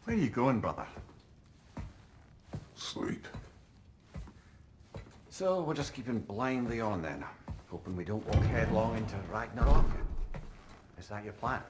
Where are you going, brother? Sleep. So we're just keeping blindly on then, hoping we don't walk headlong into Ragnarök. Is that your plan?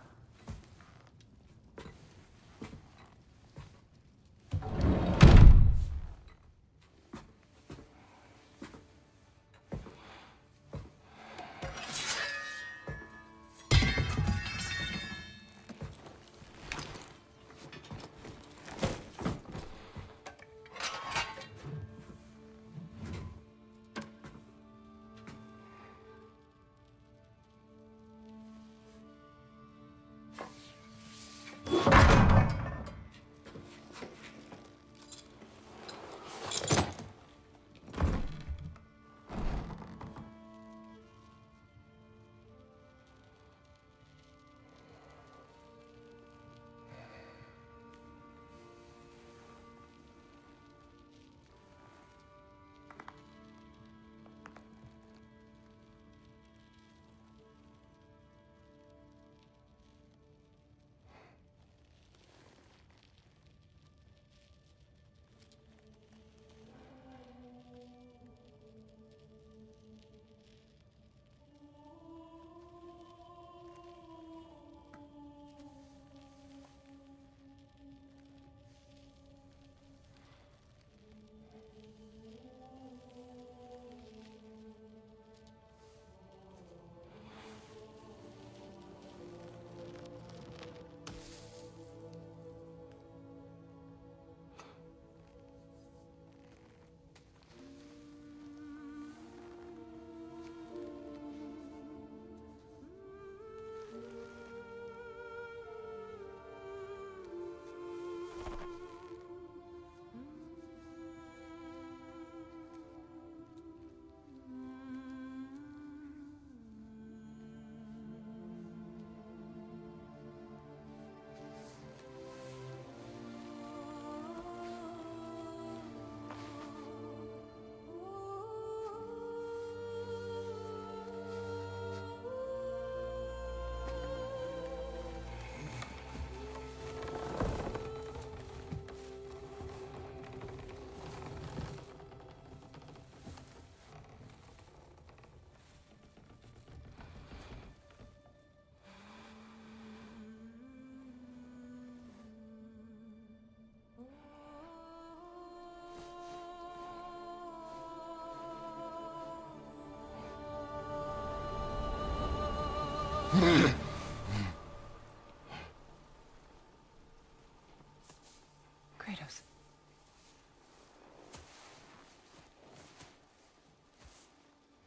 Kratos.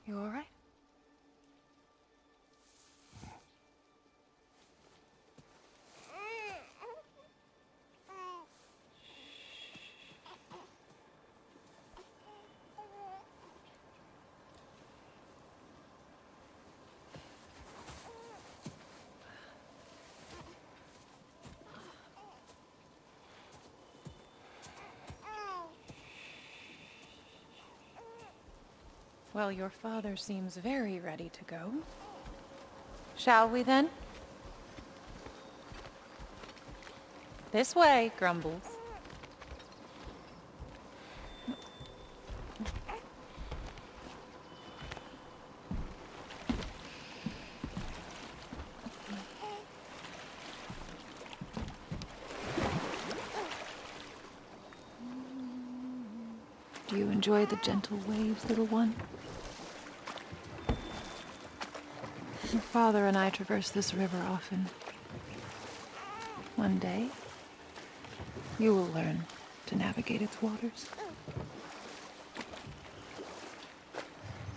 You all right? Well, your father seems very ready to go. Shall we then? This way, Grumbles. Do you enjoy the gentle waves, little one? Your father and I traverse this river often. One day, you will learn to navigate its waters.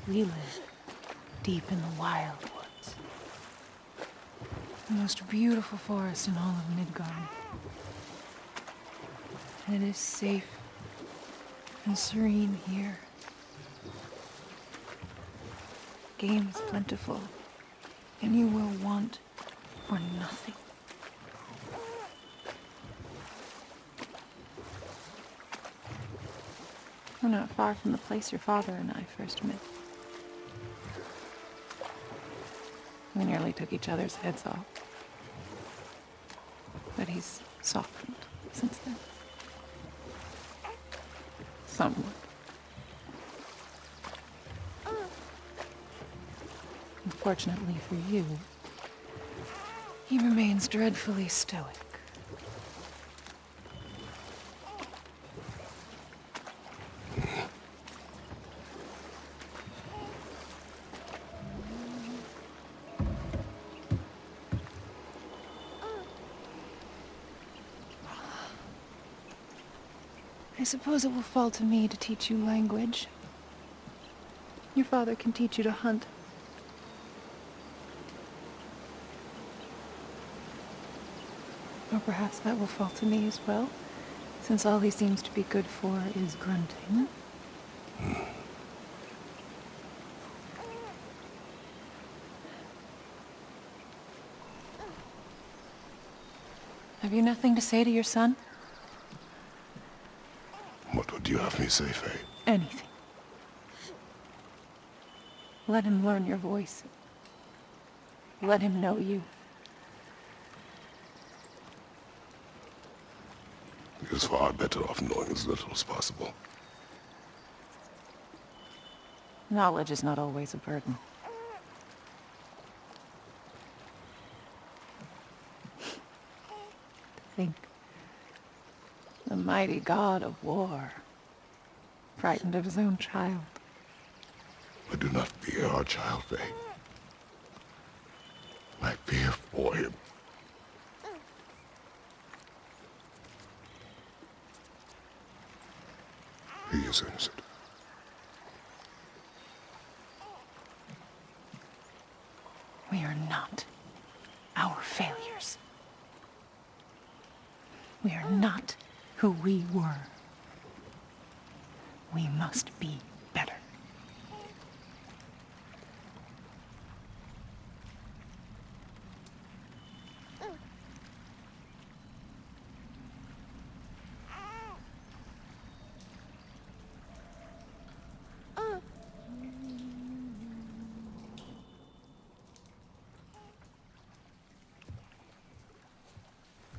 We live deep in the wild woods. The most beautiful forest in all of Midgard. And it is safe and serene here. Game is plentiful, and you will want for nothing. We're not far from the place your father and I first met. We nearly took each other's heads off. But he's softened since then. Somewhat. Unfortunately for you, he remains dreadfully stoic. I suppose it will fall to me to teach you language. Your father can teach you to hunt. Or perhaps that will fall to me as well, since all he seems to be good for is grunting. Have you nothing to say to your son? What would you have me say, Faye? Anything. Let him learn your voice. Let him know you. He is far better off knowing as little as possible. Knowledge is not always a burden. Think. The mighty god of war, frightened of his own child. I do not fear our child, Faye. I fear for him. He is innocent. We are not our failures. We are not who we were. We must be better.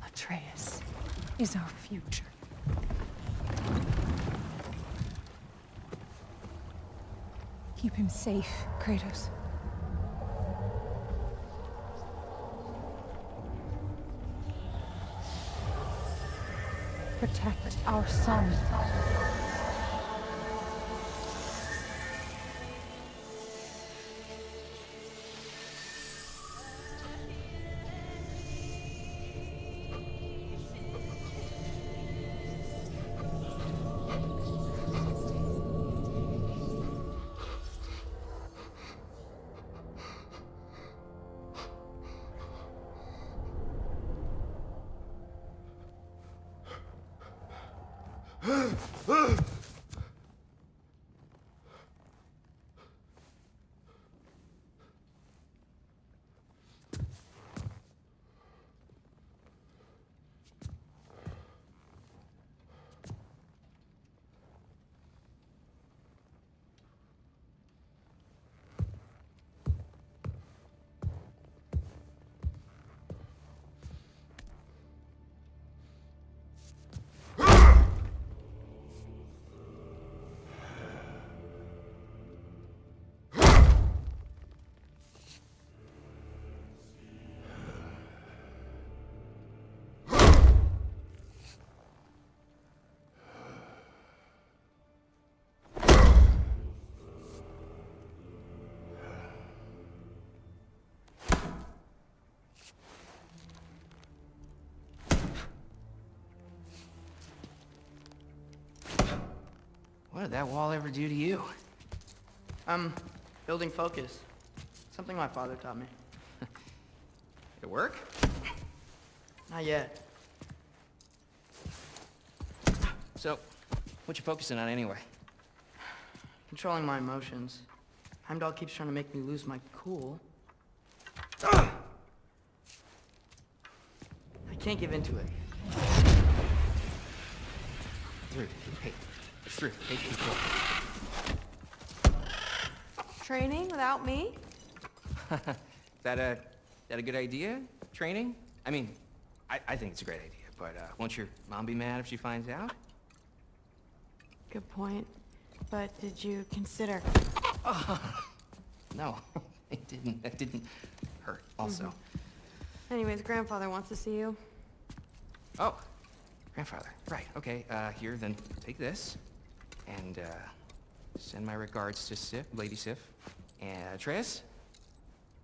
Atreus is our future. Keep him safe, Kratos. Protect our son. What did that wall ever do to you? Building focus. Something my father taught me. Did it work? Not yet. So, what you focusing on anyway? Controlling my emotions. Heimdall keeps trying to make me lose my cool. I can't give into it. Through. Hey. It's through. Hey. Training without me? That a good idea? Training? I mean, I think it's a great idea, But, won't your mom be mad if she finds out? Good point. But did you consider... No, it didn't. That didn't hurt, also. Anyways, grandfather wants to see you. Oh, grandfather. Right, okay. Here, then take this. And, send my regards to Sif, Lady Sif. And, Tris?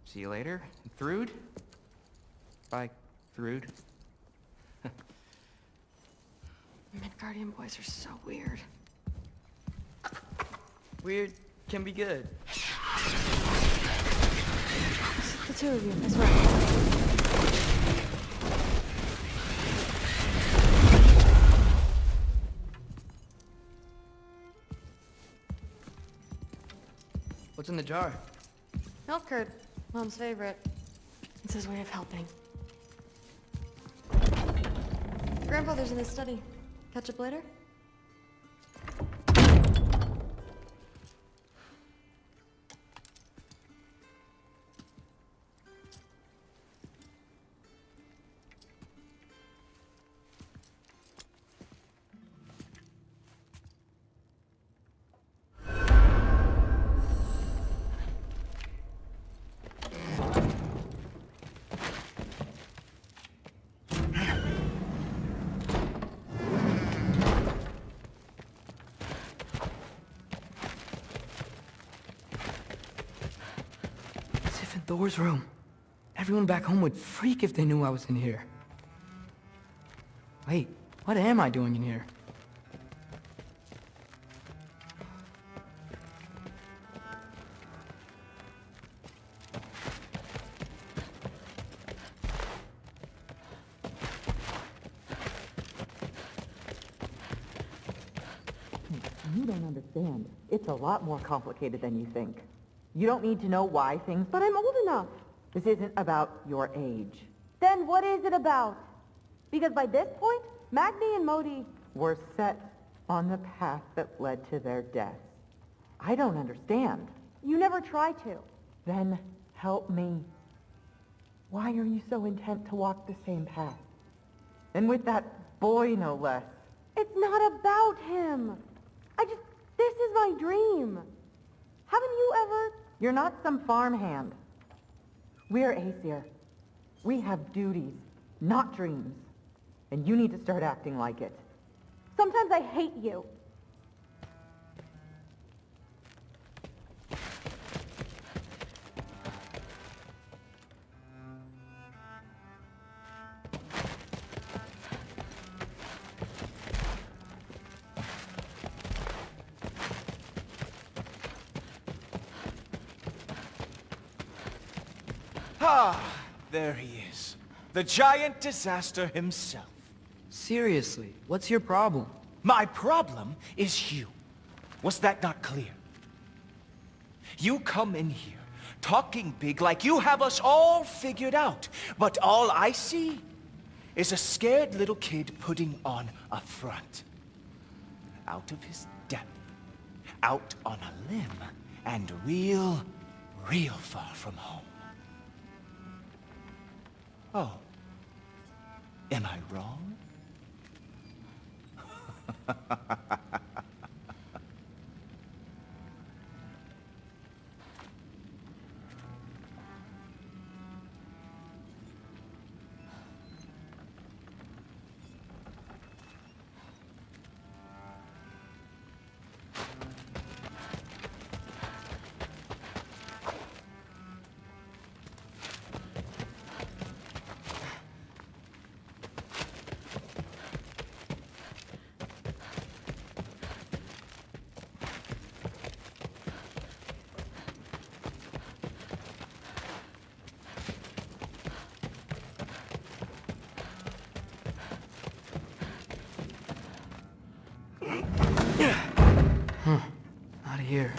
See you later. Thrude? Bye, Thrude. Midgardian boys are so weird. Weird can be good. It's the two of you, I swear. What's in the jar? Milk curd, Mom's favorite. It's his way of helping. Grandfather's in his study. Catch up later? Sif and Thor's room. Everyone back home would freak if they knew I was in here. Wait, what am I doing in here? You don't understand. It's a lot more complicated than you think. You don't need to know why things... But I'm old enough. This isn't about your age. Then what is it about? Because by this point, Magni and Modi were set on the path that led to their deaths. I don't understand. You never tried to. Then help me. Why are you so intent to walk the same path? And with that boy, no less. It's not about him. This is my dream. Haven't you ever... You're not some farmhand. We're Aesir. We have duties, not dreams. And you need to start acting like it. Sometimes I hate you. Ah, there he is. The giant disaster himself. Seriously, what's your problem? My problem is you. Was that not clear? You come in here, talking big like you have us all figured out. But all I see is a scared little kid putting on a front. Out of his depth, out on a limb, and real far from home. Oh, am I wrong? Not here.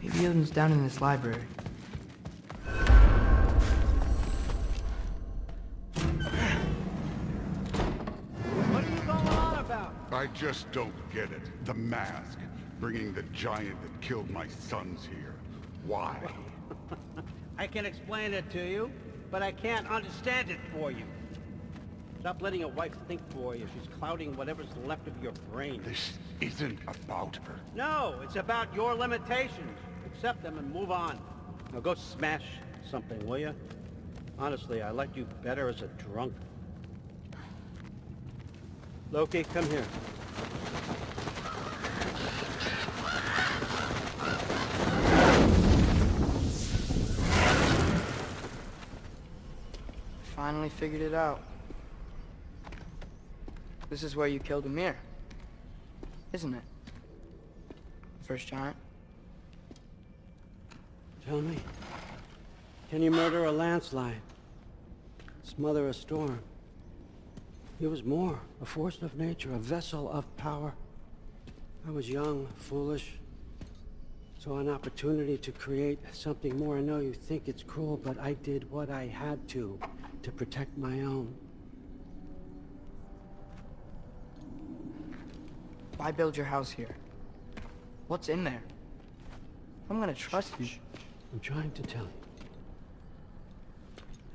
Maybe Odin's down in this library. What are you going on about? I just don't get it. The mask, bringing the giant that killed my sons here. Why? I can explain it to you, but I can't understand it for you. Stop letting your wife think for you. She's clouding whatever's left of your brain. This isn't about her. No, it's about your limitations. Accept them and move on. Now go smash something, will you? Honestly, I liked you better as a drunk. Loki, come here. Finally figured it out. This is where you killed Ymir, isn't it? The first giant? Tell me, can you murder a landslide? Smother a storm? He was more, a force of nature, a vessel of power. I was young, foolish, saw an opportunity to create something more. I know you think it's cruel, but I did what I had to protect my own. Why build your house here? What's in there? I'm gonna trust you. I'm trying to tell you.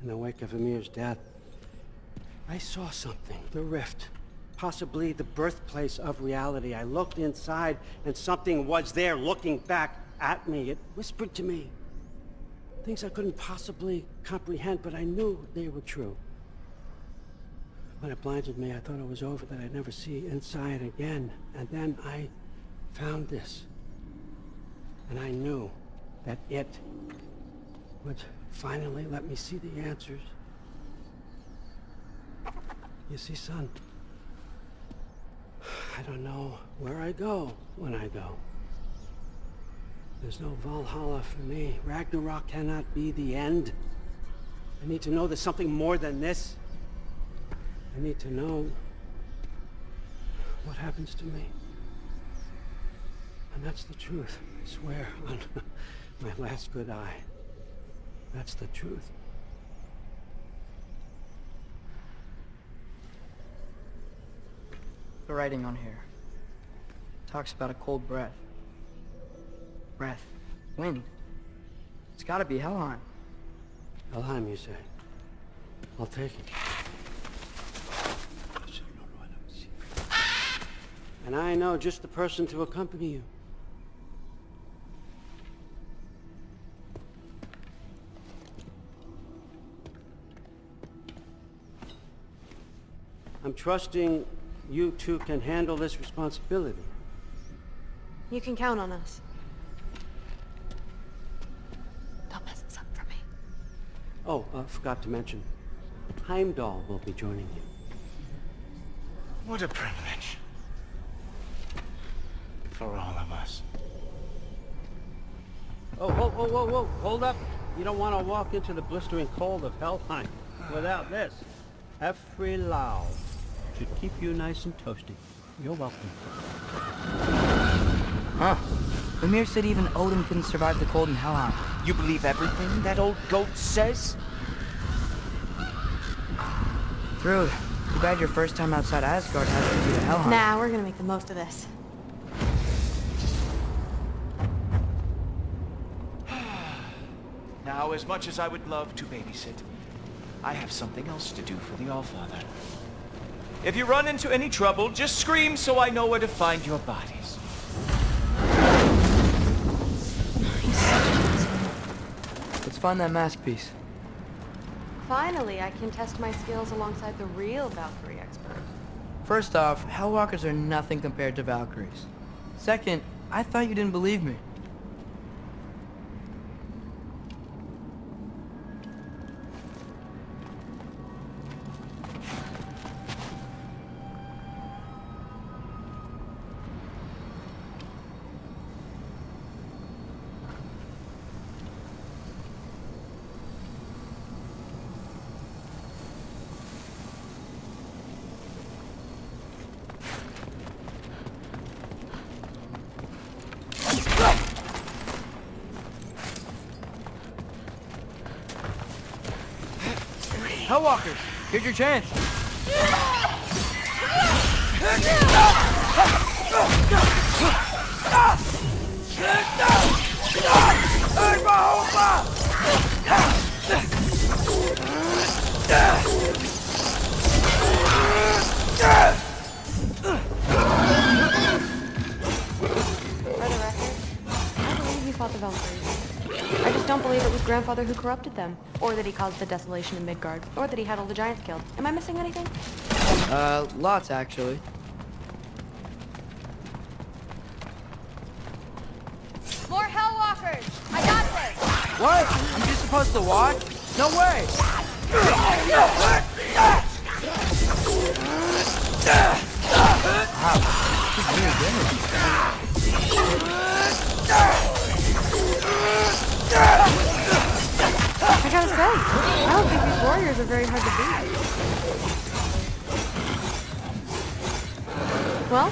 In the wake of Ymir's death, I saw something. The rift. Possibly the birthplace of reality. I looked inside, and something was there looking back at me. It whispered to me things I couldn't possibly comprehend, but I knew they were true. When it blinded me, I thought it was over, that I'd never see inside again. And then I found this. And I knew that it would finally let me see the answers. You see, son, I don't know where I go when I go. There's no Valhalla for me. Ragnarok cannot be the end. I need to know there's something more than this. I need to know what happens to me. And that's the truth, I swear, on my last good eye. That's the truth. The writing on here talks about a cold breath. Breath. Wind. It's gotta be Helheim. Helheim, you say? I'll take it. And I know just the person to accompany you. I'm trusting you two can handle this responsibility. You can count on us. Don't mess this up for me. Oh, forgot to mention. Heimdall will be joining you. What a privilege. For all of us. Oh, whoa, hold up. You don't want to walk into the blistering cold of Helheim without this. Efri-Lau should keep you nice and toasty. You're welcome. Huh. Ymir said even Odin couldn't survive the cold in Helheim. You believe everything that old goat says? Thrud, too bad your first time outside Asgard has to be to Helheim. Nah, we're gonna make the most of this. Now, as much as I would love to babysit, I have something else to do for the Allfather. If you run into any trouble, just scream so I know where to find your bodies. Let's find that mask piece. Finally, I can test my skills alongside the real Valkyrie expert. First off, Hellwalkers are nothing compared to Valkyries. Second, I thought you didn't believe me. Hellwalkers, here's your chance. believe it was Grandfather who corrupted them, or that he caused the desolation in Midgard, or that he had all the giants killed. Am I missing anything? Lots, actually. More Hellwalkers! I got this! What? I'm just supposed to watch? No way! I gotta say, I don't think these warriors are very hard to beat. Well,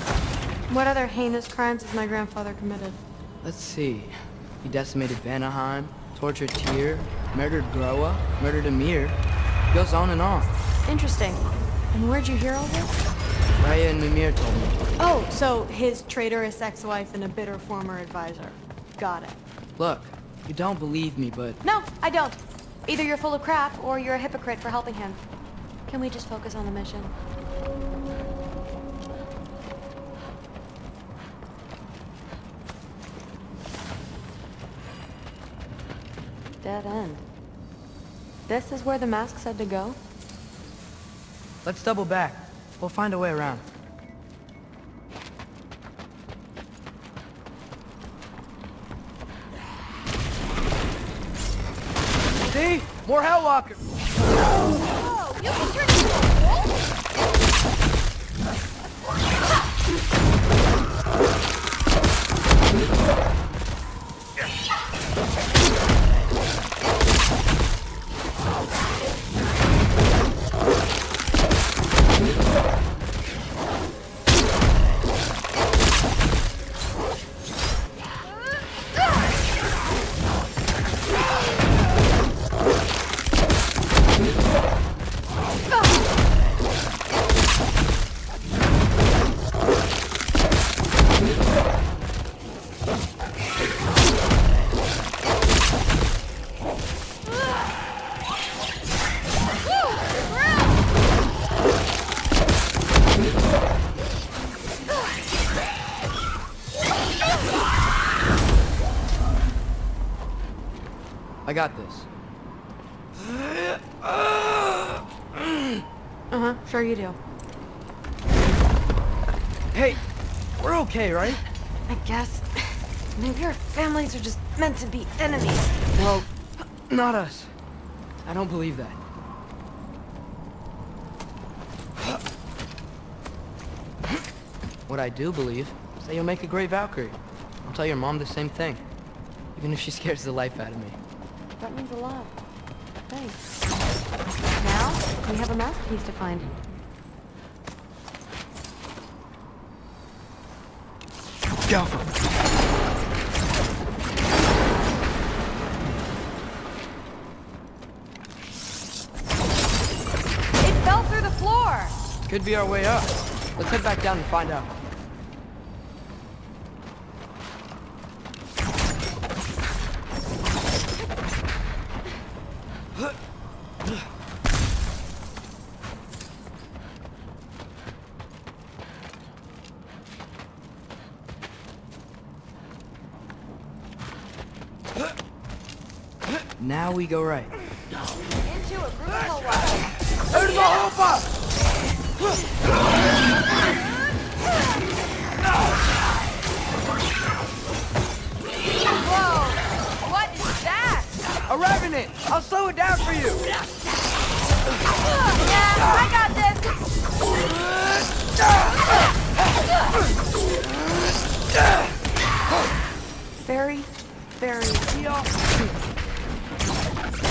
what other heinous crimes has my grandfather committed? Let's see. He decimated Vanaheim, tortured Tyr, murdered Groa, murdered Ymir. Goes on and on. Interesting. And where'd you hear all this? Raya and Mimir told me. Oh, so his traitorous ex-wife and a bitter former advisor. Got it. Look, you don't believe me, but... No, I don't. Either you're full of crap, or you're a hypocrite for helping him. Can we just focus on the mission? Dead end. This is where the mask said to go? Let's double back. We'll find a way around. See? More Hellwalkers! Whoa! You can turn into I got this. Uh-huh, sure you do. Hey, we're okay, right? I guess. Maybe our families are just meant to be enemies. Well, not us. I don't believe that. What I do believe is that you'll make a great Valkyrie. I'll tell your mom the same thing, even if she scares the life out of me. That means a lot. Thanks. Now, we have a masterpiece to find. Go! It fell through the floor! Could be our way up. Let's head back down and find out. Now we go right. Into a brutal one. Whoa! What is that? A revenant! I'll slow it down for you! Yeah, I got this! Very, very...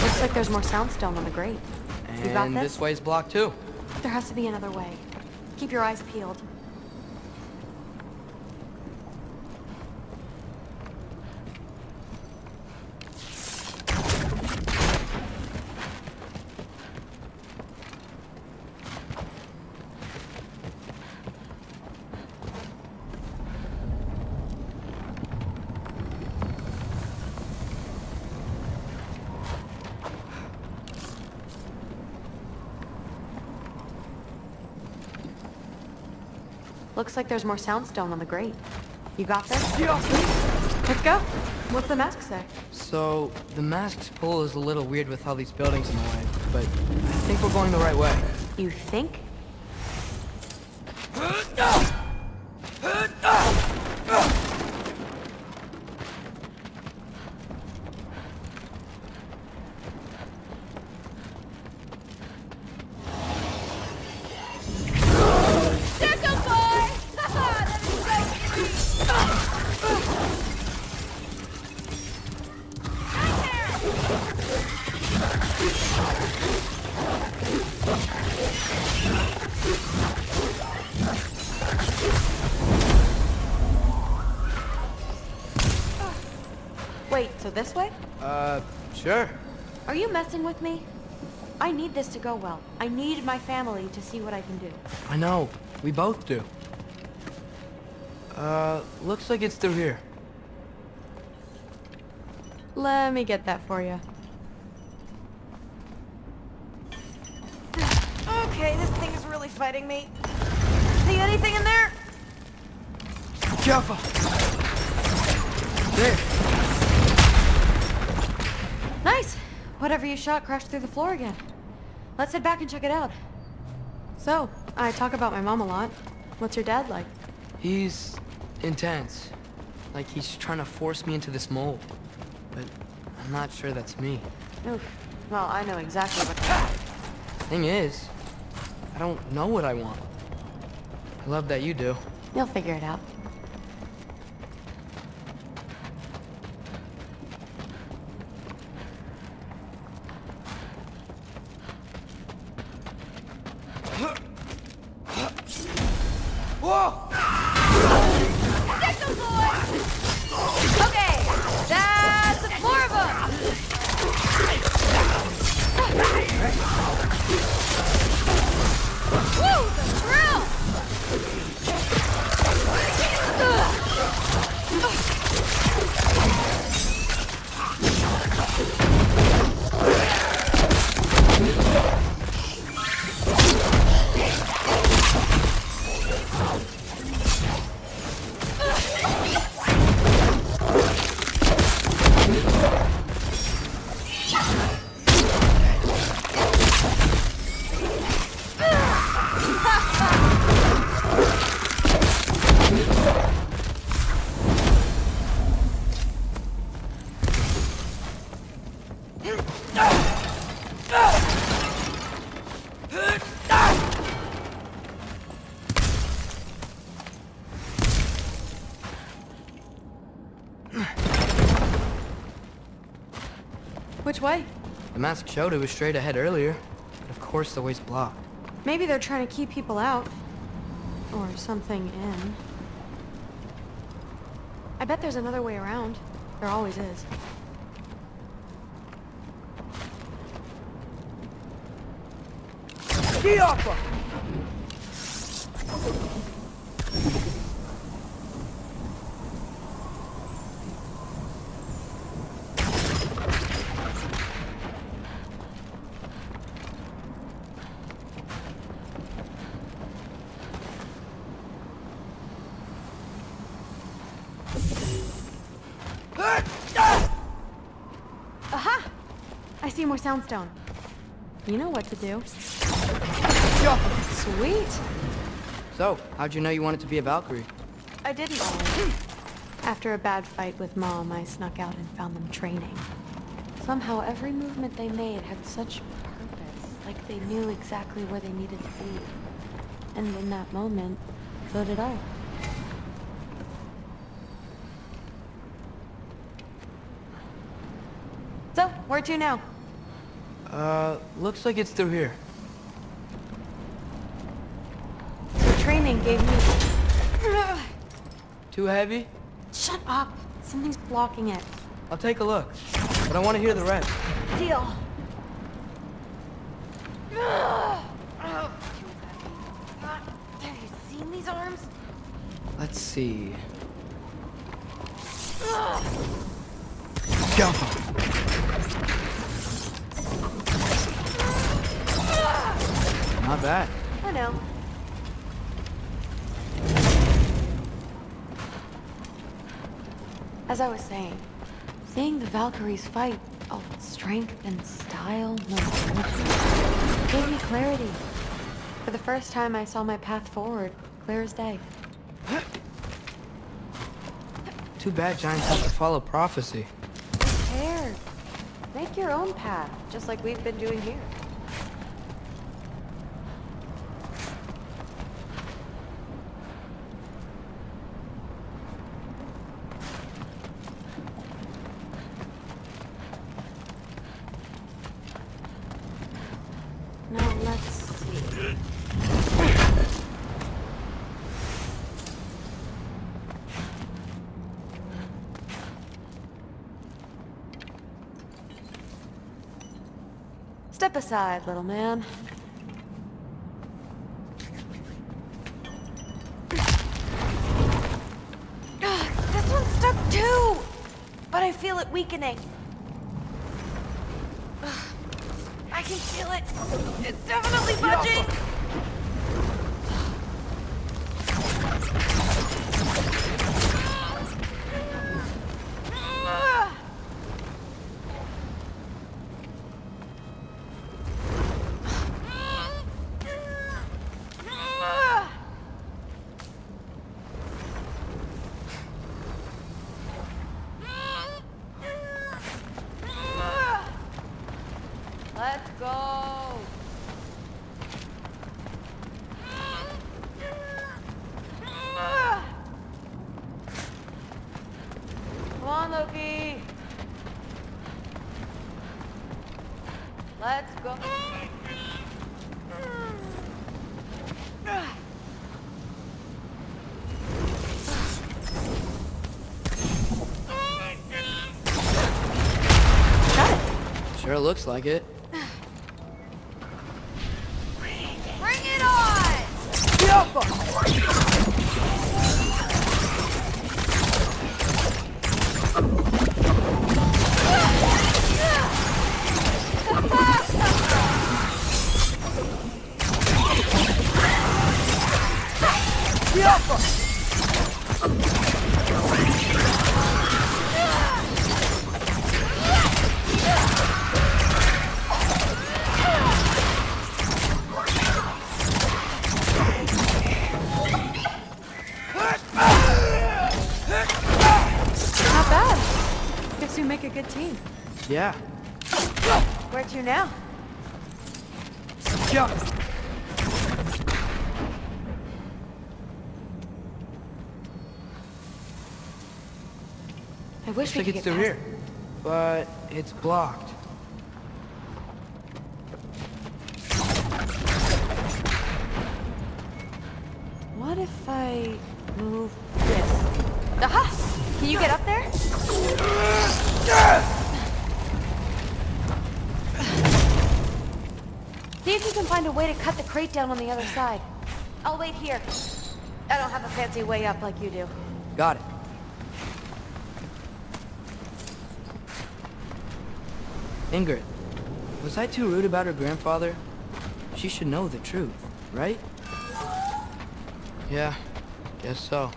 Looks like there's more soundstone on the grate. You got And this? this way's blocked too. There has to be another way. Keep your eyes peeled. Looks like there's more soundstone on the grate. You got this? Yeah. Let's go. What's the mask say? So, the mask's pull is a little weird with all these buildings in the way, but I think we're going the right way. You think? Wait, so this way? Sure. Are you messing with me? I need this to go well. I need my family to see what I can do. I know. We both do. Looks like it's through here. Let me get that for you. Okay, this thing is really fighting me. See anything in there? Careful! There. Nice! Whatever you shot crashed through the floor again. Let's head back and check it out. So, I talk about my mom a lot. What's your dad like? He's intense. Like he's trying to force me into this mold. But I'm not sure that's me. Oof. Well, I know exactly what... Thing is, I don't know what I want. I love that you do. You'll figure it out. Okay, that's four of them. Woo, the thrill! Which way? The mask showed it was straight ahead earlier. But of course the way's blocked. Maybe they're trying to keep people out. Or something in. I bet there's another way around. There always is. Get off her! Aha! I see more soundstone. You know what to do. Sweet! So, how'd you know you wanted to be a Valkyrie? I didn't always. After a bad fight with Mom, I snuck out and found them training. Somehow, every movement they made had such purpose, like they knew exactly where they needed to be. And in that moment, so did I. So, where to now? Looks like it's through here. The training gave me... Too heavy? Shut up! Something's blocking it. I'll take a look, but I want to hear the rest. Deal. Have you seen these arms? Let's see. Not bad. I know. As I was saying, Seeing the Valkyries fight, all strength and style, no emotion, gave me clarity. For the first time, I saw my path forward, clear as day. Too bad giants have to follow prophecy. Who cares? Make your own path, just like we've been doing here. Now let's see. Step aside, little man. This one's stuck too! But I feel it weakening. I can feel it. It's definitely budging! Let's go! Come on, Loki! Let's go! Sure looks like it. Bring it on! Not bad. Guess you make a good team. Yeah. Where to now? Jump! I wish we Looks like could it's get through past... here. But it's blocked. What if I move this? Aha! Can you get up there? See if you can find a way to cut the crate down on the other side. I'll wait here. I don't have a fancy way up like you do. Got it. Ingrid, was I too rude about her grandfather? She should know the truth, right? Yeah, guess so.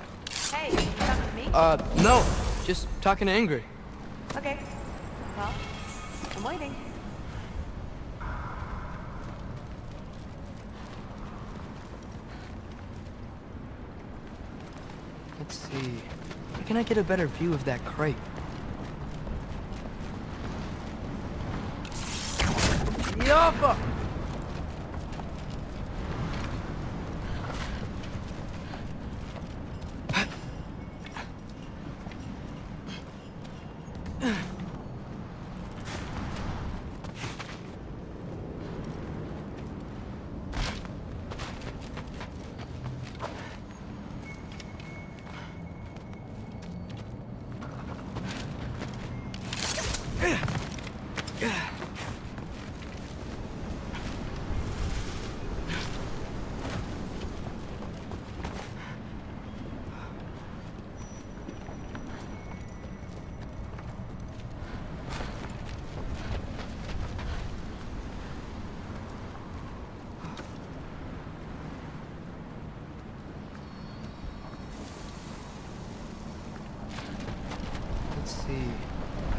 Hey, you talking to me? No, just talking to Ingrid. Okay. Well, I'm waiting. Let's see. Where can I get a better view of that crate? Yappa!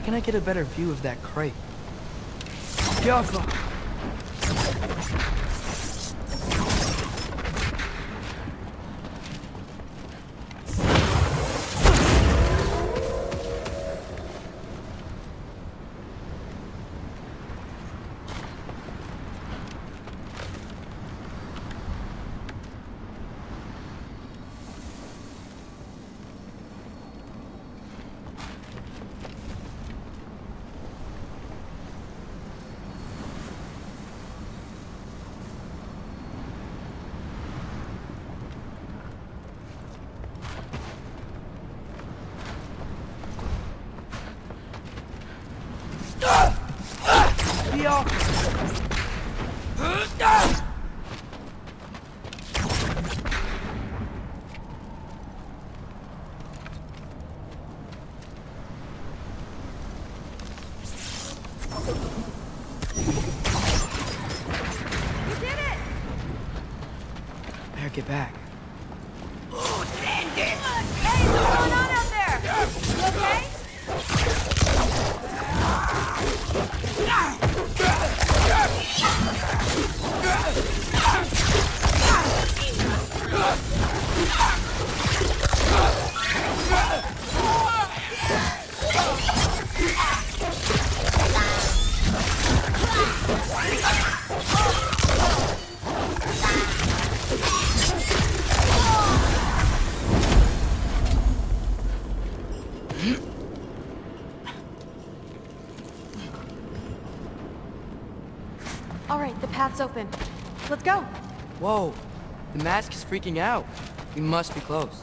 How can I get a better view of that crate? Careful! Better get back. Hey, what's going on out there? You okay? All right, the path's open. Let's go. Whoa, the mask is freaking out. We must be close.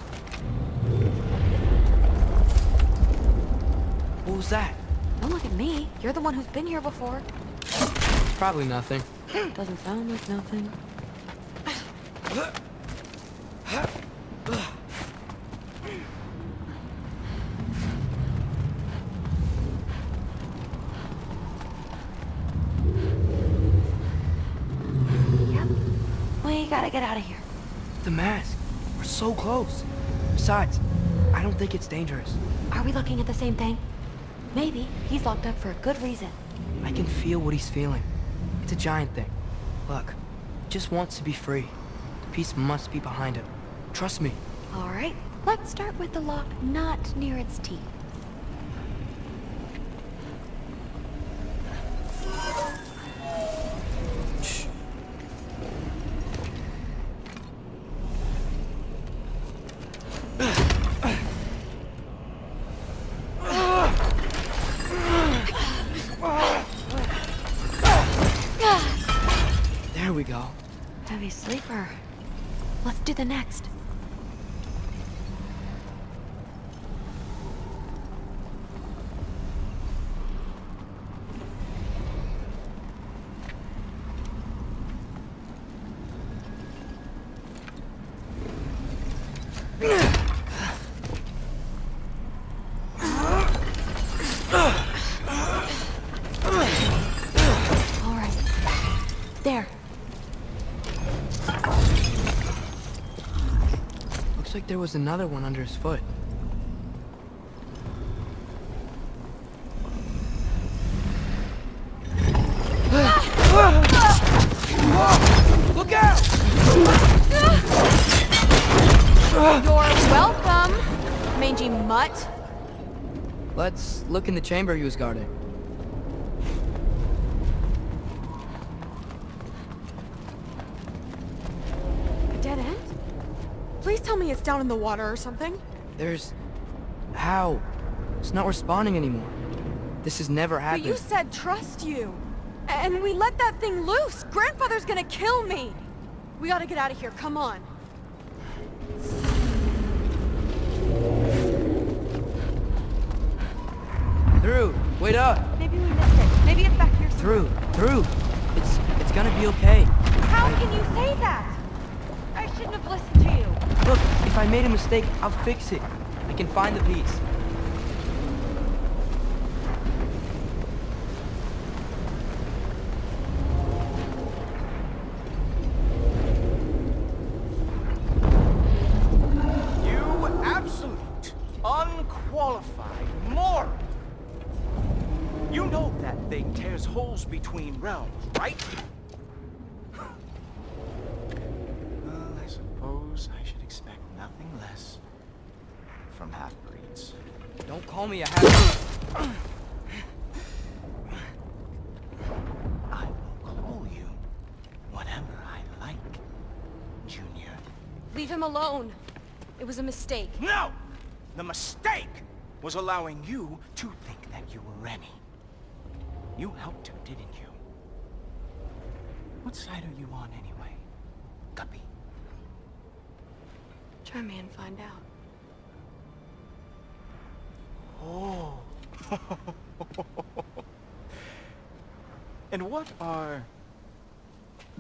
What was that? Don't look at me. You're the one who's been here before. Probably nothing. Doesn't sound like nothing. Yep. We gotta get out of here. The mask. We're so close. Besides, I don't think it's dangerous. Are we looking at the same thing? Maybe. He's locked up for a good reason. I can feel what he's feeling. It's a giant thing. Look, he just wants to be free. The peace must be behind him. Trust me. All right. Let's start with the lock not near its teeth. Shh. There we go. Heavy sleeper. Let's do the next. All right. There. Looks like there was another one under his foot. Look out! You're welcome, mangy mutt. Let's look in the chamber he was guarding. A dead end? Please tell me it's down in the water or something. There's... How? It's not responding anymore. This has never But happened. you said trust you. And we let that thing loose. Grandfather's gonna kill me. We gotta get out of here. Come on. Through! Wait up! Maybe we missed it. Maybe it's back here somewhere. Through! It's gonna be okay. How can you say that? I shouldn't have listened to you. Look, if I made a mistake, I'll fix it. I can find the piece. You absolute, unqualified moron! there's holes between realms, right? Well, I suppose I should expect nothing less from half-breeds. Don't call me a half... I will call you whatever I like, Junior. Leave him alone. It was a mistake. No! The mistake was allowing you to think that you were Rennie. You helped him, didn't you? What side are you on anyway, Guppy? Try me and find out. Oh. And what are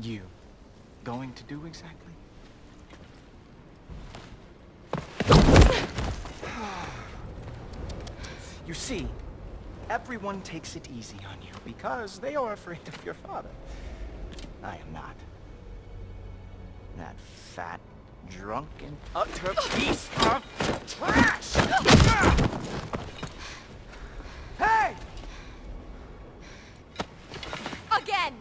you going to do exactly? You see, everyone takes it easy on you because they are afraid of your father. I am not. That fat, drunken, utter piece of trash! Hey! Again!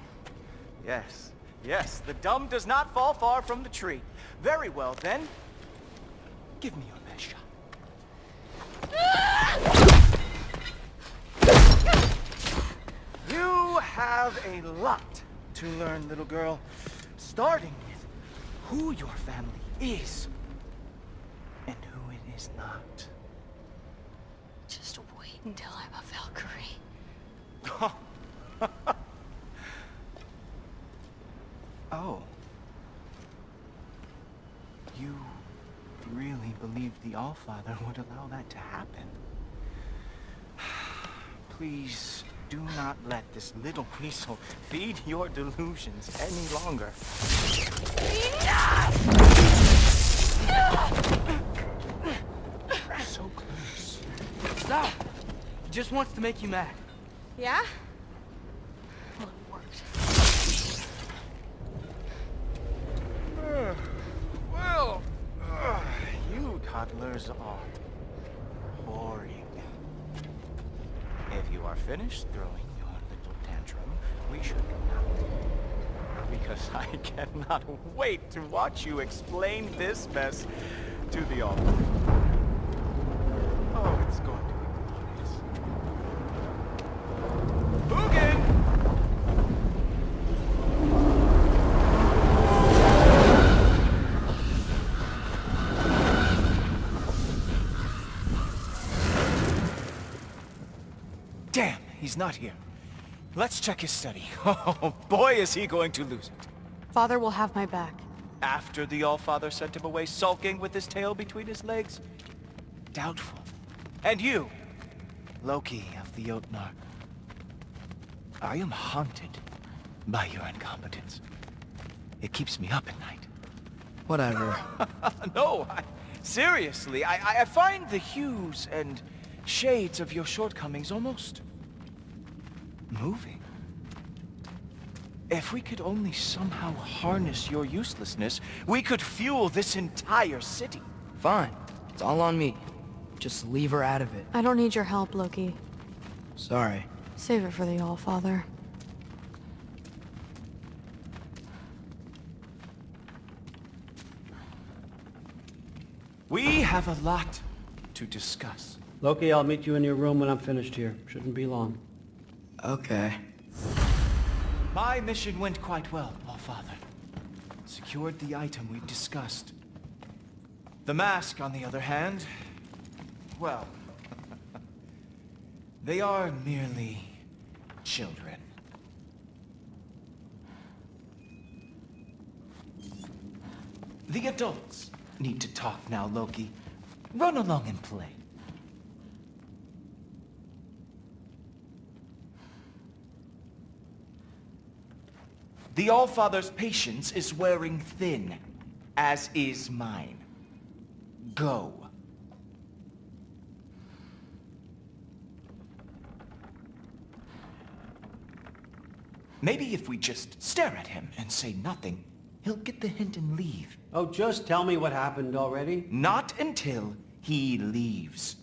Yes, yes, the dumb does not fall far from the tree. Very well, then. Give me your best shot. You have a lot to learn, little girl. Starting with who your family is and who it is not. Just wait until I'm a Valkyrie. Oh. You really believed the Allfather would allow that to happen? Please do not let this little weasel feed your delusions any longer. So close. Stop! He just wants to make you mad. Yeah? Well, it worked. Well, you toddlers are boring. If you are finished throwing your little tantrum, we should go now. Because I cannot wait to watch you explain this mess to the Almighty. Oh, it's going to be glorious. Hugin! Damn, he's not here. Let's check his study. Oh, boy, is he going to lose it. Father will have my back. After the Allfather sent him away sulking with his tail between his legs? Doubtful. And you, Loki of the Jotnar. I am haunted by your incompetence. It keeps me up at night. Whatever. No, seriously, I find the hues and shades of your shortcomings almost moving. If we could only somehow harness your uselessness, we could fuel this entire city. Fine. It's all on me. Just leave her out of it. I don't need your help, Loki. Sorry. Save it for the Allfather. We have a lot to discuss. Loki, I'll meet you in your room when I'm finished here. Shouldn't be long. Okay. My mission went quite well, Allfather. Secured the item we've discussed. The mask, on the other hand, well, they are merely children. The adults need to talk now, Loki. Run along and play. The Allfather's patience is wearing thin, as is mine. Go. Maybe if we just stare at him and say nothing, he'll get the hint and leave. Oh, just tell me what happened already. Not until he leaves.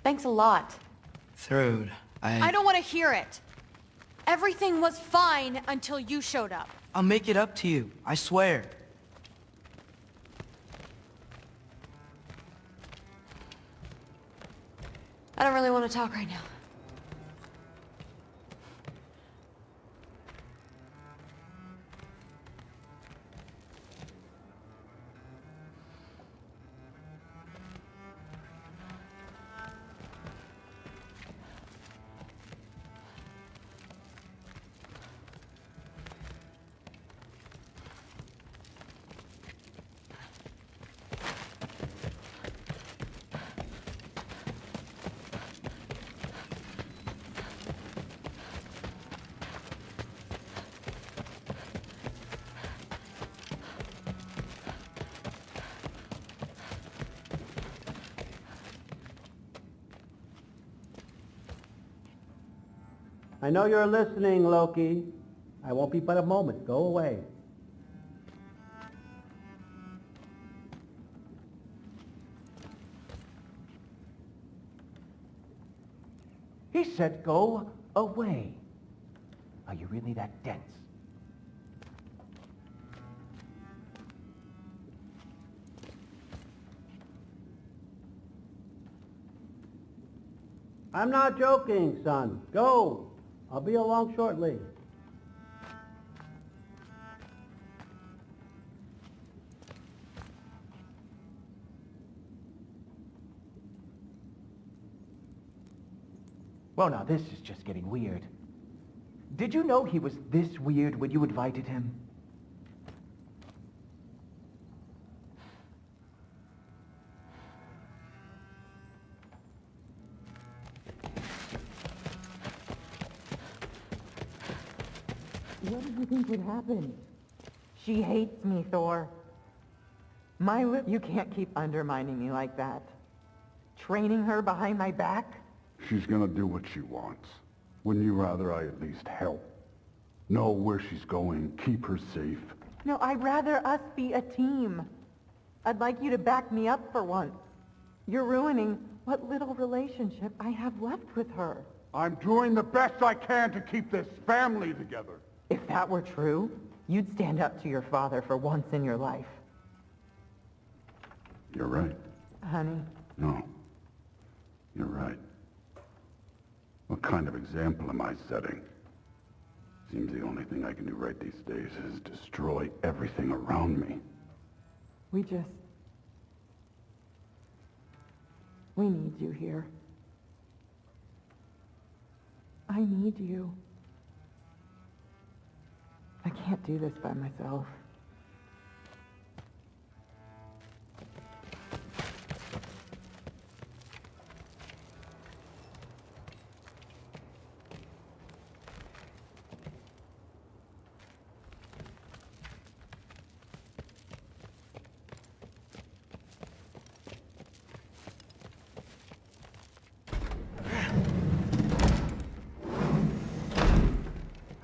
Thanks a lot. Thrud, I don't want to hear it. Everything was fine until you showed up. I'll make it up to you, I swear. I don't really want to talk right now. I know you're listening, Loki. I won't be but a moment. Go away. He said go away. Are you really that dense? I'm not joking, son. Go. I'll be along shortly. Well, now this is just getting weird. Did you know he was this weird when you invited him? What did you think would happen? She hates me, Thor. My lip, you can't keep undermining me like that. Training her behind my back? She's gonna do what she wants. Wouldn't you rather I at least help? Know where she's going, keep her safe? No, I'd rather us be a team. I'd like you to back me up for once. You're ruining what little relationship I have left with her. I'm doing the best I can to keep this family together. If that were true, you'd stand up to your father for once in your life. You're right. Honey. No. You're right. What kind of example am I setting? Seems the only thing I can do right these days is destroy everything around me. We need you here. I need you. I can't do this by myself.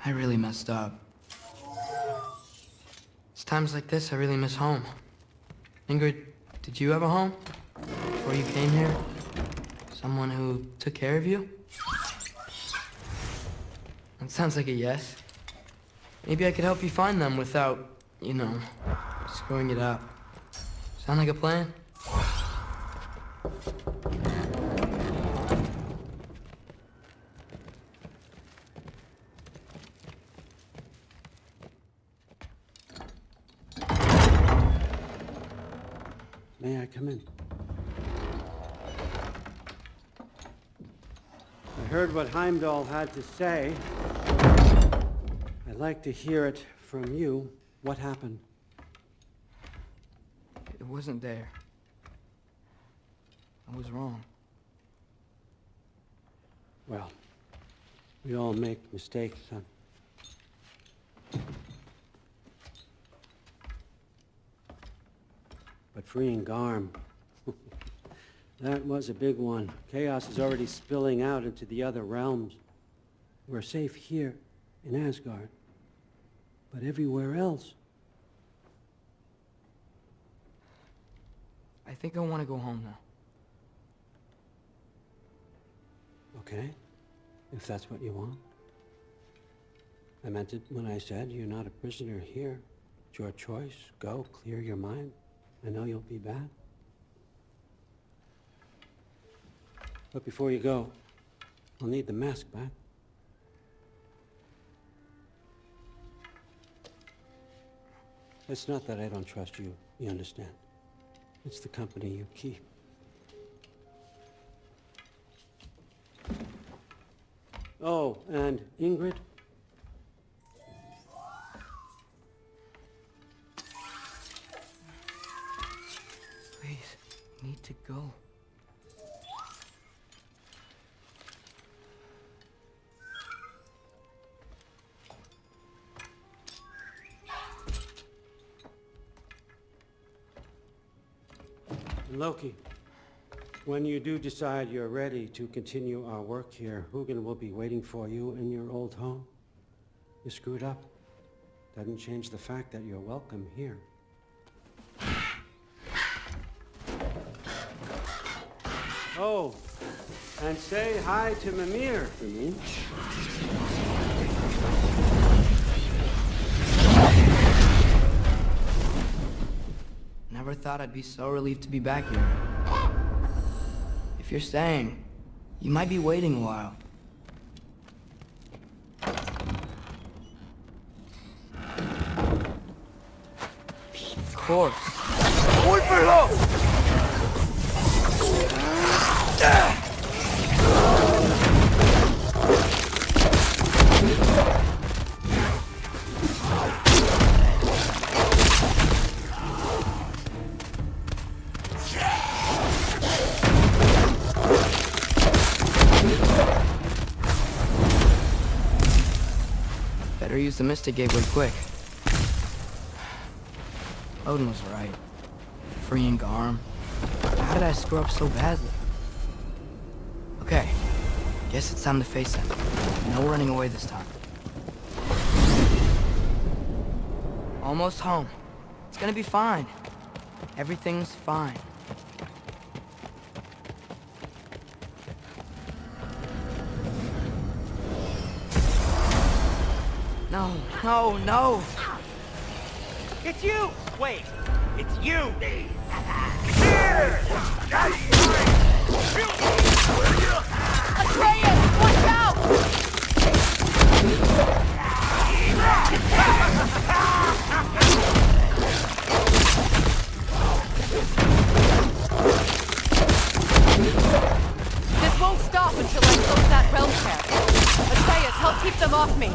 I really messed up. It's times like this I really miss home. Ingrid, did you have a home before you came here? Someone who took care of you? That sounds like a yes. Maybe I could help you find them without, you know, screwing it up. Sound like a plan? May I come in? I heard what Heimdall had to say. I'd like to hear it from you. What happened? It wasn't there. I was wrong. Well, we all make mistakes, son. But freeing Garm, that was a big one. Chaos is already spilling out into the other realms. We're safe here in Asgard, but everywhere else. I think I want to go home now. Okay? If that's what you want. I meant it when I said you're not a prisoner here. It's your choice. Go, clear your mind. I know you'll be back. But before you go, I'll need the mask back. It's not that I don't trust you, you understand? It's the company you keep. Oh, and Ingrid? Please, I need to go. Loki, when you do decide you're ready to continue our work here, Hugin will be waiting for you in your old home. You screwed up. Doesn't change the fact that you're welcome here. Oh, and say hi to Mimir for me. Never thought I'd be so relieved to be back here. If you're staying, you might be waiting a while. Of course. Better use the Mystic Gateway quick. Odin was right. Freeing Garm. How did I screw up so badly? Okay. Guess it's time to face them. No running away this time. Almost home. It's gonna be fine. Everything's fine. No, no, no! It's you! Wait, it's you! Atreus, watch out! This won't stop until I close that realm camp. Atreus, help keep them off me.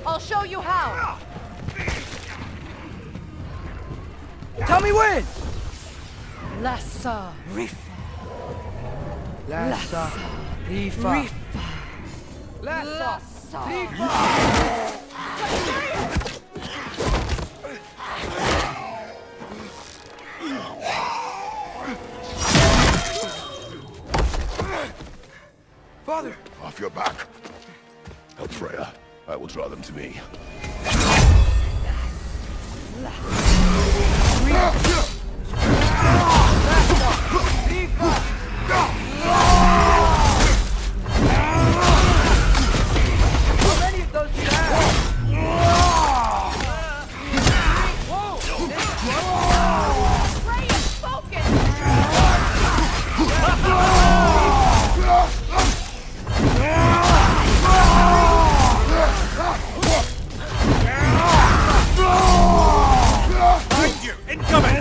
I'll show you how! Tell me when! Lassa Rifa. Lassa Rifa. Lassa Rifa. Father! Off your back. Help Freya. I will draw them to me. How many of those do you have? Freya's focus! Incoming!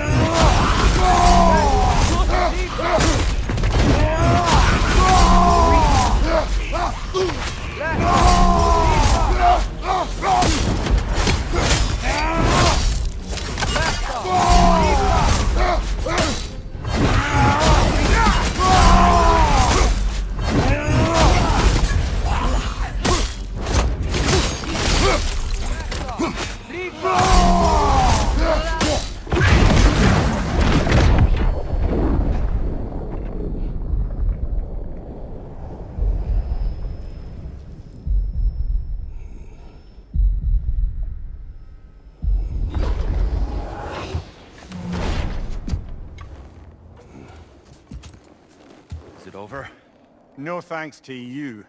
over. No thanks to you.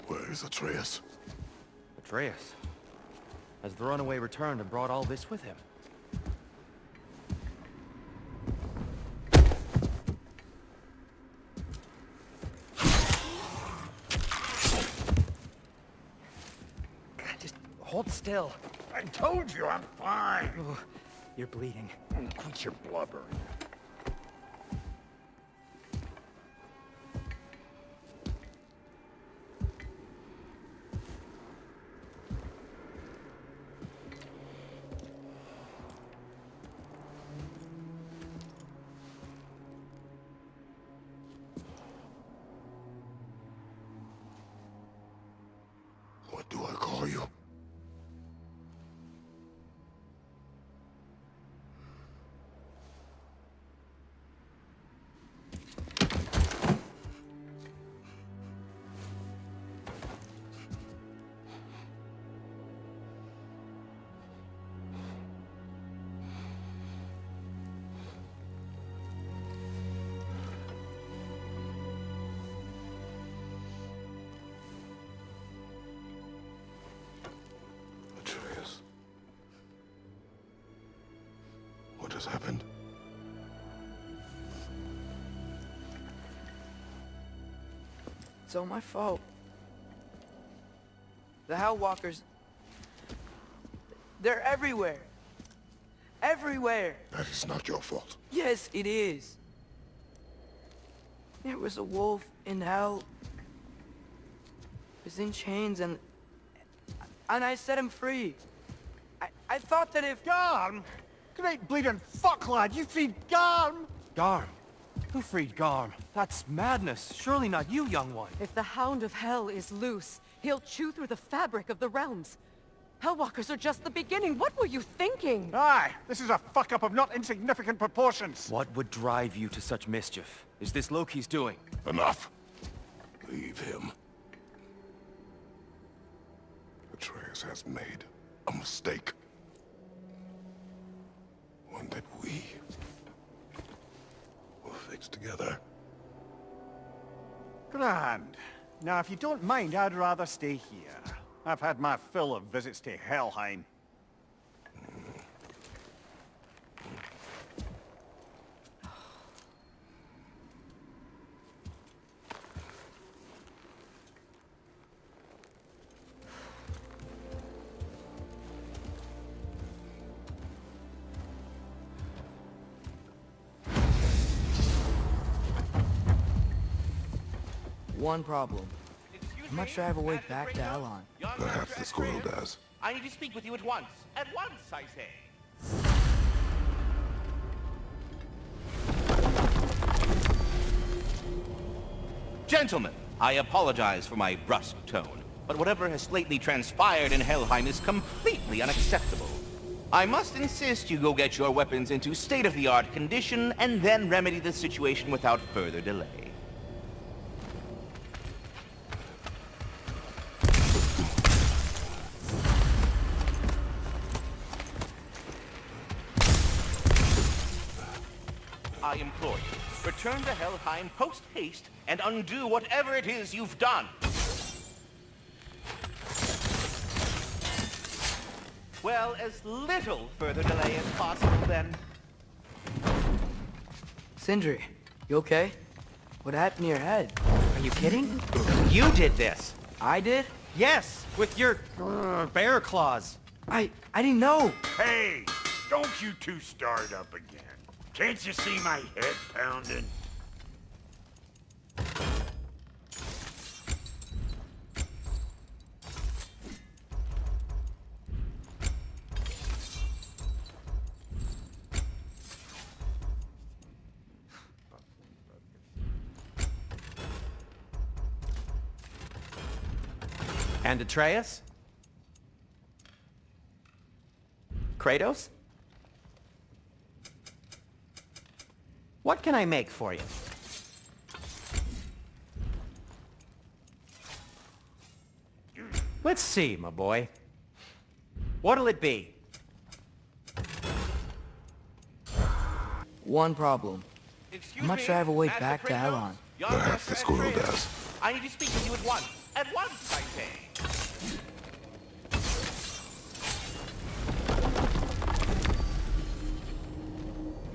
Where is Atreus? Atreus? Has the runaway returned and brought all this with him? God, just hold still. I told you I'm fine. Oh, you're bleeding. Quit your blubbering. What do I call you? Atreus. What has happened? It's all my fault. The Hellwalkers... They're everywhere. Everywhere. That is not your fault. Yes, it is. There was a wolf in hell. He was in chains and I set him free. I thought that if... Garm? Great bleeding fuck, lad. You freed Garm? Garm? Who freed Garm? That's madness. Surely not you, young one. If the Hound of Hell is loose, he'll chew through the fabric of the realms. Hellwalkers are just the beginning. What were you thinking? Aye, this is a fuck-up of not insignificant proportions. What would drive you to such mischief? Is this Loki's doing? Enough. Leave him. Atreus has made a mistake. One that we will fix together. Grand. Now, if you don't mind, I'd rather stay here. I've had my fill of visits to Helheim. One problem. I'm not sure I have a way back to Alon. Perhaps the squirrel does. I need to speak with you at once. At once, I say. Gentlemen, I apologize for my brusque tone, but whatever has lately transpired in Helheim is completely unacceptable. I must insist you go get your weapons into state-of-the-art condition and then remedy the situation without further delay. I implore you, return to Helheim post-haste and undo whatever it is you've done. Well, as little further delay as possible, then. Sindri, you okay? What happened to your head? Are you kidding? You did this. I did? Yes, with your bear claws. I didn't know. Hey, don't you two start up again. Can't you see my head pounding? And Atreus? Kratos? What can I make for you? Let's see, my boy. What'll it be? one problem. I'm not sure I have a way back to Alon. Perhaps the squirrel does. I need to speak with you at once. At once, I say.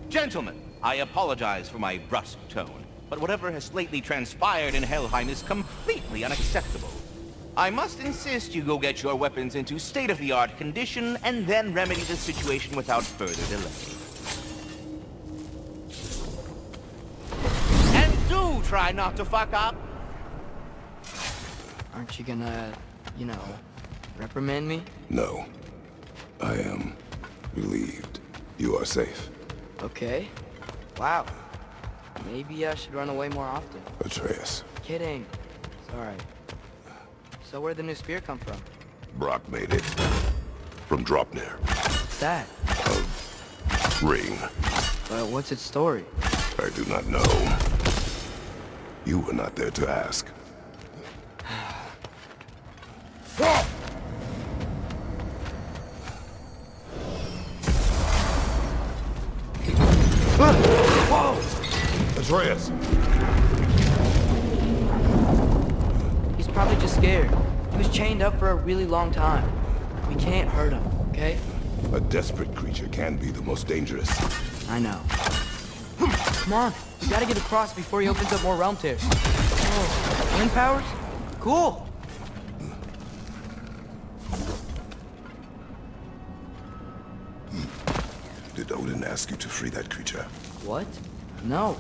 Gentlemen, I apologize for my brusque tone, but whatever has lately transpired in Helheim is completely unacceptable. I must insist you go get your weapons into state-of-the-art condition and then remedy the situation without further delay. And do try not to fuck up. Aren't you gonna, reprimand me? No. I am relieved. You are safe. Okay. Wow. Maybe I should run away more often. Atreus. Kidding. It's alright. So where'd the new spear come from? Brock made it. From Dropnir. What's that? A ring. But what's its story? I do not know. You were not there to ask. Whoa! Atreus! He's probably just scared. He was chained up for a really long time. We can't hurt him, okay? A desperate creature can be the most dangerous. I know. Come on, we gotta get across before he opens up more realm tears. Oh, wind powers? Cool! Did Odin ask you to free that creature? What? No.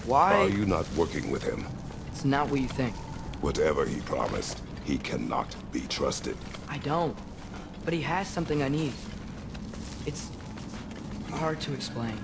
Why? Are you not working with him? It's not what you think. Whatever he promised, he cannot be trusted. I don't. But he has something I need. It's hard to explain.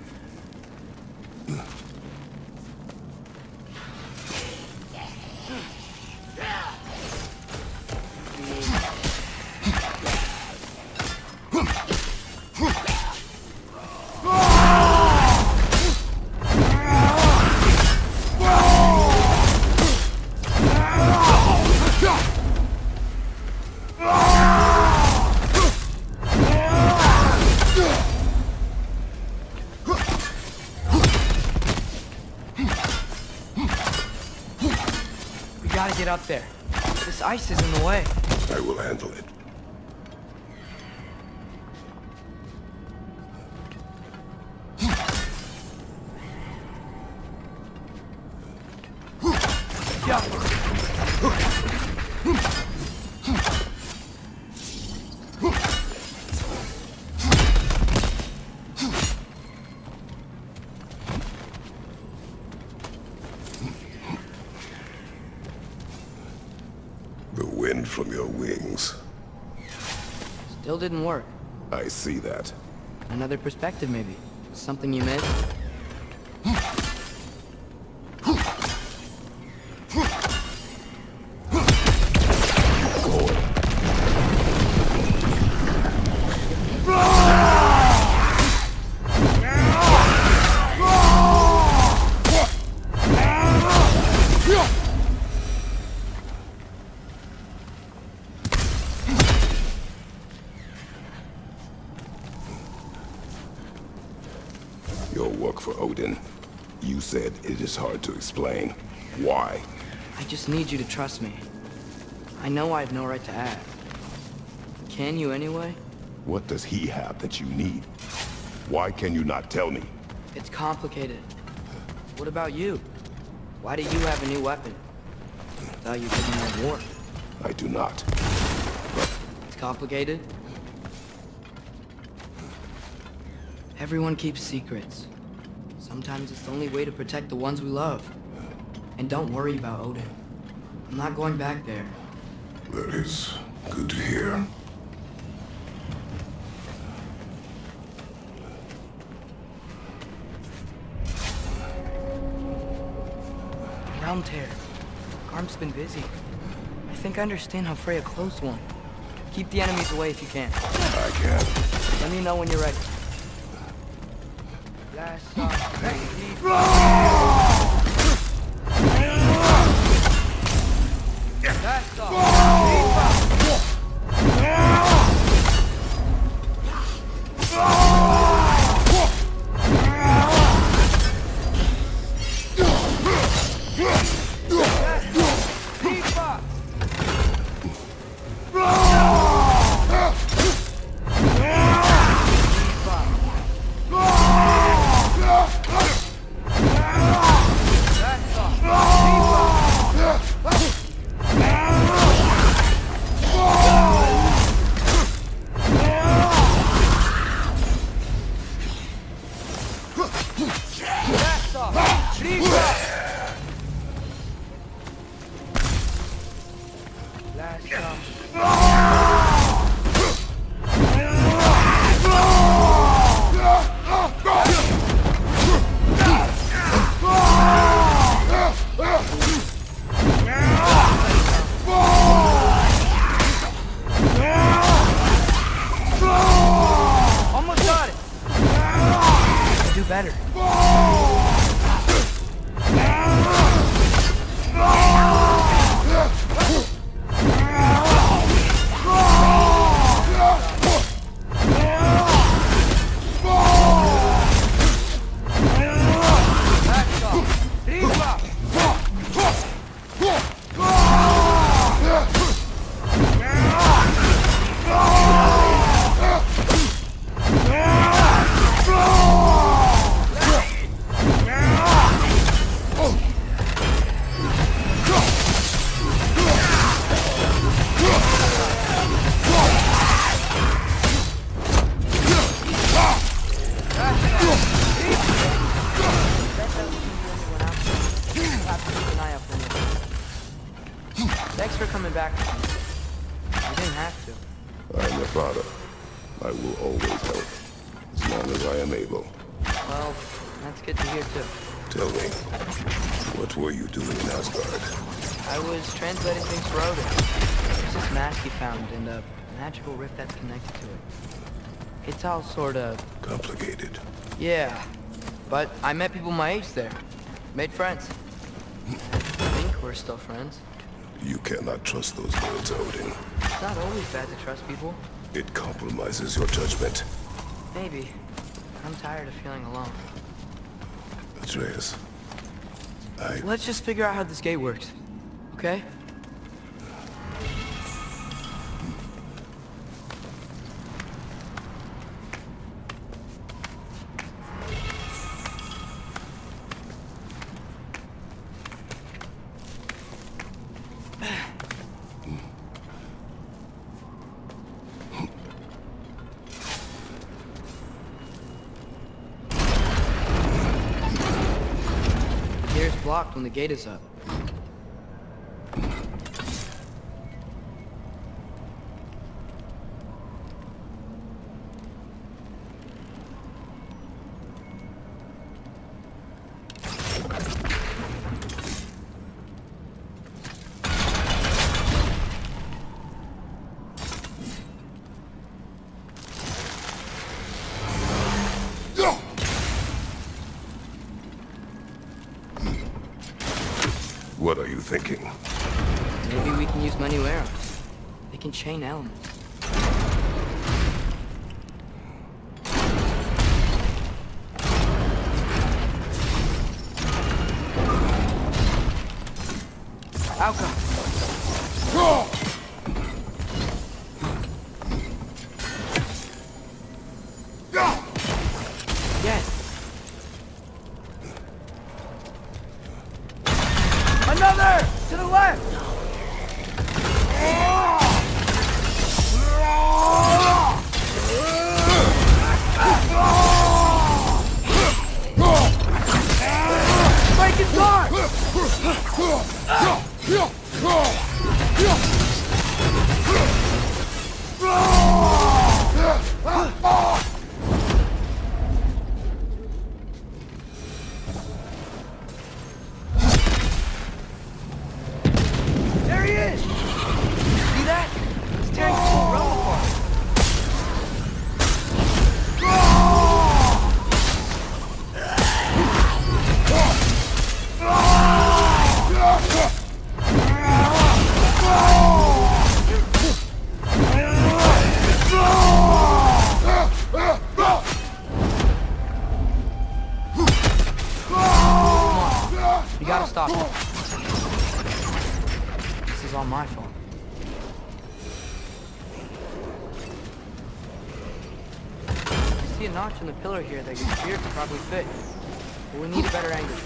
Get up there. This ice is in the way. I will handle it. The wind from your wings. Still didn't work. I see that. Another perspective, maybe. Something you missed? Your work for Odin. You said it is hard to explain. Why? I just need you to trust me. I know I have no right to ask. Can you anyway? What does he have that you need? Why can you not tell me? It's complicated. What about you? Why do you have a new weapon? I thought you didn't want war. I do not. It's complicated? Everyone keeps secrets. Sometimes it's the only way to protect the ones we love. And don't worry about Odin. I'm not going back there. That is good to hear. Realm tear. Garm's been busy. I think I understand how Freya closed one. Keep the enemies away if you can. I can. Let me know when you're ready. Last song. Last song. Almost got it. Do better. Thanks for coming back. You didn't have to. I'm your father. I will always help, as long as I am able. Well, that's good to hear too. Tell me, what were you doing in Asgard? I was translating things for Odin. There's this mask he found and a magical rift that's connected to it. It's all sort of... complicated. Yeah, but I met people my age there. Made friends. I think we're still friends. You cannot trust those words, Odin. It's not always bad to trust people. It compromises your judgment. Maybe. I'm tired of feeling alone. Atreus, Let's just figure out how this gate works, okay? Here's blocked when the gate is up. what are you thinking? Maybe we can use many arrows. They can chain elements. Outcome. Yes. Another! To the left! Breaking guard! There he is! See that? He's tearing the whole realm apart. You gotta stop him. This is all my fault. I see a notch in the pillar here that your spear could probably fit. But we need a better angle.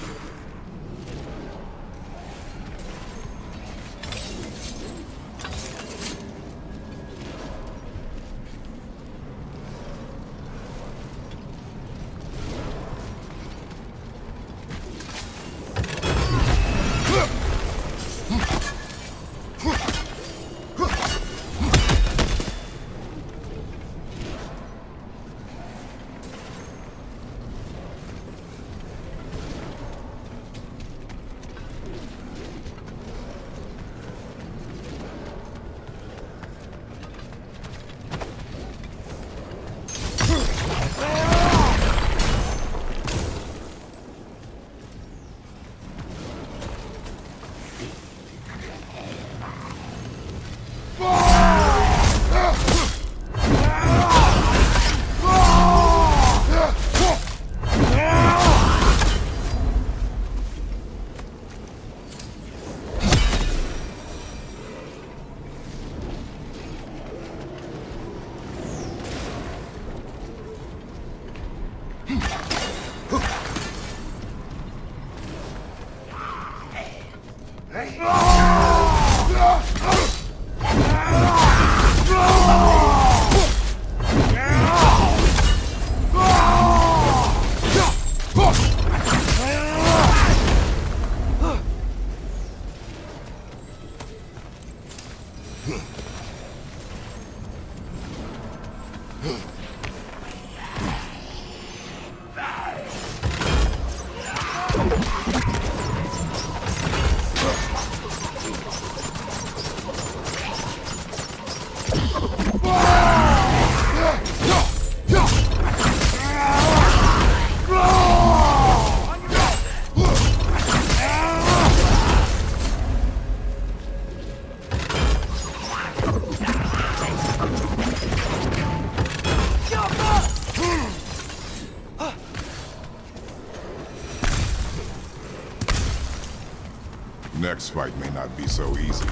Next fight may not be so easy.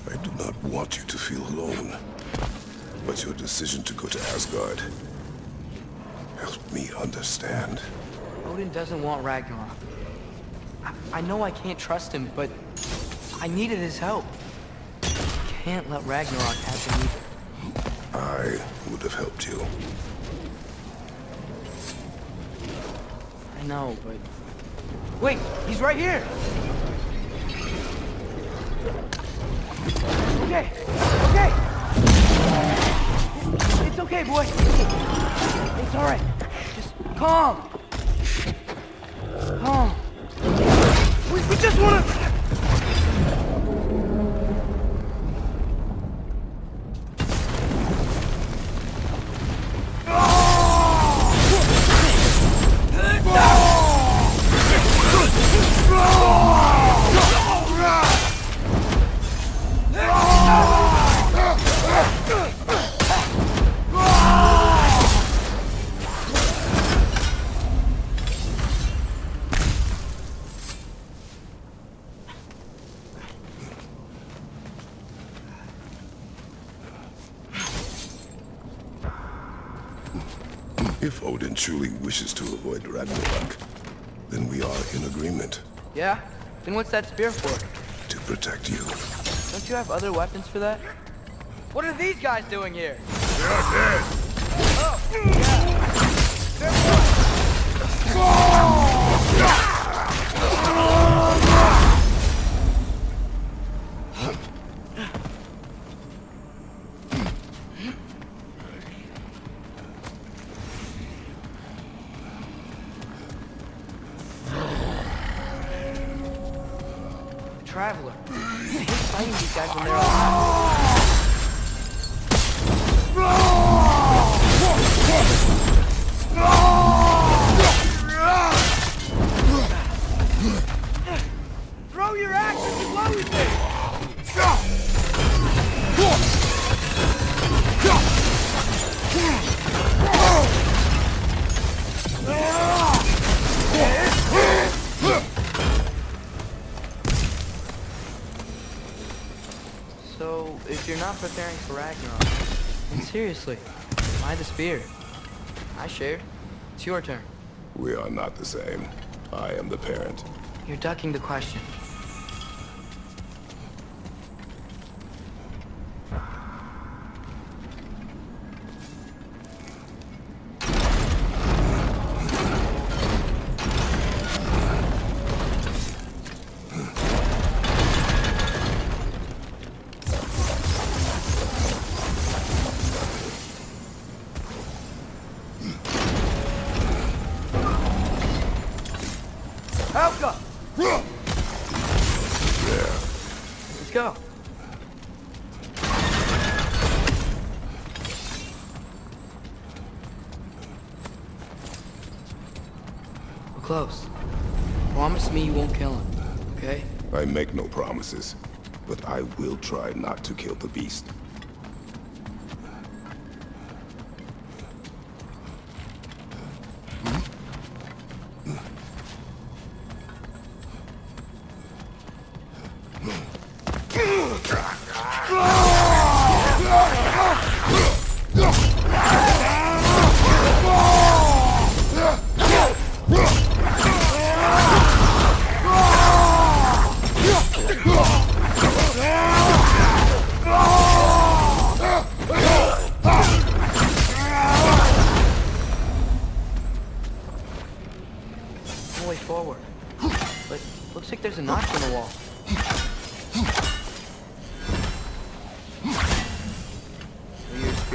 I do not want you to feel alone, but your decision to go to Asgard helped me understand. Odin doesn't want Ragnarok. I know I can't trust him, but I needed his help. I can't let Ragnarok happen either. I would have helped you. I know, but... Wait, he's right here! Okay, okay! It's okay, boy. It's all right. Just calm. Calm. We just wanna... If Odin truly wishes to avoid Ragnarok, then we are in agreement. Yeah? Then what's that spear for? To protect you. Don't you have other weapons for that? What are these guys doing here? They are dead! Oh, yeah. Traveler. I hate fighting these guys when they're alive. Throw your axes and load me! So, if you're not preparing for Ragnarok, then seriously, why the spear? I shared. It's your turn. We are not the same. I am the parent. You're ducking the question. Helga! There. Let's go. We're close. Promise me you won't kill him, okay? I make no promises, but I will try not to kill the beast.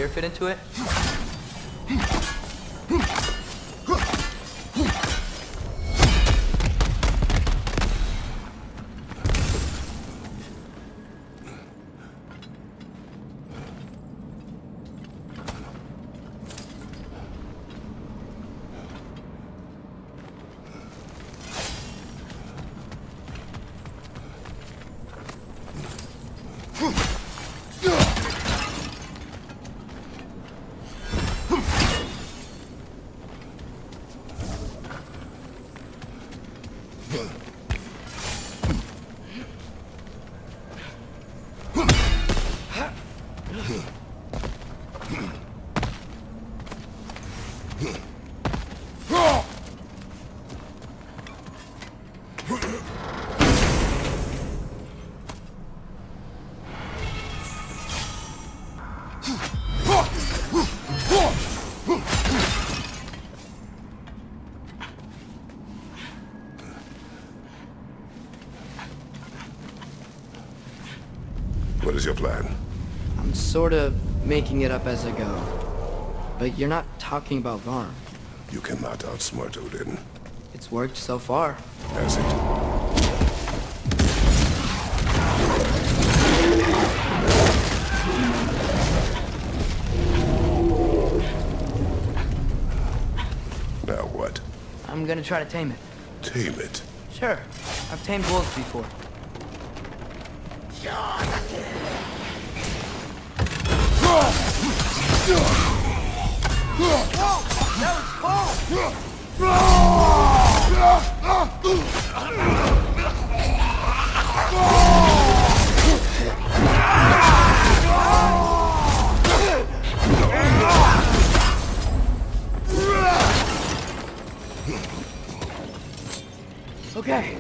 spear fit into it? What is your plan? I'm sort of making it up as I go. But you're not talking about Garm. You cannot outsmart Odin. It's worked so far. Has it? Now what? I'm gonna try to tame it. Tame it? Sure. I've tamed wolves before. Okay,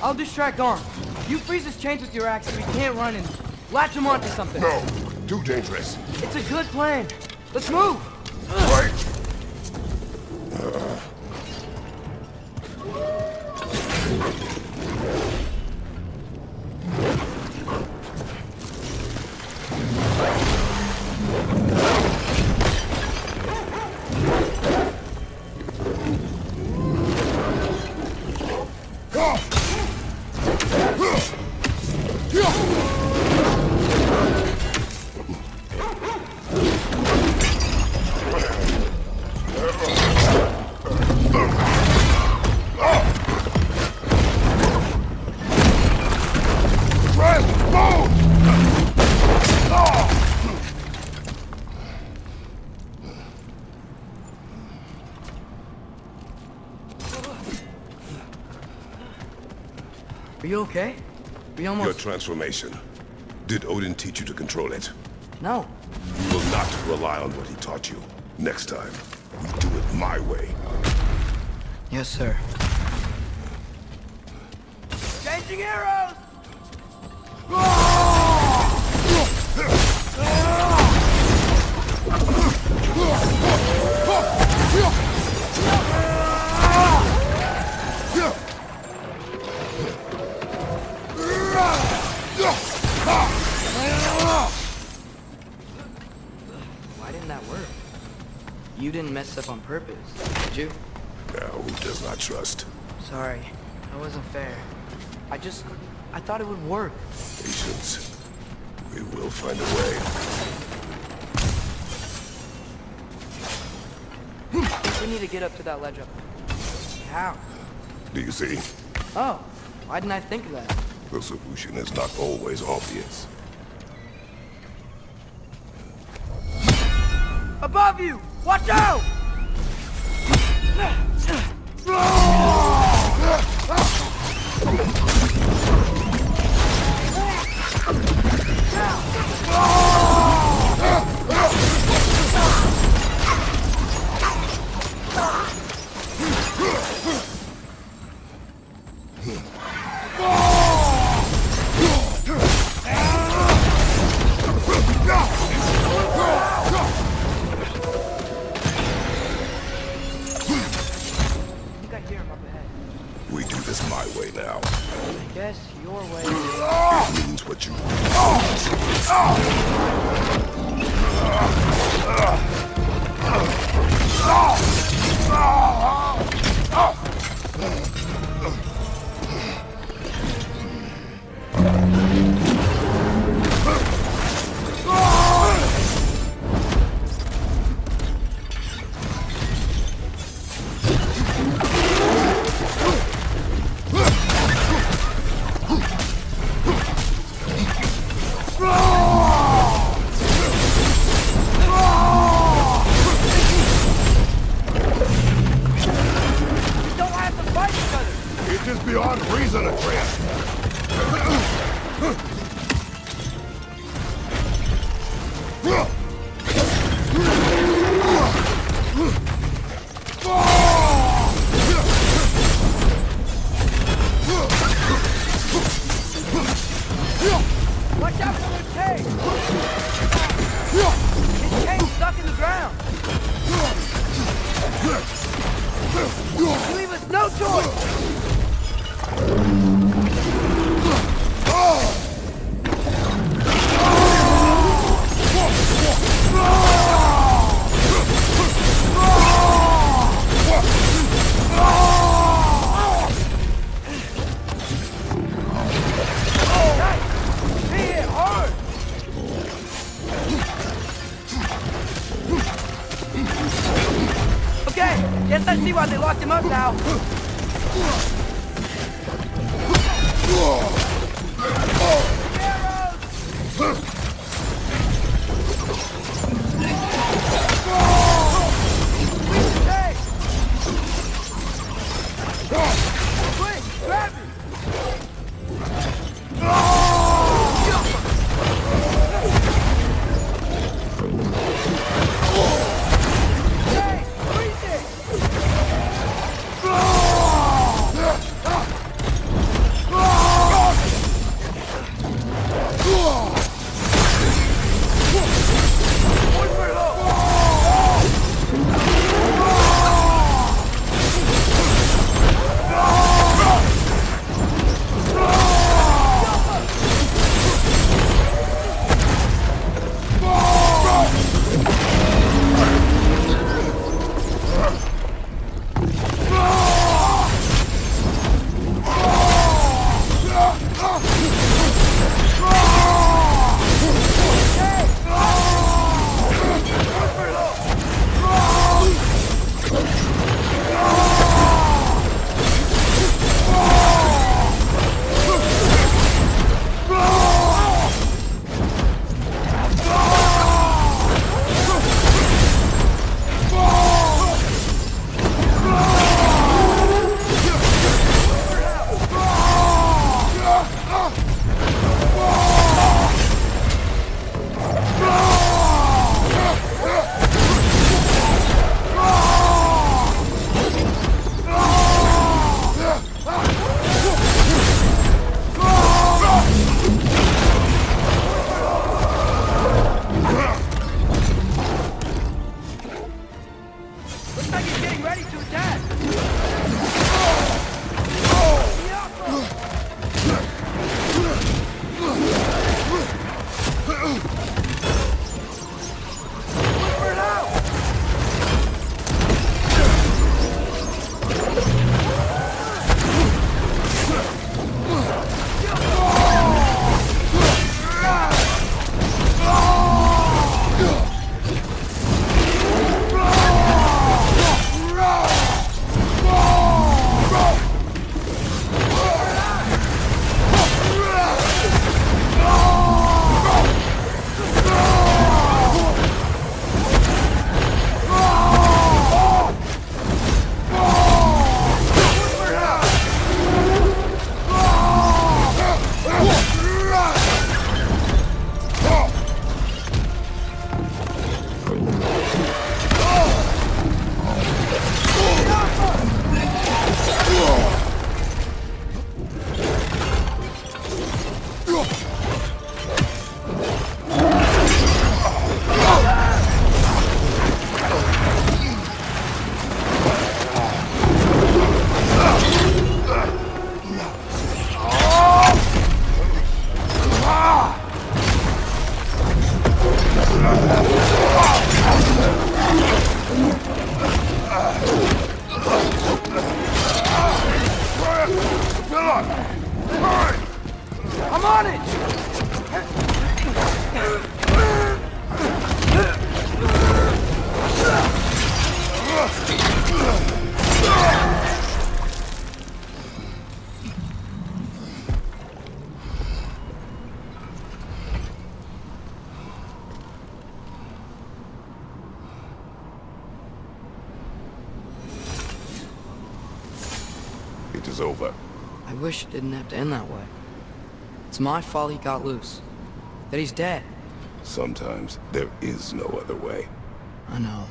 I'll distract Arm. You freeze his chains with your axe so he can't run and latch him onto something. No, too dangerous. It's a good plan. Let's move. Wait. Are you okay? We almost... Your transformation. Did Odin teach you to control it? No. You will not rely on what he taught you. Next time, we do it my way. Yes, sir. Changing arrows! Why didn't that work? You didn't mess up on purpose, did you? Now, who does not trust? Sorry, that wasn't fair. I thought it would work. Patience. We will find a way. We need to get up to that ledge up. How? Do you see? Oh, why didn't I think of that? The solution is not always obvious. Above you! Watch out! We do this my way now. I guess your way. It means what you want. Watch out for the cage! His chain's stuck in the ground! You leave us no choice! Okay, guess I see why they locked him up now. I'm on it! It is over. I wish it didn't have to end that way. It's my fault he got loose. That he's dead. Sometimes there is no other way. I know.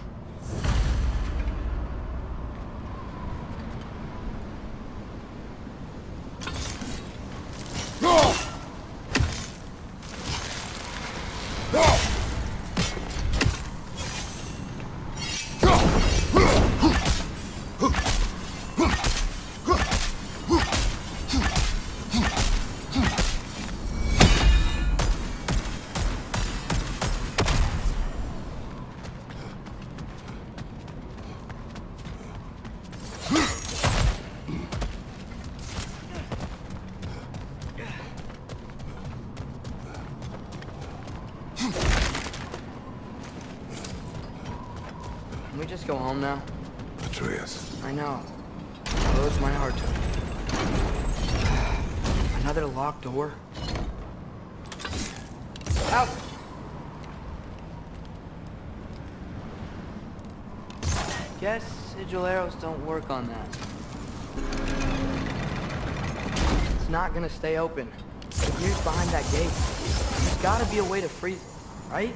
Can we just go home now? Atreus. I know. It blows my heart to Another locked door? Out! Guess sigil arrows don't work on that. It's not gonna stay open. Here's behind that gate. There's gotta be a way to freeze it, right?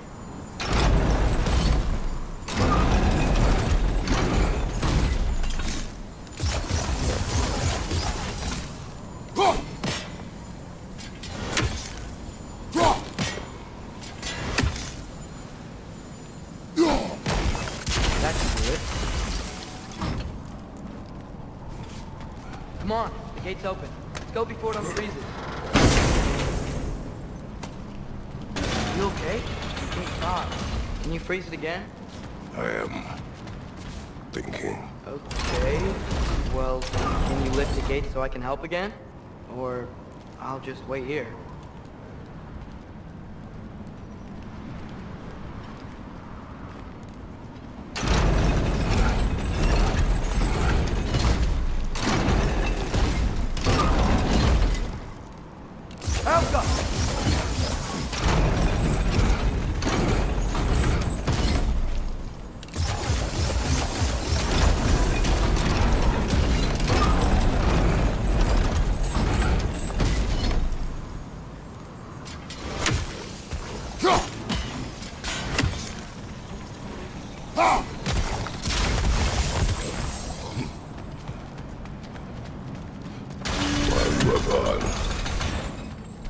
Come on, the gate's open. Let's go before it unfreezes. You okay? The gate's hot. Can you freeze it again? I am thinking. Okay. Well, can you lift the gate so I can help again? Or I'll just wait here.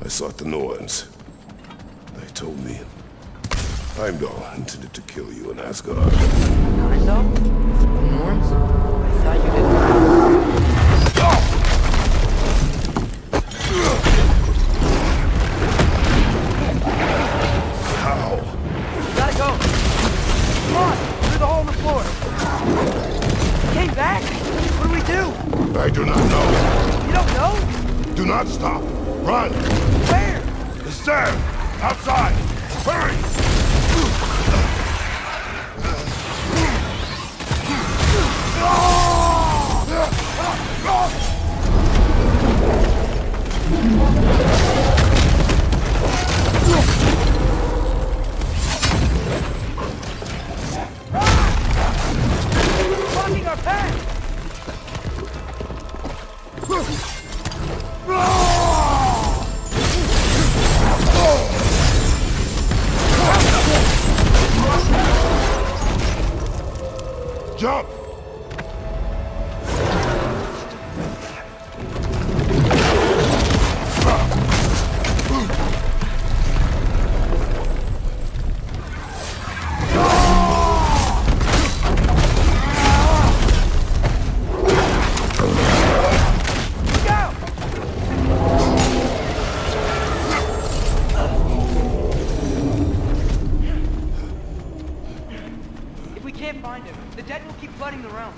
I sought the Norns. They told me Heimdall intended to kill you in Asgard. Heimdall? The Norns? I thought you didn't. How? Gotta go! Come on! Through the hole in the floor! Came back? What do we do? I do not know. You don't know? Do not stop. Run! Where? The stairs! Outside! Hurry! Blocking our path! Jump! The dead will keep flooding the realms.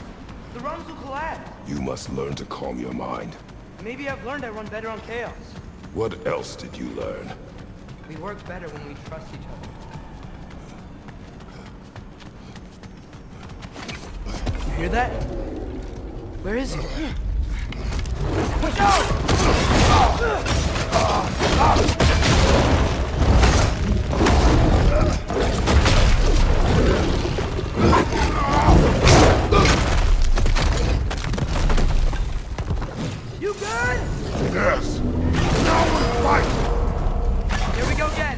The realms will collapse. You must learn to calm your mind. Maybe I've learned I run better on chaos. What else did you learn? We work better when we trust each other. You hear that? Where is he? Watch out! You good? Yes! Now we fight! Here we go again!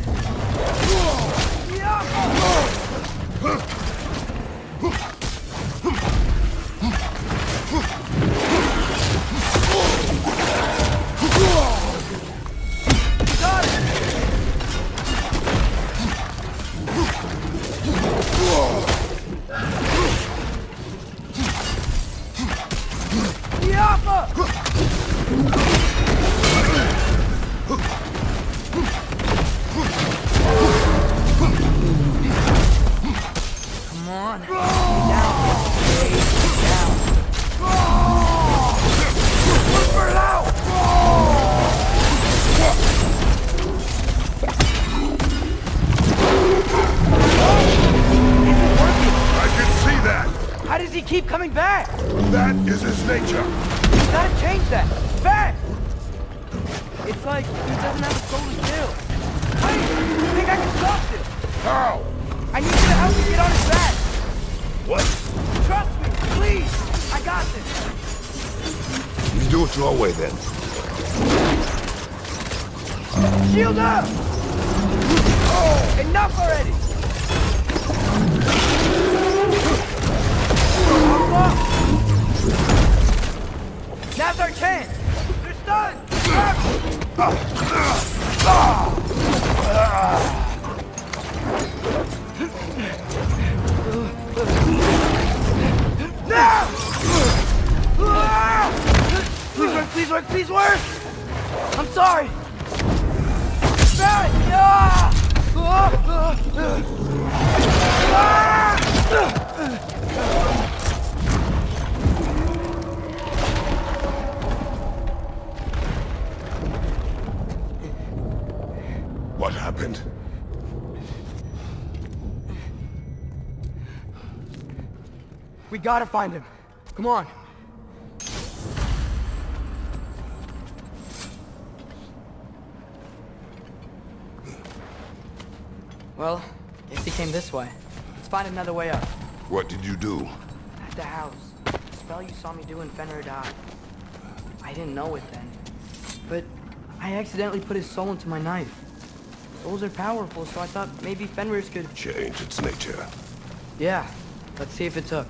keep coming back! That is his nature! You gotta change that! Back! It's like he doesn't have a soul to kill. Wait! I think I can stop this! How? I need you to help me get on his back! What? Trust me, please! I got this! You do it your way then. Shield up! Oh, enough already! Now's our chance! They're stunned! Now! Please work, please work, please work! I'm sorry! What happened? We gotta find him. Come on. Well, guess he came this way. Let's find another way up. What did you do? At the house. The spell you saw me do when Fenrir died. I didn't know it then. But I accidentally put his soul into my knife. Souls are powerful, so I thought maybe Fenrir's could... Change its nature. Yeah. Let's see if it took.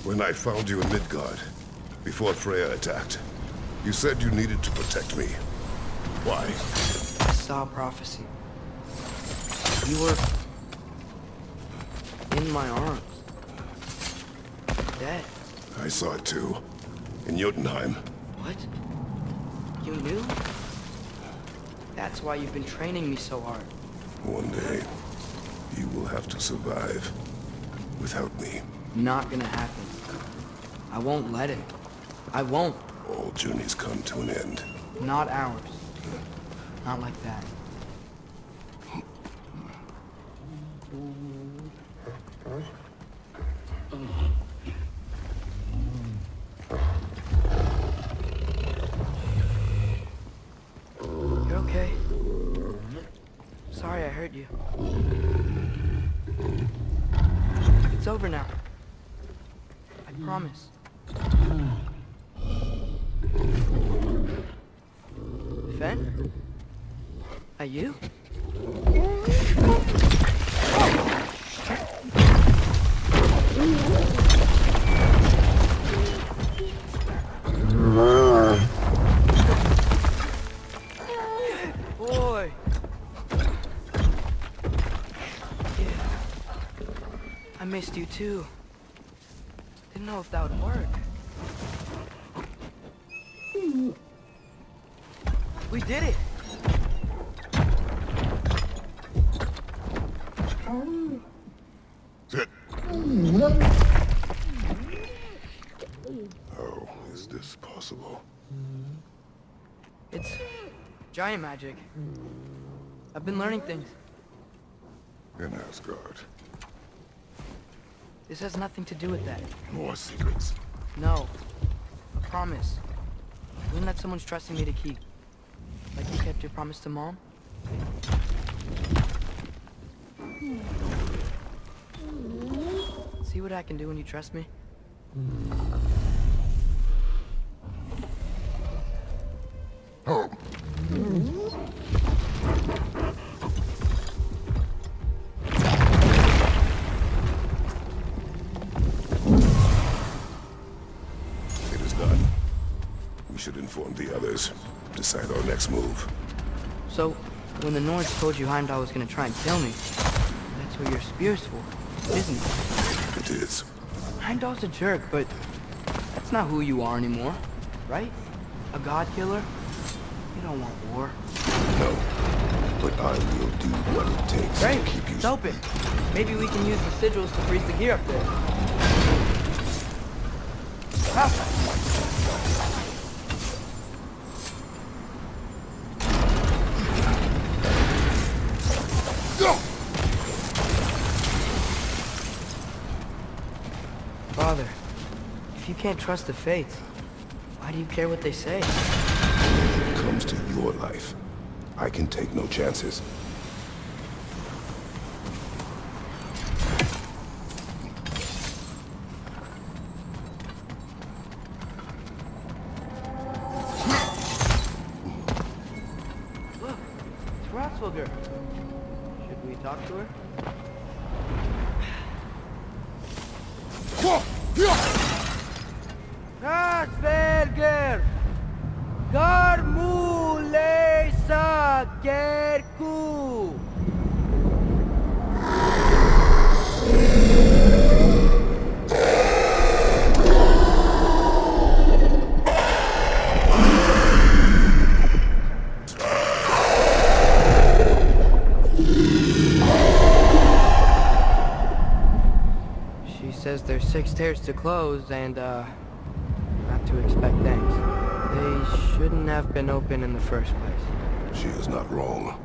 When I found you in Midgard, before Freya attacked, you said you needed to protect me. Why? I saw a prophecy. You were... in my arms. Dead. I saw it too. In Jotunheim. What? You knew? That's why you've been training me so hard. One day, you will have to survive without me. Not gonna happen. I won't let it. I won't. All journeys come to an end. Not ours. Not like that. You're okay? Sorry I hurt you. It's over now. I promise. Fen? Are you? Boy. Yeah. I missed you too. Didn't know if that would work. We did it! Sit. How is this possible? It's giant magic. I've been learning things. In Asgard. This has nothing to do with that. More secrets. No. A promise. One that someone's trusting me to keep. Like you kept your promise to Mom? See what I can do when you trust me? Home. It is done. We should inform the others. Decide our next move. So, when the Nords told you Heimdall was gonna try and kill me, that's what your spear's for, isn't it? It is. Heimdall's a jerk, but that's not who you are anymore, right? A god killer? You don't want war. No. But I will do what it takes Great, to keep you... it's open. Maybe we can use the sigils to freeze the gear up there. Father, if you can't trust the fates, why do you care what they say? When it comes to your life, I can take no chances. Look, it's Ratsvogr. Should we talk to her? Ratsvogr! Garmulesa Gerku! She says there's 6 stairs to close and, not to expect thanks. They shouldn't have been open in the first place. She is not wrong.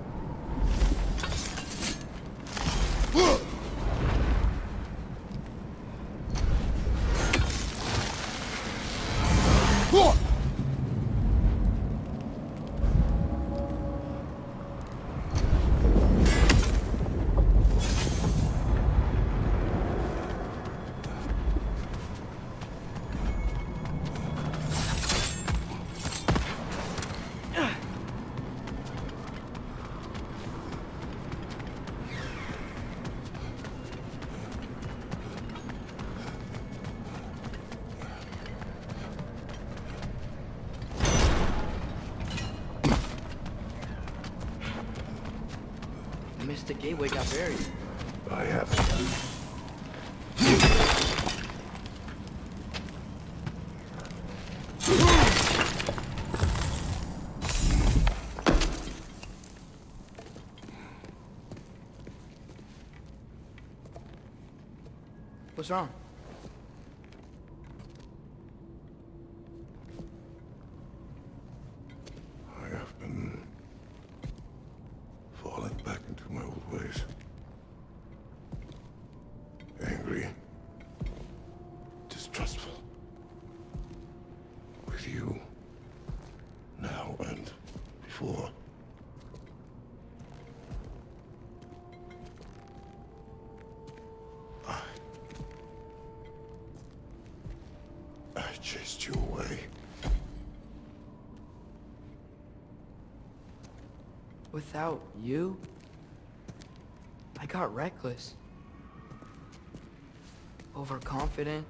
The Mystic Gateway got buried. I have. What's wrong? I have been falling back into my old ways. Angry. Distrustful. With you. Now and before. I chased you away. Without you, I got reckless. Overconfident.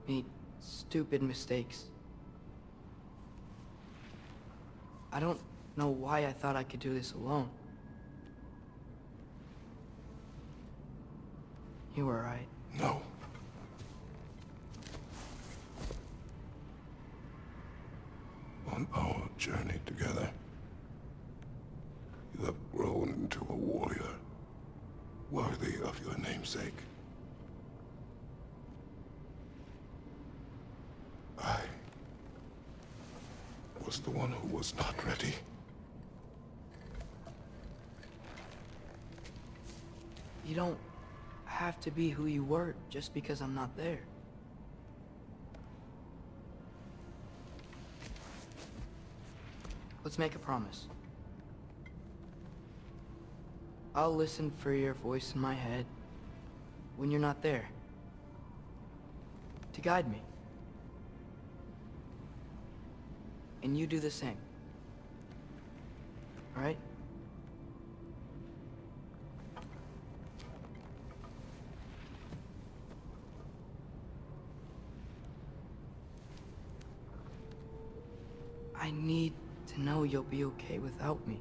Made stupid mistakes. I don't know why I thought I could do this alone. You were right. No. On our journey together, you have grown into a warrior worthy of your namesake. I was the one who was not ready. You don't have to be who you were just because I'm not there. Let's make a promise. I'll listen for your voice in my head when you're not there, to guide me. And you do the same. All right? I need to know you'll be okay without me.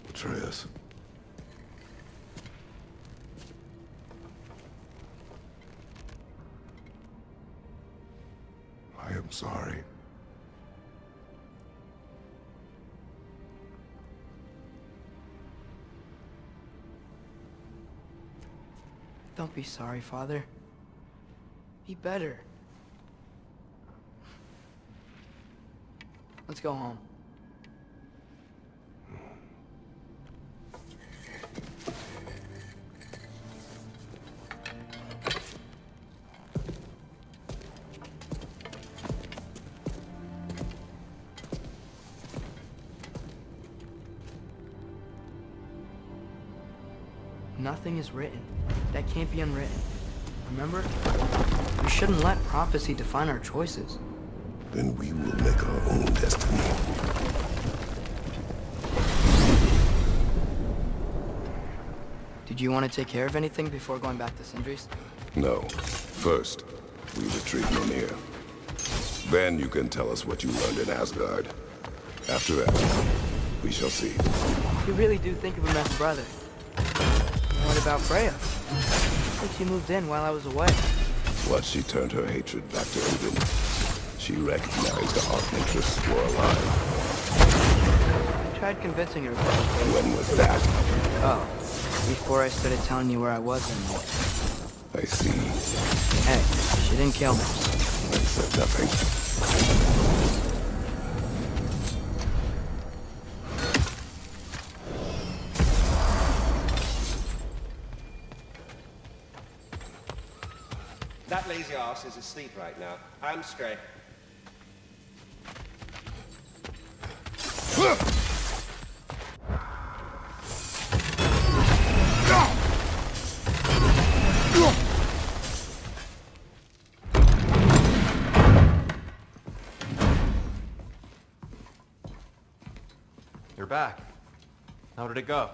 Atreus. I am sorry. Don't be sorry, Father. Be better. Let's go home. Nothing is written. That can't be unwritten. Remember? We shouldn't let prophecy define our choices. Then we will make our own destiny. Did you want to take care of anything before going back to Sindri's? No. First, we retrieve Mimir. Then you can tell us what you learned in Asgard. After that, we shall see. You really do think of him as a brother. What about Freya? I think she moved in while I was away. Once she turned her hatred back to Odin, she recognized the Archmistress were alive. I tried convincing her. When was that? Oh, before I started telling you where I was anymore. I see. Hey, she didn't kill me. I said nothing. That lazy arse is asleep right now. I'm straight. You're back. How did it go?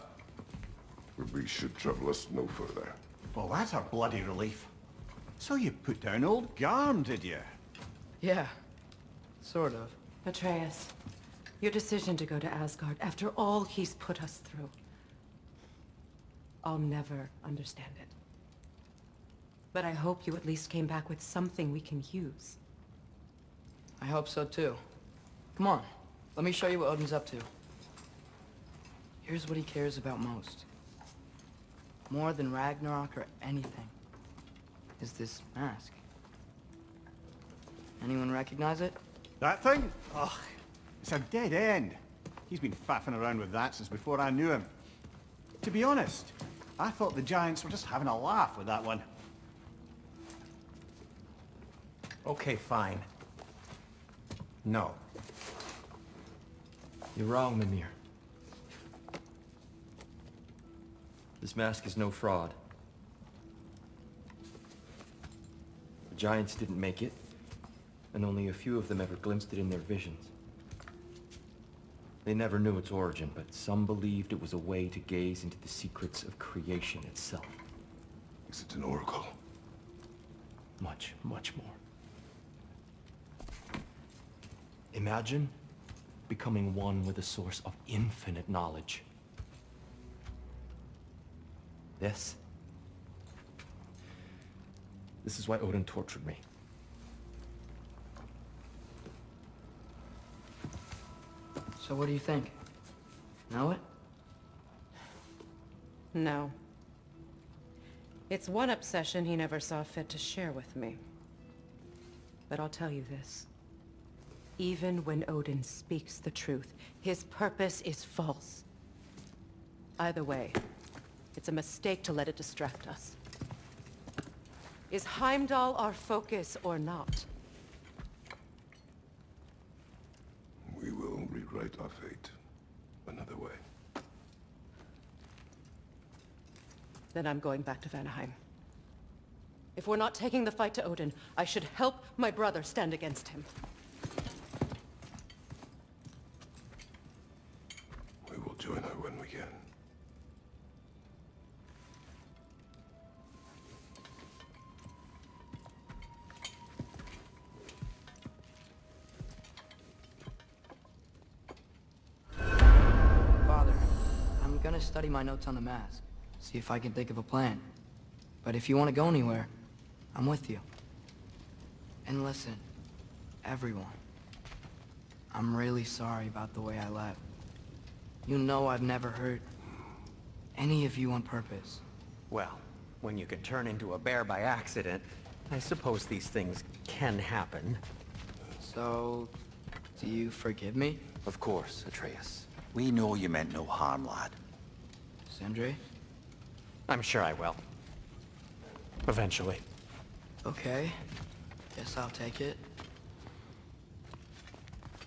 We should trouble us no further. Well, that's a bloody relief. So you put down old Garm, did you? Yeah, sort of. Atreus, your decision to go to Asgard after all he's put us through. I'll never understand it. But I hope you at least came back with something we can use. I hope so too. Come on, let me show you what Odin's up to. Here's what he cares about most. More than Ragnarok or anything. Is this mask. Anyone recognize it? That thing? Ugh, it's a dead end. He's been faffing around with that since before I knew him. To be honest, I thought the Giants were just having a laugh with that one. Okay, fine. No. You're wrong, Mimir. This mask is no fraud. The Giants didn't make it, and only a few of them ever glimpsed it in their visions. They never knew its origin, but some believed it was a way to gaze into the secrets of creation itself. Is it an oracle? Much, much more. Imagine becoming one with a source of infinite knowledge. This is why Odin tortured me. So what do you think? Know it? No. It's one obsession he never saw fit to share with me. But I'll tell you this. Even when Odin speaks the truth, his purpose is false. Either way, it's a mistake to let it distract us. Is Heimdall our focus or not? We will rewrite our fate another way. Then I'm going back to Vanaheim. If we're not taking the fight to Odin, I should help my brother stand against him. We will join her when we can. Father, I'm gonna study my notes on the mask. See if I can think of a plan. But if you want to go anywhere, I'm with you. And listen, everyone. I'm really sorry about the way I left. You know I've never hurt any of you on purpose. Well, when you can turn into a bear by accident, I suppose these things can happen. So, Do you forgive me? Of course, Atreus. We know you meant no harm, lad. Sindri? I'm sure I will. Eventually. Okay. Guess I'll take it.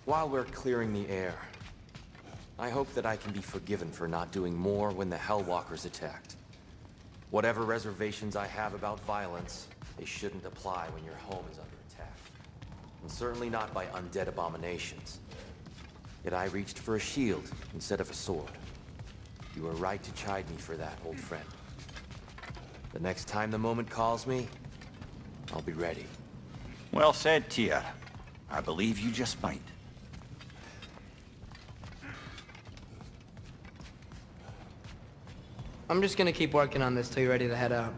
While we're clearing the air, I hope that I can be forgiven for not doing more when the Hellwalkers attacked. Whatever reservations I have about violence, they shouldn't apply when your home is under attack. And certainly not by undead abominations. Yet I reached for a shield instead of a sword. You were right to chide me for that, old friend. The next time the moment calls me, I'll be ready. Well said, Tyr. I believe you just might. I'm just gonna keep working on this till you're ready to head out.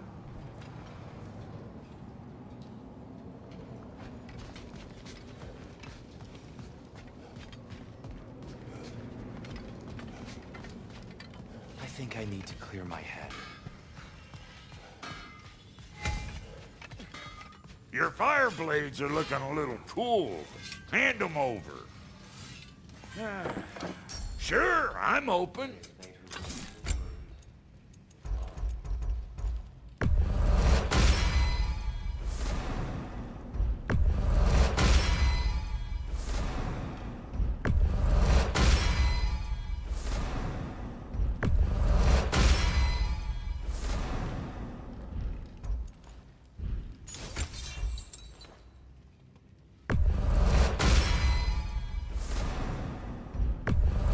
I think I need to clear my head. Your fire blades are looking a little cool. Hand them over. Sure, I'm open.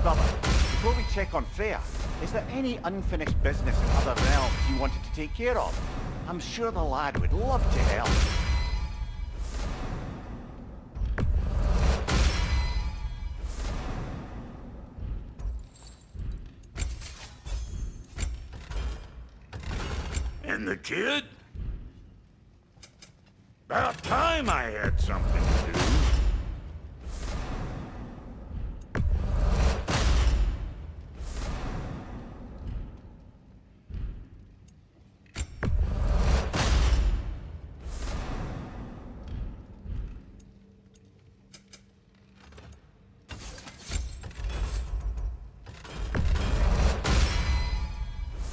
Brother, before we check on Freya, is there any unfinished business in other realms you wanted to take care of? I'm sure the lad would love to help. And the kid? About time I had something to do.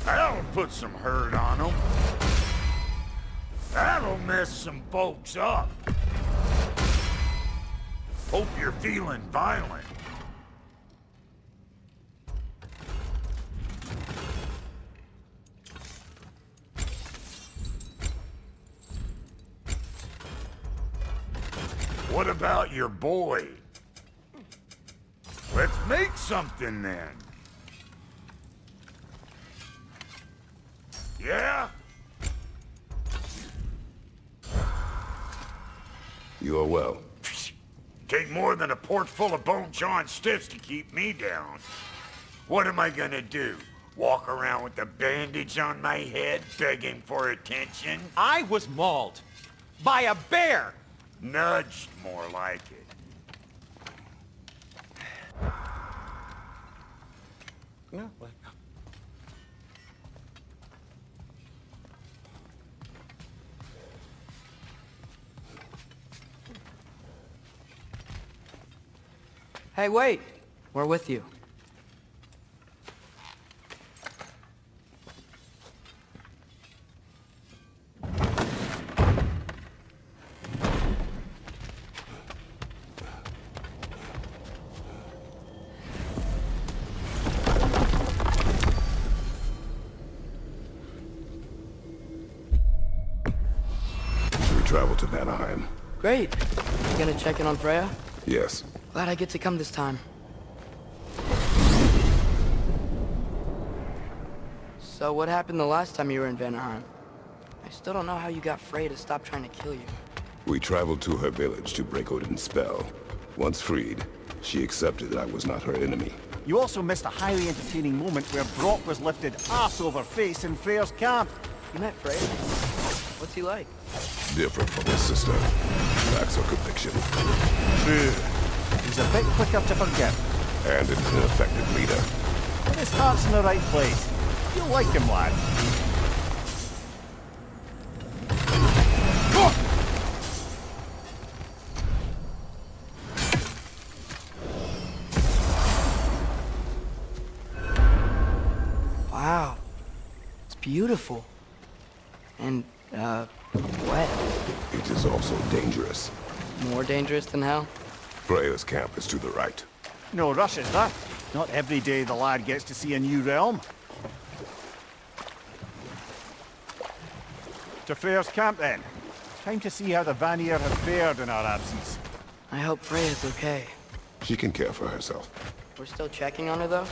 That'll put some hurt on them. That'll mess some folks up. Hope you're feeling violent. What about your boy? Let's make something then. Yeah? You are well. Take more than a port full of bone-chawing stiffs to keep me down. What am I gonna do? Walk around with a bandage on my head, begging for attention? I was mauled. By a bear! Nudged, more like it. No, Hey, wait! We're with you. We travel to Vanaheim. Great. You gonna check in on Freya? Yes. Glad I get to come this time. So what happened the last time you were in Vanaheim? I still don't know how you got Freya to stop trying to kill you. We traveled to her village to break Odin's spell. Once freed, she accepted that I was not her enemy. You also missed a highly entertaining moment where Brock was lifted ass over face in Freya's camp. You met Freya? What's he like? Different from his sister. Lacks her conviction. True. He's a bit quicker to forget. And an ineffective leader. But his heart's in the right place. You'll like him, lad. beautiful. And, wet. It is also dangerous. More dangerous than hell? Freya's camp is to the right. No rush, is there? Not every day the lad gets to see a new realm. To Freya's camp, then. Time to see how the Vanir have fared in our absence. I hope Freya's okay. She can care for herself. We're still checking on her, though?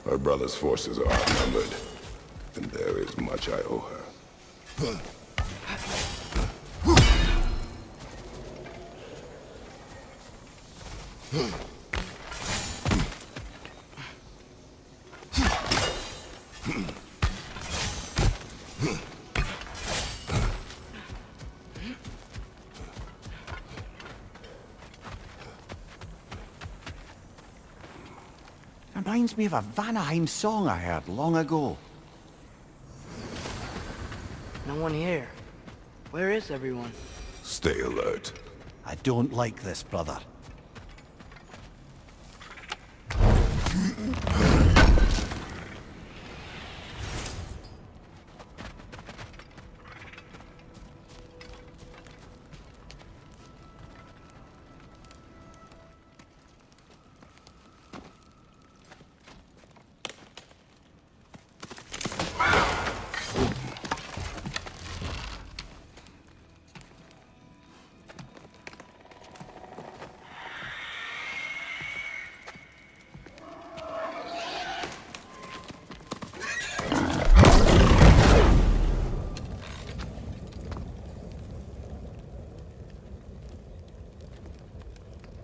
Her brother's forces are outnumbered, and there is much I owe her. Reminds me of a Vanaheim song I heard long ago. No one here. Where is everyone? Stay alert. I don't like this, brother.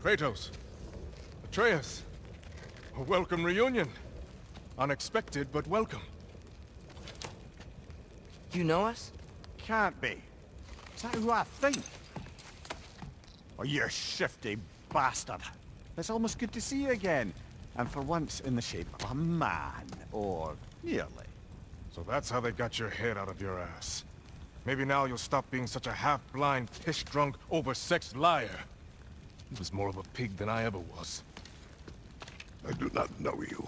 Kratos, Atreus, a welcome reunion. Unexpected, but welcome. You know us? Can't be. Is that who I think? Oh, you shifty bastard. It's almost good to see you again. And for once in the shape of a man, or nearly. So that's how they got your head out of your ass. Maybe now you'll stop being such a half-blind, piss-drunk, oversexed liar. He was more of a pig than I ever was. I do not know you.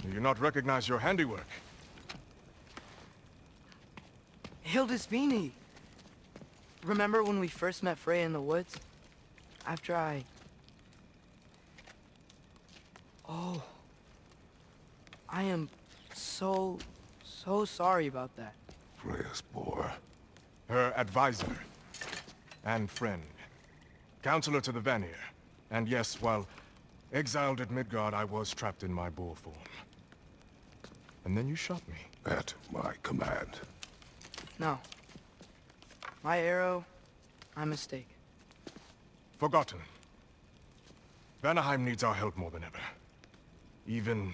Do you not recognize your handiwork? Hildisvini! Remember when we first met Freya in the woods? After I... Oh. I am so sorry about that. Freya's boar. Her advisor. And friend. Counselor to the Vanir. And yes, while exiled at Midgard, I was trapped in my boar form. And then you shot me. At my command. No. My arrow, my mistake. Forgotten. Vanaheim needs our help more than ever. Even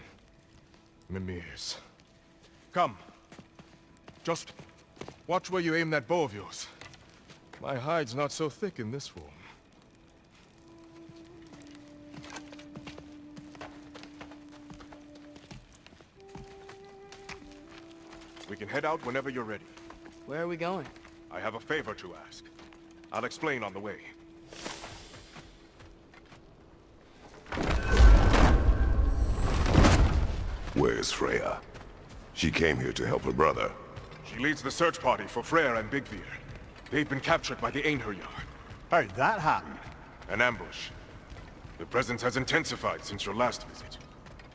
Mimir's. Come. Just watch where you aim that bow of yours. My hide's not so thick in this form. We can head out whenever you're ready. Where are we going? I have a favor to ask. I'll explain on the way. Where's Freya? She came here to help her brother. She leads the search party for Freyr and Bigvir. They've been captured by the Einherjar. How'd that happen? An ambush. The presence has intensified since your last visit.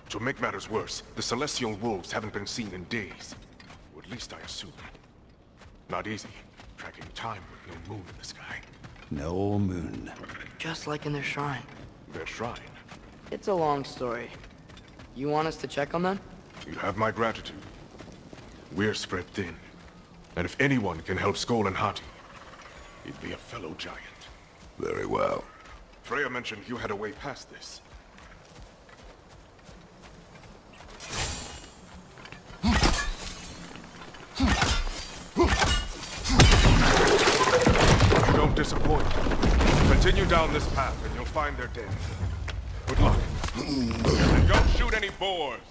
To make matters worse, the Celestial Wolves haven't been seen in days. Or at least I assume. Not easy, tracking time with no moon in the sky. No moon. Just like in their shrine. Their shrine? It's a long story. You want us to check on them? You have my gratitude. We're spread thin. And if anyone can help Skoll and Hati, he'd be a fellow giant. Very well. Freya mentioned you had a way past this. You don't disappoint. Continue down this path and you'll find their den. Good luck. And don't shoot any boars.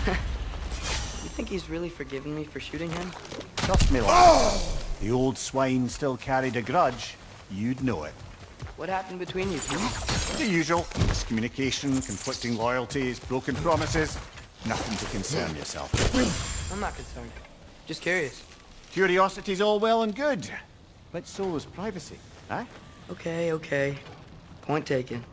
You think he's really forgiven me for shooting him? Trust me, lad. The old swine still carried a grudge. You'd know it. What happened between you two? The usual. Miscommunication, conflicting loyalties, broken promises. Nothing to concern yourself. I'm not concerned. Just curious. Curiosity's all well and good, but so is privacy, eh? Okay, okay. Point taken.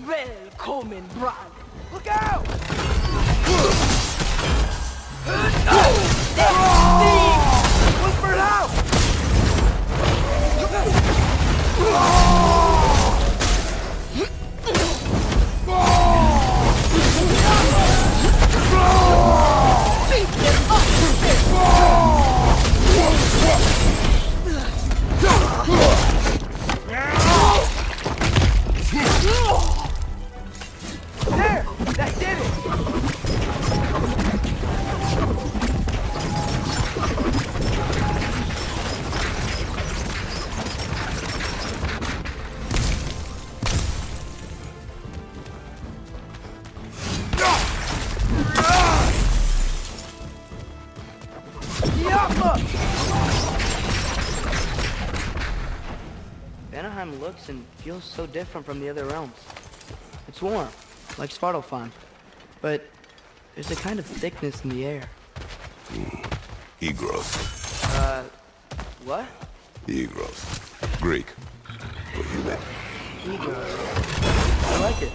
Välkommen, brother. Look out! Whisper it out! There! That did it! Vanaheim looks and feels so different from the other realms. It's warm, like Svartalfheim, but there's a kind of thickness in the air. Egros. What? Egros. Greek. For human. Ego. I like it.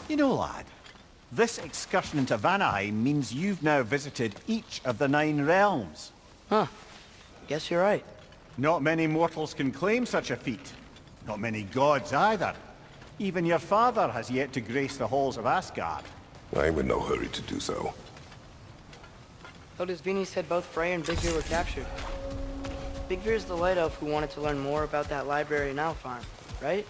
You know, lad, this excursion into Vanaheim means you've now visited each of the 9 realms. Huh. Guess you're right. Not many mortals can claim such a feat. Not many gods either. Even your father has yet to grace the halls of Asgard. I'm in no hurry to do so. Hildisvini said both Freyr and Bigvir were captured. Bigvir's the light elf who wanted to learn more about that library in Alfarm, right?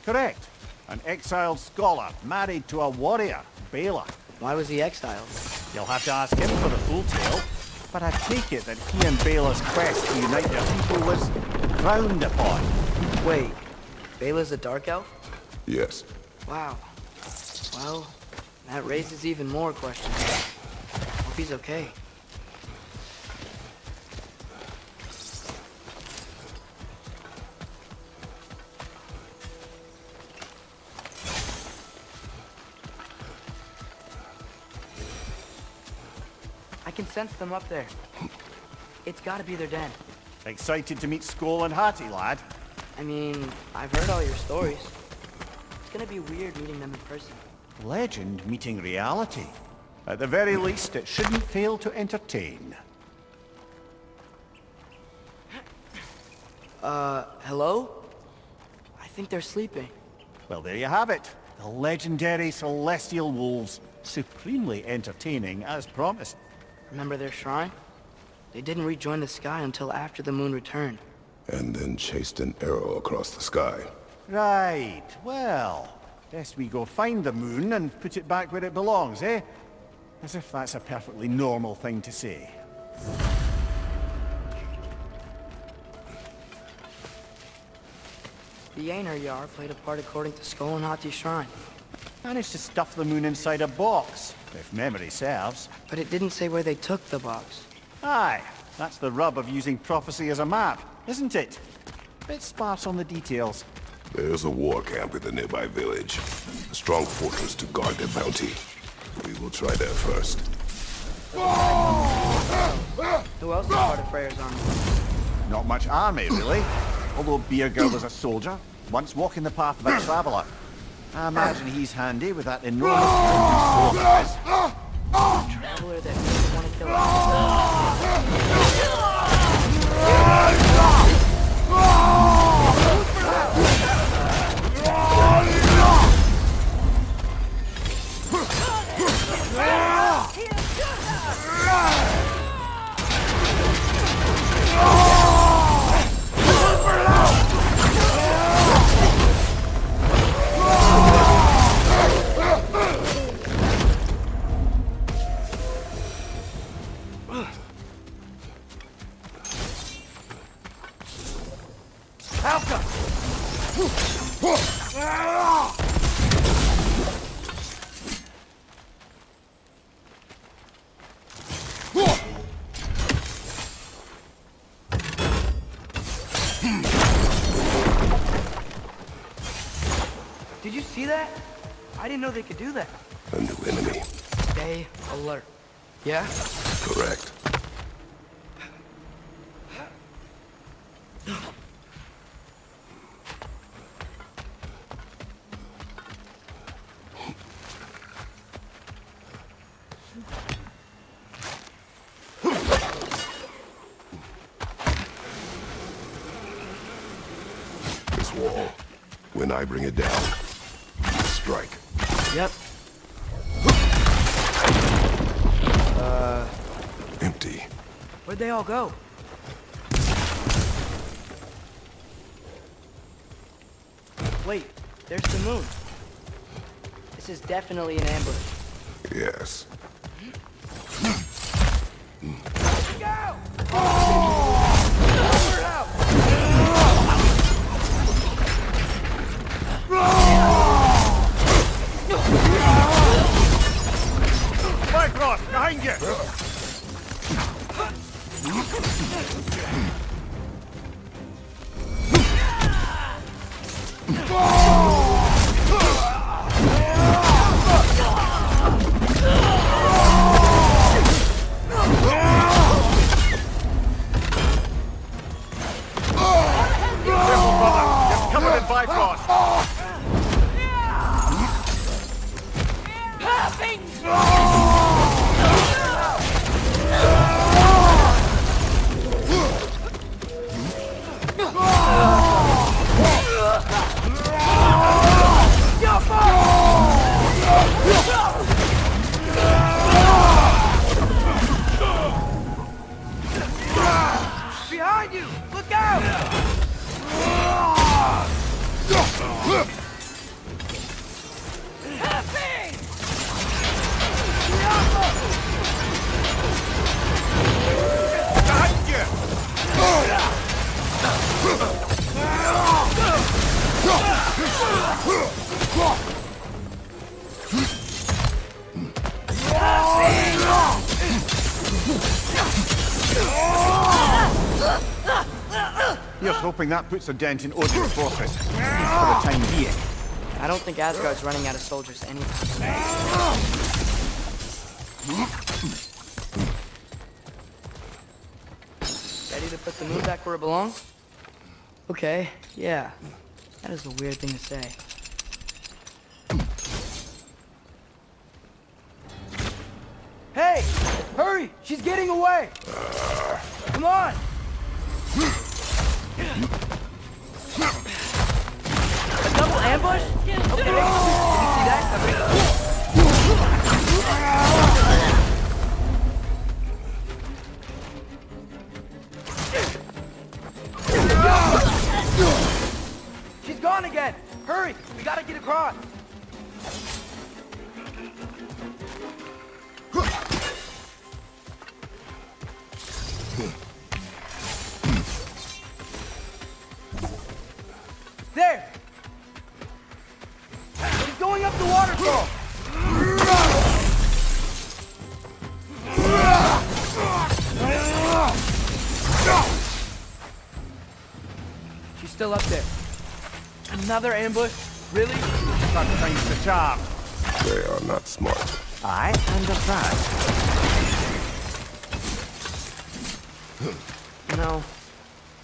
Correct. An exiled scholar married to a warrior, Bela. Why was he exiled? You'll have to ask him for the full tale, but I take it that he and Bela's quest to unite their people was frowned upon. Wait, Bela's a dark elf? Yes. Wow. Well, that raises even more questions. Hope he's okay. I can sense them up there. It's gotta be their den. Excited to meet Skoll and Hattie, lad? I mean, I've heard all your stories. It's gonna be weird meeting them in person. Legend meeting reality. At the very least, it shouldn't fail to entertain. Hello? I think they're sleeping. Well, there you have it. The legendary celestial wolves. Supremely entertaining, as promised. Remember their shrine? They didn't rejoin the sky until after the moon returned. And then chased an arrow across the sky. Right, well, best we go find the moon and put it back where it belongs, eh? As if that's a perfectly normal thing to say. The Einherjar played a part according to Skoll and Hati's shrine. Managed to stuff the moon inside a box, if memory serves. But it didn't say where they took the box. Aye, that's the rub of using prophecy as a map, isn't it? Bit sparse on the details. There's a war camp in the nearby village. A strong fortress to guard their bounty. We will try there first. Who else is part of Freyr's army? Not much army, really. Although Beergirl was a soldier, once walking the path of a traveller. I imagine he's handy with that enormous sword of his. A traveler that doesn't want to kill us. Did you see that? I didn't know they could do that. A new enemy. Stay alert. Yeah? Correct. This wall. When I bring it down, strike. Yep. Empty. Where'd they all go? Wait, there's the moon. This is definitely an ambush. Yes. Bifrost, behind you! Careful, brother! You're covered in Bifrost! Behind you! Look out! Here's hoping that puts a dent in Odin's fortress. For the time being. I don't think Asgard's running out of soldiers anytime soon. Ready to put the moon back where it belongs? Okay, yeah. That is a weird thing to say. Hey! Hurry! She's getting away! Come on! A double ambush? Okay. Did you see that? She's gone again! Hurry! We gotta get across! There! She's going up the waterfall! She's still up there. Another ambush? Really? That time's the charm. They are not smart. I understand. You know,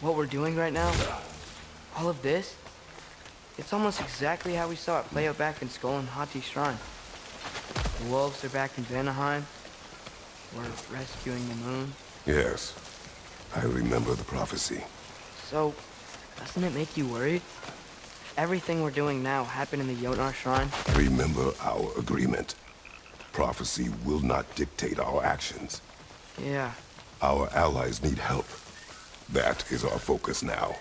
what we're doing right now, all of this, it's almost exactly how we saw it play out back in Skull and Hati's shrine. The wolves are back in Vanaheim. We're rescuing the moon. Yes. I remember the prophecy. So, doesn't it make you worried? Everything we're doing now happened in the Jotnar shrine. Remember our agreement. Prophecy will not dictate our actions. Yeah. Our allies need help. That is our focus now.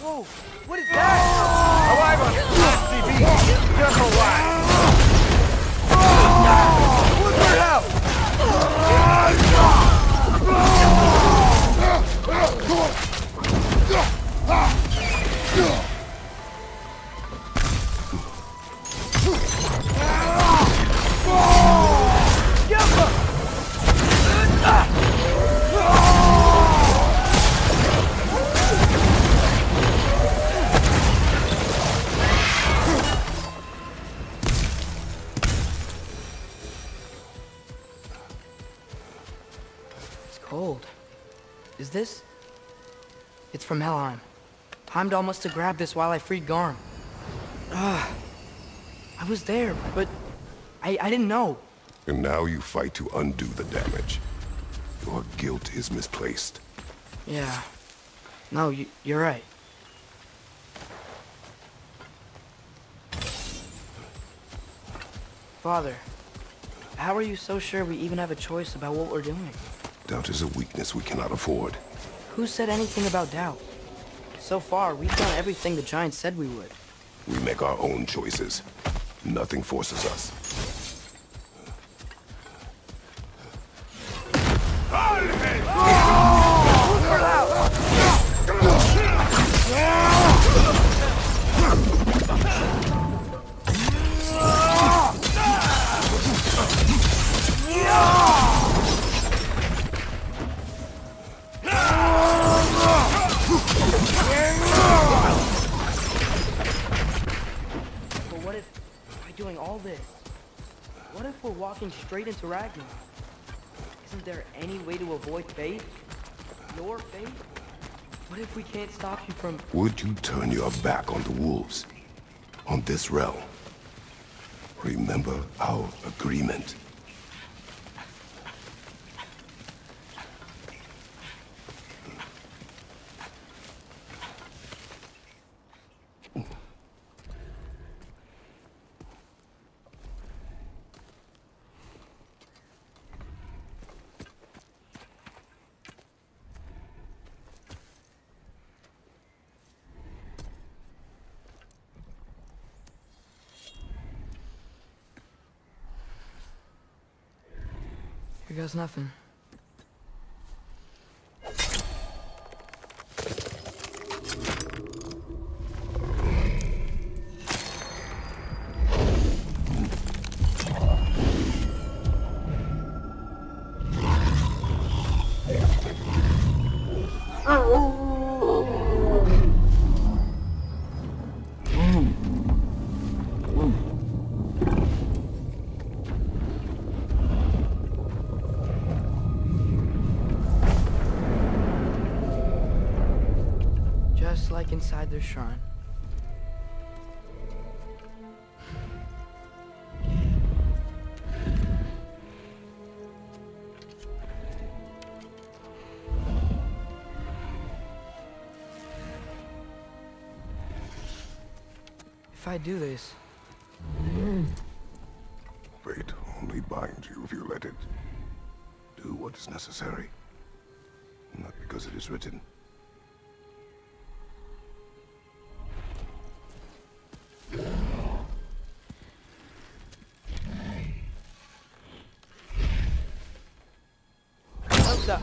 Whoa! What is that? Alive on nasty beast! Careful, lad! Look her out! It's cold. Is this? It's from Helheim. Heimdall must have grabbed this while I freed Garm. I was there, but I didn't know. And now you fight to undo the damage. Your guilt is misplaced. Yeah. No, you're right. Father, how are you so sure we even have a choice about what we're doing? Doubt is a weakness we cannot afford. Who said anything about doubt? So far, we've done everything the Giants said we would. We make our own choices. Nothing forces us. But what if, by doing all this, what if we're walking straight into Ragnarök? Isn't there any way to avoid fate? Your fate? What if we can't stop you from... Would you turn your back on the wolves? On this realm? Remember our agreement. Here goes nothing. Just like inside their shrine. If I do this... Fate only binds you if you let it. Do what is necessary. Not because it is written. Elsa!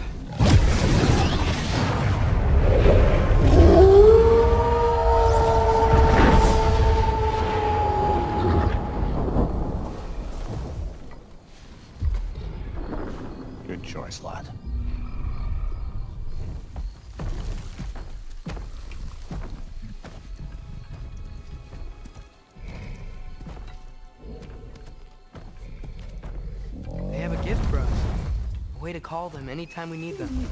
Good choice, lad. They have a gift for us. A way to call them anytime we need them.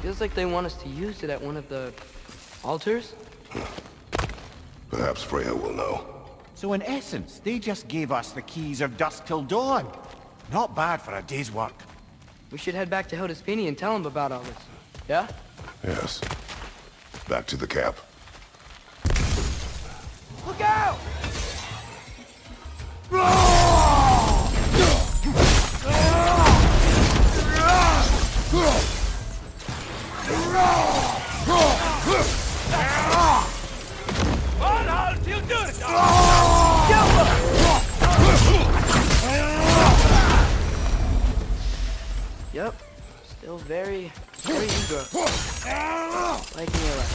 Feels like they want us to use it at one of the altars? Perhaps Freya will know. So in essence, they just gave us the keys of dusk till dawn. Not bad for a day's work. We should head back to Hildesfini and tell him about all this. Yeah? Yes. Back to the camp. Look out! Yep. Still very eager. Like me right.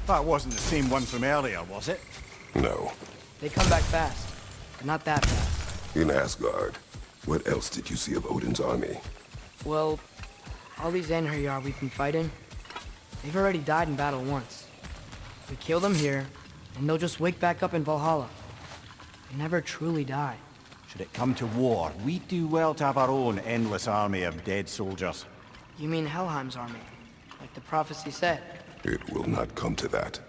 That wasn't the same one from earlier, was it? No. They come back fast, but not that fast. In Asgard, what else did you see of Odin's army? Well, all these Einherjar we've been fighting, they've already died in battle once. We kill them here, and they'll just wake back up in Valhalla. They never truly die. Should it come to war, we'd do well to have our own endless army of dead soldiers. You mean Helheim's army, like the prophecy said? It will not come to that.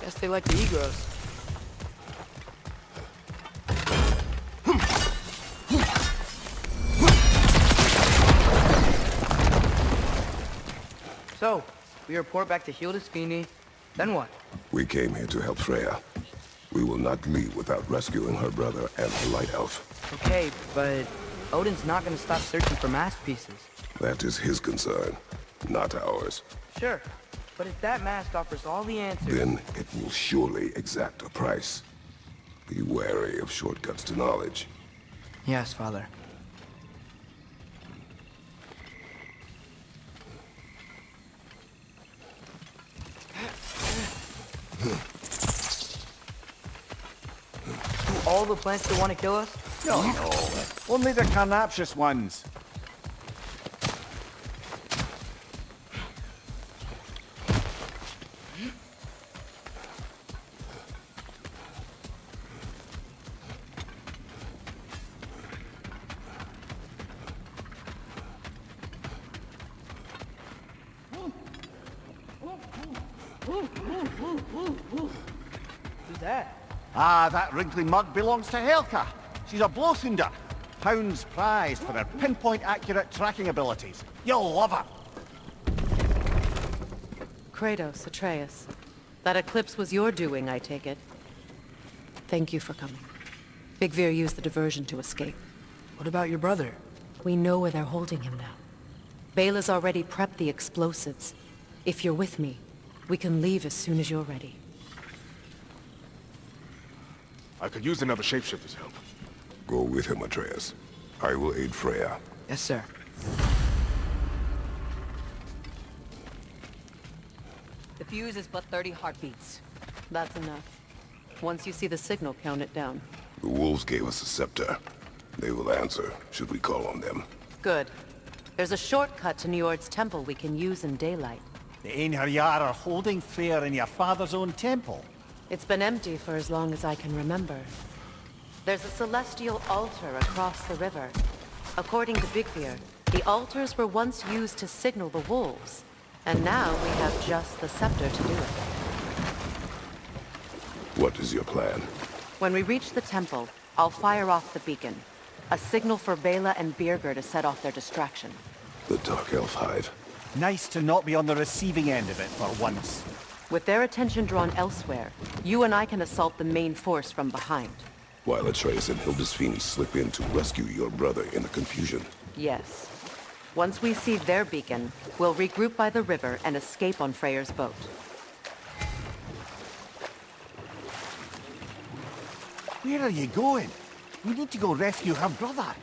Guess they like the Egros. So, we report back to Hildesfini, then what? We came here to help Freya. We will not leave without rescuing her brother and the Light Elf. Okay, but Odin's not gonna stop searching for masterpieces. That is his concern, not ours. Sure, but if that mask offers all the answers... Then it will surely exact a price. Be wary of shortcuts to knowledge. Yes, Father. Do all the plants still want to kill us? No, only the carnivorous ones. Who's that? Ah, that wrinkly mug belongs to Helka. She's a Blothunder. Hound's prized for her pinpoint accurate tracking abilities. You'll love her. Kratos, Atreus. That eclipse was your doing, I take it. Thank you for coming. Bigvir used the diversion to escape. What about your brother? We know where they're holding him now. Bela's already prepped the explosives. If you're with me, we can leave as soon as you're ready. I could use another shapeshifter's help. Go with him, Atreus. I will aid Freya. Yes, sir. The fuse is but 30 heartbeats. That's enough. Once you see the signal, count it down. The wolves gave us a scepter. They will answer, should we call on them. Good. There's a shortcut to Njord's temple we can use in daylight. The Einherjar are holding Freyr in your father's own temple. It's been empty for as long as I can remember. There's a celestial altar across the river. According to Bigfir, the altars were once used to signal the wolves, and now we have just the scepter to do it. What is your plan? When we reach the temple, I'll fire off the beacon. A signal for Bela and Birgir to set off their distraction. The Dark Elf Hive. Nice to not be on the receiving end of it for once. With their attention drawn elsewhere, you and I can assault the main force from behind. While Atreus and Hildisvini slip in to rescue your brother in the confusion. Yes. Once we see their beacon, we'll regroup by the river and escape on Freyr's boat. Where are you going? We need to go rescue her brother.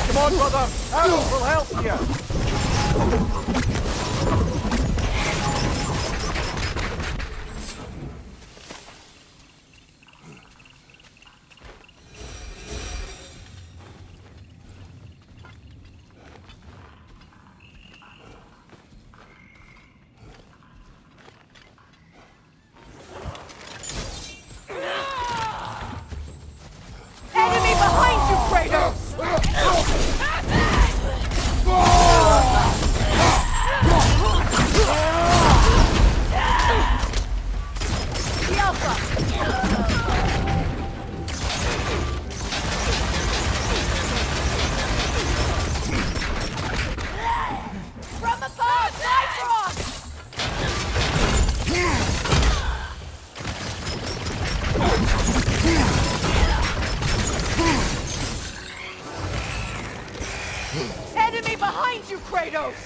Come on, brother! Arrows will help you! Enemy behind you, Kratos! From above, Bifrost! Enemy behind you, Kratos!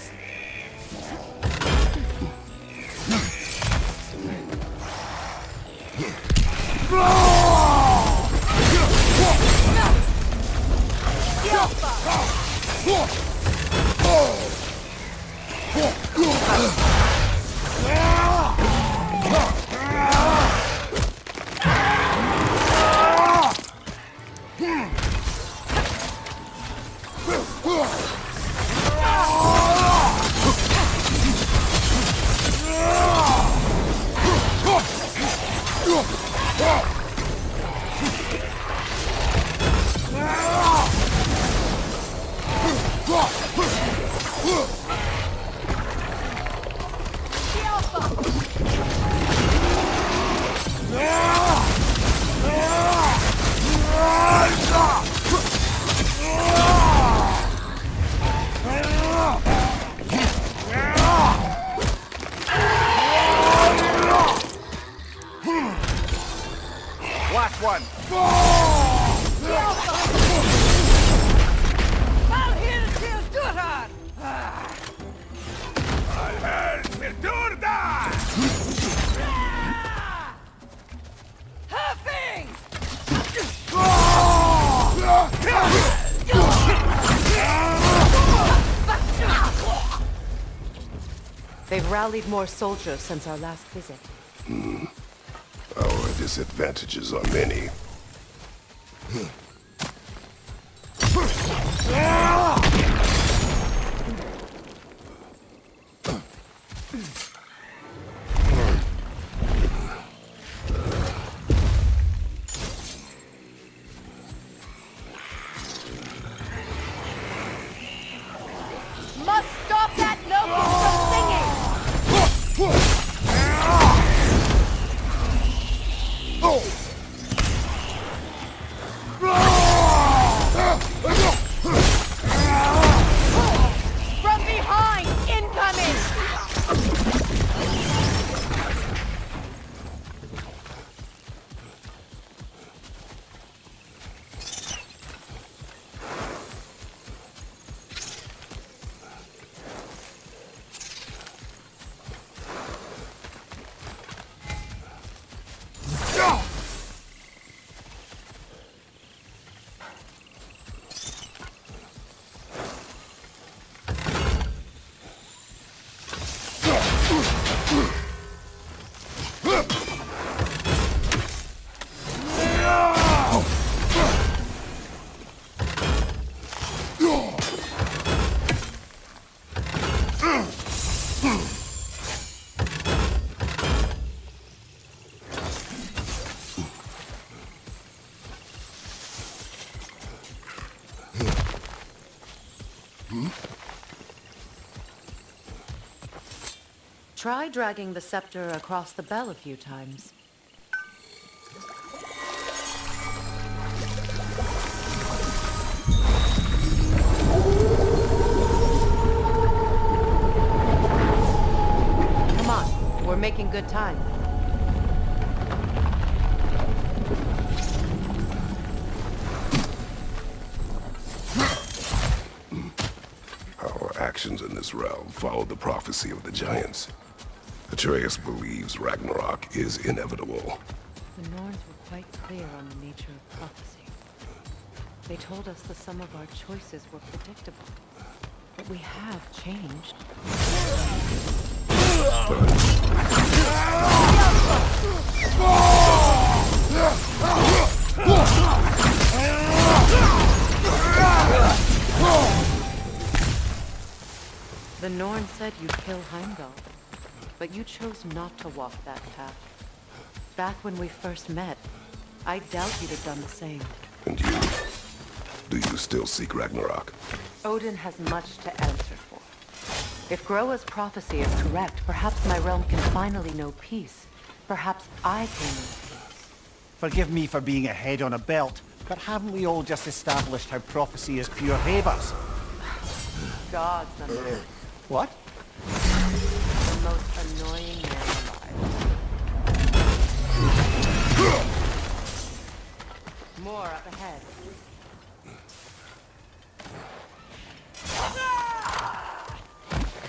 one! I'll hear the tale Durhar! I'll help me Durda! Huffing! They've rallied more soldiers since our last visit. Our disadvantages are many. Must stop that noble from singing! From behind! Incoming! Try dragging the scepter across the bell a few times. Come on, we're making good time. Our actions in this realm follow the prophecy of the giants. Atreus believes Ragnarok is inevitable. The Norns were quite clear on the nature of prophecy. They told us the sum of our choices were predictable. But we have changed. The Norn said you'd kill Heimdall, but you chose not to walk that path. Back when we first met, I doubt you'd have done the same. And you? Do you still seek Ragnarok? Odin has much to answer for. If Groa's prophecy is correct, perhaps my realm can finally know peace. Perhaps I can know peace. Forgive me for being a head on a belt, but haven't we all just established how prophecy is pure havers? God's a man. What? The most annoying man alive. More up ahead.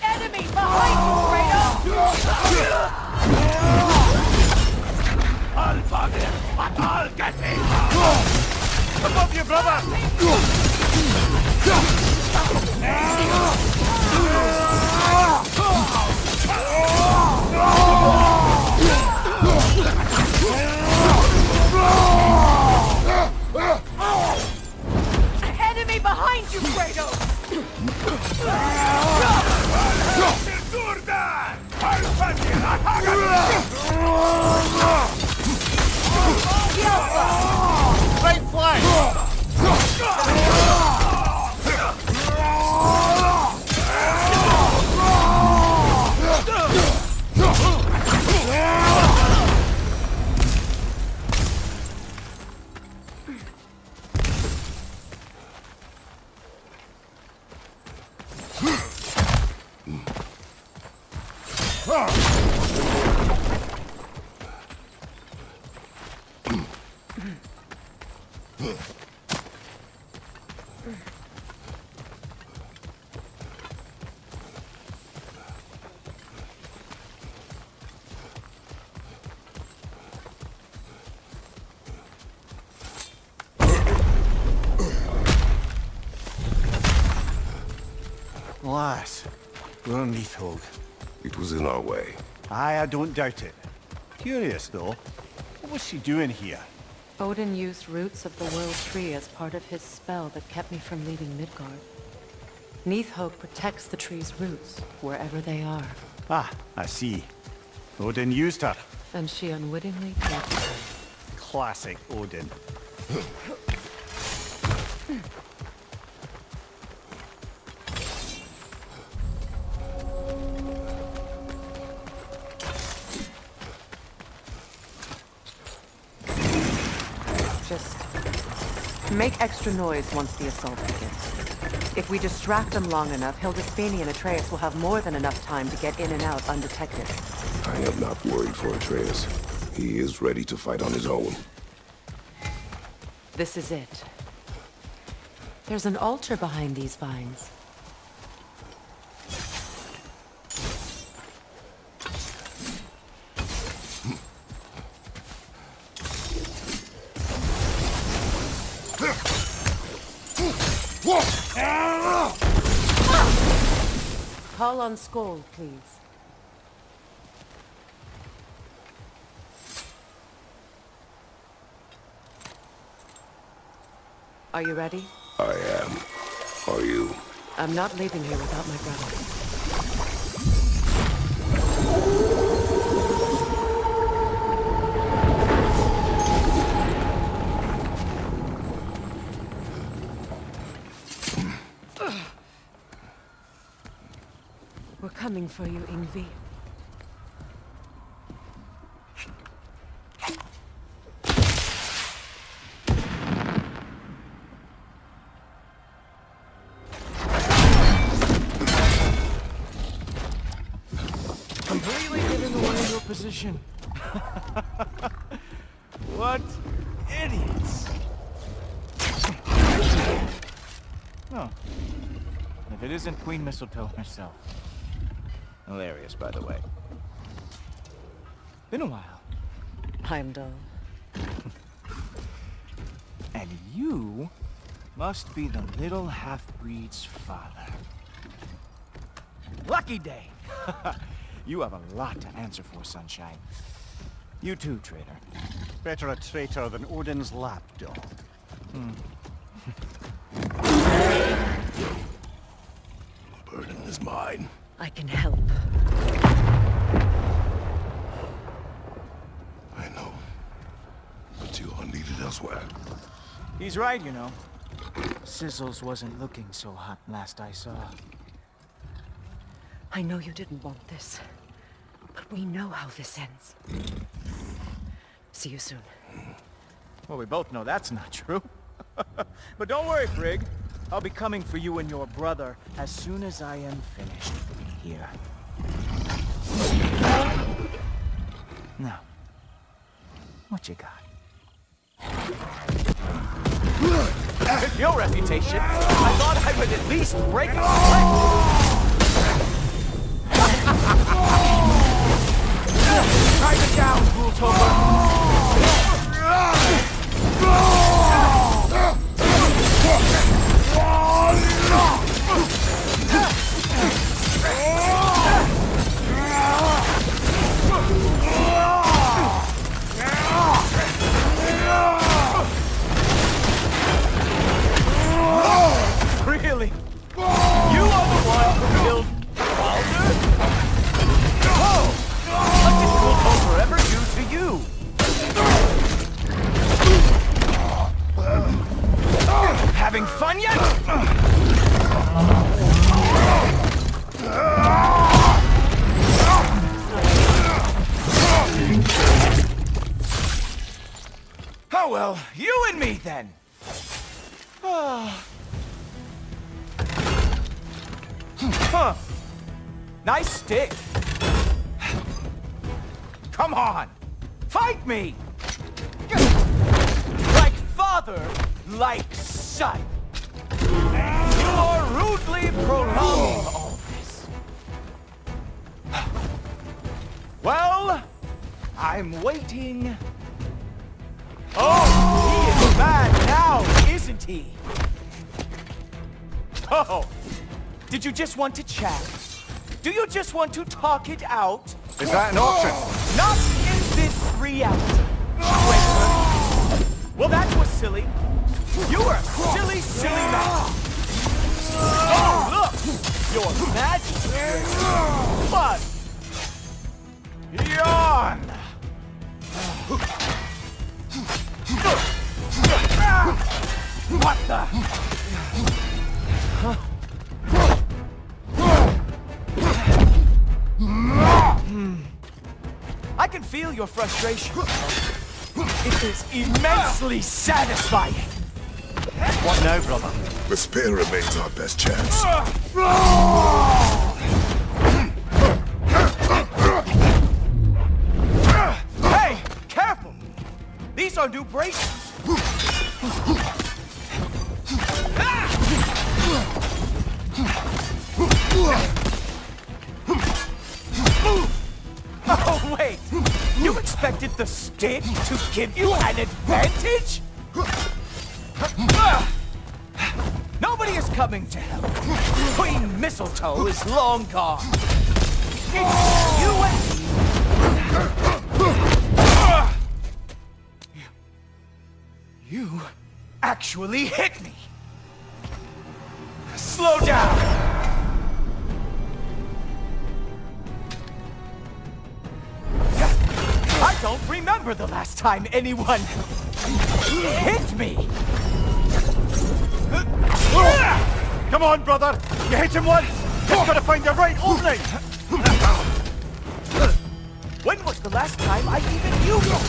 Enemy behind you, Kratos! I'll forgive, but I'll get it! Above you, brother! Enemy behind you, Kratos! Right flank! Alas, poor Neathhold. It was in our way. Aye, I don't doubt it. Curious, though. What was she doing here? Odin used roots of the World Tree as part of his spell that kept me from leaving Midgard. Neathhold protects the tree's roots, wherever they are. Ah, I see. Odin used her. And she unwittingly takes her. Classic Odin. Just make extra noise once the assault begins. If we distract him long enough, Hildisvini and Atreus will have more than enough time to get in and out undetected. I am not worried for Atreus. He is ready to fight on his own. This is it. There's an altar behind these vines. Call on Skoll, please. Are you ready? I am. Are you? I'm not leaving here without my brother. We're coming for you, Yngvi. Completely giving away your position. What idiots. Oh. If it isn't Queen Mistletoe herself. Hilarious, by the way. Been a while. I'm dull. And you must be the little half-breed's father. Lucky day! You have a lot to answer for, Sunshine. You too, traitor. Better a traitor than Odin's lapdog. The burden is mine. I can help. I know. But you are needed elsewhere. He's right, you know. Sizzles wasn't looking so hot last I saw. I know you didn't want this, but we know how this ends. See you soon. Well, we both know that's not true. But don't worry, Frigg. I'll be coming for you and your brother as soon as I am finished here. Now, what you got? With your reputation, I thought I would at least break a sweat. Drive it down, Ghoul-Tober! Really? You are the one who killed Baldur? Oh! What did Ghoul-Tober ever do to you? Having fun yet? Oh well, you and me then. Huh. Nice stick. Come on, fight me. Like father, like son. You're rudely prolonging all this. Well, I'm waiting. Oh, he is mad now, isn't he? Oh, Did you just want to chat? Do you just want to talk it out? Is that an option? Not in this reality. Wafer. Well, that was silly. You were a silly, silly man. Oh, look! Your magic fun. Yawn! What the? I can feel your frustration. It is immensely satisfying. What now, brother? The spear remains our best chance. Hey, careful! These are new braces. Oh, wait! You expected the stick to give you an advantage? Nobody is coming to help. Queen Mistletoe is long gone. It's you and me. You actually hit me. Slow down. I don't remember the last time anyone hit me. Come on, brother! You hit him once! Just gotta find the right opening! When was the last time I even used it?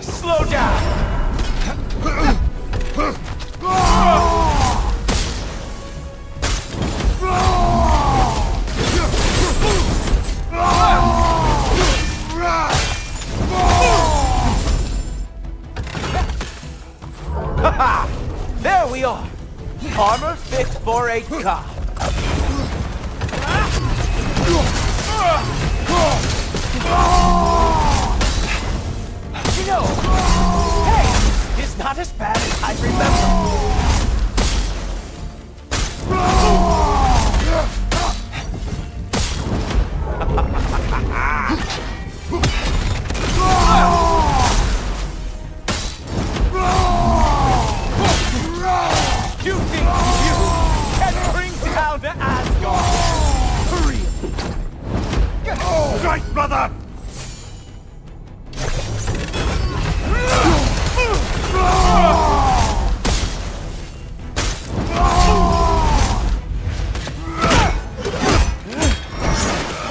Slow down! Ha-ha! There we are! Armor fit for a god. You know, hey, it's not as bad as I remember. You think you can bring down the Asgard? Really? Right, brother!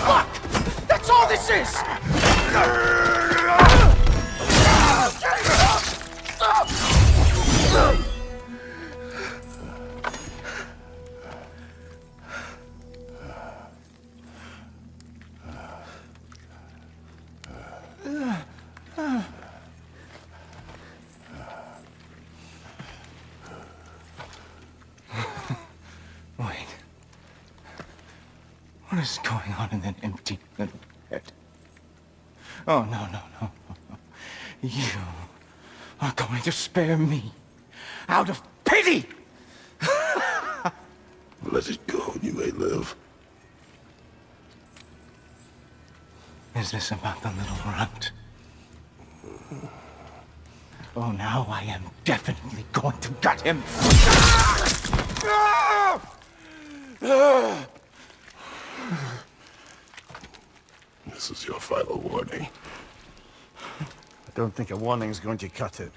Fuck! That's all this is! Wait. What is going on in that empty little head? Oh, no. You are going to spare me out of pity! Let it go and you may live. Is this about the little runt? Oh, now I am definitely going to gut him. This is your final warning. I don't think a warning's going to cut it.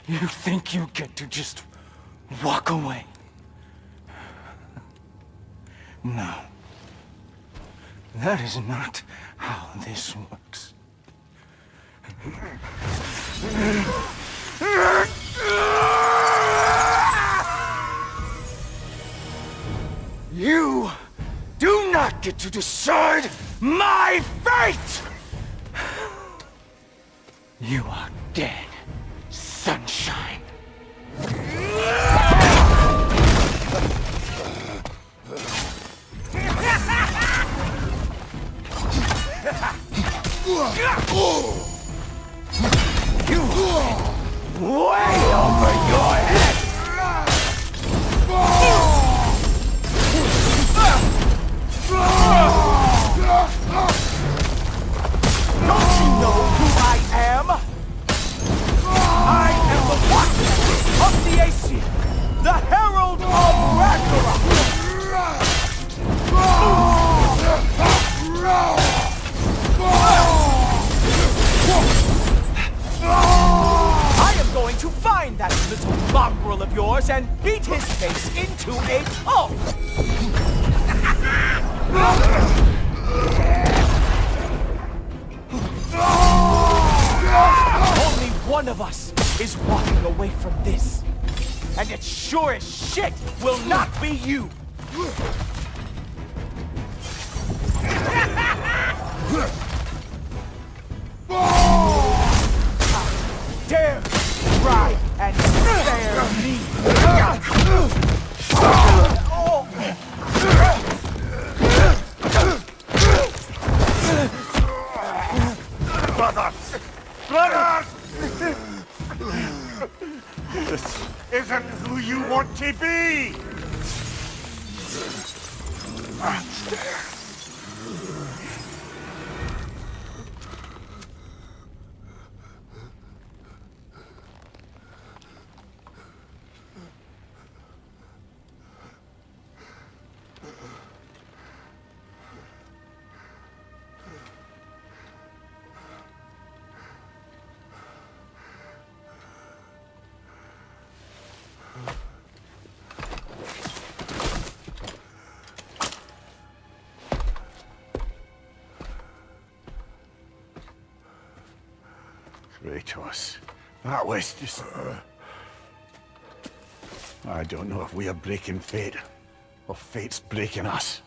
You think you get to just walk away? No. That is not how this works. You do not get to decide my fate! You are dead, sunshine. You win! and beat his face into a pulp! Only one of us is walking away from this. And it sure as shit will not be you! Dare try and spare me! Brothers! Brothers! This isn't who you want to be! Kratos, that was just... I don't know if we are breaking fate, or fate's breaking us.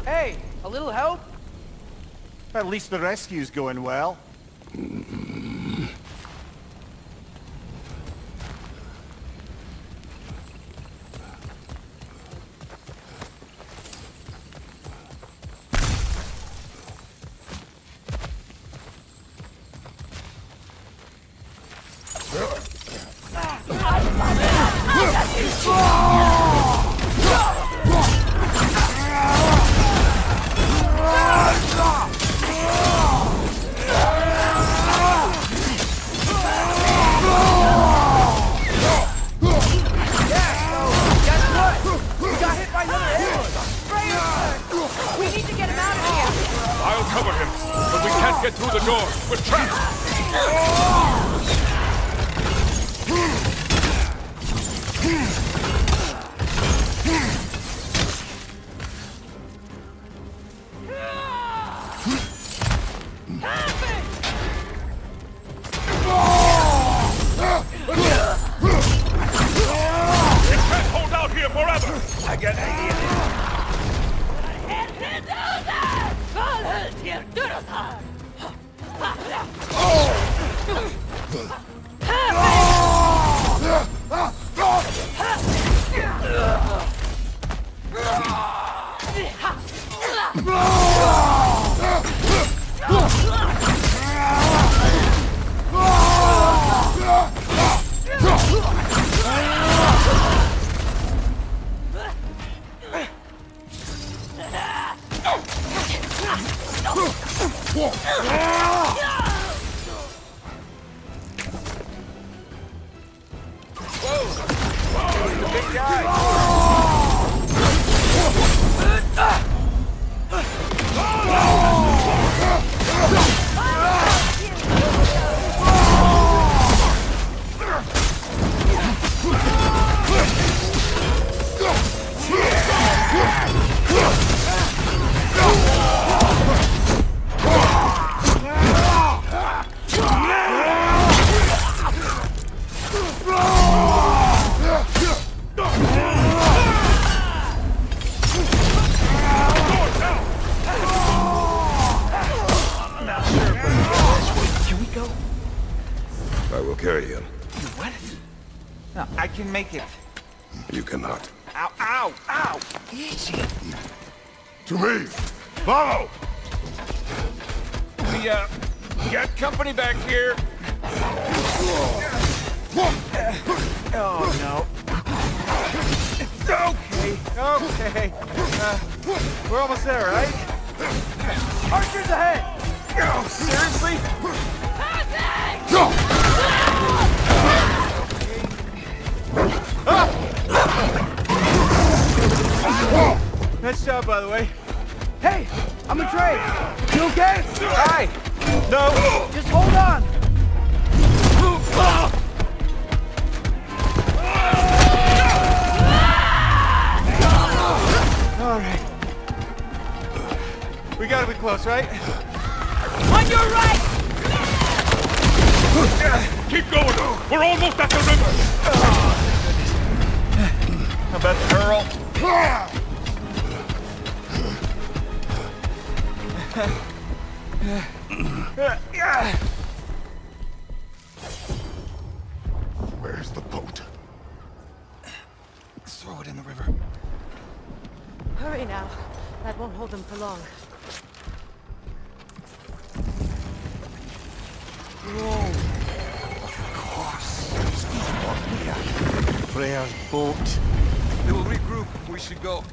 Hey, a little help? At least the rescue's going well. I'll cover him, but we can't get through the door. We're trapped! We can't hold out here forever! I got an idea. will carry him. What? No, I can make it. You cannot. Ow, ow, ow! Easy. To me! Follow! We, got company back here. Oh, no. Okay. We're almost there, right? Archers ahead! Oh, seriously? Nice job, by the way. Hey, I'm a Trey. You okay? Hi. No. Just hold on. All right. We gotta be close, right? On your right! Keep going. We're almost at the river. How about the Earl? Where's the boat? Let's throw it in the river. Hurry now. That won't hold them for long. Freya's boat. They will regroup. We should go.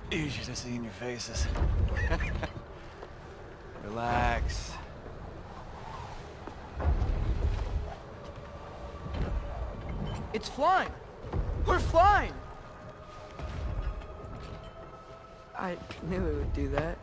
You should have seen your faces. Relax. It's flying. We're flying. I knew it would do that.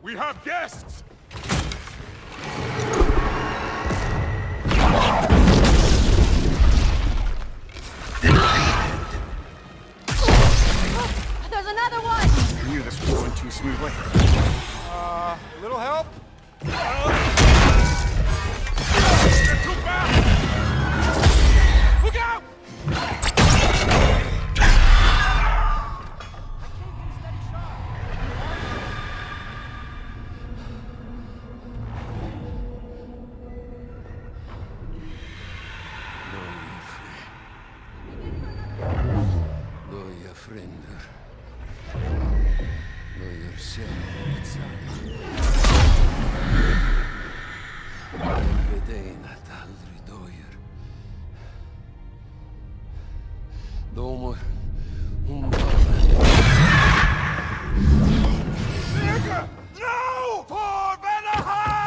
We have guests! There's another one! I knew this was going too smoothly. A little help? Look out! Goja fränder. Goja Vedein att aldrig döjer. Domor, hon No! For Vanaheim!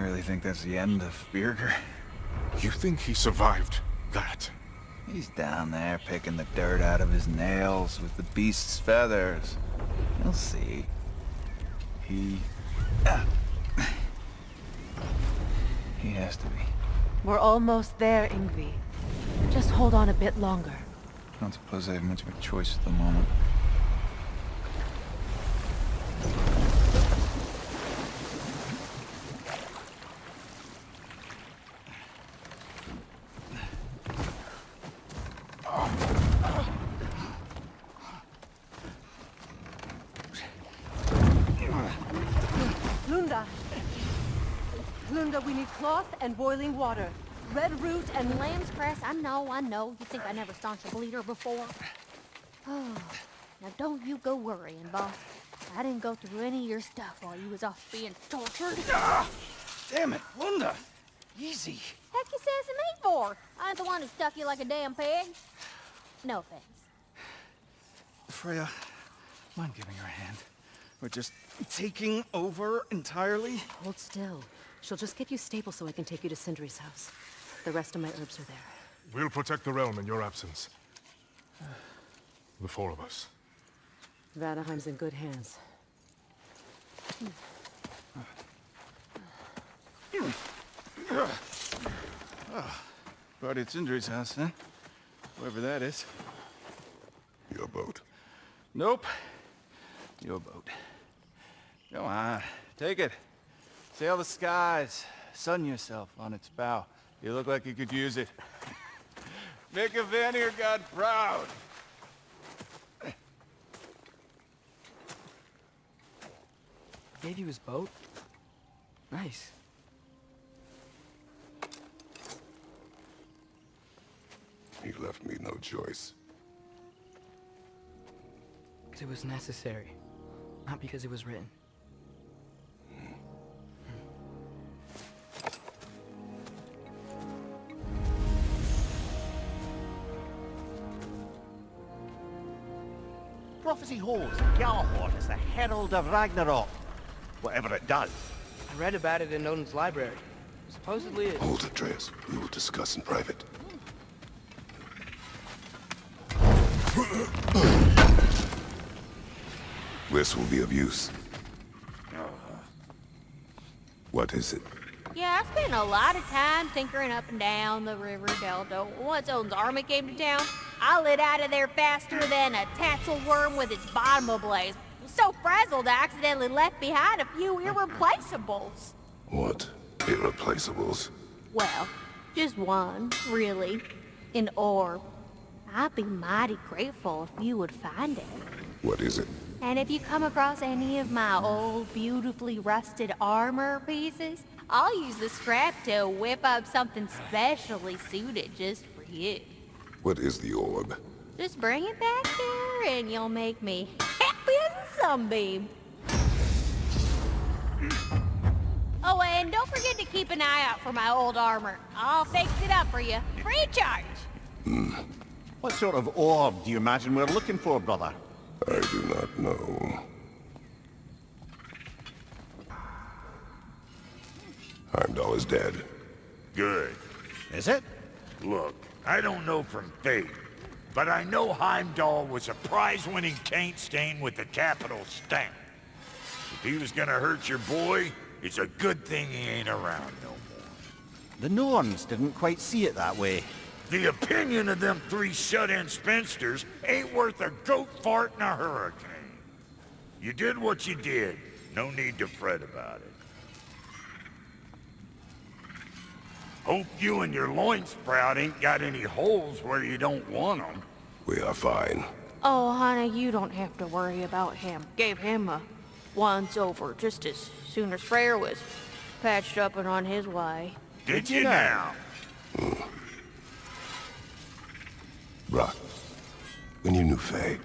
really think that's the end of Birger? You think he survived that? He's down there picking the dirt out of his nails with the beast's feathers. You'll see. He has to be. We're almost there, Ingvi. Just hold on a bit longer. I don't suppose I have much of a choice at the moment. Lunda, we need cloth and boiling water. Red root and lamb's cress, I know. You think I never staunched a bleeder before? Oh, now don't you go worrying, boss. I didn't go through any of your stuff while you was off being tortured. Damn it, Lunda. Easy. Heck you sassing me for? I ain't the one who stuck you like a damn pig. No offense. Freya, mind giving her a hand? We're just taking over entirely? Hold still. She'll just get you stable so I can take you to Sindri's house. The rest of my herbs are there. We'll protect the realm in your absence. The four of us. Vanaheim's in good hands. Party at Sindri's house, huh? Whoever that is. Your boat. Nope. Your boat. Come on, take it. Sail the skies. Sun yourself on its bow. You look like you could use it. Make a Vanir god proud. Gave you his boat? Nice. He left me no choice. Because it was necessary. Not because it was written. Prophecy holds Galahorn is the herald of Ragnarok. Whatever it does. I read about it in Odin's library. Supposedly it... Hold it, Trace. We will discuss in private. This will be of use. What is it? Yeah, I spent a lot of time tinkering up and down the river delta. Once Odin's army came to town, I lit out of there faster than a tassel worm with its bottom ablaze. So frazzled, I accidentally left behind a few irreplaceables. What? Irreplaceables? Well, just one, really. An orb. I'd be mighty grateful if you would find it. What is it? And if you come across any of my old, beautifully rusted armor pieces, I'll use the scrap to whip up something specially suited just for you. What is the orb? Just bring it back here and you'll make me happy as a sunbeam. Oh, and don't forget to keep an eye out for my old armor. I'll fix it up for you, free of charge. What sort of orb do you imagine we're looking for, brother? I do not know. Heimdall is dead. Good. Is it? Look, I don't know from fate, but I know Heimdall was a prize-winning taint stain with the capital stamp. If he was gonna hurt your boy, it's a good thing he ain't around no more. The Norns didn't quite see it that way. The opinion of them three shut-in spinsters ain't worth a goat fart in a hurricane. You did what you did. No need to fret about it. Hope you and your loin sprout ain't got any holes where you don't want them. We are fine. Oh, honey, you don't have to worry about him. Gave him a once-over just as soon as Freyr was patched up and on his way. Did you now? Brock, when you knew Faye,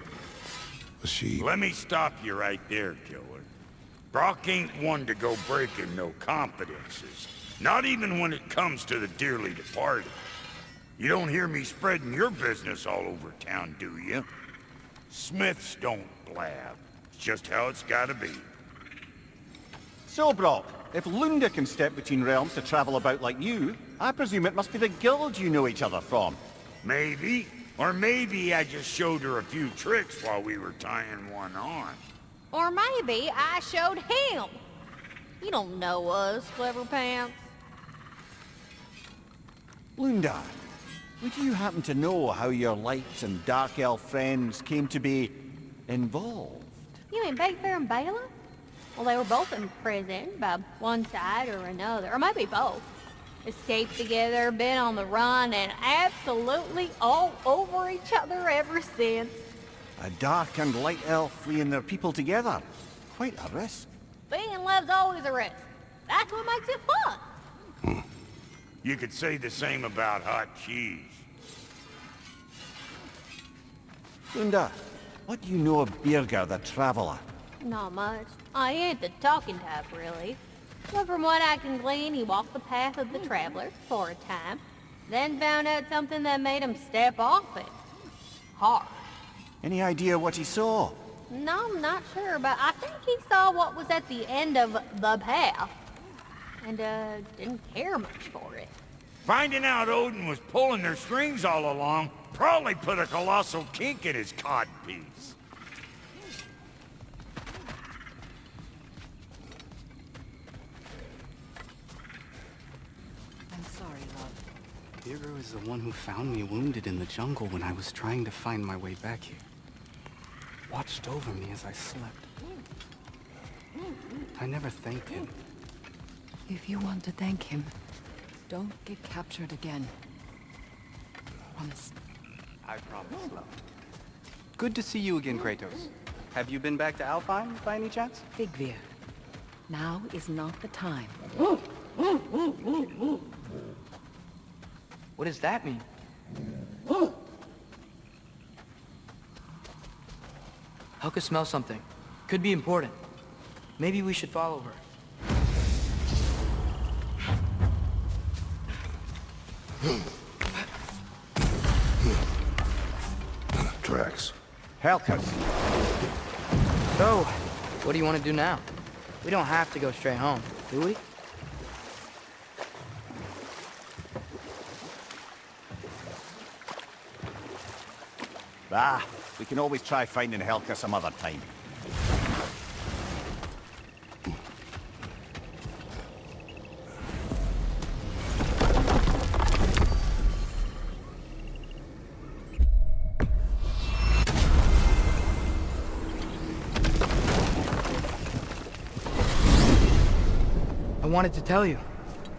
was she... Let me stop you right there, killer. Brock ain't one to go breaking no confidences. Not even when it comes to the dearly departed. You don't hear me spreading your business all over town, do you? Smiths don't blab. It's just how it's gotta be. So, Brock, If Lunda can step between realms to travel about like you, I presume it must be the guild you know each other from. Maybe. Or maybe I just showed her a few tricks while we were tying one on. Or maybe I showed him. You don't know us, Clever Pants. Lunda, would you happen to know how your light and dark elf friends came to be involved? You mean Big Bear and Bela? Well, they were both imprisoned by one side or another, or maybe both. Escaped together, been on the run, and absolutely all over each other ever since. A dark and light elf fleeing their people together. Quite a risk. Being in love's always a risk. That's what makes it fun. You could say the same about hot cheese. Lunda, what do you know of Birger the Traveler? Not much. I ain't the talking type, really. But from what I can glean, he walked the path of the traveler for a time, then found out something that made him step off it. Hard. Any idea what he saw? No, I'm not sure, but I think he saw what was at the end of the path. And, didn't care much for it. Finding out Odin was pulling their strings all along probably put a colossal kink in his codpiece. I'm sorry, love. Birger was the one who found me wounded in the jungle when I was trying to find my way back here. Watched over me as I slept. I never thanked him. If you want to thank him, don't get captured again. Promise. I promise, love. Good to see you again, Kratos. Have you been back to Alfheim, by any chance? Vigvir, now is not the time. What does that mean? Helka smells something. Could be important. Maybe we should follow her. Tracks. Helka's. So, what do you want to do now? We don't have to go straight home, do we? Ah, we can always try finding Helka some other time. I wanted to tell you.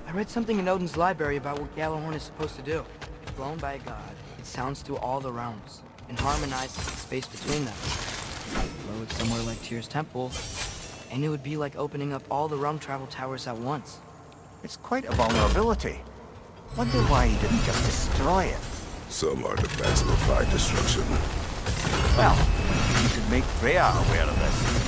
I read something in Odin's library about what Gjallarhorn is supposed to do. Blown by a god, it sounds through all the realms and harmonizes the space between them. Blow it somewhere like Tyr's temple, and it would be like opening up all the realm travel towers at once. It's quite a vulnerability. Wonder why he didn't just destroy it. Some artifacts defy destruction. Well, you should make Freya aware of this.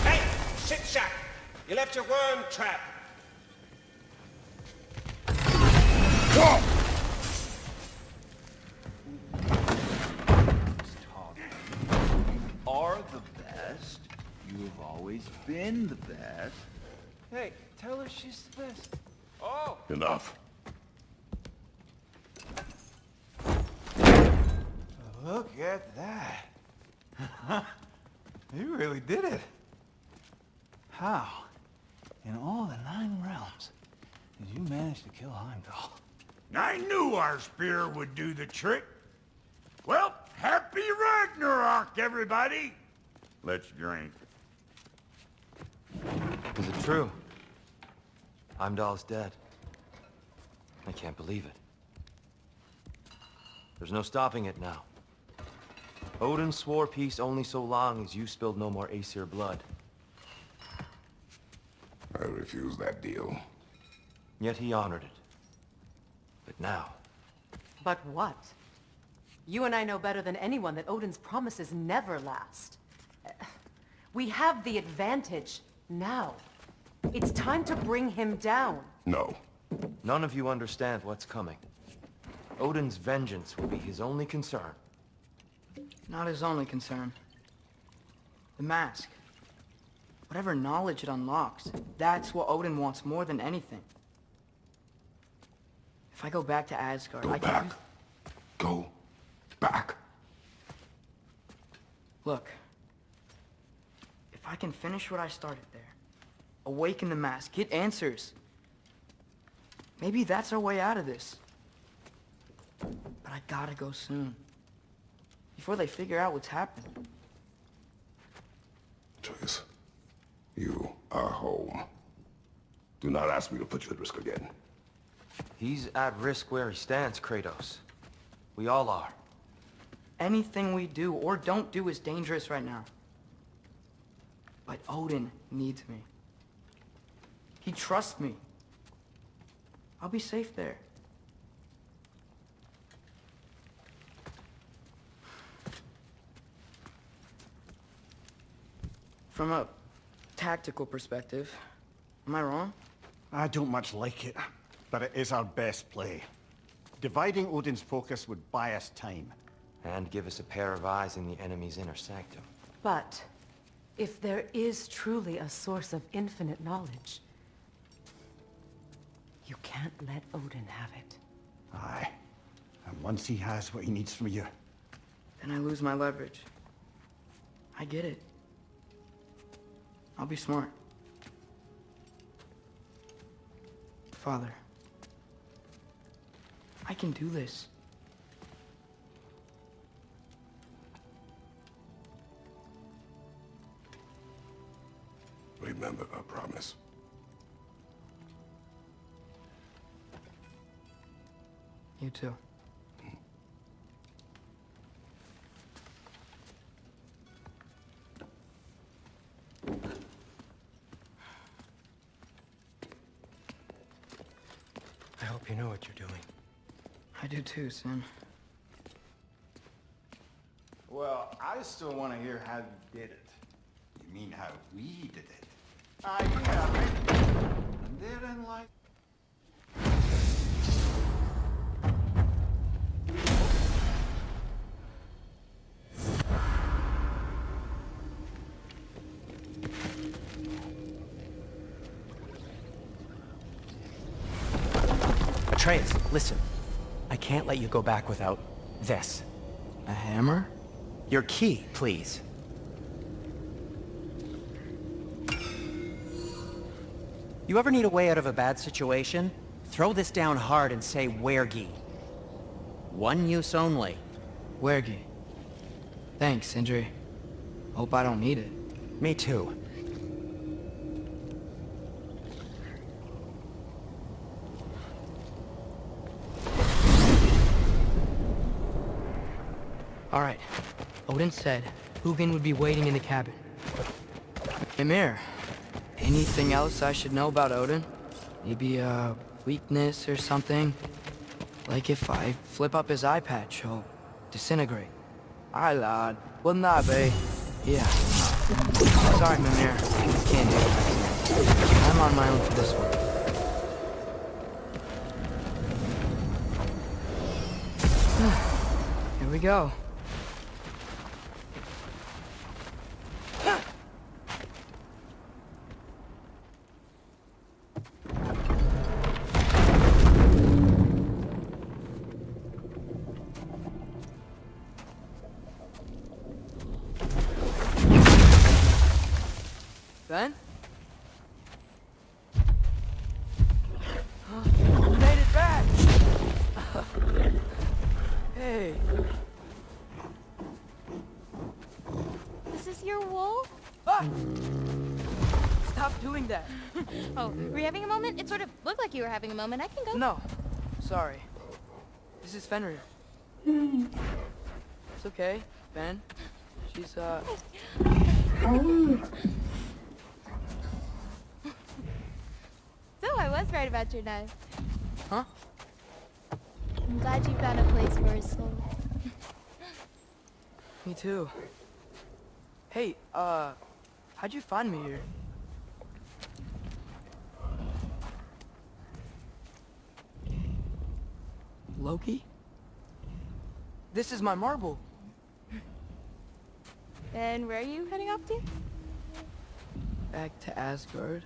Hey, shit shack! You left your worm trap. Are the best. You have always been the best. Hey, tell her she's the best. Oh! Enough. Look at that. You really did it. How, in all the 9 realms, did you manage to kill Heimdall? I knew our spear would do the trick. Well, happy Ragnarök, everybody! Let's drink. Is it true? Heimdall's dead. I can't believe it. There's no stopping it now. Odin swore peace only so long as you spilled no more Aesir blood. I refuse that deal. Yet he honored it. But now... But what? You and I know better than anyone that Odin's promises never last. We have the advantage. Now. It's time to bring him down. No. None of you understand what's coming. Odin's vengeance will be his only concern. Not his only concern. The mask. Whatever knowledge it unlocks, that's what Odin wants more than anything. If I go back to Asgard, I can... Go back. Look. If I can finish what I started there, awaken the mask, get answers. Maybe that's our way out of this. But I gotta go soon. Before they figure out what's happening. Atreus, you are home. Do not ask me to put you at risk again. He's at risk where he stands, Kratos. We all are. Anything we do or don't do is dangerous right now. But Odin needs me. He trusts me. I'll be safe there. From a tactical perspective, am I wrong? I don't much like it, but it is our best play. Dividing Odin's focus would buy us time. And give us a pair of eyes in the enemy's inner sanctum. But if there is truly a source of infinite knowledge, you can't let Odin have it. Aye. And once he has what he needs from you... Then I lose my leverage. I get it. I'll be smart. Father, I can do this. Remember our promise. You too. I hope you know what you're doing. I do too, Sin. Well, I still want to hear how you did it. You mean how we did it? Yeah, maybe. And therein like... Atreus, listen. I can't let you go back without this. A hammer? Your key, please. You ever need a way out of a bad situation? Throw this down hard and say wergi. One use only. Wergi. Thanks, Sindri. Hope I don't need it. Me too. All right. Odin said Hugin would be waiting in the cabin. Mimir, anything else I should know about Odin? Maybe a weakness or something? Like if I flip up his eye patch, he'll disintegrate. Aye, lad. Wouldn't that be? Yeah. Sorry, Mimir. Can't do it. I'm on my own for this one. Here we go. Ben? You made it back! Hey. Is this your wool? Ah! Stop doing that. Oh, were you having a moment? It sort of looked like you were having a moment. I can go. No. Sorry. This is Fenrir. It's okay, Ben. She's, So I was right about your knife. Huh? I'm glad you found a place for his soul. Me too. Hey, how'd you find me here? Loki? This is my marble. And where are you heading off to? Back to Asgard.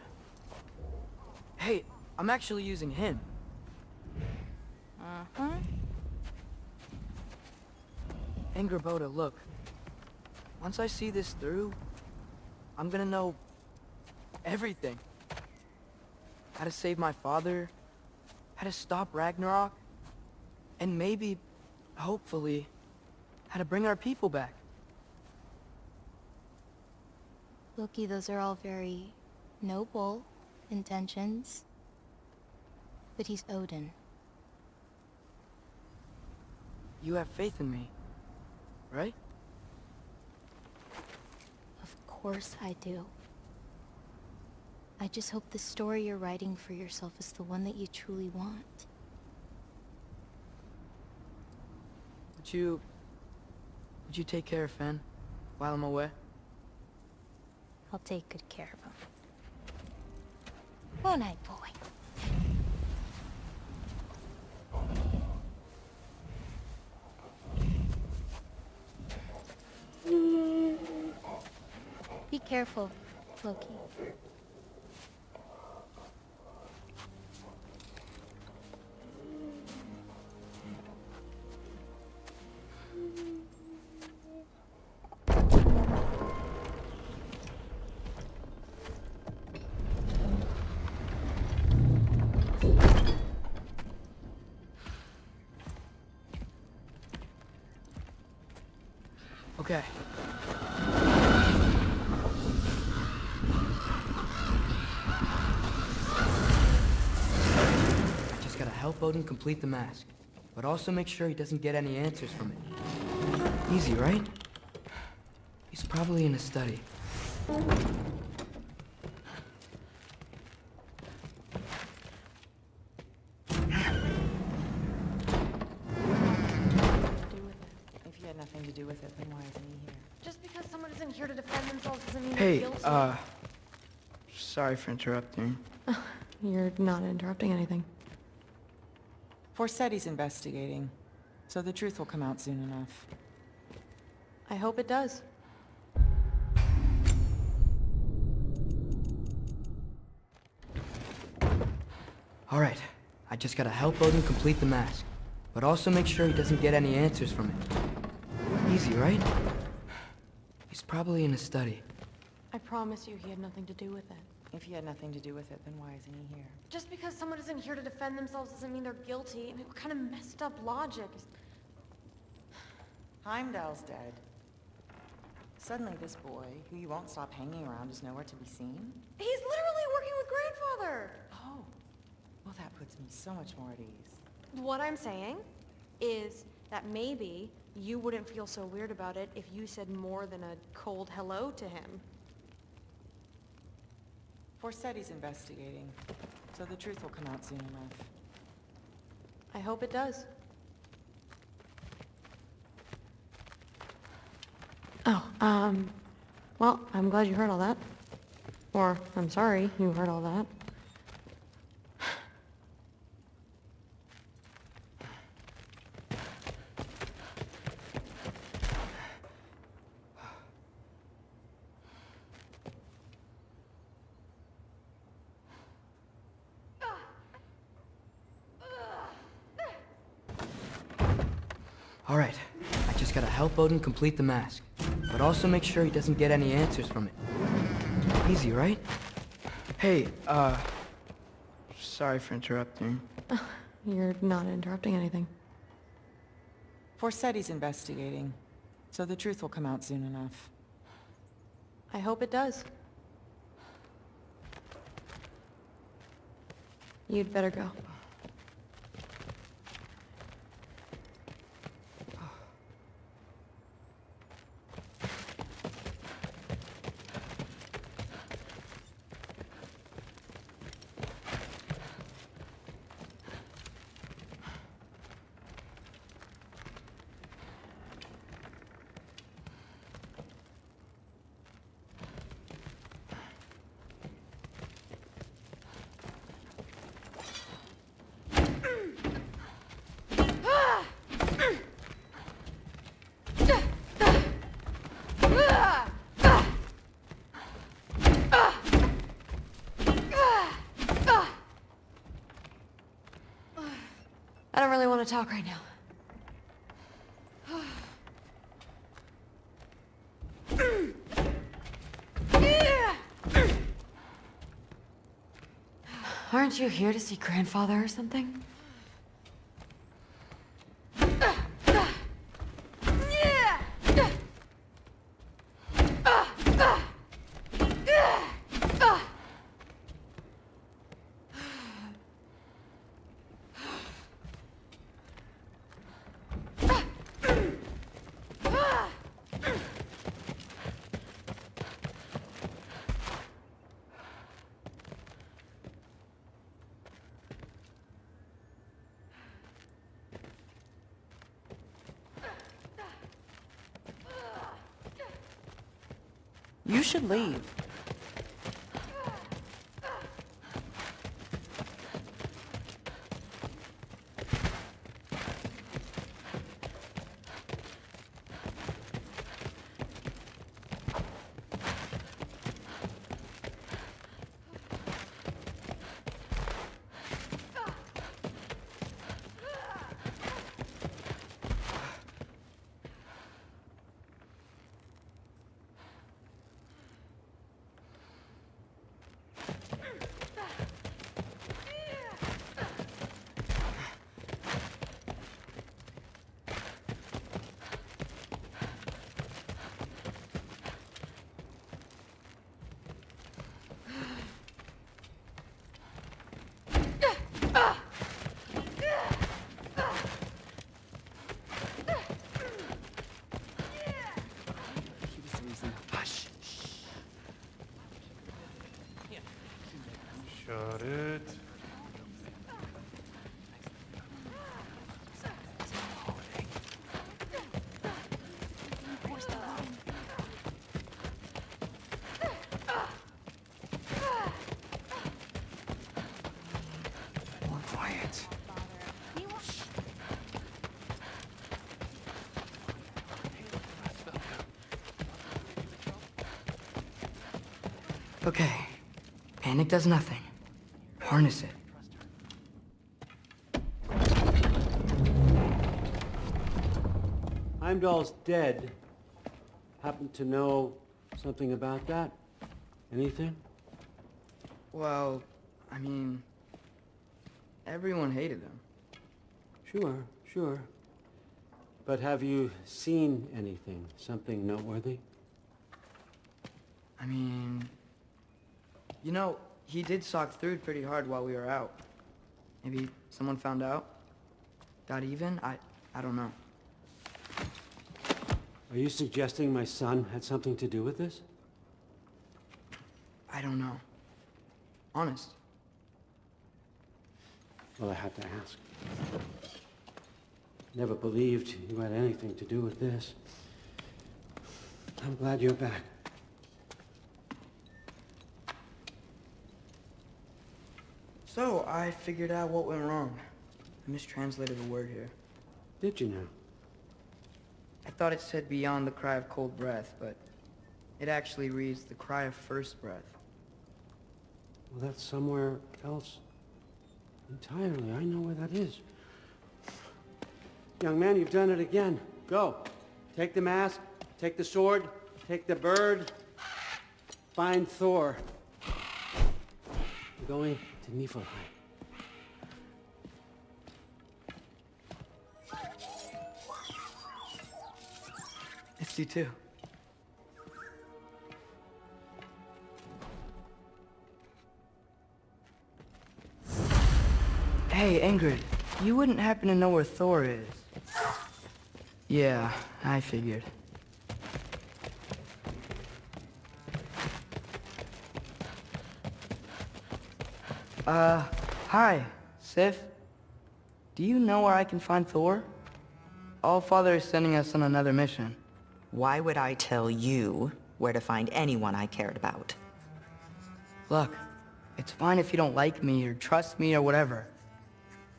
Hey, I'm actually using him. Uh-huh. Angerboda, look. Once I see this through, I'm gonna know everything. How to save my father, how to stop Ragnarok, and maybe, hopefully, how to bring our people back. Loki, those are all very noble intentions. But he's Odin. You have faith in me, right? Of course I do. I just hope the story you're writing for yourself is the one that you truly want. Would you take care of Fen while I'm away? I'll take good care of him. Won't I, boy? Be careful, Loki. Okay. Just gotta help Odin complete the mask, but also make sure he doesn't get any answers from it. Easy, right? He's probably in a study. If he had nothing to do with it, then why isn't he here? Just because someone isn't here to defend themselves doesn't mean they're Hey, guilty. sorry for interrupting. You're not interrupting anything. Forseti's investigating, so the truth will come out soon enough. I hope it does. Alright, I just gotta help Odin complete the mask, but also make sure he doesn't get any answers from it. Easy, right? He's probably in a study. I promise you he had nothing to do with it. If he had nothing to do with it, then why isn't he here? Just because someone isn't here to defend themselves doesn't mean they're guilty. I mean, what kind of messed up logic is... Heimdall's dead. Suddenly this boy, who you won't stop hanging around, is nowhere to be seen? He's literally working with Grandfather! Oh. Well, that puts me so much more at ease. What I'm saying is that maybe you wouldn't feel so weird about it if you said more than a cold hello to him. Forseti's investigating, so the truth will come out soon enough. I hope it does. Oh, well, I'm glad you heard all that. Or, I'm sorry you heard all that. Alright, I just gotta help Odin complete the mask, but also make sure he doesn't get any answers from it. Easy, right? Hey, sorry for interrupting. You're not interrupting anything. Forseti's investigating, so the truth will come out soon enough. I hope it does. You'd better go. really want to talk right now. Aren't you here to see Grandfather or something? You should leave. Shut it. More quiet. Okay. Panic does nothing. Harness it. Heimdall's dead. Happen to know something about that? Anything? Well, I mean, everyone hated him. Sure. But have you seen anything? Something noteworthy? I mean, you know, he did sock through it pretty hard while we were out. Maybe someone found out? Got even? I don't know. Are you suggesting my son had something to do with this? I don't know. Honest. Well, I had to ask. Never believed you had anything to do with this. I'm glad you're back. So, I figured out what went wrong. I mistranslated a word here. Did you now? I thought it said beyond the cry of cold breath, but it actually reads the cry of first breath. Well, that's somewhere else entirely. I know where that is. Young man, you've done it again. Go. Take the mask, take the sword, take the bird. Find Thor. We're going to Niflheim. It's you too. Hey, Ingrid, you wouldn't happen to know where Thor is? Yeah, I figured. Hi, Sif. Do you know where I can find Thor? Allfather is sending us on another mission. Why would I tell you where to find anyone I cared about? Look, it's fine if you don't like me or trust me or whatever.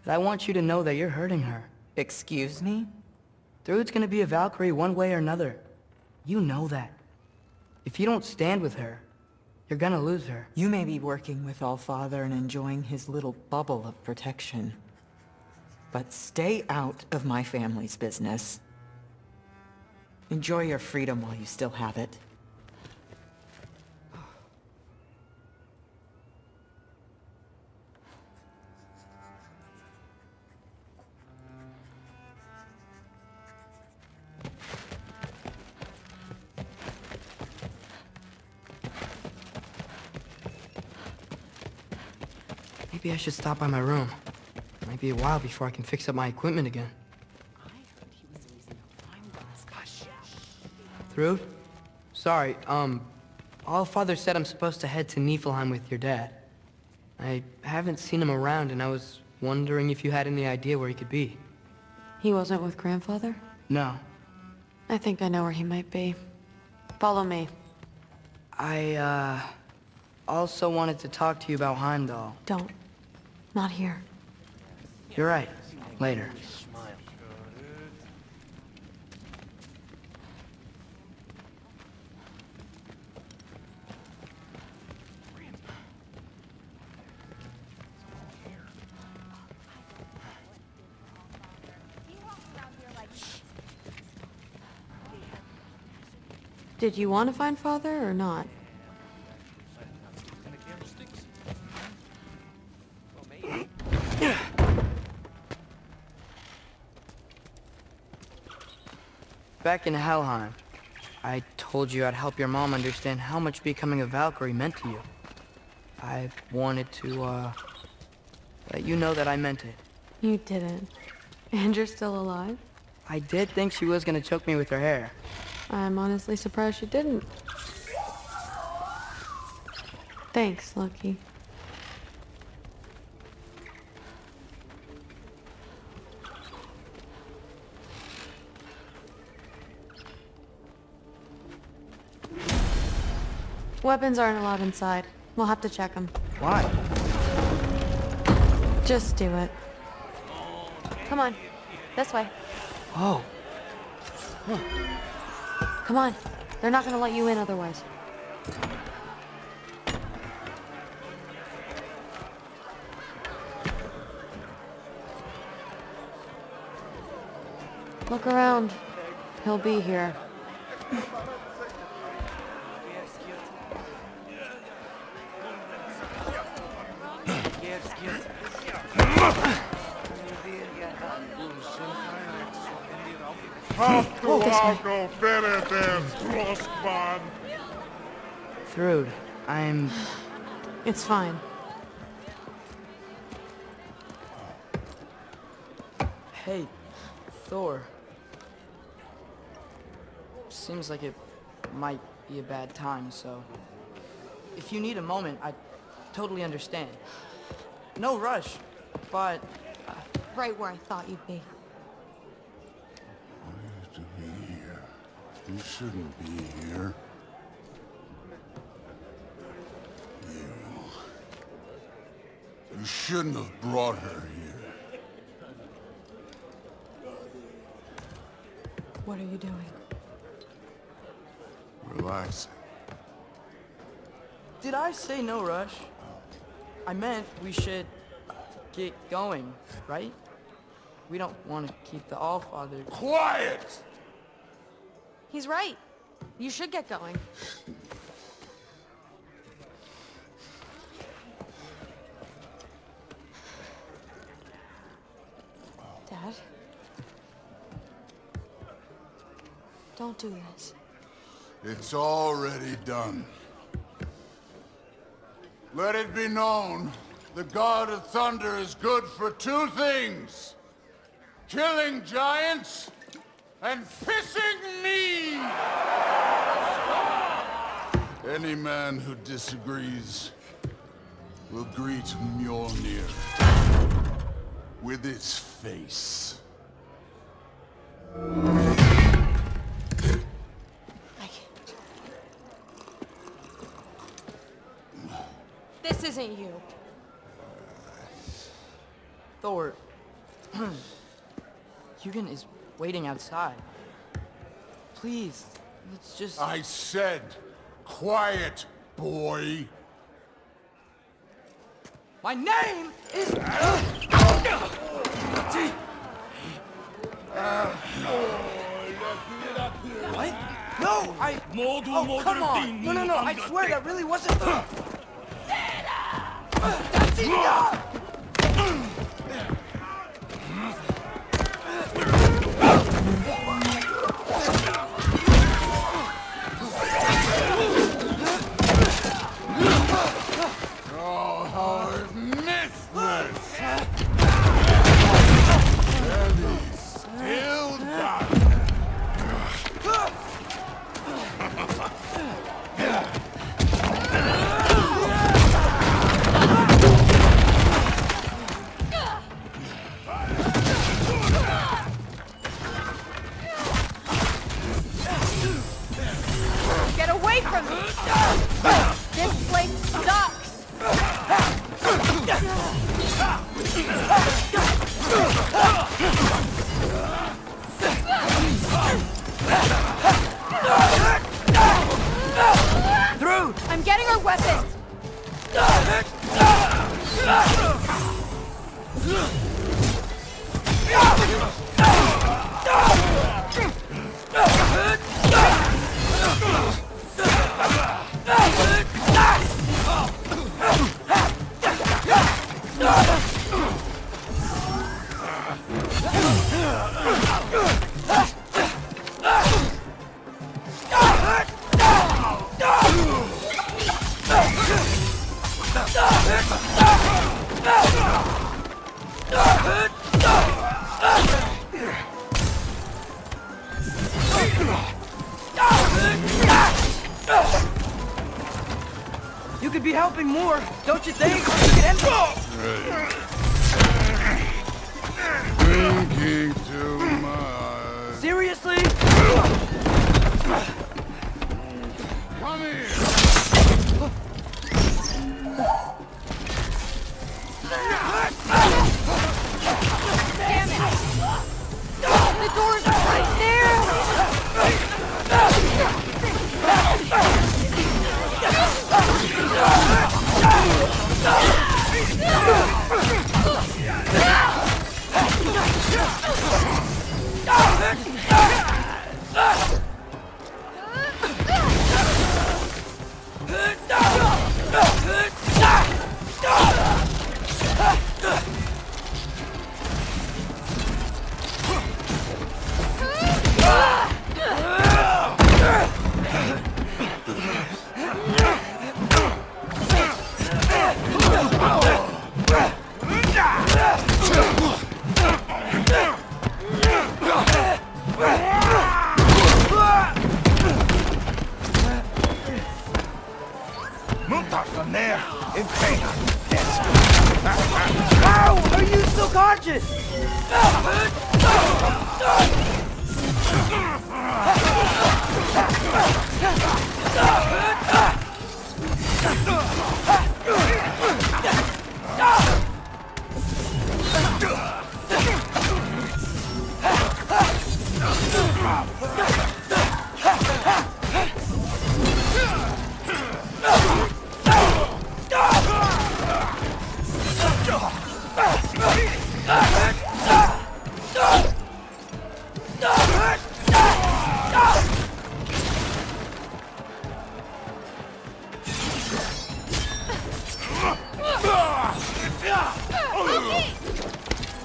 But I want you to know that you're hurting her. Excuse me? Thrud's gonna be a Valkyrie one way or another. You know that. If you don't stand with her, you're gonna lose her. You may be working with Allfather and enjoying his little bubble of protection. But stay out of my family's business. Enjoy your freedom while you still have it. Maybe I should stop by my room. Might be a while before I can fix up my equipment again. Thrud? Sorry, Allfather said I'm supposed to head to Niflheim with your dad. I haven't seen him around, and I was wondering if you had any idea where he could be. He wasn't with Grandfather? No. I think I know where he might be. Follow me. I, also wanted to talk to you about Heimdall. Don't. Not here. You're right. Later. Did you want to find Father or not? Back in Helheim, I told you I'd help your mom understand how much becoming a Valkyrie meant to you. I wanted to, let you know that I meant it. You didn't. And you're still alive? I did think she was gonna choke me with her hair. I'm honestly surprised she didn't. Thanks, Lucky. Weapons aren't allowed inside. We'll have to check them. Why? Just do it. Come on. This way. Oh. Come on. They're not gonna let you in otherwise. Look around. He'll be here. Thrud, I'm... It's fine. Hey, Thor. Seems like it might be a bad time, so... If you need a moment, I totally understand. No rush, but... Right where I thought you'd be. What are you doing here? You shouldn't be here. You shouldn't have brought her here. What are you doing? Relaxing. Did I say no rush? I meant we should get going, right? We don't want to keep the Allfather... Quiet! He's right. You should get going. Dad? Don't do this. It's already done. Let it be known, the God of Thunder is good for two things. Killing giants and pissing me! Any man who disagrees will greet Mjolnir with its face. This isn't you. Thor... Hugin is waiting outside. Please, let's just... I said, quiet, boy. My name is... What? No, Oh, come on! No, I swear that really wasn't... That's enough! Oh, mistress! Still got Get away from me! This place sucks! Through! I'm getting our weapons! You could be helping more, don't you think? Drinking too much. Seriously? Come here! Damn it! The door's right there! Muta from there! In pain! How are you still conscious?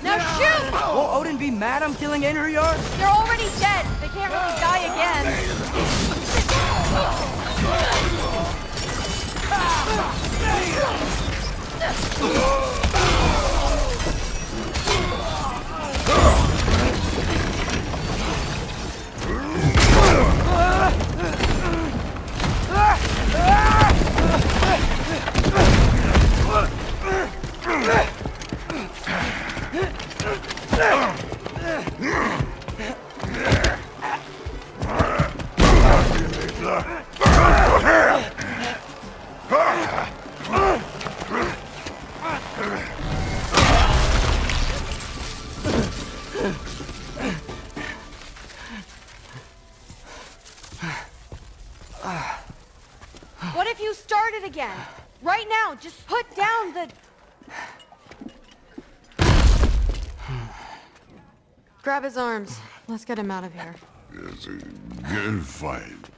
Now shoot! Will Odin be mad I'm killing Einherjar? They're already dead. They can't really die again. What if you start it again? Right now, just put down the... Grab his arms. Let's get him out of here. It's a good fight.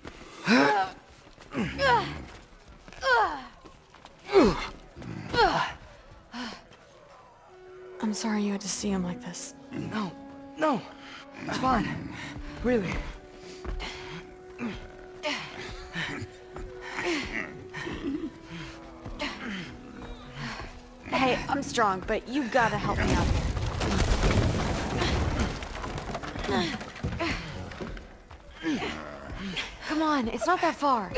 I'm sorry you had to see him like this. No. It's fine. Really. Hey, I'm strong, but you gotta help me out here. Come on, it's not that far.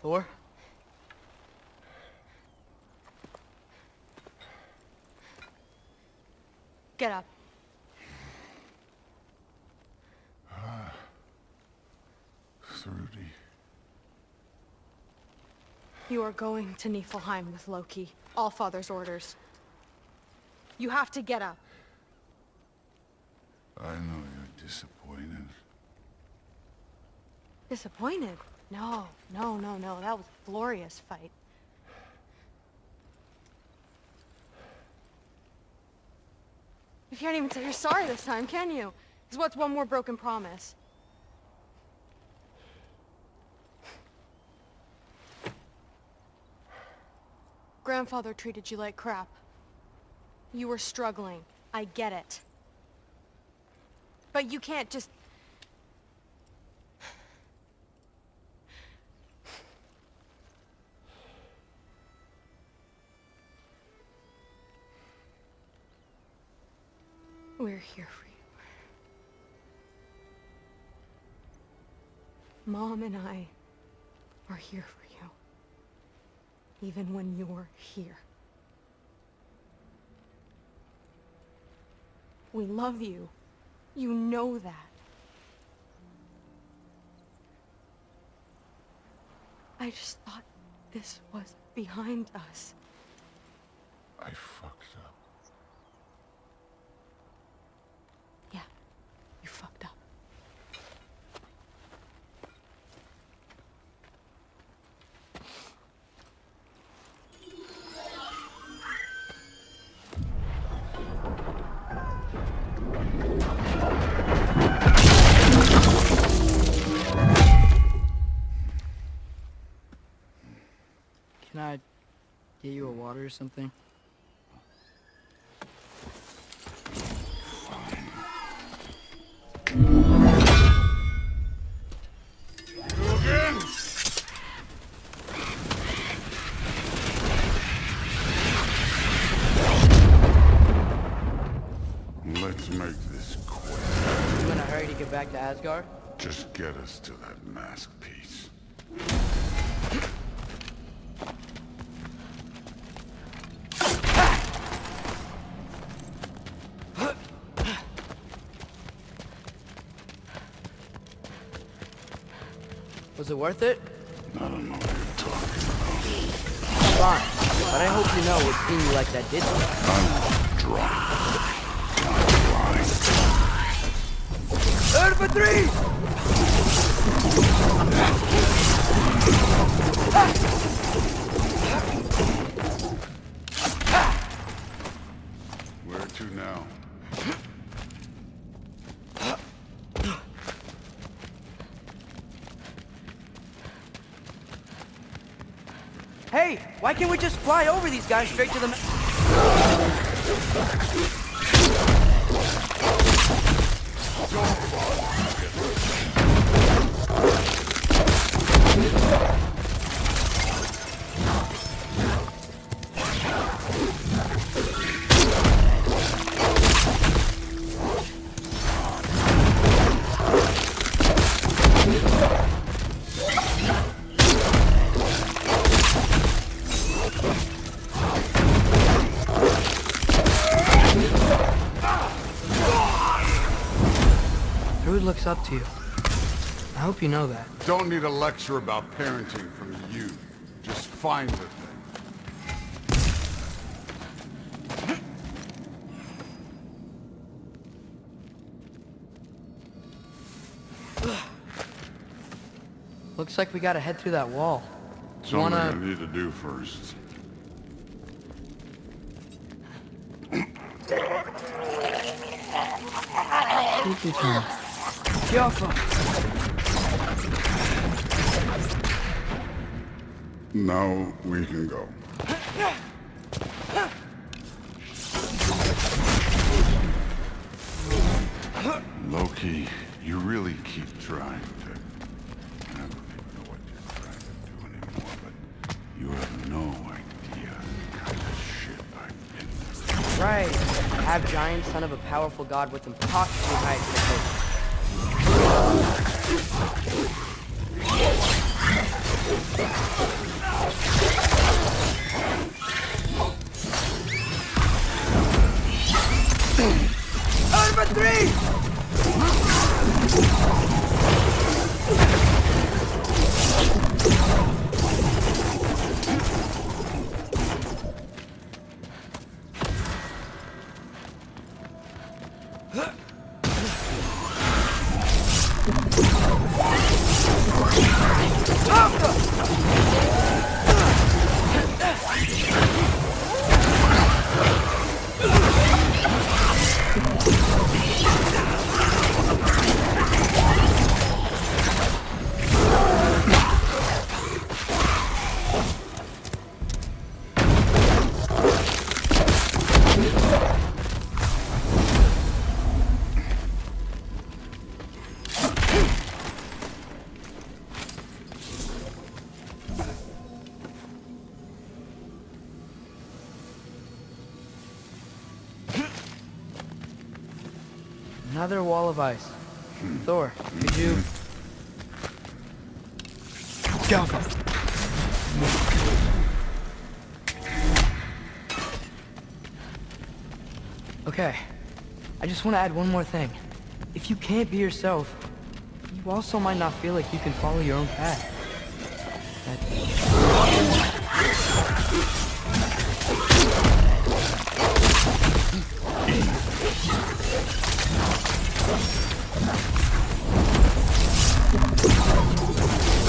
Thor? Get up. Thrudy. You are going to Niflheim with Loki. Allfather's orders. You have to get up. I know you're disappointed. Disappointed? No. That was a glorious fight. You can't even say you're sorry this time, can you? Because what's one more broken promise? Grandfather treated you like crap. You were struggling. I get it. But you can't just... We're here for you. Mom and I are here for you. Even when you're here. We love you. You know that. I just thought this was behind us. I fucked up. Yeah, you fucked up. Can I get you a water or something? Let's make this quick. You in a hurry to get back to Asgard? Just get us to that mask piece. Was it worth it? I don't know what you're talking Fine, but I hope you know it's seeing you like that did something. I'm drunk. Third for three! Where to now? Hey, why can't we just fly over these guys straight to the... looks up to you. I hope you know that. Don't need a lecture about parenting from you. Just find the thing. Looks like we gotta head through that wall. Something I need to do first. Take your time. Jaffa! Now we can go. Loki, you really keep trying to... I don't even know what you're trying to do anymore, but you have no idea the kind of shit I've been through. Right. Have giant son of a powerful god with impossibly high expectations. Over 3! Another wall of ice. Thor, could you... Jaffa! Okay. I just want to add one more thing. If you can't be yourself, you also might not feel like you can follow your own path.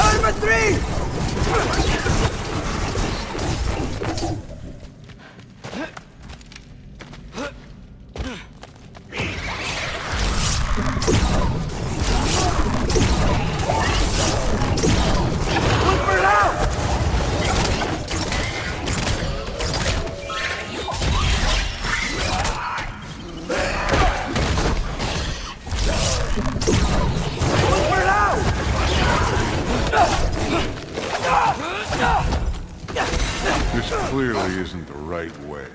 Over 3! This clearly isn't the right way.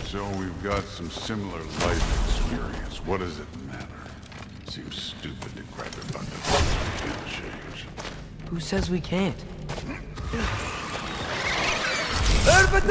So we've got some similar life experience. What does it matter? Seems stupid to grab it by the throat. Can't change. Who says we can't? Over 3!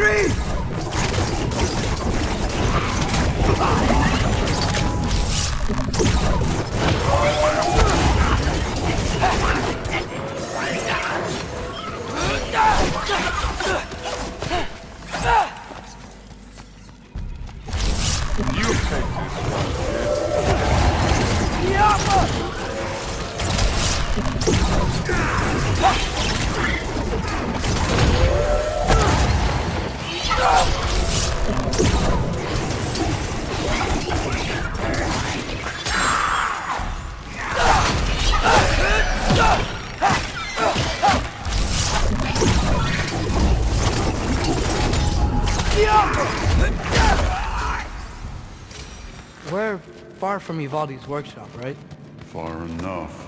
You take this one, We're far from Ivaldi's workshop, right? Far enough.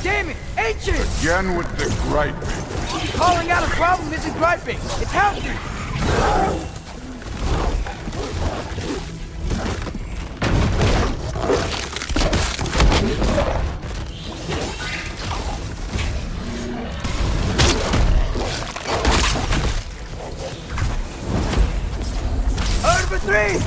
Damn it! Ancient! Again with the griping. Calling out a problem isn't griping. It's healthy. Over 3!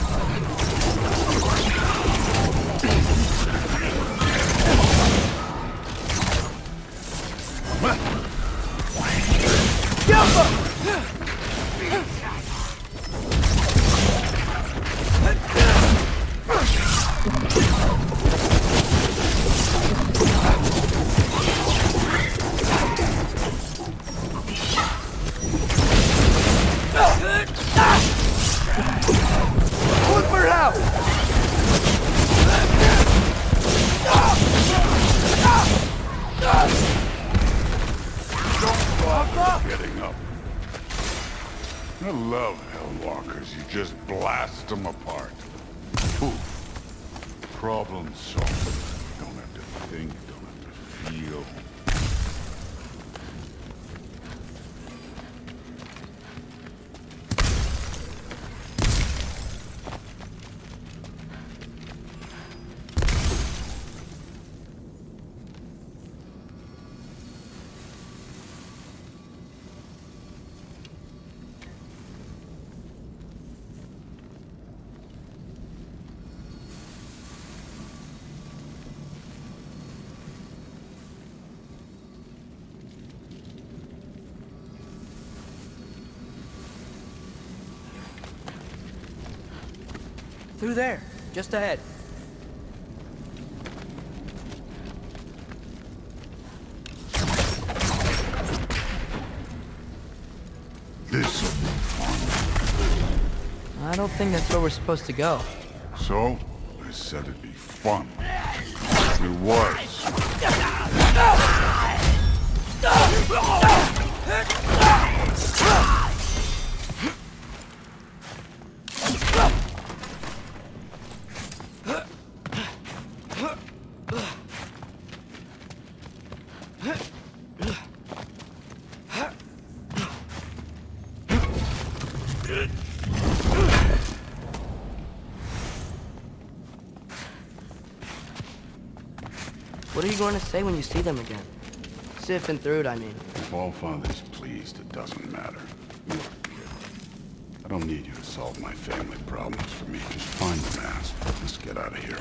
Getting up. I love Hellwalkers. You just blast them apart. Poof. Problem solved. Don't have to think, don't have to feel. Through there, just ahead. This'll be fun. I don't think that's where we're supposed to go. So, I said it'd be fun. It was. What are you going to say when you see them again? Sif and Thrud, I mean. If Allfather's pleased, it doesn't matter. Look, kid. I don't need you to solve my family problems for me. Just find the mask. Let's get out of here.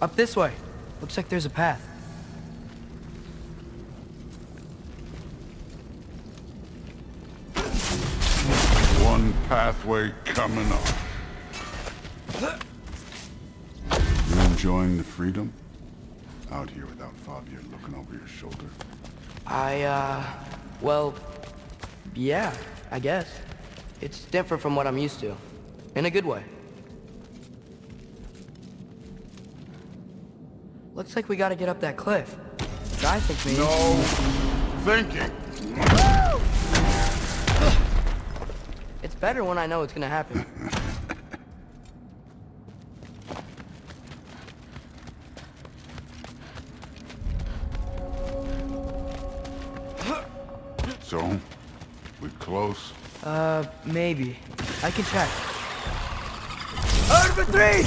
Up this way. Looks like there's a path. One pathway coming up. You enjoying the freedom? Out here without Fabio looking over your shoulder? Well, yeah, I guess. It's different from what I'm used to. In a good way. Looks like we gotta get up that cliff. I think maybe... No thinking. It's better when I know it's gonna happen. So, we close? Maybe. I can check. Over 3!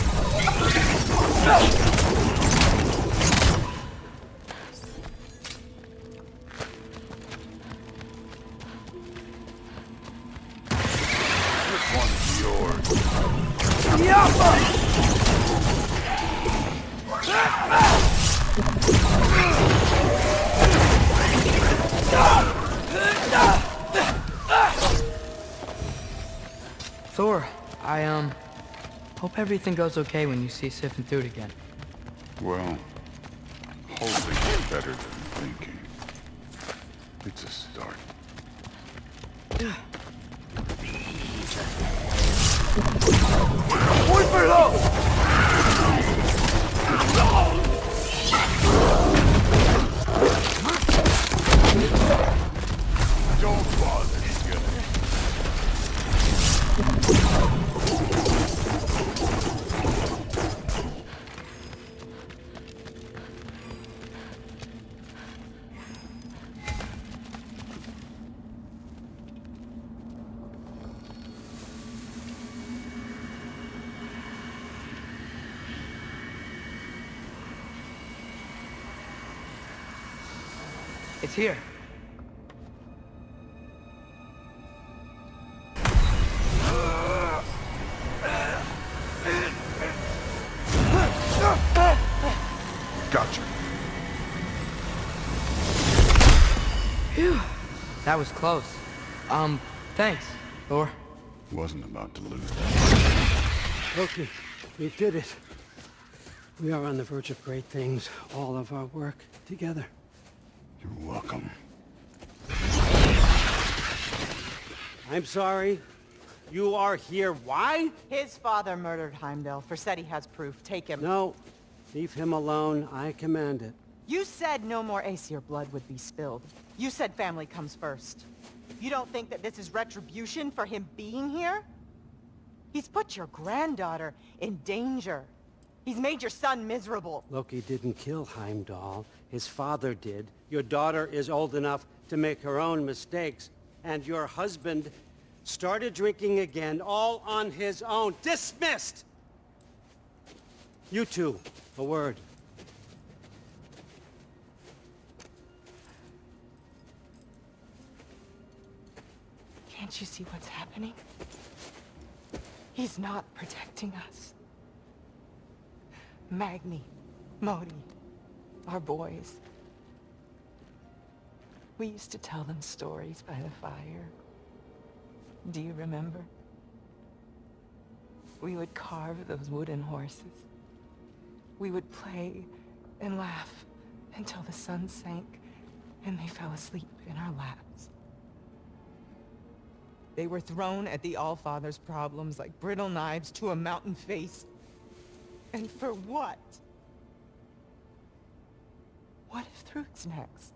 Thor, I hope everything goes okay when you see Sif and Thrud again. Well, hoping is better than thinking. It's a start. Muy below! It's here. Gotcha. Phew. That was close. Thanks, Thor. Wasn't about to lose. Loki, we did it. We are on the verge of great things. All of our work together. You're welcome. I'm sorry. You are here. Why? His father murdered Heimdall. Forseti has proof. Take him. No. Leave him alone. I command it. You said no more Aesir blood would be spilled. You said family comes first. You don't think that this is retribution for him being here? He's put your granddaughter in danger. He's made your son miserable. Loki didn't kill Heimdall. His father did. Your daughter is old enough to make her own mistakes. And your husband started drinking again, all on his own. Dismissed! You two, a word. Can't you see what's happening? He's not protecting us. Magni, Modi, our boys. We used to tell them stories by the fire. Do you remember? We would carve those wooden horses. We would play and laugh until the sun sank and they fell asleep in our laps. They were thrown at the Allfather's problems like brittle knives to a mountain face. And for what? What if Thrud's next?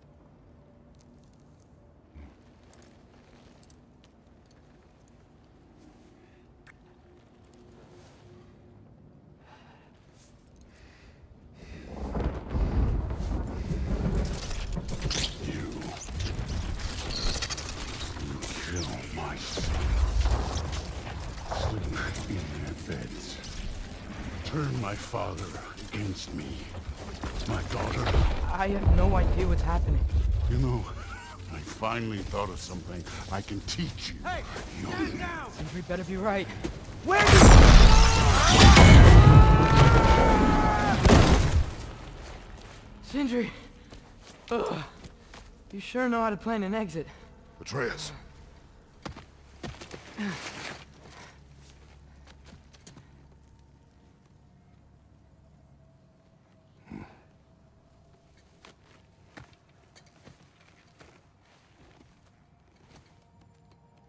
Turn my father against me. My daughter. I have no idea what's happening. You know, I finally thought of something I can teach you. Hey, young. Sindri better be right. Where Sindri! Ugh. You sure know how to plan an exit. Atreus.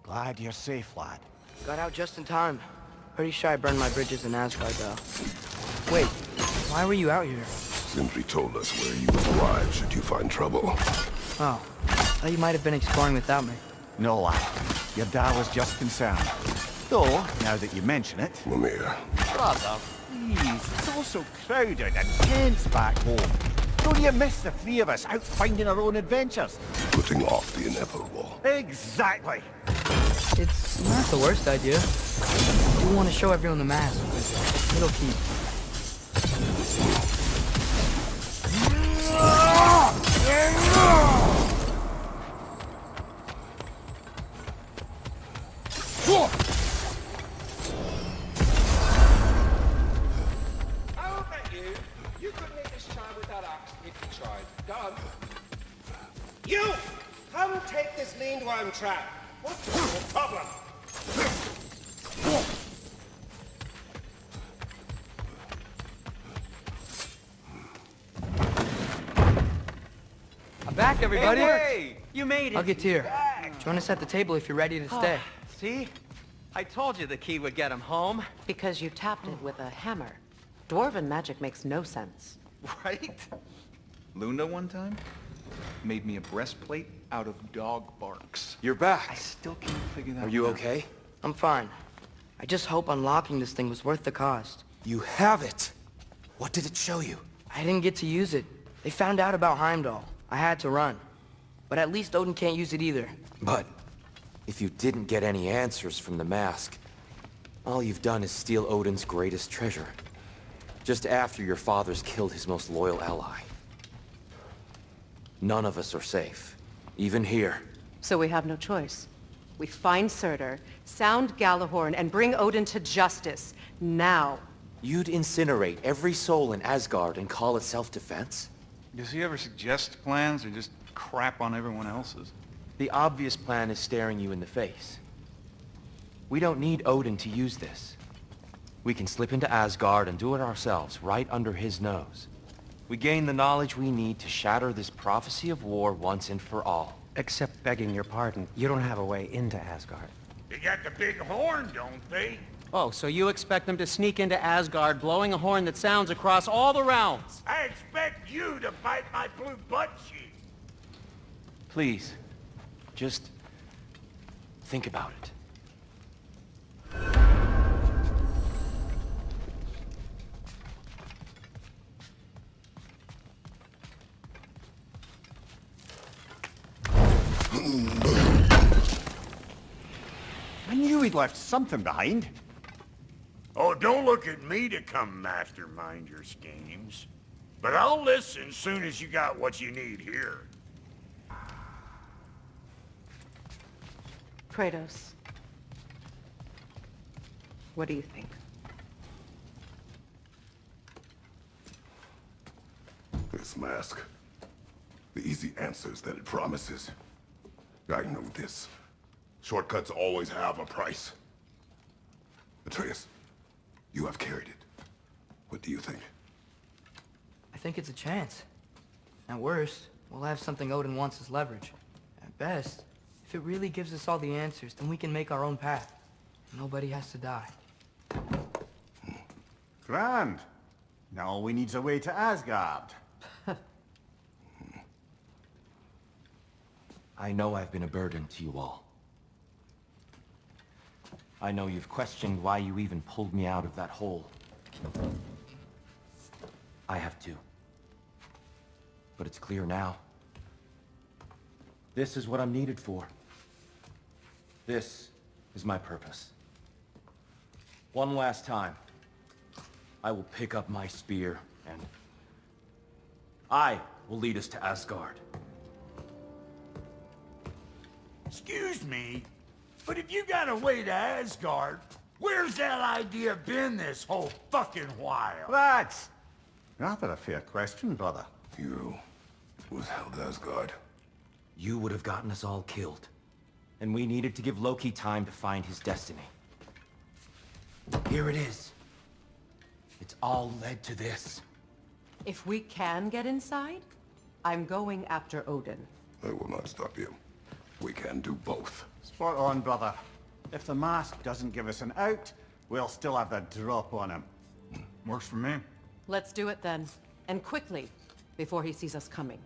Glad you're safe, lad. Got out just in time. Pretty sure I burned my bridges in Asgard, though. Wait, why were you out here? Sindri told us where you would arrive should you find trouble. Oh, thought you might have been exploring without me. No, lad. Your dad was just concerned. Though, now that you mention it... Mimir. Brother, please. It's all so crowded and tense back home. Don't you miss the three of us out finding our own adventures? Putting off the inevitable. Exactly. It's not the worst idea. I do want to show everyone the mask, but it'll keep. I'll bet you couldn't make this child with that axe if you tried. Go on. You! Come take this lean worm trap. What's your problem? I'm back, everybody! Hey! You made it! I'll get to you. Join us at the table if you're ready to stay. See? I told you the key would get him home. Because you tapped it with a hammer. Dwarven magic makes no sense. Right? Luna one time made me a breastplate out of dog barks. You're back. I still can't figure that Are you out. okay? I'm fine. I just hope unlocking this thing was worth the cost. You have it. What did it show you? I didn't get to use it. They found out about Heimdall. I had to run. But at least Odin can't use it either. But if you didn't get any answers from the mask, all you've done is steal Odin's greatest treasure. Just after your father's killed his most loyal ally. None of us are safe. Even here. So we have no choice. We find Surtur, sound Galahorn, and bring Odin to justice. Now. You'd incinerate every soul in Asgard and call it self-defense? Does he ever suggest plans or just crap on everyone else's? The obvious plan is staring you in the face. We don't need Odin to use this. We can slip into Asgard and do it ourselves, right under his nose. We gain the knowledge we need to shatter this prophecy of war once and for all. Except begging your pardon, you don't have a way into Asgard. They got the big horn, don't they? Oh, so you expect them to sneak into Asgard blowing a horn that sounds across all the realms? I expect you to bite my blue butt cheek. Please, just think about it. I knew he'd left something behind. Oh, don't look at me to come mastermind your schemes. But I'll listen soon as you got what you need here. Kratos. What do you think? This mask. The easy answers that it promises. I know this. Shortcuts always have a price. Atreus, you have carried it. What do you think? I think it's a chance. At worst, we'll have something Odin wants as leverage. At best, if it really gives us all the answers, then we can make our own path. Nobody has to die. Grand. Now all we need's a way to Asgard. I know I've been a burden to you all. I know you've questioned why you even pulled me out of that hole. I have too. But it's clear now. This is what I'm needed for. This is my purpose. One last time, I will pick up my spear and I will lead us to Asgard. Excuse me, but if you got a way to Asgard, where's that idea been this whole fucking while? Lads! Rather a fair question, brother. You was held Asgard. You would have gotten us all killed. And we needed to give Loki time to find his destiny. Here it is. It's all led to this. If we can get inside, I'm going after Odin. I will not stop you. We can do both. Spot on, brother. If the mask doesn't give us an out, we'll still have the drop on him. Works for me. Let's do it then. And quickly, before he sees us coming.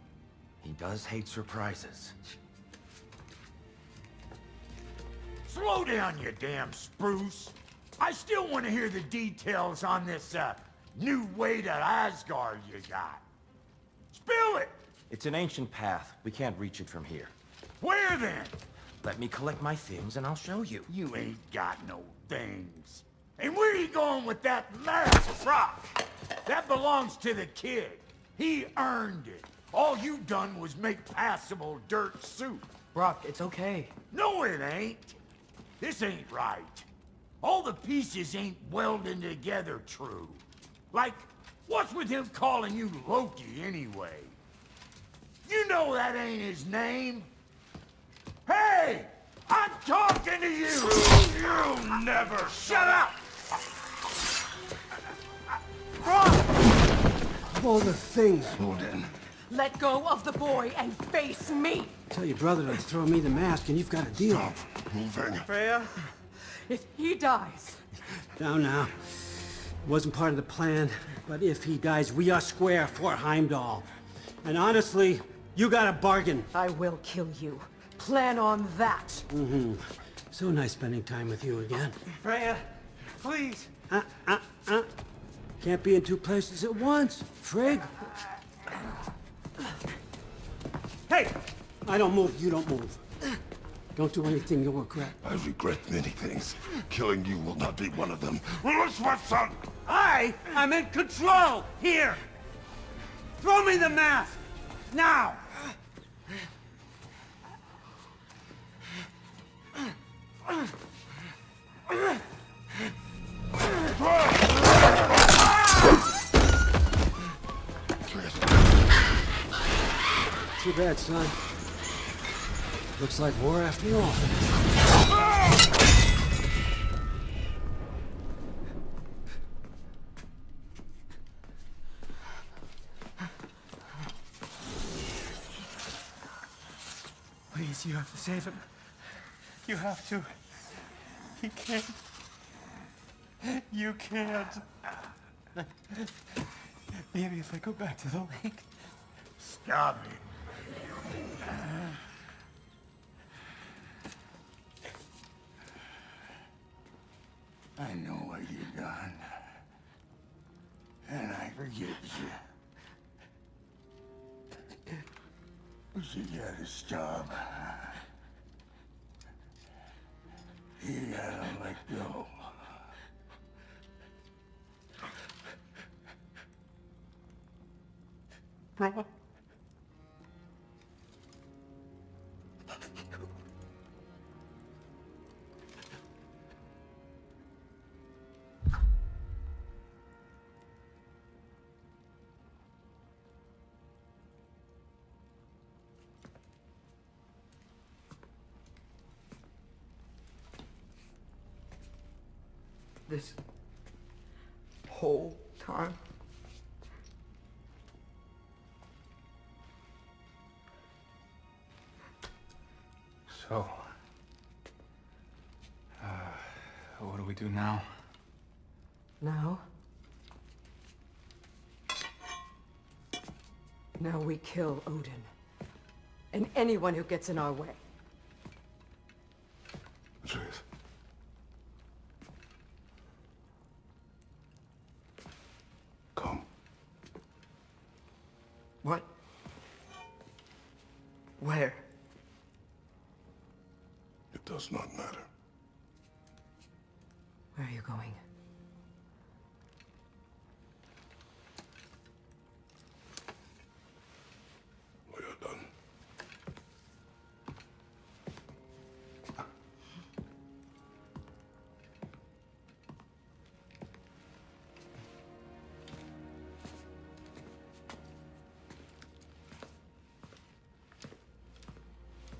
He does hate surprises. Slow down, you damn spruce. I still want to hear the details on this, new way to Asgard you got. Spill it! It's an ancient path. We can't reach it from here. Where then? Let me collect my things and I'll show you. You ain't got no things. And where are you going with that massive rock? That belongs to the kid. He earned it. All you done was make passable dirt soup. Brock, it's okay. No, it ain't. This ain't right. All the pieces ain't welding together true. Like, what's with him calling you Loki anyway? You know that ain't his name. Hey! I'm talking to you! You'll never shut up! Of all the things. Odin. Let go of the boy and face me! Tell your brother to throw me the mask and you've got a deal. Moving. Freya, if he dies... Now. It wasn't part of the plan, but if he dies, we are square for Heimdall. And honestly, you got a bargain. I will kill you. Plan on that. Mm-hmm. So nice spending time with you again. Freya, please. Can't be in two places at once, Frigg. Hey! I don't move, you don't move. Don't do anything you'll regret. I regret many things. Killing you will not be one of them. Release my son! I'm in control! Here! Throw me the mask! Now! Too bad, son. Looks like war after all. Please, you have to save him. You have to. He can't. You can't. Maybe if I go back to the lake. Stop it. I know what you've done. And I forgive you. But you gotta stop. You gotta let go. Bro. This whole time? So, what do we do now? Now? Now we kill Odin. And anyone who gets in our way. Atreus. Come. What? Where? It does not matter. Where are you going? We are done.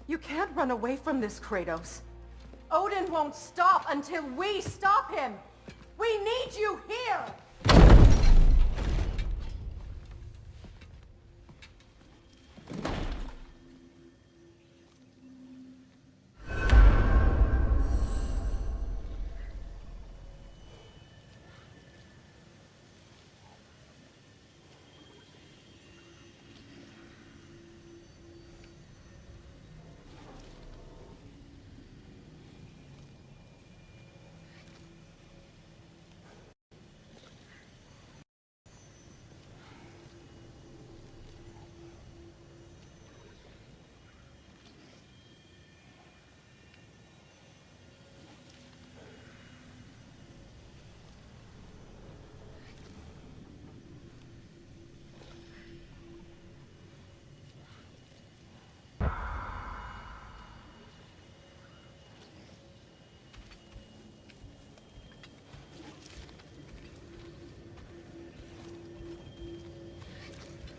You can't run away from this, Kratos. Odin won't stop until we stop him! We need you here!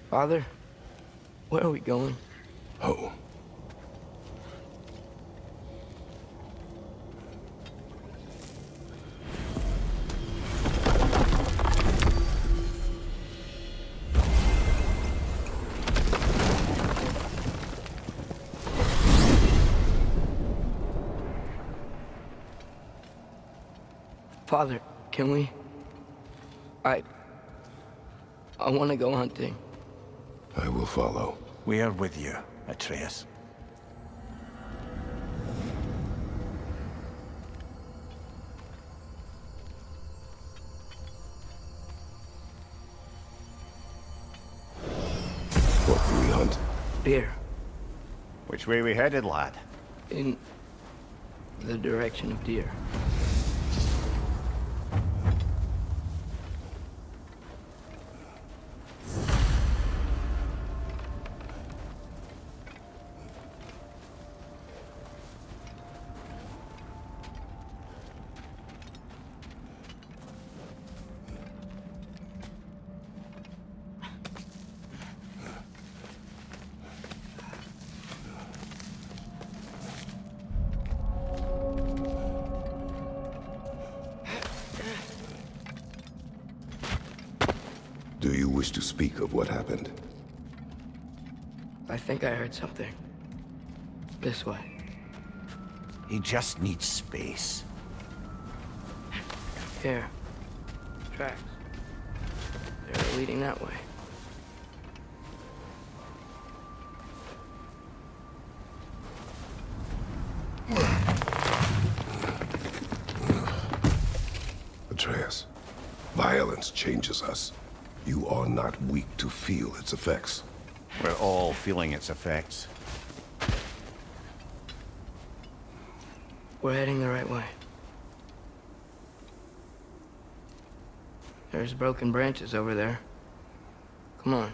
Father, where are we going? Oh. Father, can we? I want to go hunting. I will follow. We are with you, Atreus. What do we hunt? Deer. Which way we headed, lad? In the direction of deer. Do you wish to speak of what happened? I think I heard something. This way. He just needs space. Here. Tracks. They're leading that way. Atreus, violence changes us. You are not weak to feel its effects. We're all feeling its effects. We're heading the right way. There's broken branches over there. Come on.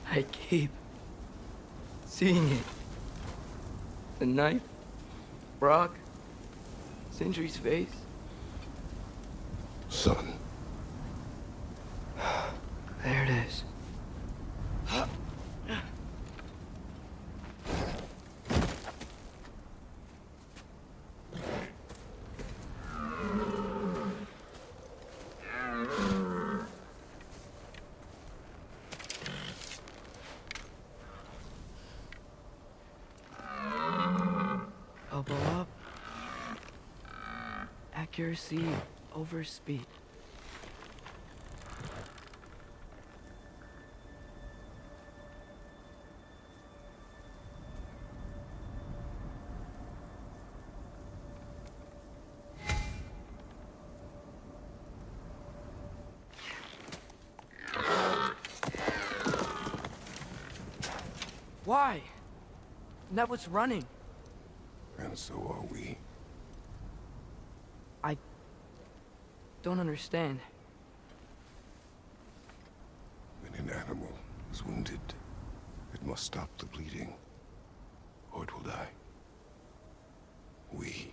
I keep seeing it. The knife, Brock, Sindri's face. Son. There it is. Elbow up. Accuracy over speed. Why? That was running. And so are we. I don't understand. When an animal is wounded, it must stop the bleeding, or it will die. We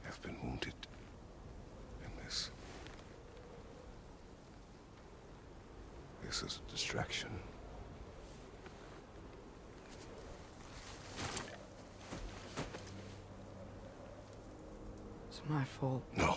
have been wounded, and this is a distraction. It's my fault. No.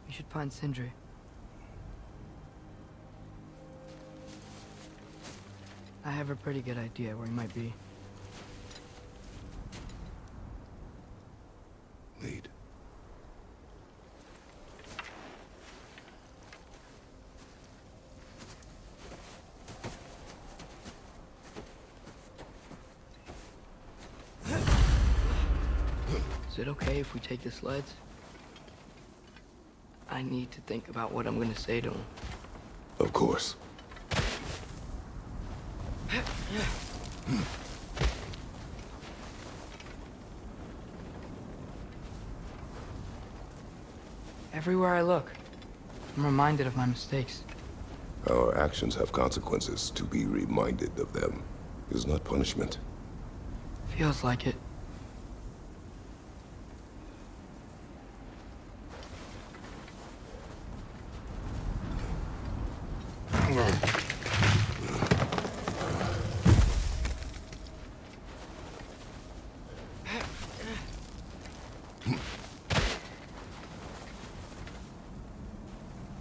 We should find Sindri. I have a pretty good idea where he might be. Lead. Is it okay if we take the sleds? I need to think about what I'm gonna say to him. Of course. Everywhere I look, I'm reminded of my mistakes. Our actions have consequences. To be reminded of them is not punishment. Feels like it.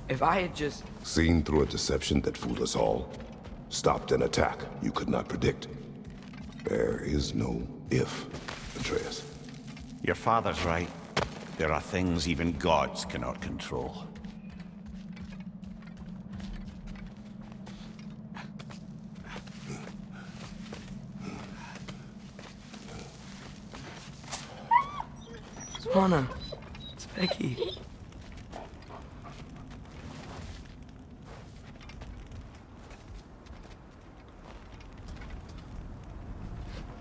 If I had just... Seen through a deception that fooled us all. Stopped an attack you could not predict. There is no if, Atreus. Your father's right. There are things even gods cannot control. Swana, it's Becky.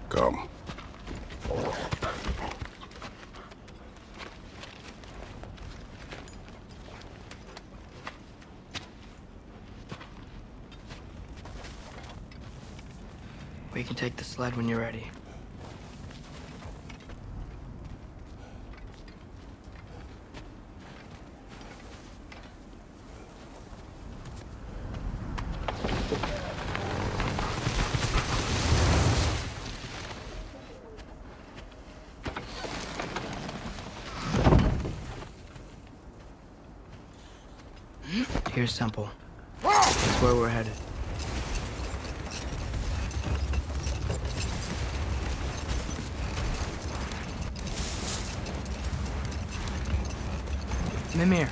Come. We can take the sled when you're ready. Here's Temple. That's where we're headed. Mimir,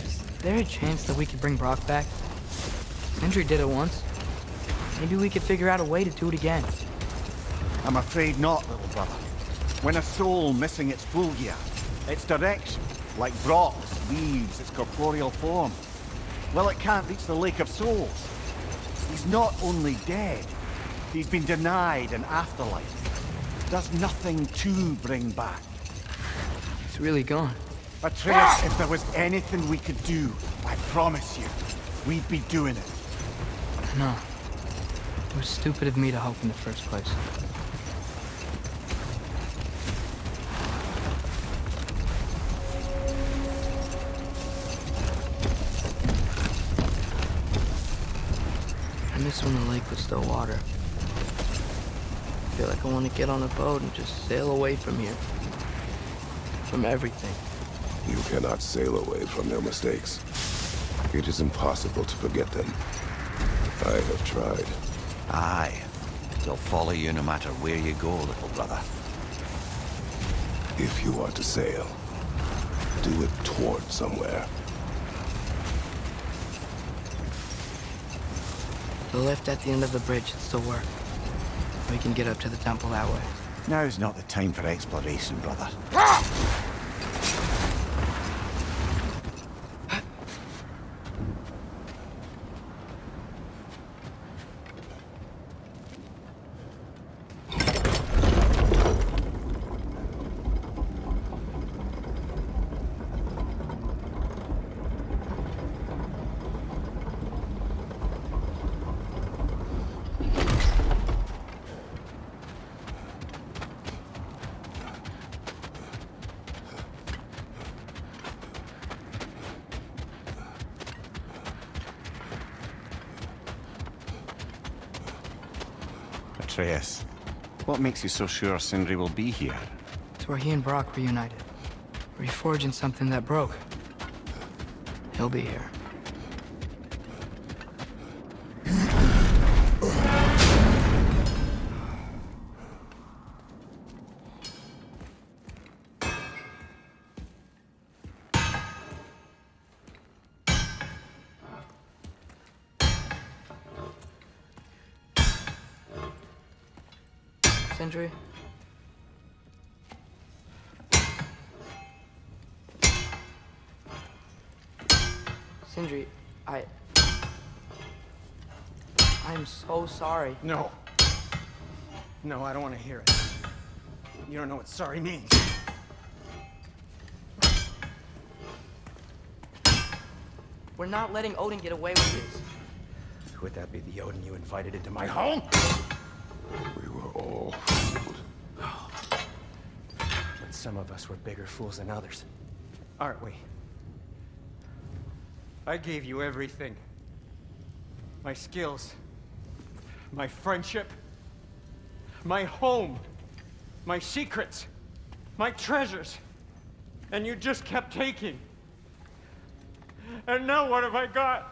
is there a chance that we could bring Brock back? Sindri did it once. Maybe we could figure out a way to do it again. I'm afraid not, little brother. When a soul missing its full gear, its direction, like Brock's, leaves its corporeal form, well, it can't reach the Lake of Souls. He's not only dead, he's been denied an afterlife. There's nothing to bring back. He's really gone. Atreus, if there was anything we could do, I promise you, we'd be doing it. No. It was stupid of me to help in the first place. I miss when the lake was still water. I feel like I want to get on a boat and just sail away from here. From everything. You cannot sail away from your mistakes. It is impossible to forget them. I have tried. Aye. They'll follow you no matter where you go, little brother. If you are to sail, do it toward somewhere. The lift at the end of the bridge should still work. We can get up to the temple that way. Now's not the time for exploration, brother. Atreus, what makes you so sure Sindri will be here? It's where he and Brock reunited. Reforging something that broke. He'll be here. Sindri? Sindri, I'm so sorry. No. No, I don't want to hear it. You don't know what sorry means. We're not letting Odin get away with this. Would that be the Odin you invited into my home? We were all fooled. But some of us were bigger fools than others. Aren't we? I gave you everything. My skills. My friendship. My home. My secrets. My treasures. And you just kept taking. And now what have I got?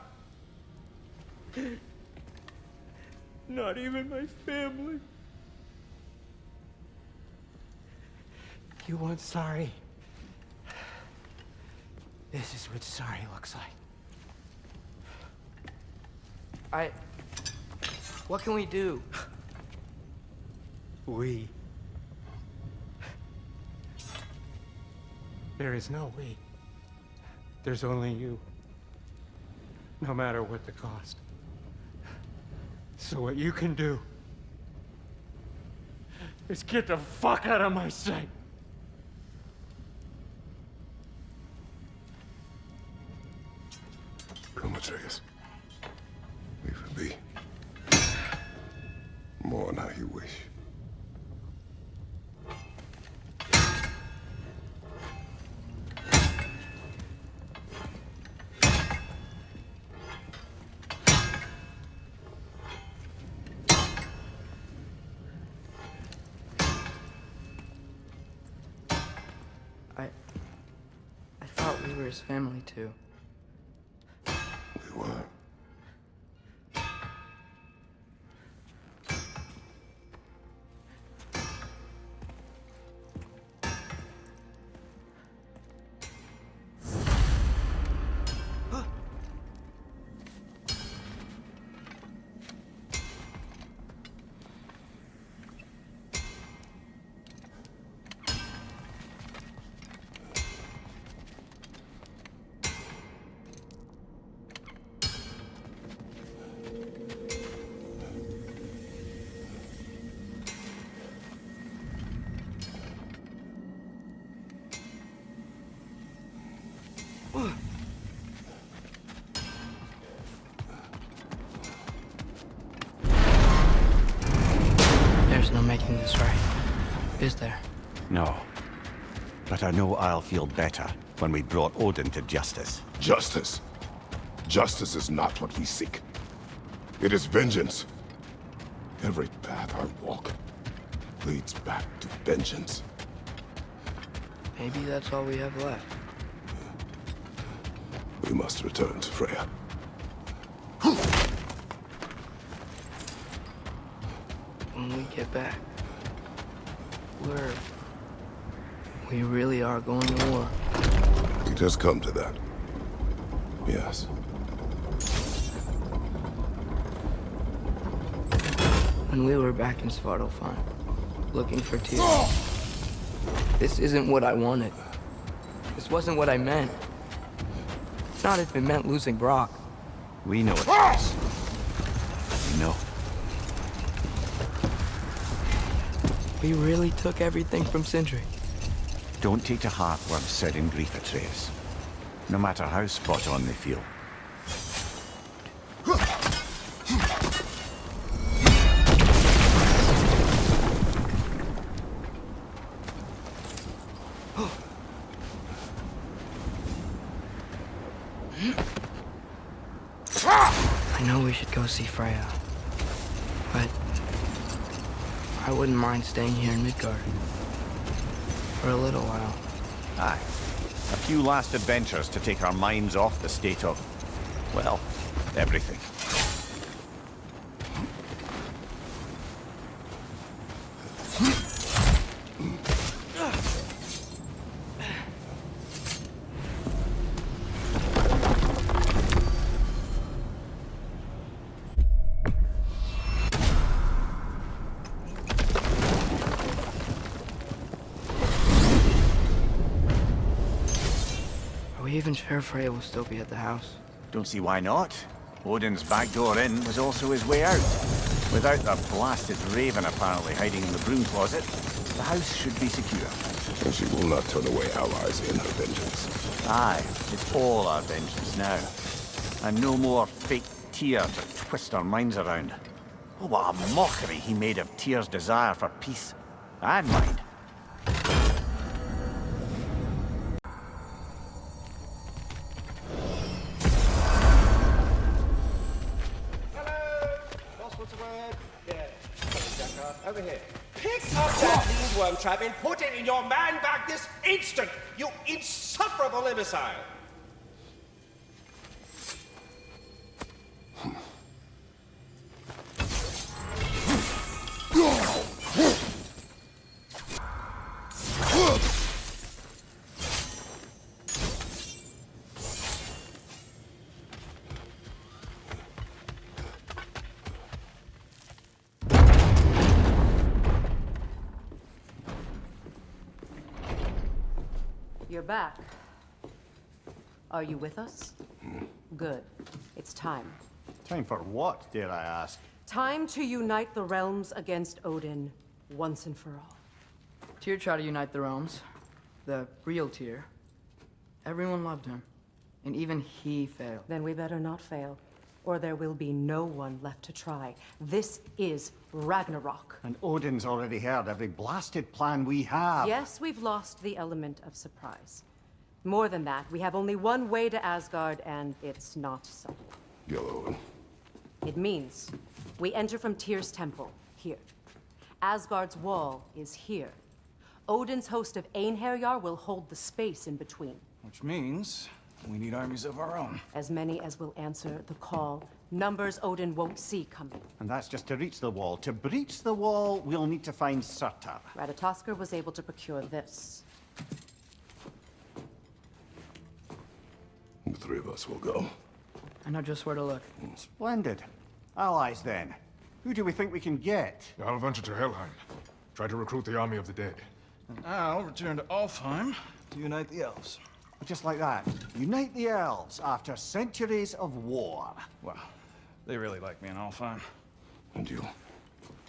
Not even my family. You want sorry? This is what sorry looks like. What can we do? We. There is no we. There's only you. No matter what the cost. So what you can do is get the fuck out of my sight. Come, Atreus. Leave it be. Mourn how you wish. I thought we were his family too. sorry. Is there? No. But I know I'll feel better when we brought Odin to justice. Justice? Justice is not what we seek. It is vengeance. Every path I walk leads back to vengeance. Maybe that's all we have left. We must return to Freya. When we get back, we really are going to war. It has come to that. Yes. When we were back in Svartalfheim, looking for Tyr, this isn't what I wanted. This wasn't what I meant. Not if it meant losing Brock. We know it is. We know. We really took everything from Sindri. Don't take to heart words said in grief, Atreus. No matter how spot on they feel. I know we should go see Freya, but I wouldn't mind staying here in Midgard for a little while. Aye. A few last adventures to take our minds off the state of, well, everything. Are we even sure Freya will still be at the house? Don't see why not. Odin's back door in was also his way out. Without the blasted raven apparently hiding in the broom closet, the house should be secure. And she will not turn away allies in her vengeance. Aye, it's all our vengeance now. And no more fake Tyr to twist our minds around. Oh, what a mockery he made of Tyr's desire for peace. And mine. Over here. Pick up that worm trap and put it in your man bag this instant, you insufferable imbecile! You're back. Are you with us? Good. It's time. Time for what, dare I ask? Time to unite the realms against Odin, once and for all. Tyr tried to unite the realms. The real Tyr. Everyone loved him. And even he failed. Then we better not fail, or there will be no one left to try. This is Ragnarok. And Odin's already heard every blasted plan we have. Yes, we've lost the element of surprise. More than that, we have only one way to Asgard, and it's not subtle. Yellow. It means we enter from Tyr's temple, here. Asgard's wall is here. Odin's host of Einherjar will hold the space in between. Which means we need armies of our own. As many as will answer the call. Numbers Odin won't see coming. And that's just to reach the wall. To breach the wall, we'll need to find Surtur. Ratatoskr was able to procure this. The three of us will go. I know just where to look. Splendid. Allies, then. Who do we think we can get? I'll venture to Helheim. Try to recruit the army of the dead. And I'll return to Alfheim to unite the elves. Just like that. Unite the elves after centuries of war. Well, they really like me in Alfheim. And you?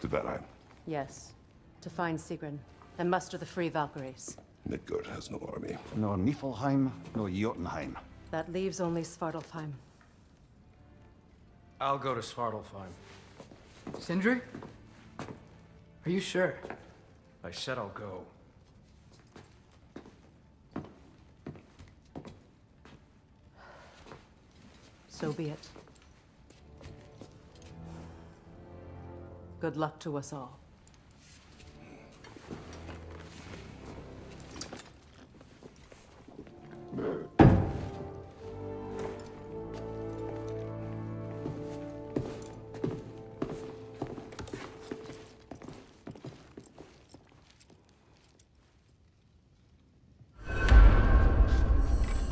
To Valheim. Yes. To find Sigrun and muster the free Valkyries. Midgard has no army. Nor Niflheim, nor Jotunheim. That leaves only Svartalfheim. I'll go to Svartalfheim. Sindri? Are you sure? I said I'll go. So be it. Good luck to us all.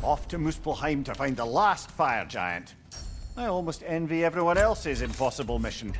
Off to Muspelheim to find the last fire giant. I almost envy everyone else's impossible mission.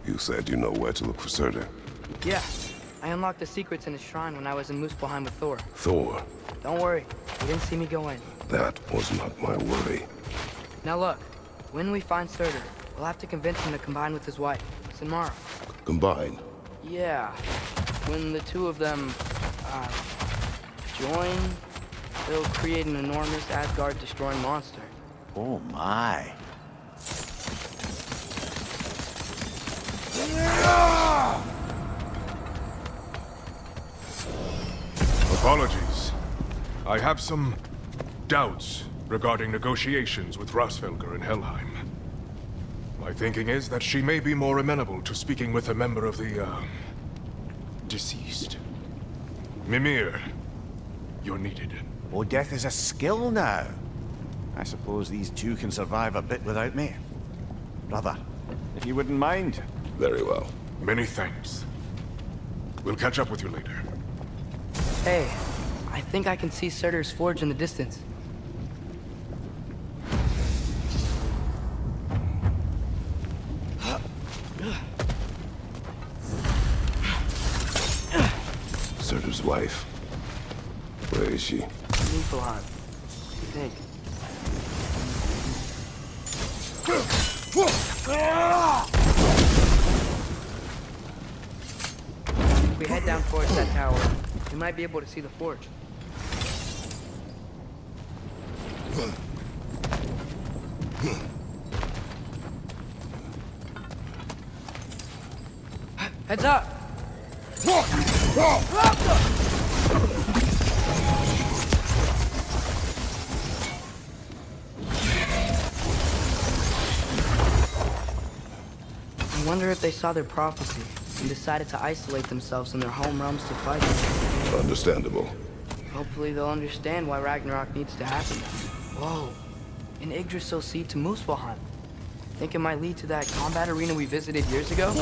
You said you know where to look for Surtur. Yeah, I unlocked the secrets in his shrine when I was in Muspelheim with Thor. Thor? Don't worry, he didn't see me go in. That was not my worry. Now look, when we find Surtur, we'll have to convince him to combine with his wife, Sinmara. Combine? Yeah, when the two of them, join, they'll create an enormous Asgard-destroying monster. Oh my. Apologies. I have some doubts regarding negotiations with Rasfelger in Helheim. My thinking is that she may be more amenable to speaking with a member of the, deceased. Mimir, you're needed. Oh, death is a skill now. I suppose these two can survive a bit without me. Brother, if you wouldn't mind. Very well. Many thanks. We'll catch up with you later. Hey, I think I can see Surtur's forge in the distance. Surtur's wife. Where is she? Niflheim. What do you think? If we head down towards that tower, we might be able to see the forge. Heads up! I wonder if they saw their prophecy and decided to isolate themselves in their home realms to fight. Understandable. Hopefully they'll understand why Ragnarok needs to happen. Whoa, an Yggdrasil seed to Muspelheim. Think it might lead to that combat arena we visited years ago?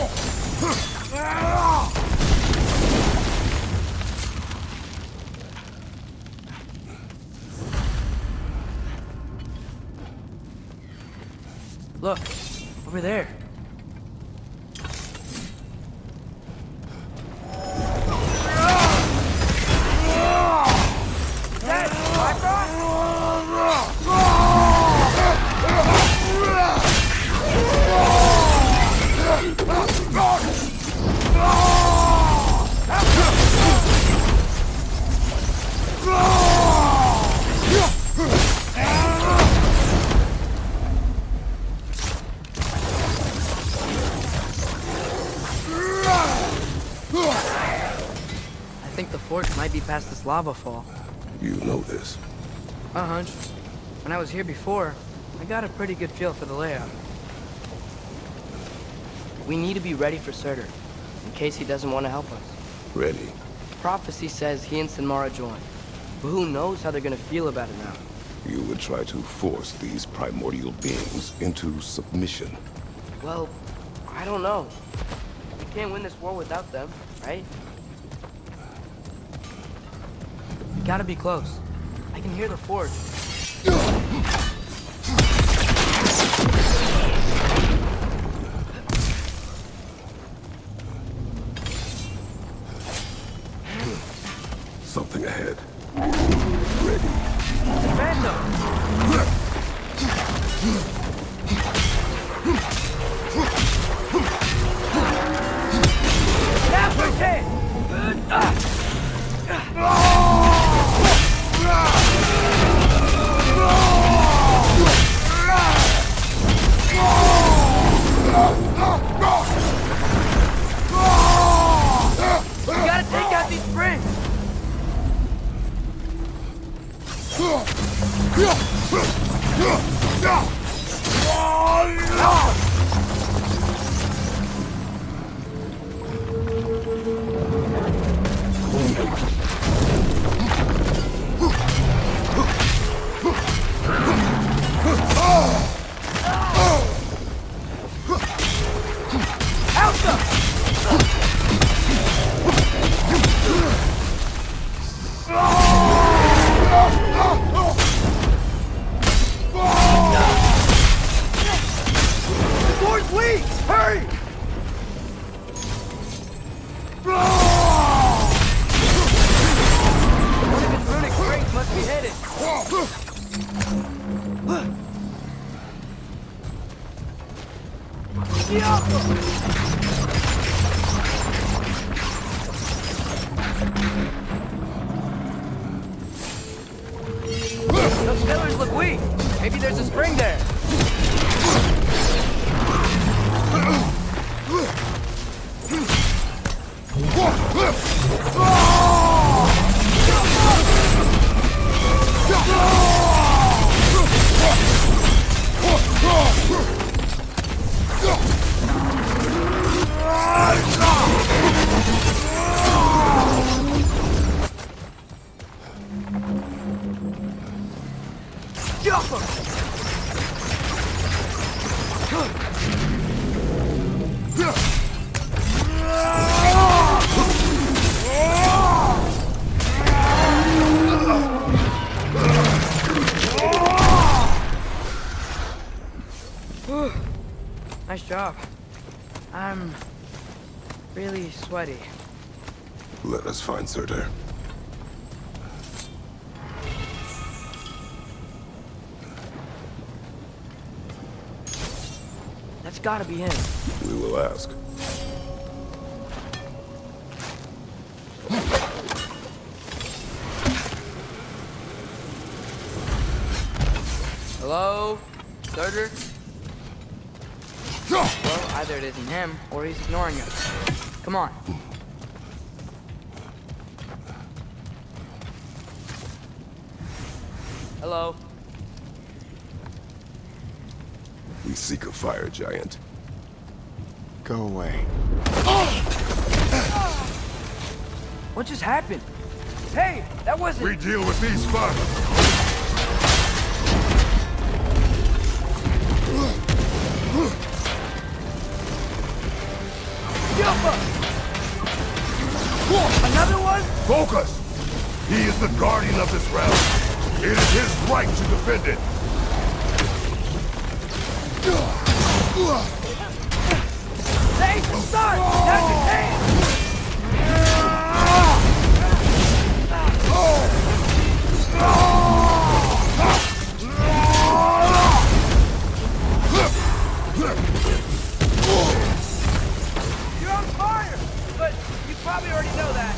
Look, over there. I think the forge might be past this lava fall. You know this. A hunch. When I was here before, I got a pretty good feel for the layout. We need to be ready for Surtur, in case he doesn't want to help us. Ready? Prophecy says he and Sinmara join, but who knows how they're gonna feel about it now. You would try to force these primordial beings into submission. Well, I don't know. We can't win this war without them, right? We gotta be close. I can hear the forge. Those pillars look weak. Maybe there's a spring there. Nice job. I'm really sweaty. Let us find Surtur. That's gotta be him. We will ask. Hello? Surtur? Well, either it isn't him, or he's ignoring us. Come on. Hello? We seek a fire giant. Go away. What just happened? Hey, that wasn't... We deal with these first. Another one? Focus! He is the guardian of this realm. It is his right to defend it. Hey, start! That's his hand! You're on fire! But you probably already know that.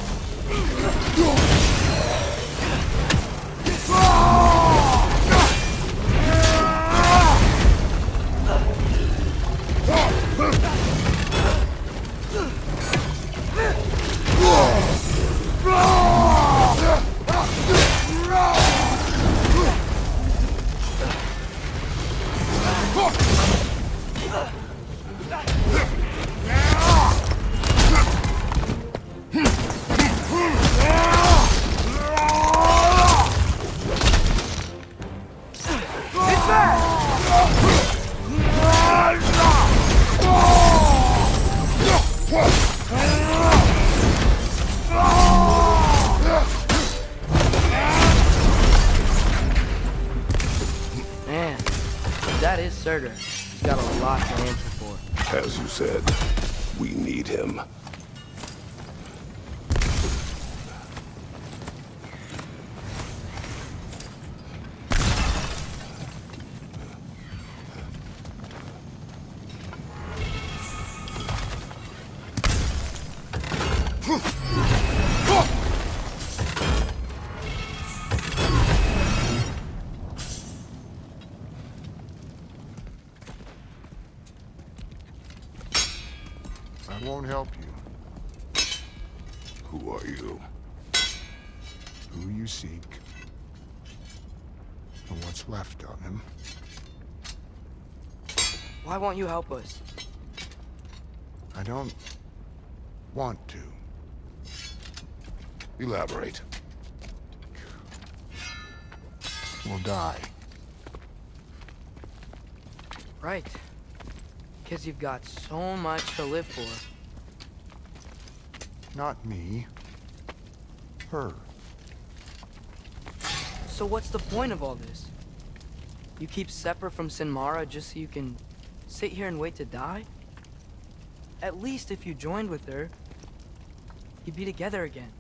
Man, that is Surtur. He's got a lot to answer for. As you said, we need him. I won't help you. Who are you? Who you seek. And what's left of him. Why won't you help us? I don't want to. Elaborate. We'll die. Right. Because you've got so much to live for. Not me. Her. So what's the point of all this? You keep separate from Sinmara just so you can sit here and wait to die? At least if you joined with her, you'd be together again.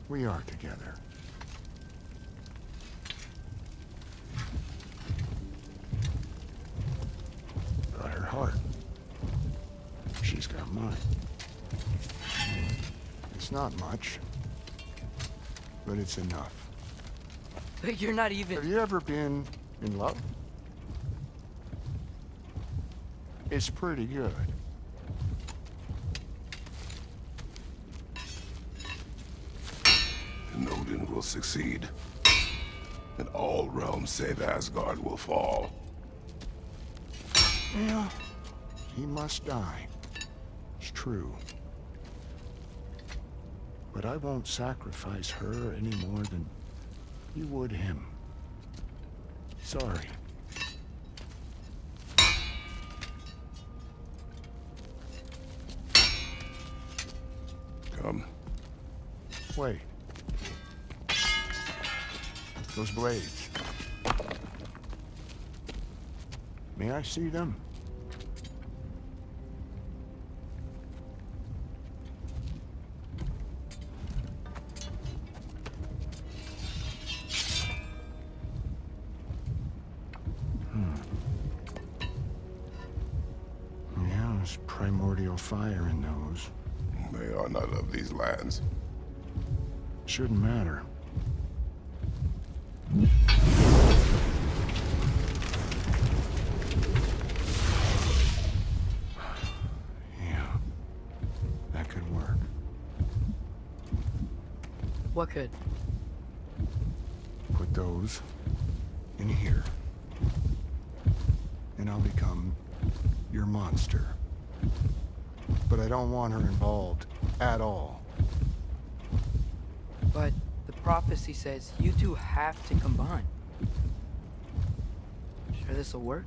We are together. But her heart mine. It's not much, but it's enough. But you're not even... Have you ever been in love? It's pretty good. And Odin will succeed. And all realms save Asgard will fall. Yeah, he must die. It's true. But I won't sacrifice her any more than you would him. Sorry. Come. Wait. Those blades. May I see them? Yeah, there's primordial fire in those. They are not of these lands. Shouldn't matter. Yeah, that could work. What could? Put those in here. And I'll become your monster. But I don't want her involved at all. But the prophecy says you two have to combine. Sure this'll work?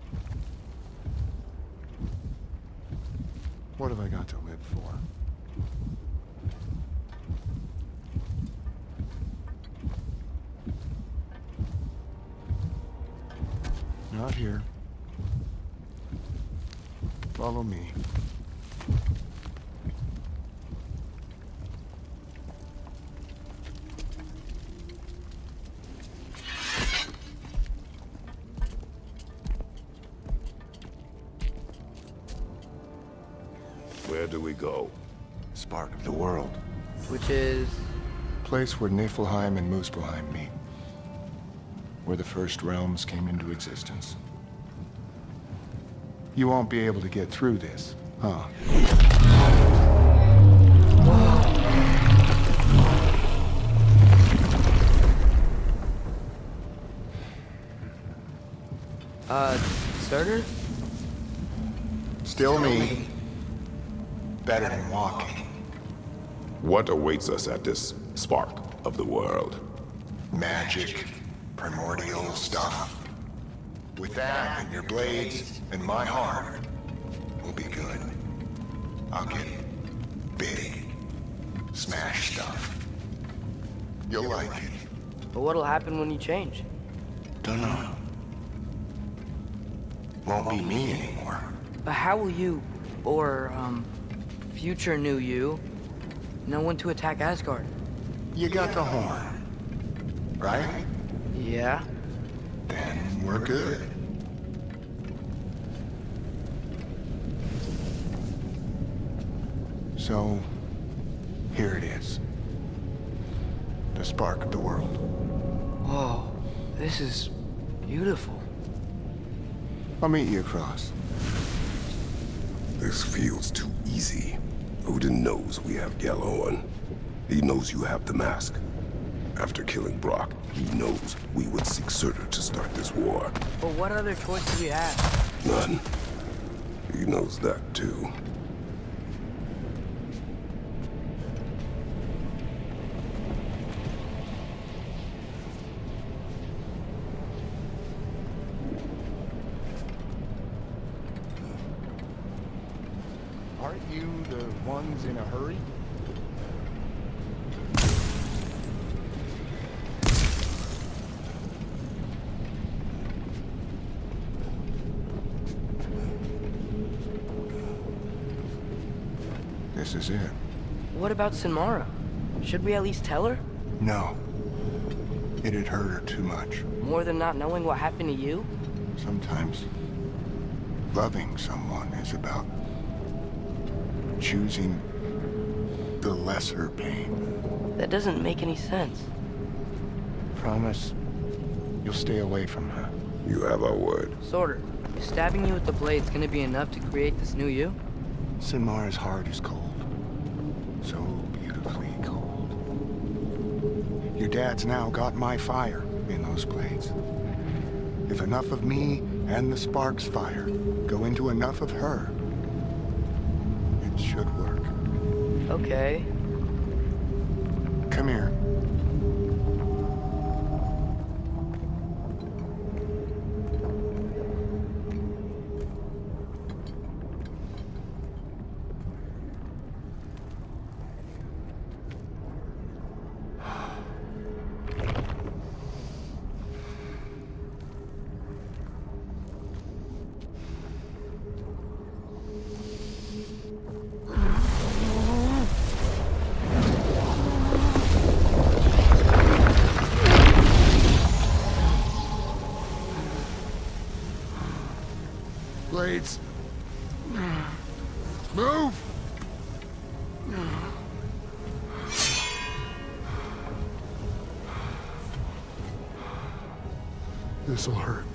What have I got to live for? Not here. Follow me. Where do we go? Spark of the world. Which is... Place where Niflheim and Muspelheim meet. Where the first realms came into existence. You won't be able to get through this, huh? Starter? Still me. Better than walking. What awaits us at this spark of the world? Magic, primordial stuff. With that and your blades and my heart, we'll be good. I'll get big. Smash stuff. You'll like it. But what'll happen when you change? Dunno. Won't be me anymore. But how will you, or, future new you, know when to attack Asgard? You got the horn, right? Yeah. Then we're good. So, here it is. The spark of the world. Whoa, this is beautiful. I'll meet you across. This feels too easy. Odin knows we have Gjallarhorn. He knows you have the mask. After killing Brock, he knows we would seek Surtur to start this war. But what other choice do we have? None. He knows that too. Aren't you the ones in a hurry? This is it. What about Sinmara? Should we at least tell her? No. It'd hurt her too much. More than not knowing what happened to you? Sometimes loving someone is about choosing the lesser pain. That doesn't make any sense. Promise you'll stay away from her. You have our word. Sorter, is stabbing you with the blade's gonna be enough to create this new you? Sinmar's heart is cold. So beautifully cold. Your dad's now got my fire in those blades. If enough of me and the spark's fire go into enough of her, it should work. Okay. Come here. Blades. Move! This'll hurt.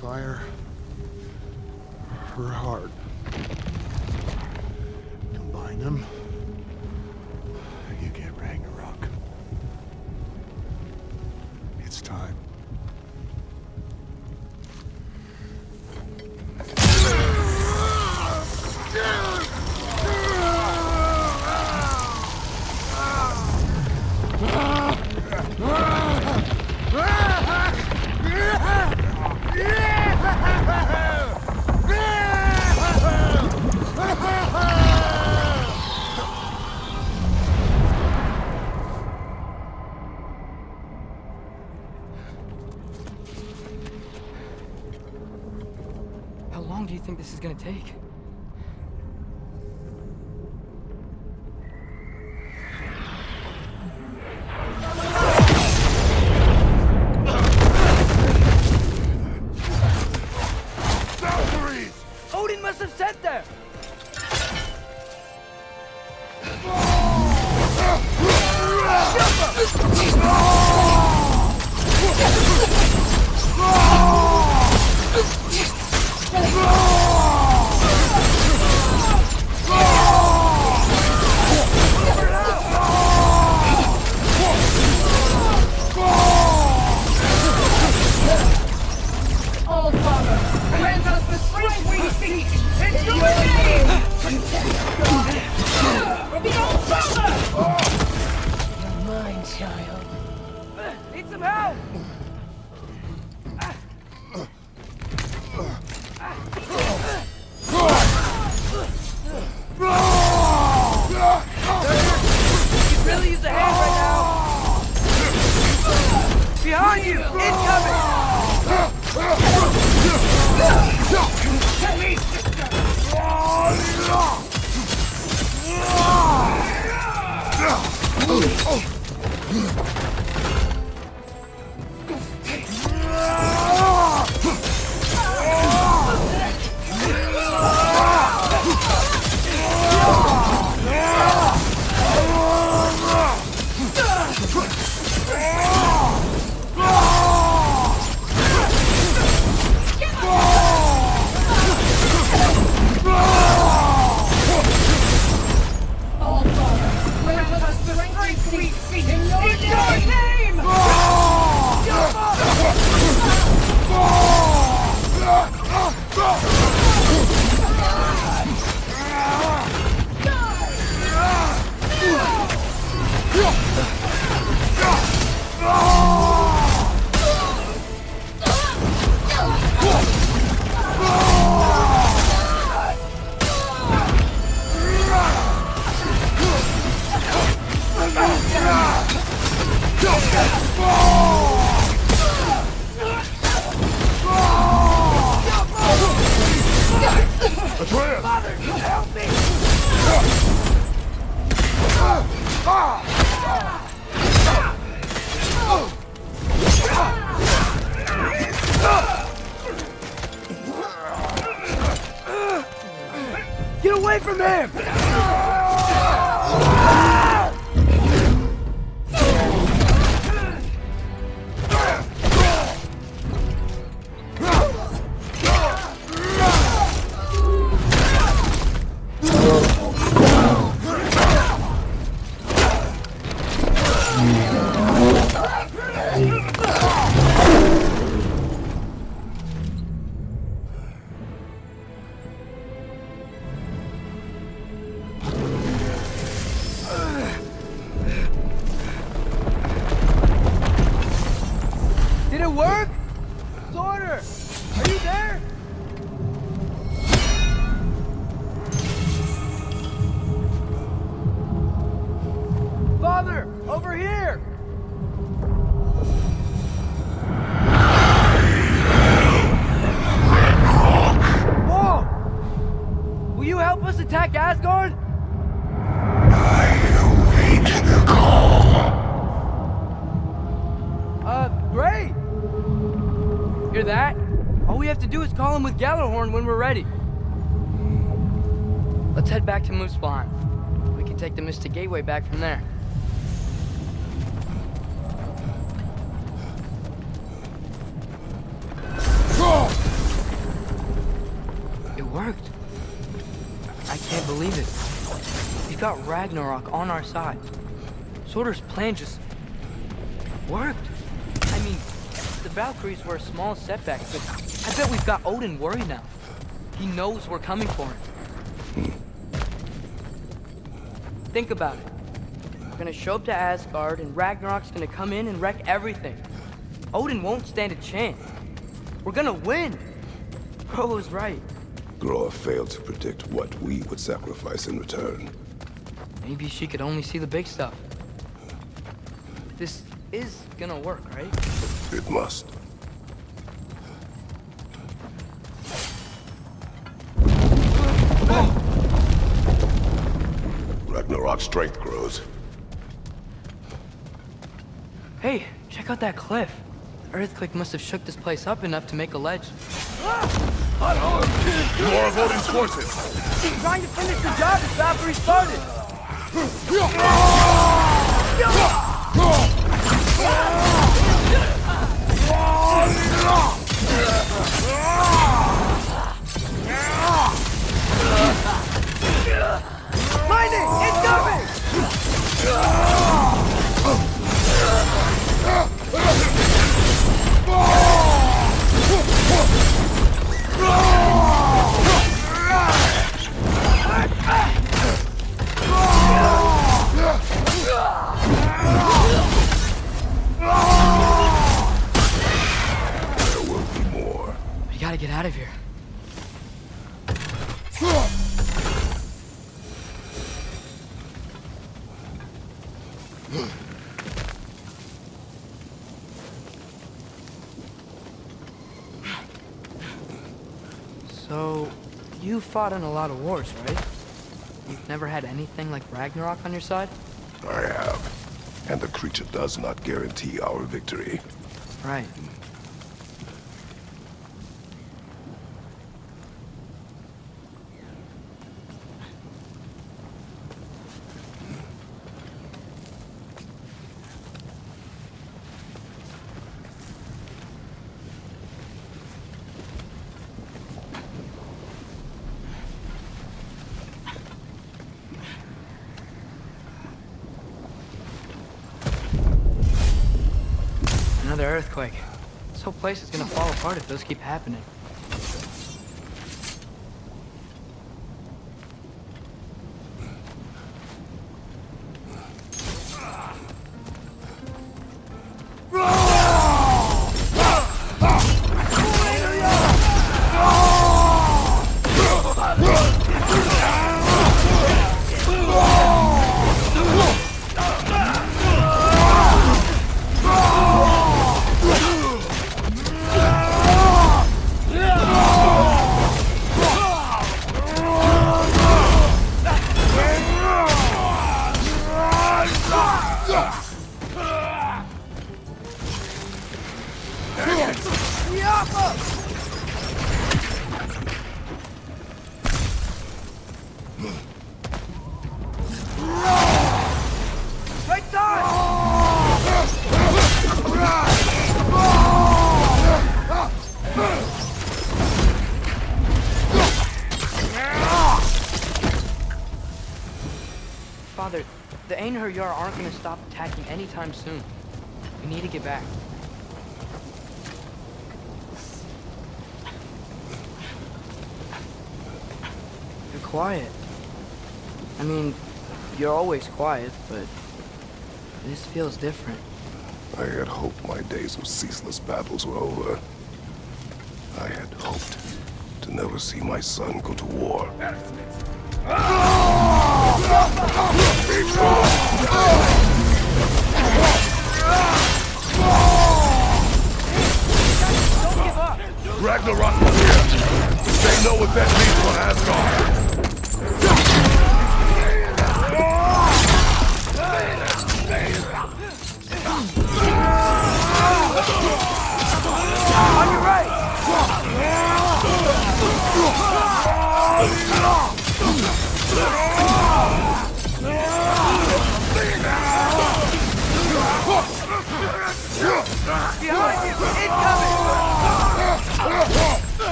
Fire, her heart. Combine them, and you get Ragnarok. It's time. How long do you think this is gonna take? Odin must have sent there! All Father, grant us the strength we seek in your name! The All Father! You're mine, child. Need some help! Could really use a hand right now. Behind you! Incoming! Brother! Over here! Whoa! Will you help us attack Asgard? Great! Hear that? All we have to do is call him with Gjallarhorn when we're ready. Let's head back to Muspelheim. We can take the Mystic Gateway back from there. It worked. I can't believe it. We've got Ragnarok on our side. Surtur's plan just worked. I mean, the Valkyries were a small setback, but I bet we've got Odin worried now. He knows we're coming for him. Think about it. We're gonna show up to Asgard, and Ragnarok's gonna come in and wreck everything. Odin won't stand a chance. We're gonna win. Bro was right. Groa failed to predict what we would sacrifice in return. Maybe she could only see the big stuff. This is gonna work, right? It must. Ragnarok's strength grows. Hey, check out that cliff. The earthquake must have shook this place up enough to make a ledge. More of Odin's forces! He's trying to finish the job as Valkyrie started! Lightning! Incoming! There will be more. We gotta get out of here. So, you fought in a lot of wars, right? You've never had anything like Ragnarok on your side? I have. And the creature does not guarantee our victory. Right. Another earthquake. This whole place is gonna fall apart if those keep happening. Father, the Einherjar aren't gonna stop attacking anytime soon. We need to get back. You're quiet. I mean, you're always quiet, but this feels different. I had hoped my days of ceaseless battles were over. I had hoped to never see my son go to war. Be strong!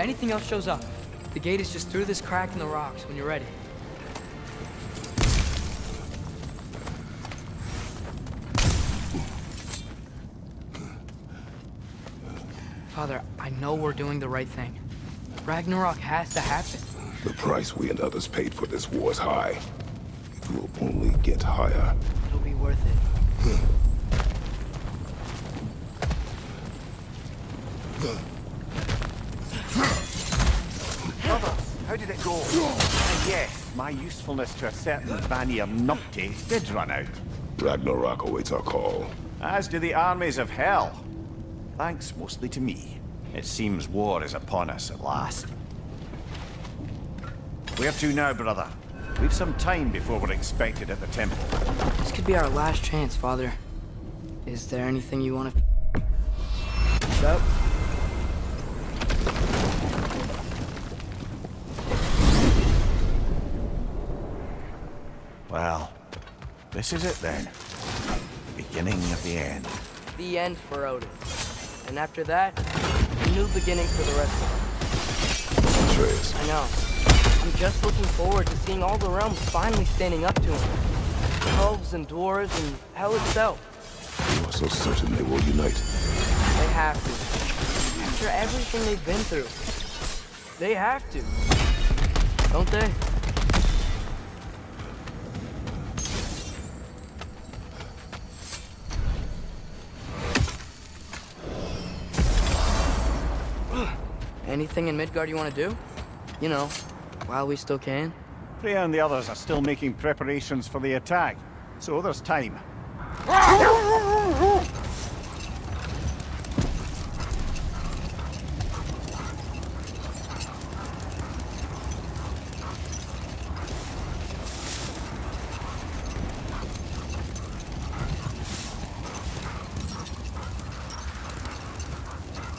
anything else shows up. The gate is just through this crack in the rocks when you're ready. Father, I know we're doing the right thing. Ragnarok has to happen. The price we and others paid for this war is high. It will only get higher. It'll be worth it. Brother, how did it go? Yes, my usefulness to a certain Vanir numpty did run out. Ragnarok awaits our call. As do the armies of hell. Thanks mostly to me. It seems war is upon us at last. Where to now, brother? We've some time before we're expected at the temple. This could be our last chance, Father. Is there anything you want to... Up? Well, this is it then. Beginning of the end. The end for Odin. And after that, a new beginning for the rest of us. Atreus. I know. I'm just looking forward to seeing all the realms finally standing up to him. Elves and dwarves and hell itself. You are so certain they will unite. They have to. After everything they've been through. They have to. Don't they? Anything in Midgard you want to do? You know, while we still can. Freya and the others are still making preparations for the attack, so there's time.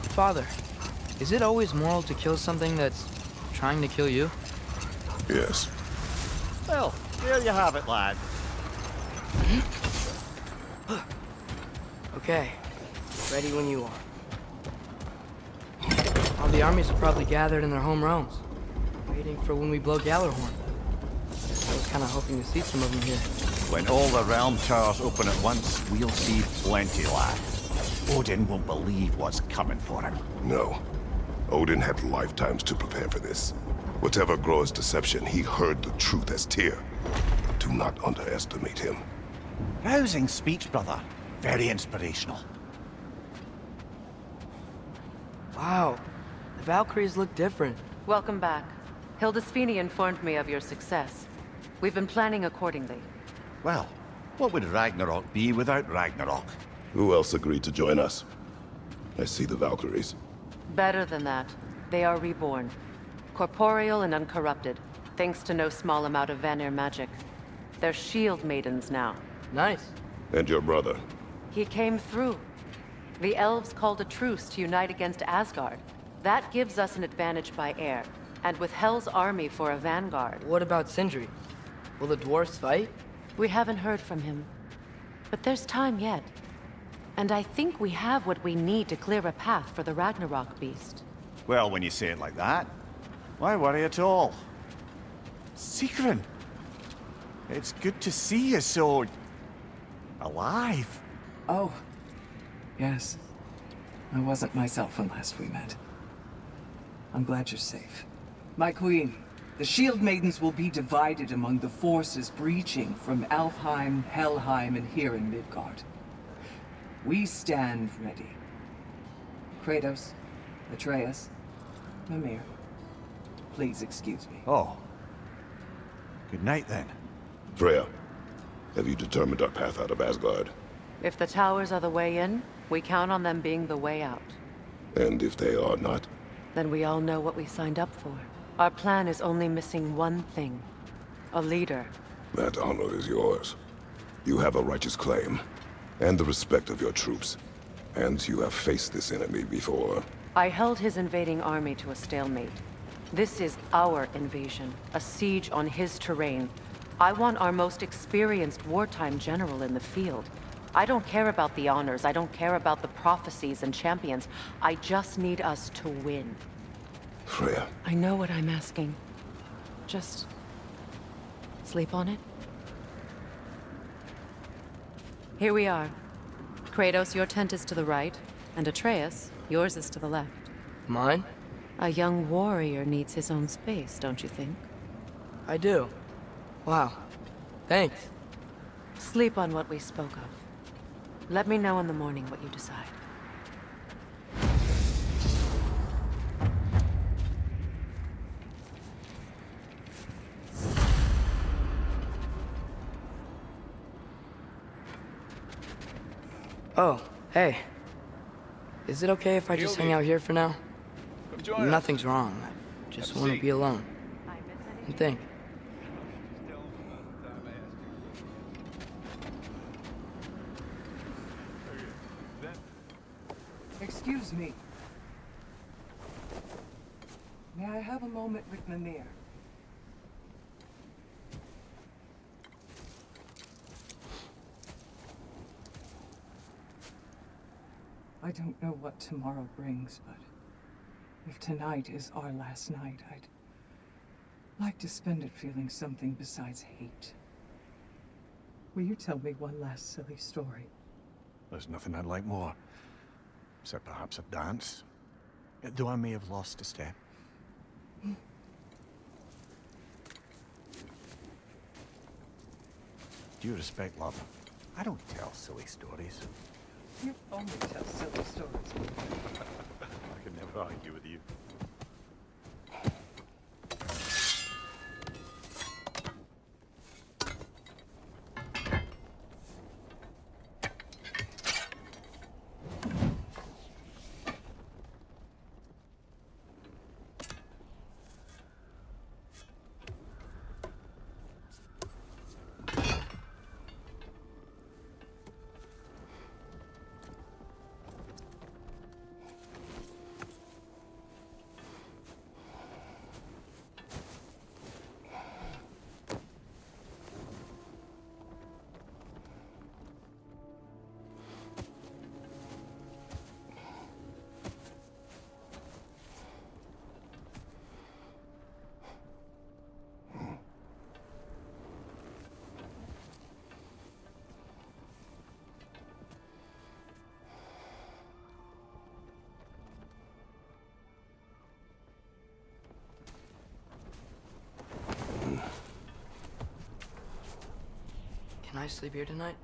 Father, is it always moral to kill something that's trying to kill you? Yes. Well, there you have it, lad. Okay, ready when you are. All the armies are probably gathered in their home realms, waiting for when we blow Gallarhorn. I was kind of hoping to see some of them here. When all the realm towers open at once, we'll see plenty, lad. Odin won't believe what's coming for him. No. Odin had lifetimes to prepare for this. Whatever Groa's deception, he heard the truth as Tyr. Do not underestimate him. Rousing speech, brother. Very inspirational. Wow, the Valkyries look different. Welcome back. Hildisvini informed me of your success. We've been planning accordingly. Well, what would Ragnarok be without Ragnarok? Who else agreed to join us? I see the Valkyries. Better than that. They are reborn. Corporeal and uncorrupted, thanks to no small amount of Vanir magic. They're shield maidens now. Nice. And your brother? He came through. The elves called a truce to unite against Asgard. That gives us an advantage by air, and with Hell's army for a vanguard. What about Sindri? Will the dwarves fight? We haven't heard from him. But there's time yet. And I think we have what we need to clear a path for the Ragnarok beast. Well, when you say it like that, why worry at all? Sigrun! It's good to see you so... alive. Oh, yes. I wasn't myself when last we met. I'm glad you're safe. My queen, the Shield Maidens will be divided among the forces breaching from Alfheim, Helheim, and here in Midgard. We stand ready. Kratos, Atreus, Mimir, please excuse me. Oh. Good night, then. Freya, have you determined our path out of Asgard? If the towers are the way in, we count on them being the way out. And if they are not? Then we all know what we signed up for. Our plan is only missing one thing. A leader. That honor is yours. You have a righteous claim, and the respect of your troops. And you have faced this enemy before. I held his invading army to a stalemate. This is our invasion, a siege on his terrain. I want our most experienced wartime general in the field. I don't care about the honors, I don't care about the prophecies and champions. I just need us to win. Freya. I know what I'm asking. Just sleep on it. Here we are. Kratos, your tent is to the right, and Atreus, yours is to the left. Mine? A young warrior needs his own space, don't you think? I do. Wow. Thanks. Sleep on what we spoke of. Let me know in the morning what you decide. Oh, hey. Is it okay if I just hang out here for now? Come join us. Nothing's wrong. I just want to be alone. And think. Excuse me. May I have a moment with Mimir? I don't know what tomorrow brings, but if tonight is our last night, I'd like to spend it feeling something besides hate. Will you tell me one last silly story? There's nothing I'd like more. Except perhaps a dance. Though I may have lost a step. Due respect, love, I don't tell silly stories. You only tell silly stories. I can never argue with you. Can I sleep here tonight?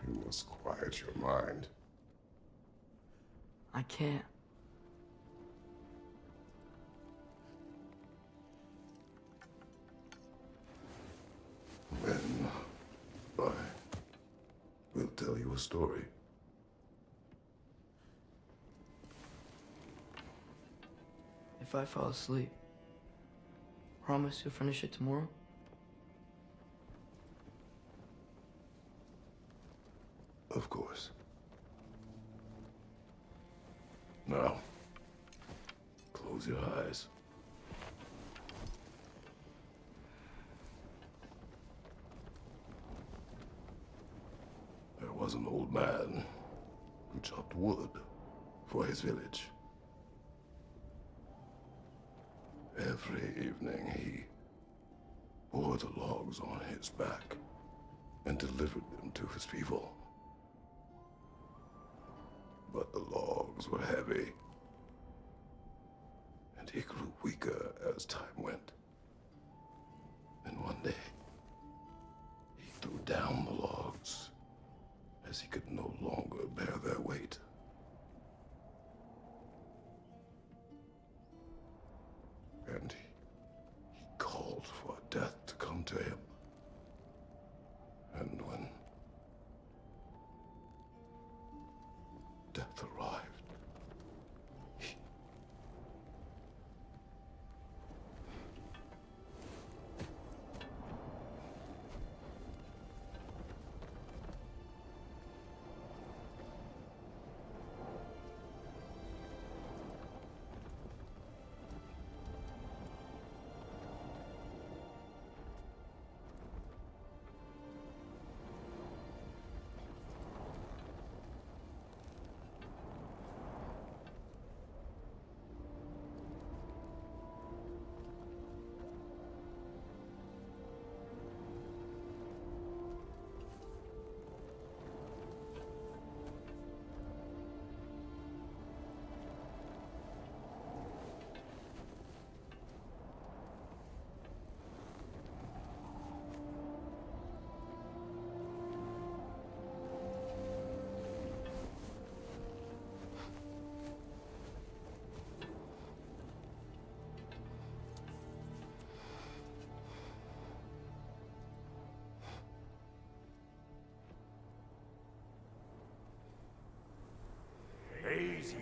You must quiet your mind. I can't. Then I will tell you a story. If I fall asleep, promise you'll finish it tomorrow? Of course. Now, close your eyes. There was an old man who chopped wood for his village. Every evening he bore the logs on his back and delivered them to his people. But the logs were heavy, and he grew weaker as time went. And one day, he threw down the logs as he could no longer bear their weight. And he called for death to come to him. And when death arrived,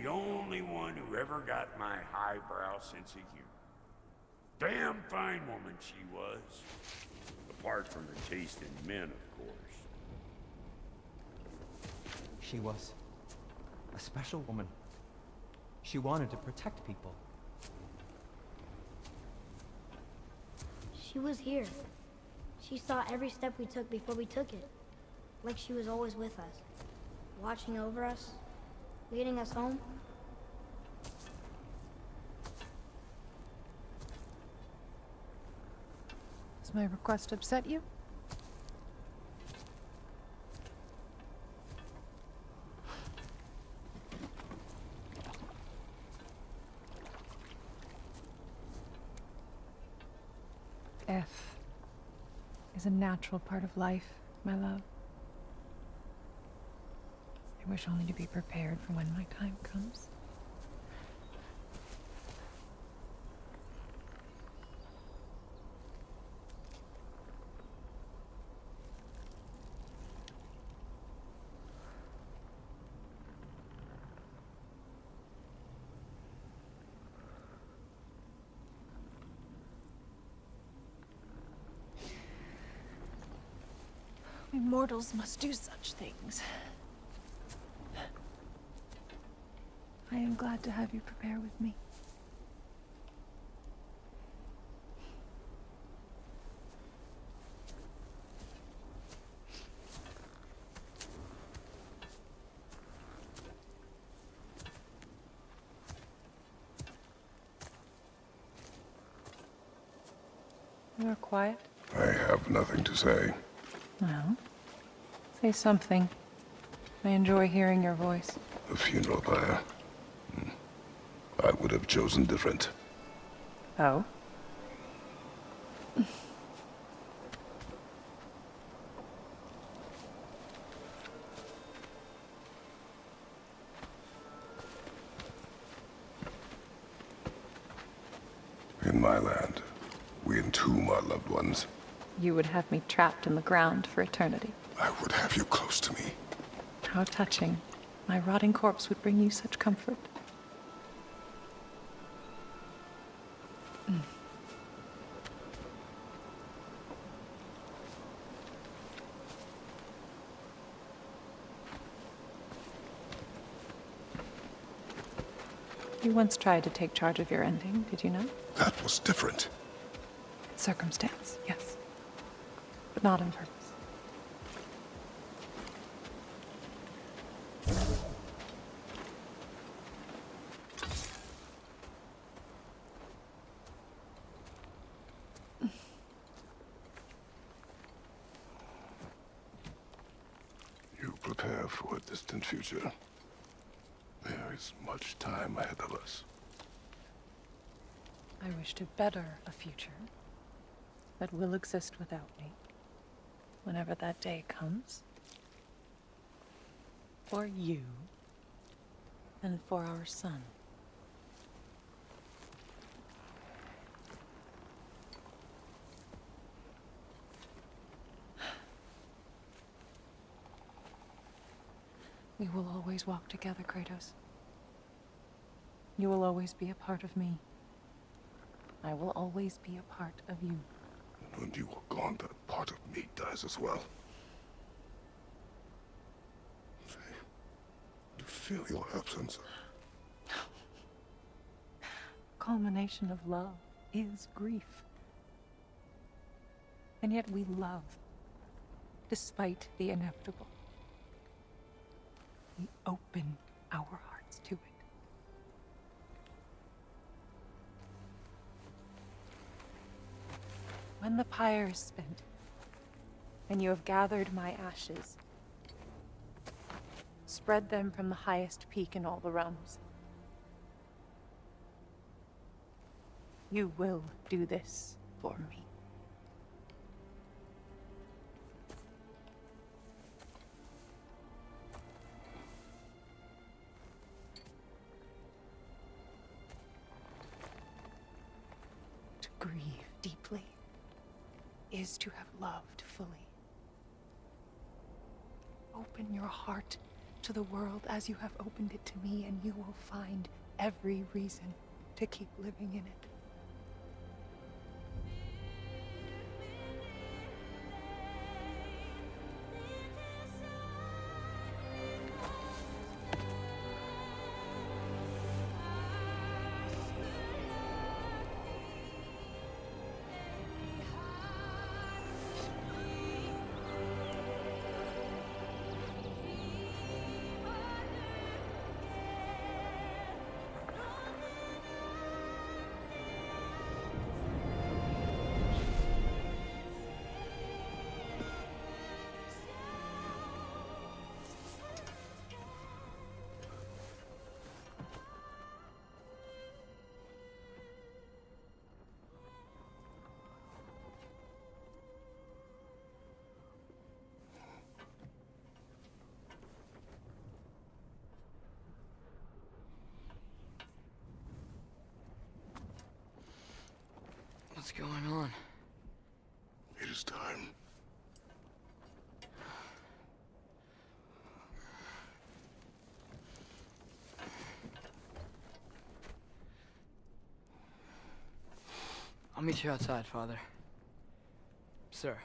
the only one who ever got my highbrow sense of humor. Damn fine woman she was. Apart from her taste in men, of course. She was a special woman. She wanted to protect people. She was here. She saw every step we took before we took it. Like she was always with us. Watching over us. Leading us home. Does my request upset you? Death is a natural part of life, my love. I wish only to be prepared for when my time comes. We mortals must do such things. I am glad to have you prepare with me. You are quiet. I have nothing to say. Well, say something. I enjoy hearing your voice. The funeral pyre. I would have chosen different. Oh? In my land, we entomb our loved ones. You would have me trapped in the ground for eternity. I would have you close to me. How touching. My rotting corpse would bring you such comfort. You once tried to take charge of your ending, did you not? That was different. Circumstance, yes. But not on purpose. You prepare for a distant future. There is much time ahead of us. I wish to better a future that will exist without me, whenever that day comes. For you, and for our son. We will always walk together, Kratos. You will always be a part of me. I will always be a part of you. When you are gone, that part of me dies as well. I feel your absence. Culmination of love is grief. And yet we love, despite the inevitable. We open our hearts to it. When the pyre is spent, and you have gathered my ashes, spread them from the highest peak in all the realms. You will do this for me. To grieve deeply is to have loved fully. Open your heart to the world as you have opened it to me, and you will find every reason to keep living in it. What's going on? It is time. I'll meet you outside, Father. Sir.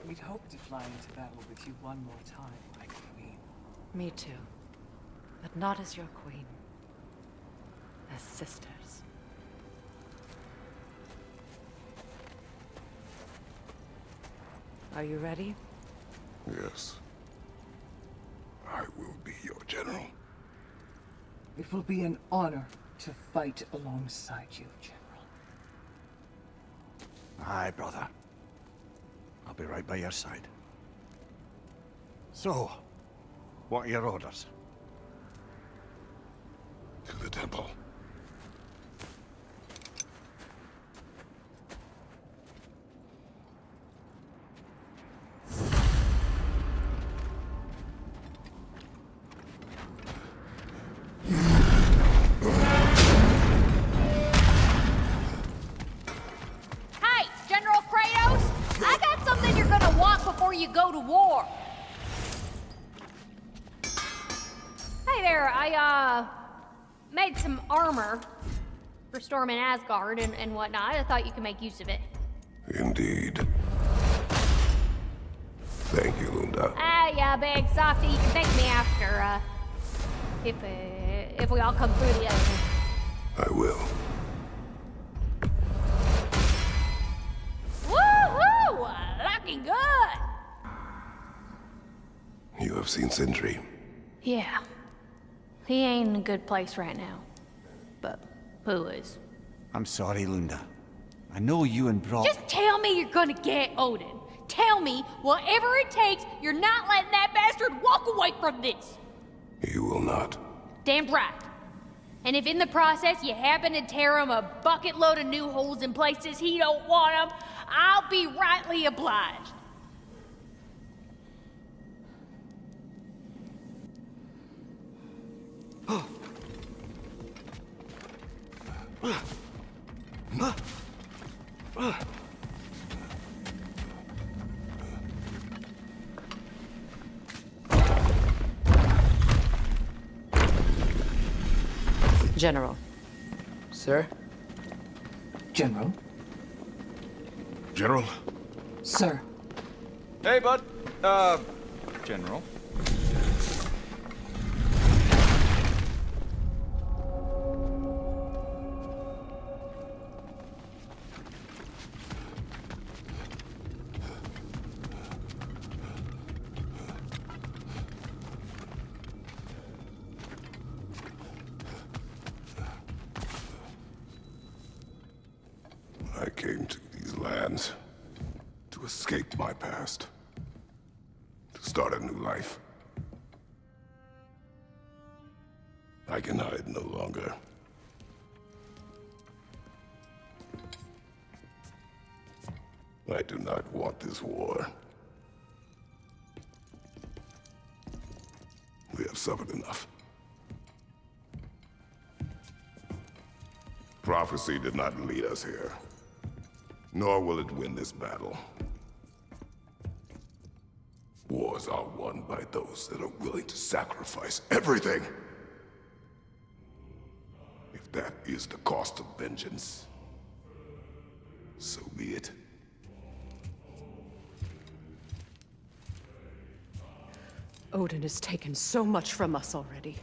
We'd hoped to fly into battle with you one more time, my queen. Me too. But not as your queen. As sisters. Are you ready? Yes. I will be your general. It will be an honor to fight alongside you, General. Aye, brother. I'll be right by your side. So, what are your orders? To the temple. Hey, General Kratos! I got something you're gonna want before you go to war. Hey there, I made some armor for storming Asgard and whatnot. I thought you could make use of it. Indeed. Thank you, Lunda. Ah, yeah, big softy. You can thank me after, if we all come through the other one. I will. Woohoo! Looking good! You have seen Sindri. Yeah. He ain't in a good place right now. But who is? I'm sorry, Lunda. I know you and Brock... Just tell me you're gonna get Odin. Tell me, whatever it takes, you're not letting that bastard walk away from this. You will not. Damn right. And if in the process you happen to tear him a bucket load of new holes in places he don't want them, I'll be rightly obliged. General. Sir? General? General? Sir. Hey, bud. General. I came to these lands To escape my past. To start a new life. I can hide no longer. I do not want this war. We have suffered enough. Prophecy did not lead us here. Nor will it win this battle. Wars are won by those that are willing to sacrifice everything. If that is the cost of vengeance, so be it. Odin has taken so much from us already.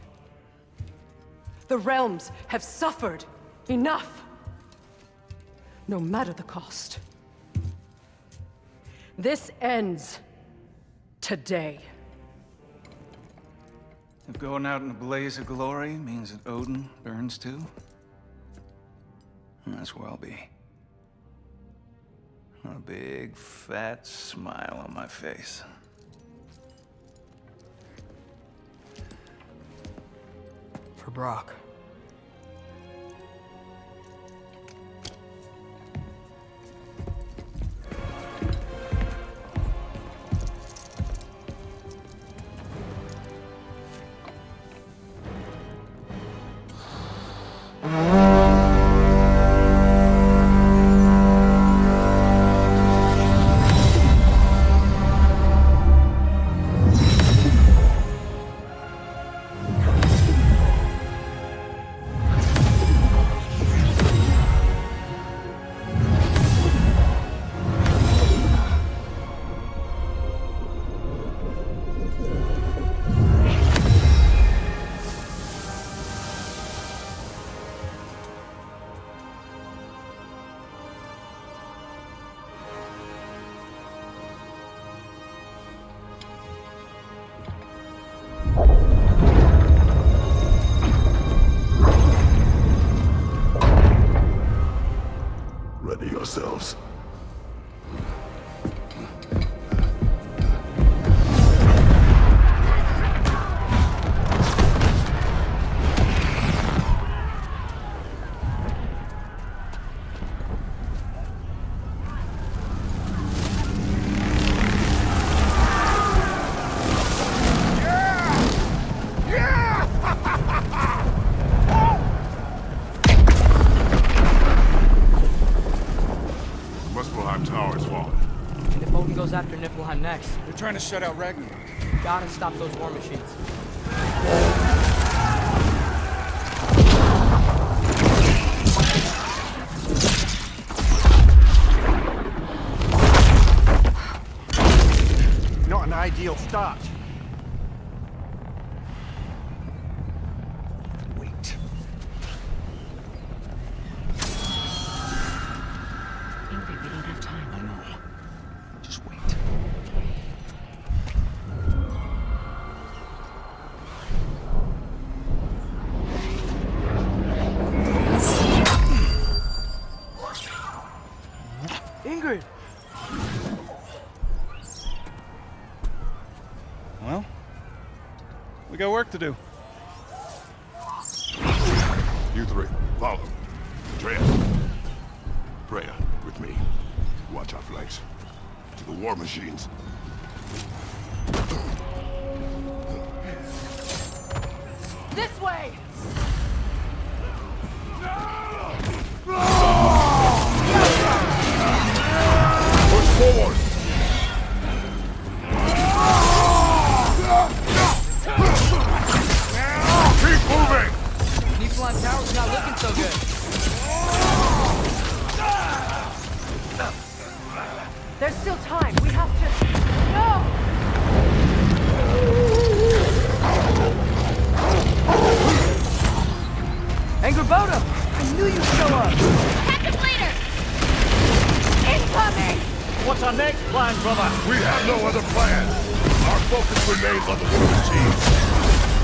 The realms have suffered enough. No matter the cost. This ends today. If going out in a blaze of glory means that Odin burns too, that's where I'll be. A big, fat smile on my face. For Brock. Ready yourselves. Tower is falling. And if Odin goes after Niflheim next, They're trying to shut out Ragnarök. gotta stop those war machines. Not an ideal start. Wait. Ingrid, we don't have time. I know. Just wait. Ingrid! Well, we got work to do. You three, follow. Atreus. Freya, with me. Watch our flanks. To the war machines. This way! Push forward! Keep moving! Niflheim Tower's not looking so good. There's still time. We have to... No! Angrboda! I knew you'd show up! Attack us later! Incoming! What's our next plan, brother? We have no other plan. Our focus remains on the war machines.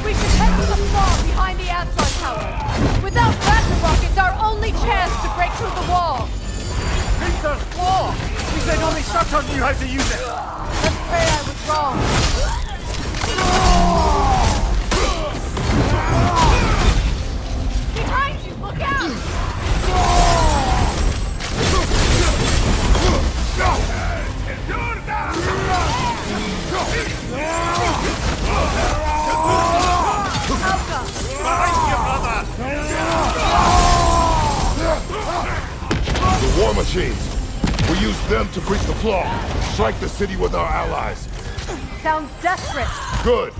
We should head to the flaw behind the Asgard Tower. Without Ragnarök, it's our only chance to break through the wall. Peter's flaw! We said only Surtur knew how to use it! I'm afraid I was wrong. Behind you! Look out! The war machines. We use them to breach the flaw. Strike the city with our allies. Sounds desperate. Good.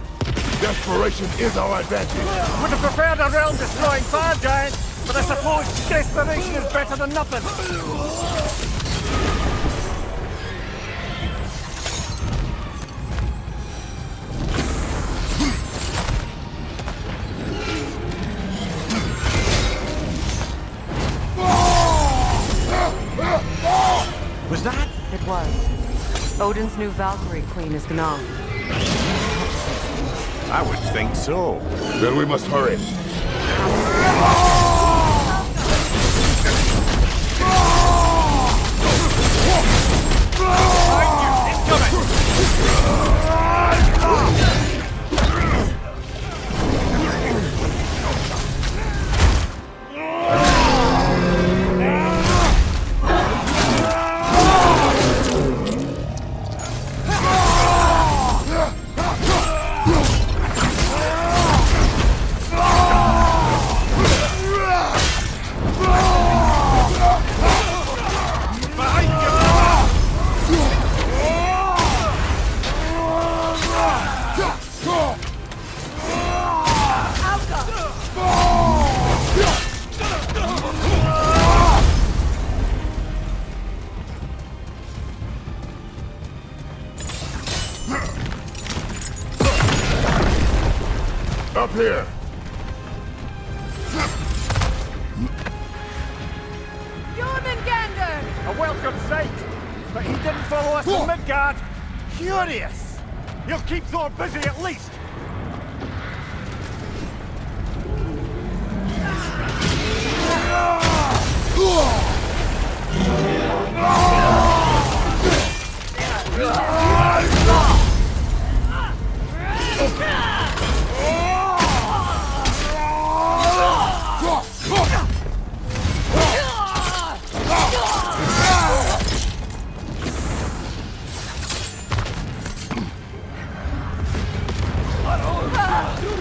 Desperation is our advantage. Would have preferred a realm-destroying fire giant, but I suppose desperation is better than nothing. Was that? It was. Odin's new Valkyrie queen is Gná. I would think so. Then we must hurry. Up here! Jormungandr! A welcome sight! But he didn't follow us from Midgard! Curious! He'll keep Thor busy at least!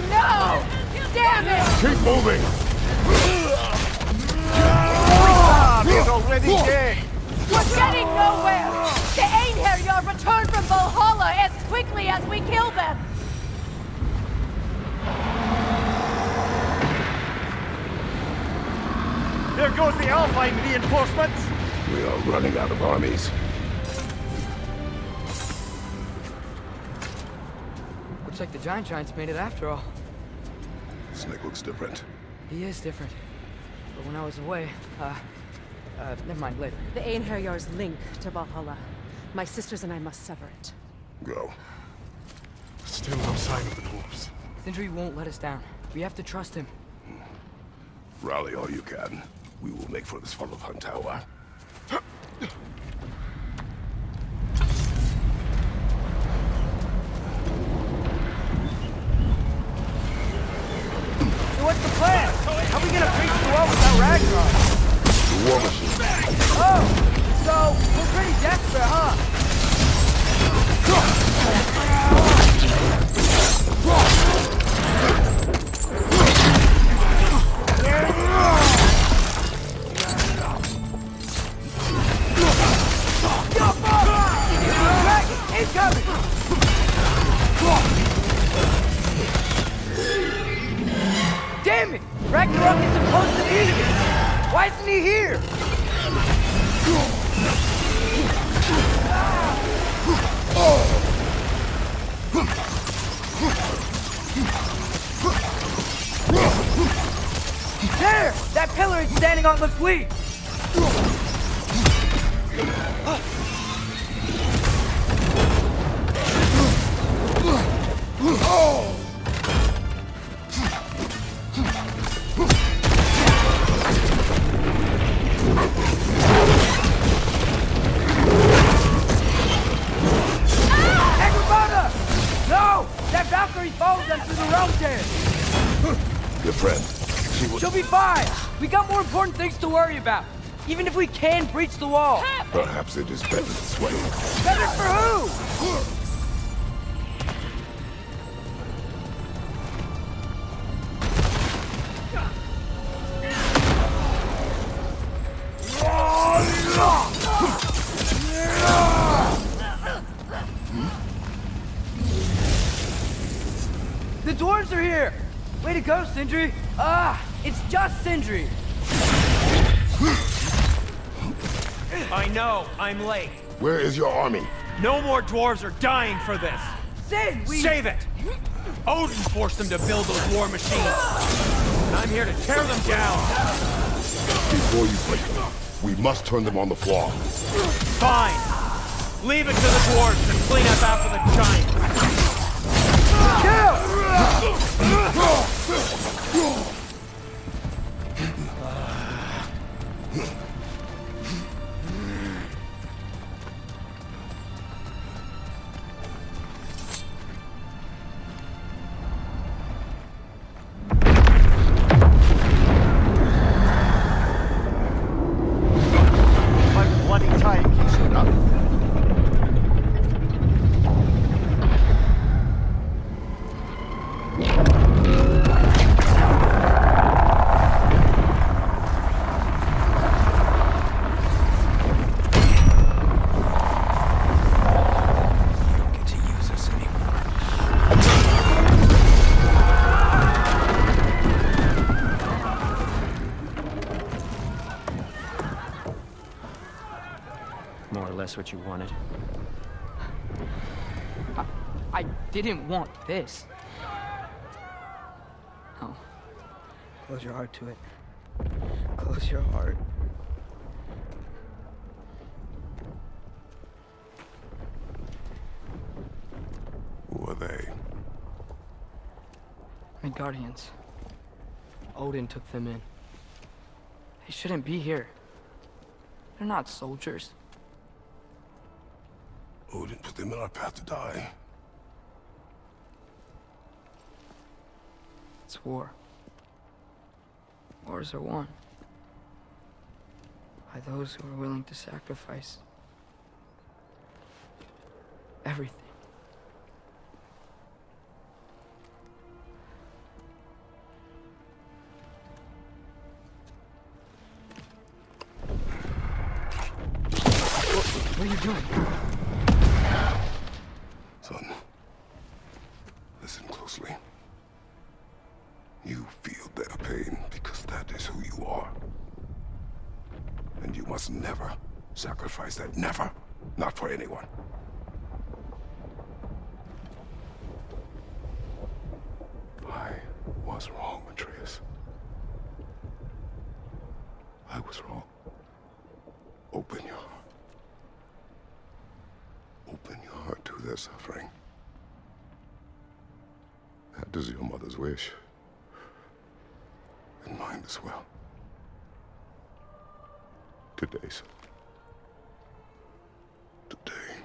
No! Damn it! Keep moving! He's already dead! We're getting nowhere! The Einherjar return from Valhalla as quickly as we kill them! There goes the Alpine reinforcements! We are running out of armies. Looks like the Giants made it after all. Snake looks different. He is different. But when I was away, never mind, later. The Einherjar's link to Valhalla. My sisters and I must sever it. Go. Still no sign of the dwarves. Sindri won't let us down. We have to trust him. Rally all you can. We will make for this funnel hunt tower. So what's the plan? How are we gonna breach the wall without Ragnarök? The war machine. Oh! So, we're pretty desperate, huh? Dragon, incoming! Damn it! Ragnarök is supposed to be here! Why isn't he here? There! That pillar he's standing on looks weak! She'll be fine! We got more important things to worry about! Even if we can breach the wall! Perhaps it is better this way. Better for who? The dwarves are here! Way to go, Sindri! It's just Sindri! I know, I'm late. Where is your army? No more dwarves are dying for this! Sin, Save it! Odin forced them to build those war machines! And I'm here to tear them down! Before you break them, we must turn them on the floor. Fine! Leave it to the dwarves to clean up after the giants! My bloody time he showed up. More or less what you wanted. I didn't want this. No. Close your heart to it. Close your heart. Who are they? My guardians. Odin took them in. They shouldn't be here. They're not soldiers. Odin put them in our path to die. It's war. Wars are won by those who are willing to sacrifice everything. What are you doing? Son, listen closely. You feel their pain because that is who you are. And you must never sacrifice that. Never. Not for anyone. I was wrong, Atreus. I was wrong. Open your heart. Open your heart to their suffering. That is your mother's wish. And mine as well. Today, son. Today,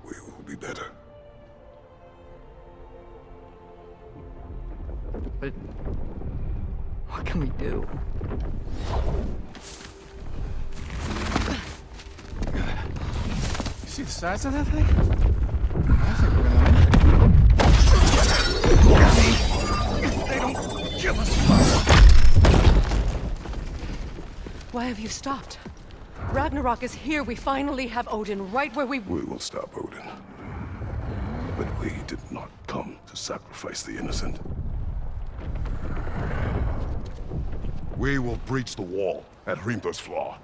we will be better. But what can we do? You see the size of that thing? I think we're gonna win. They don't kill us. Why have you stopped? Ragnarök is here. We finally have Odin right where we... We will stop Odin. But we did not come to sacrifice the innocent. We will breach the wall at Hrimthur's Flaw.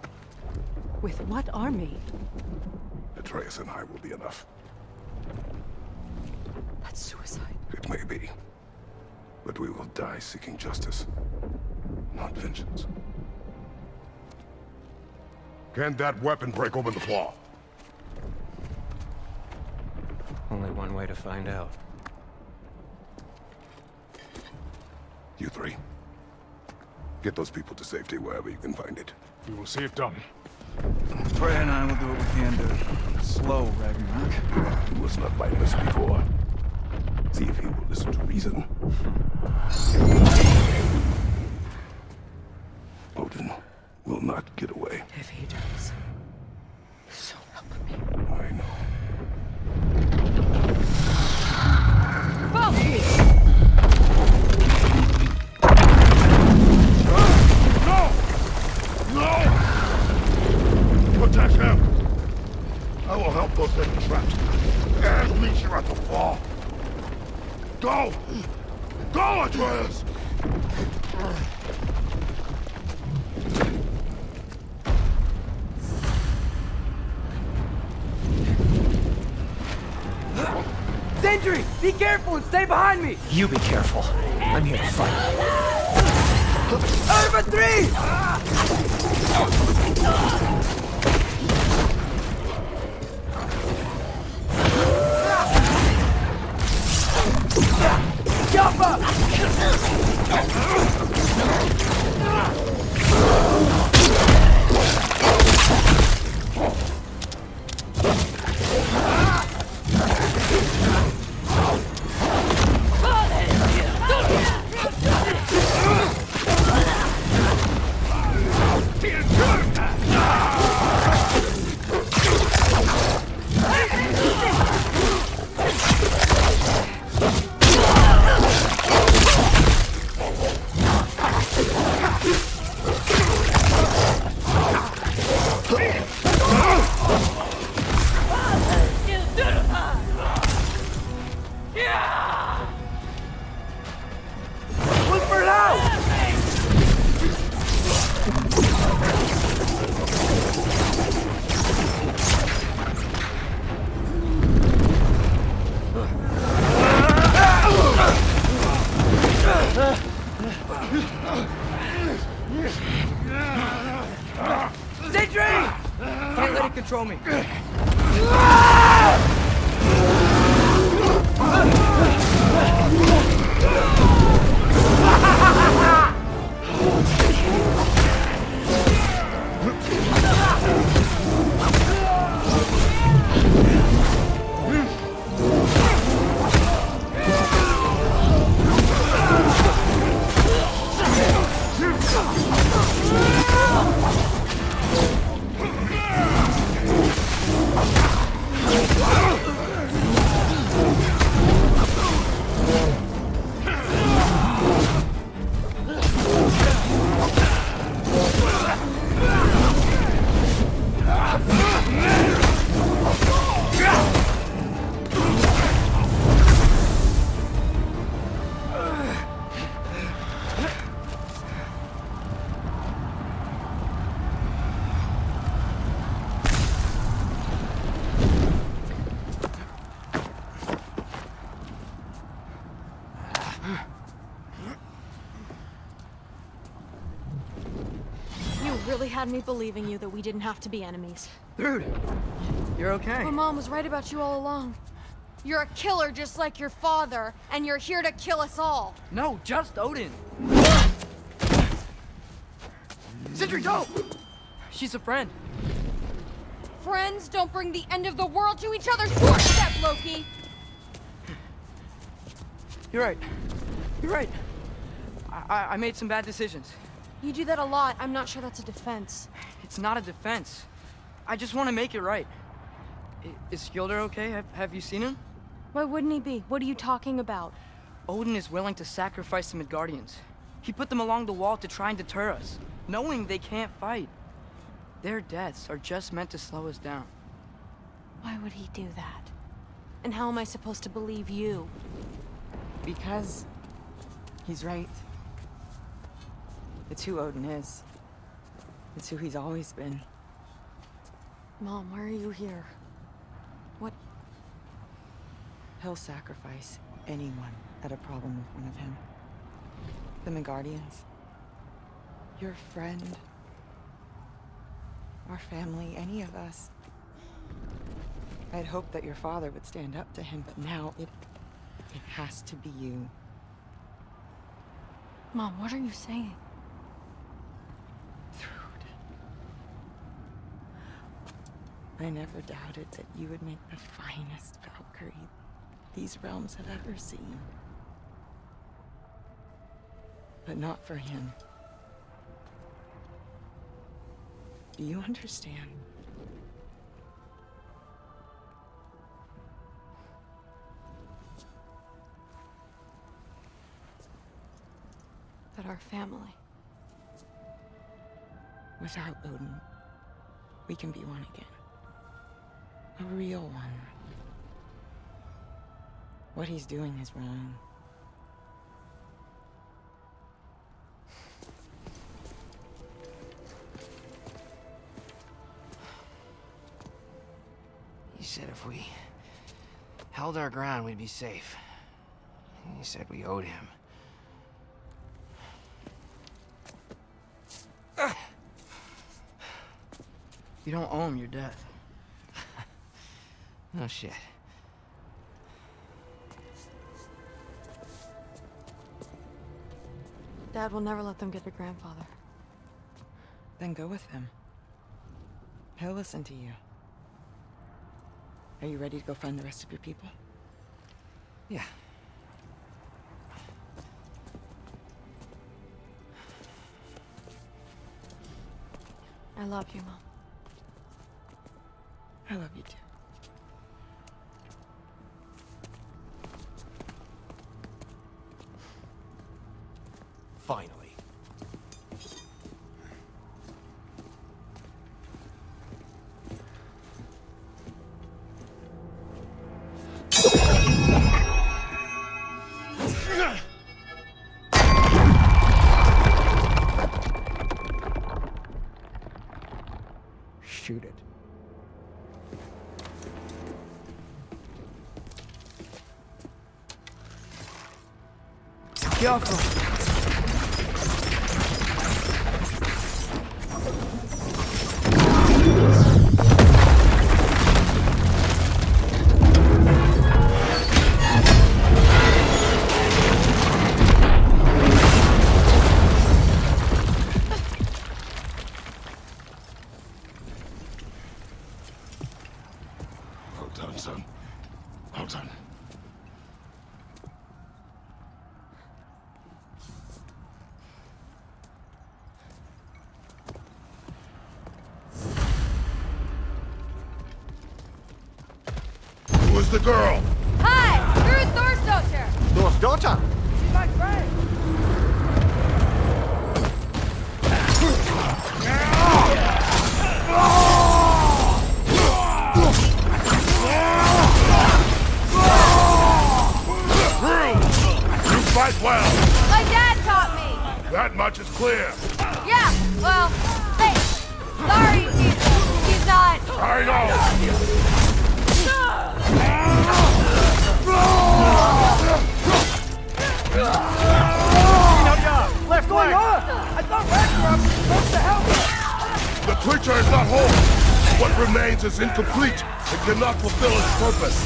With what army? Atreus and I will be enough. That's suicide. It may be. But we will die seeking justice, not vengeance. Can that weapon break open the flaw? Only one way to find out. You three. Get those people to safety wherever you can find it. We will see it done. Freya and I will do what we can to slow Ragnarök. He was not mindless before. See if he will listen to reason. not get away. If he does, so help me. I know. No! Protect him! I will help those hidden traps and meet you at the fall. Go! Go, Atreus! Sentry! Be careful and stay behind me! You be careful. I'm here to fight. Over 3! Jump up! Look for now! Sentry! Can't let it control me. You really had me believing you that we didn't have to be enemies. Dude, you're okay. My mom was right about you all along. You're a killer just like your father, and you're here to kill us all. No, just Odin. Sentry, don't! She's a friend. Friends don't bring the end of the world to each other's doorstep, Loki! You're right. You're right. I made some bad decisions. You do that a lot. I'm not sure that's a defense. It's not a defense. I just want to make it right. Is Skilder okay? Have you seen him? Why wouldn't he be? What are you talking about? Odin is willing to sacrifice the Midgardians. He put them along the wall to try and deter us, knowing they can't fight. Their deaths are just meant to slow us down. Why would he do that? And how am I supposed to believe you? Because he's right. It's who Odin is. It's who he's always been. Mom, why are you here? What? He'll sacrifice anyone at a problem with one of him. The Midgardians. Your friend. Our family, any of us. I'd hoped that your father would stand up to him, but now it has to be you. Mom, what are you saying? I never doubted that you would make the finest Valkyrie these realms have ever seen. But not for him. Do you understand? That our family. Without Odin, we can be one again. A real one. What he's doing is wrong. He said if we held our ground, we'd be safe. He said we owed him. You don't owe him your death. No shit. Dad will never let them get your grandfather. Then go with him. He'll listen to you. Are you ready to go find the rest of your people? Yeah. I love you, Mom. I love you too. Finally. Shoot it. Careful. Well done, son. Well done. Who is the girl? Hi! Who's Thor's daughter? Thor's daughter? She's my friend. You fight well. My dad taught me. That much is clear. Yeah, well, hey, sorry, he's not. I know. What's going on? I thought Ragnarök was supposed to help us. The creature is not whole. What remains is incomplete. It cannot fulfill its purpose.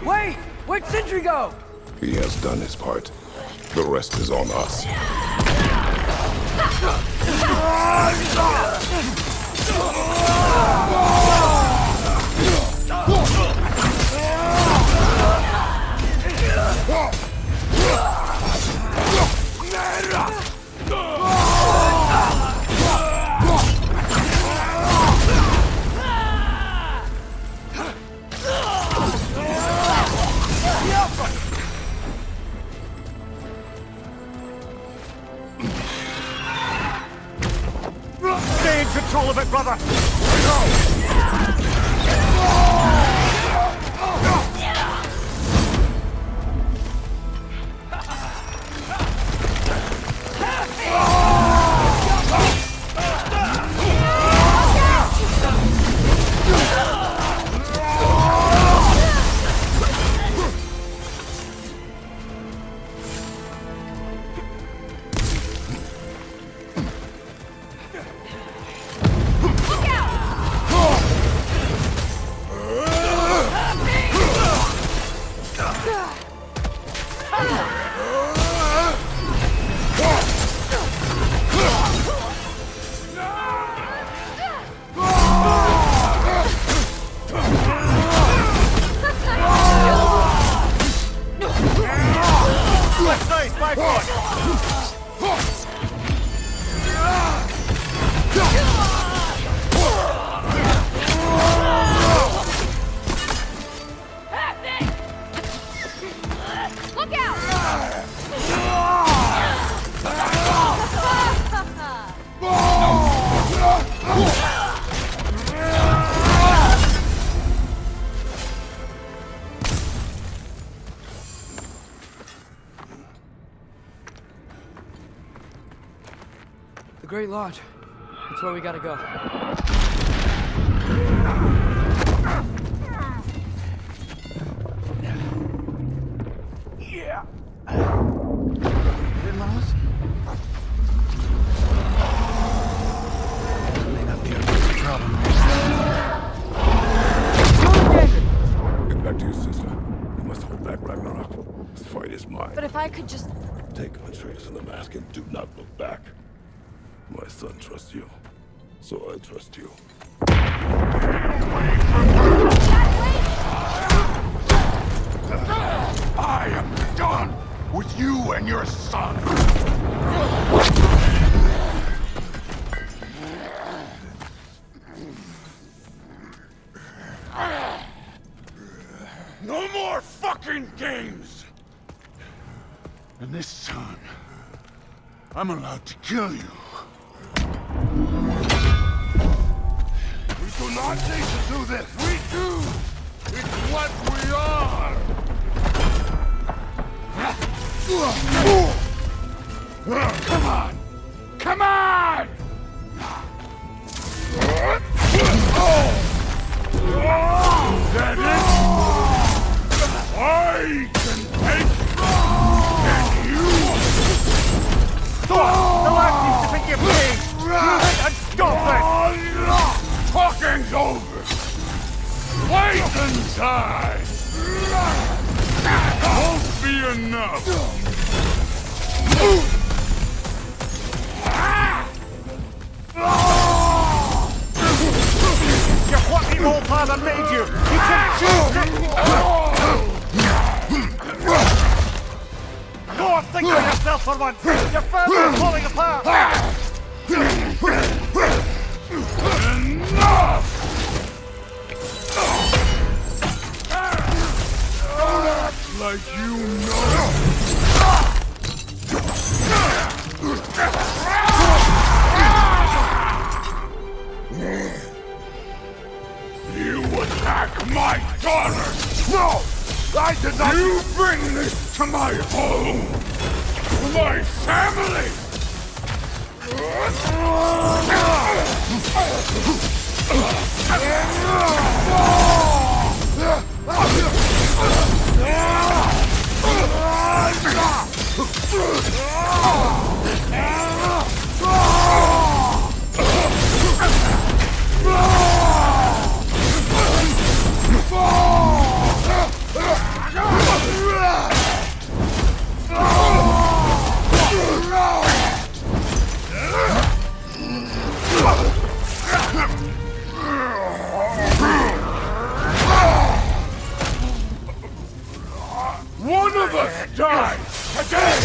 Wait! Where'd Sentry go? He has done his part. The rest is on us. Stay in control of it, brother! left side, 5-1. Look out! The Great Lodge. That's where we gotta go. Yeah. May not be a big problem. Get back to your sister. You must hold back Ragnarok. This fight is mine. But if I could just... Take Atreus and the mask and do not look back. My son trusts you, so I trust you. I am done with you and your son. No more fucking games! And this time, I'm allowed to kill you. We do not need to do this. We do. It's what we are. Come on. Come on! Is that it? I can take and you. Stop! The lad needs to pick your brain! And stop it! Talking's over. Wait inside. Won't be enough. You're what the old father made you! You can choose it! Go and think for yourself for once! Your family is falling apart! Enough! Don't act like you know. You attack my daughter! No! I did not! You bring this to my home! To my family! One of us dies today!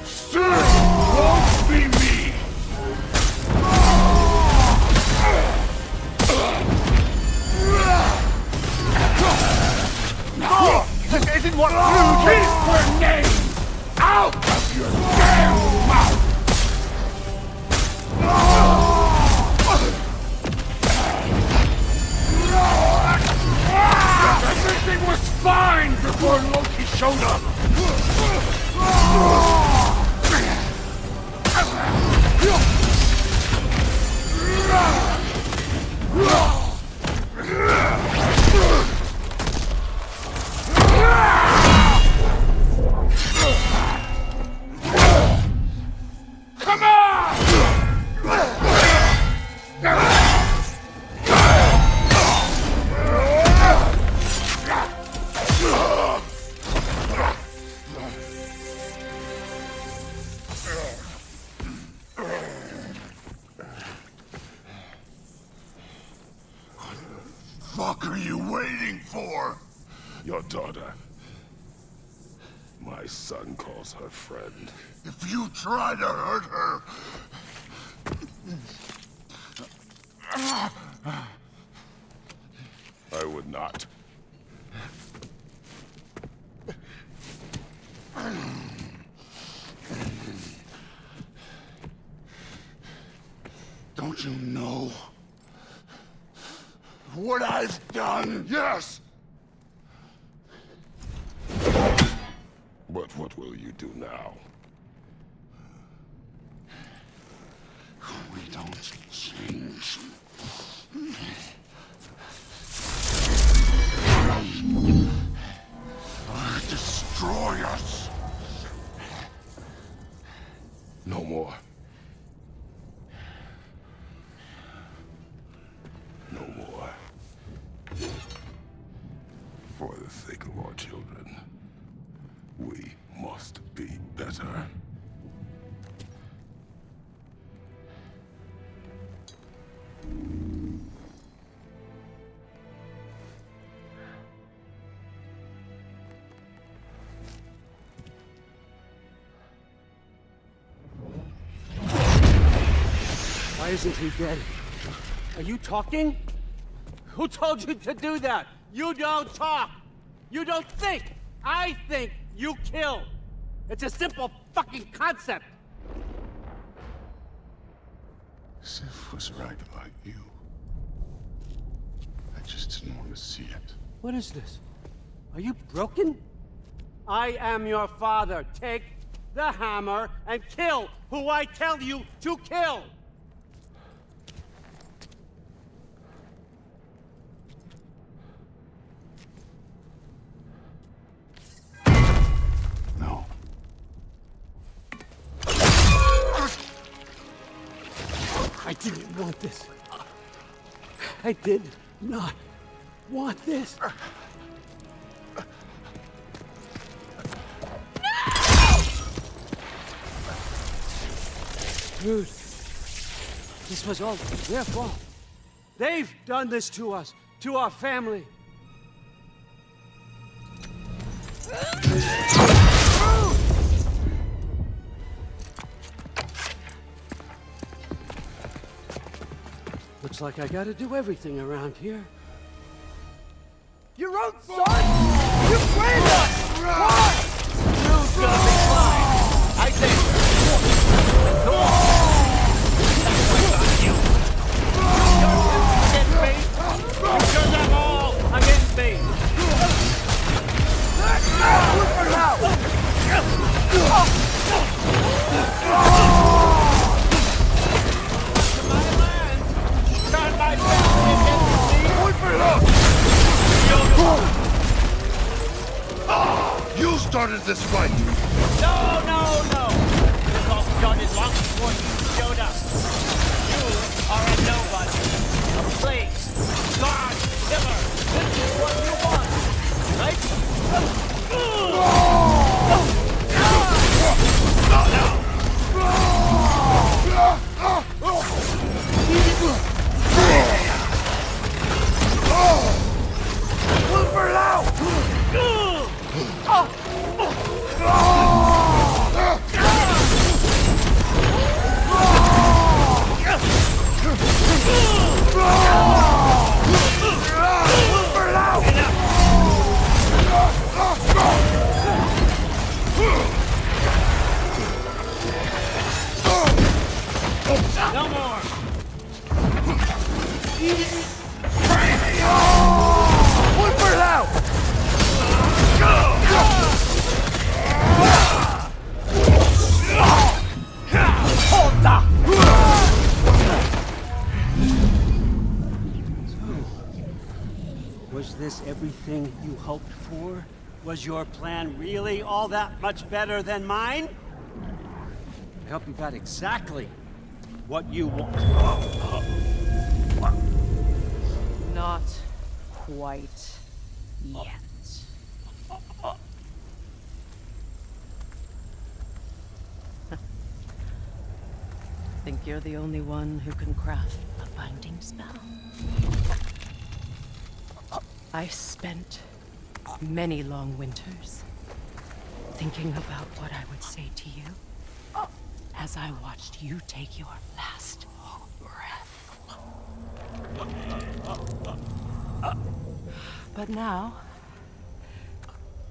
Still won't be me! No! This isn't what you Keep her name out of your damn mouth! Everything was fine before Loki showed up! Come on! fuck are you waiting for? Your daughter. My son calls her friend. If you try to hurt her... I would not. Don't you know what I've done? Yes! But what will you do now? We don't change. Destroy us! No more. No more. For the sake of our children, we must be better. Why isn't he dead? Are you talking? Who told you to do that? You don't talk! You don't think! I think you kill! It's a simple fucking concept! Sif was right about you. I just didn't want to see it. What is this? Are you broken? I am your father. Take the hammer and kill who I tell you to kill! No. I didn't want this. I did not want this. Dude, this was all their fault. They've done this to us, to our family. Looks like I gotta do everything around here. Your own son! You played us! Why? You've got me fine. I say, go on. That's you. Against me. You turn them all against me. For now! Turn my family against me. Wait for it! You started this fight! No, no, no! This all started long before you showed up. You are a nobody. A plague. God, killer. This is what you want, right? Wilbur Lau! No more! Wilbur Lau! Was this everything you hoped for? Was your plan really all that much better than mine? I hope you got exactly what you want. Not quite yet. Think you're the only one who can craft a binding spell? I spent many long winters thinking about what I would say to you as I watched you take your last breath. But now,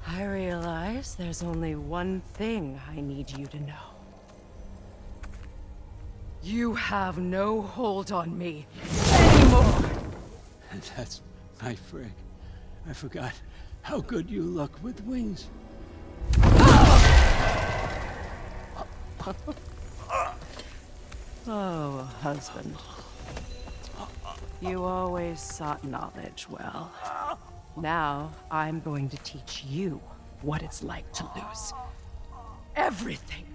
I realize there's only one thing I need you to know. You have no hold on me anymore. That's my frig. I forgot how good you look with wings. Oh, husband. You always sought knowledge well. Now, I'm going to teach you what it's like to lose everything.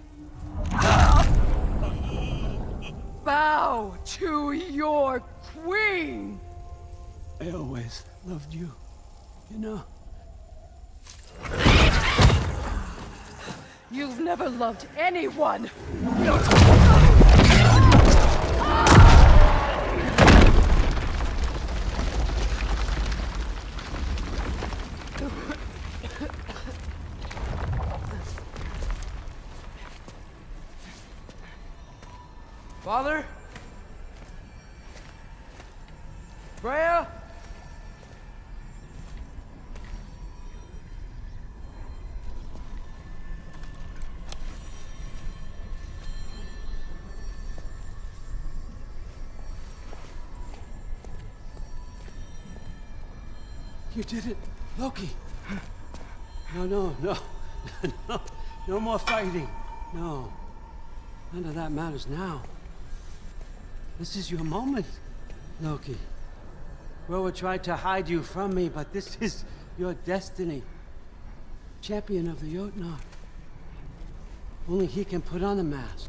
Bow to your queen! I always loved you, you know. You've never loved anyone! Father? Freya? You did it, Loki. No. No more fighting. No. None of that matters now. This is your moment, Loki. Roa tried to hide you from me, but this is your destiny. Champion of the Jotnar. Only he can put on the mask.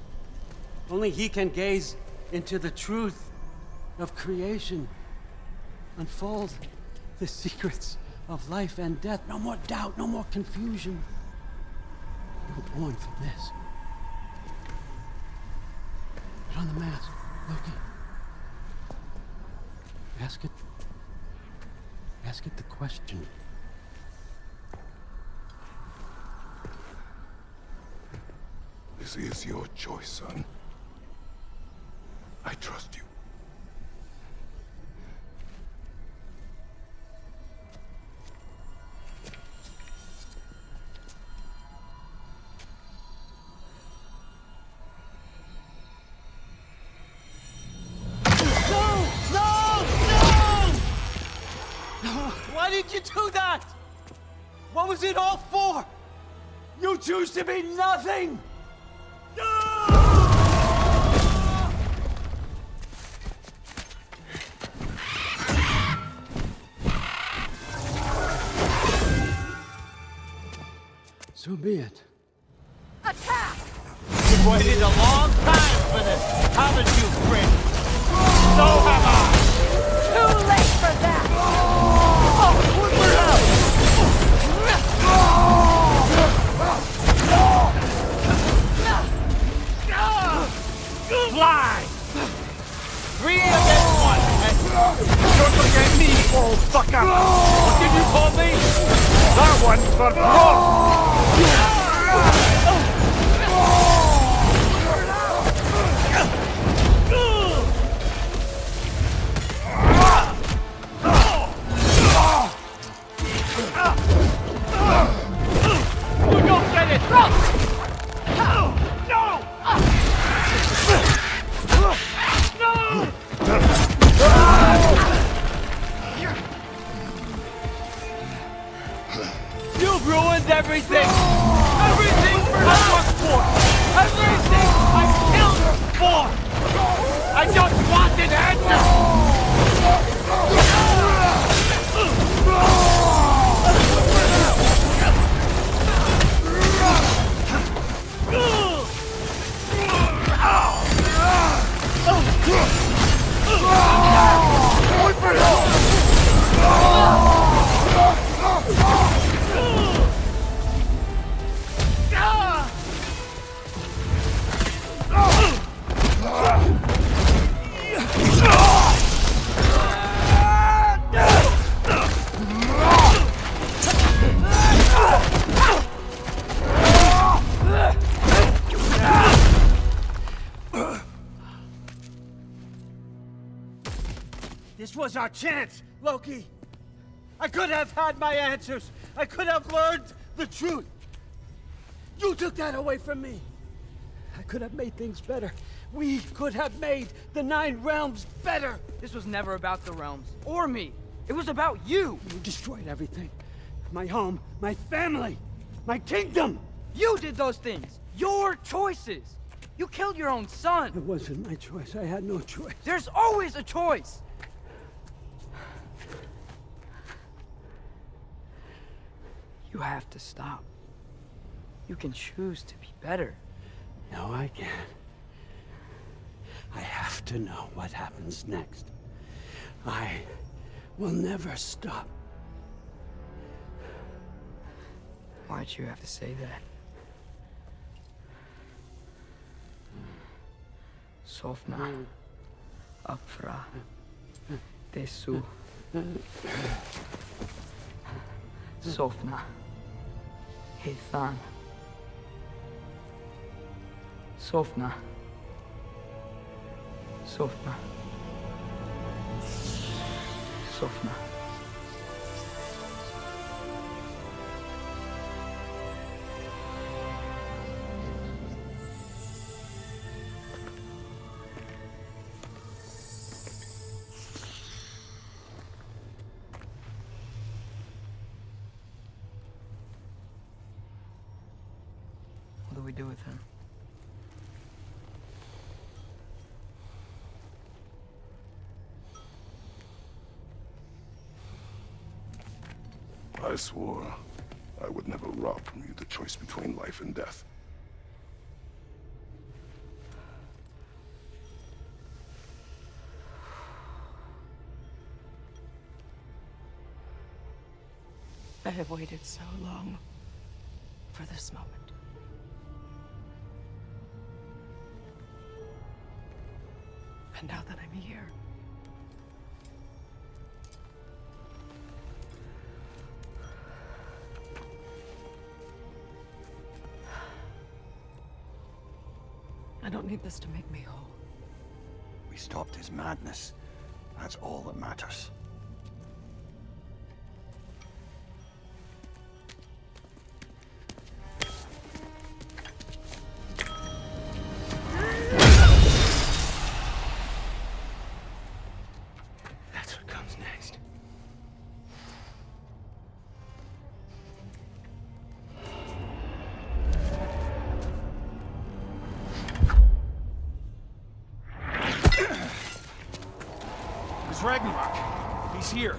Only he can gaze into the truth of creation. Unfold the secrets of life and death. No more doubt, no more confusion. You were born for this. Put on the mask, Loki. Ask it the question. This is your choice, son. I trust you. Why did you do that? What was it all for? You choose to be nothing! So be it. Attack! You've waited a long time for this, haven't you, friend? So have I! Too late for that! Fly! 3 against 1, and you're looking at me, old fucker! What did you call me? That one's for Brooke! You don't get it! No! You've ruined everything! Everything I worked for! Everything I killed for! I just want an answer! This was our chance, Loki. I could have had my answers. I could have learned the truth. You took that away from me. I could have made things better. We could have made the 9 realms better. This was never about the realms, or me. It was about you. You destroyed everything. My home, my family, my kingdom. You did those things. Your choices. You killed your own son. It wasn't my choice. I had no choice. There's always a choice. You have to stop. You can choose to be better. No, I can't. I have to know what happens next. I will never stop. Why'd you have to say that? Sofna. Apfra. Desu. Sofna. Hithan. Sofna. Sofna. Sofna. What do we do with him? I swore I would never rob from you the choice between life and death. I have waited so long for this moment. And now that I'm here, I don't need this to make me whole. We stopped his madness. That's all that matters. That's what comes next. It's Ragnarök. He's here.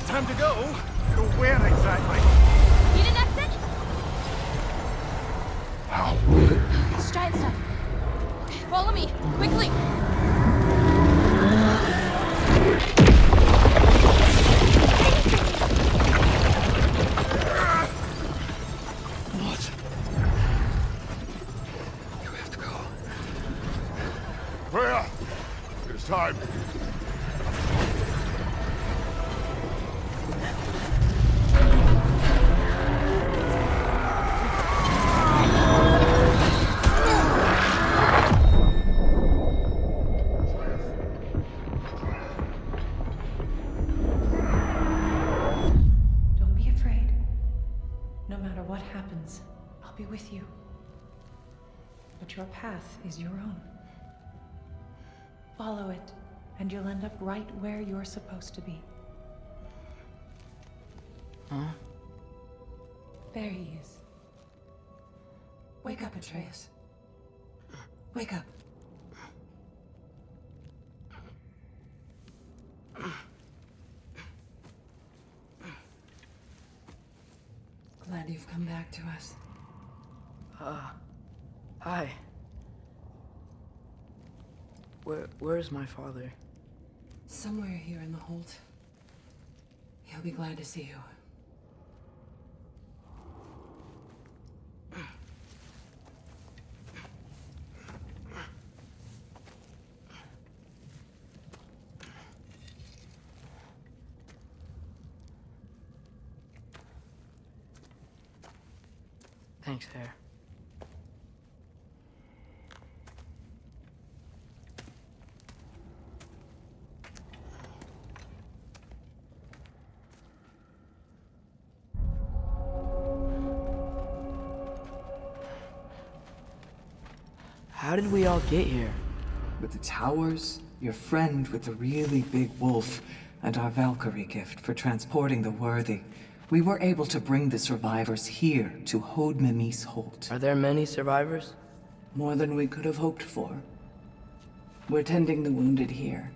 Time to go. Go where exactly? Need an exit? How? It's giant stuff. Follow me, quickly. What? You have to go. Freya! It's time. Don't be afraid. No matter what happens, I'll be with you. But your path is your own. Follow it, and you'll end up right where you're supposed to be. Huh? There he is. Wake up, Atreus. Wake up. Glad you've come back to us. Hi. Where's my father? Somewhere here in the hold. He'll be glad to see you. Thanks, Hare. How did we all get here? With the towers, your friend with the really big wolf, and our Valkyrie gift for transporting the worthy, we were able to bring the survivors here to Hod Mimis Holt. Are there many survivors? More than we could have hoped for. We're tending the wounded here,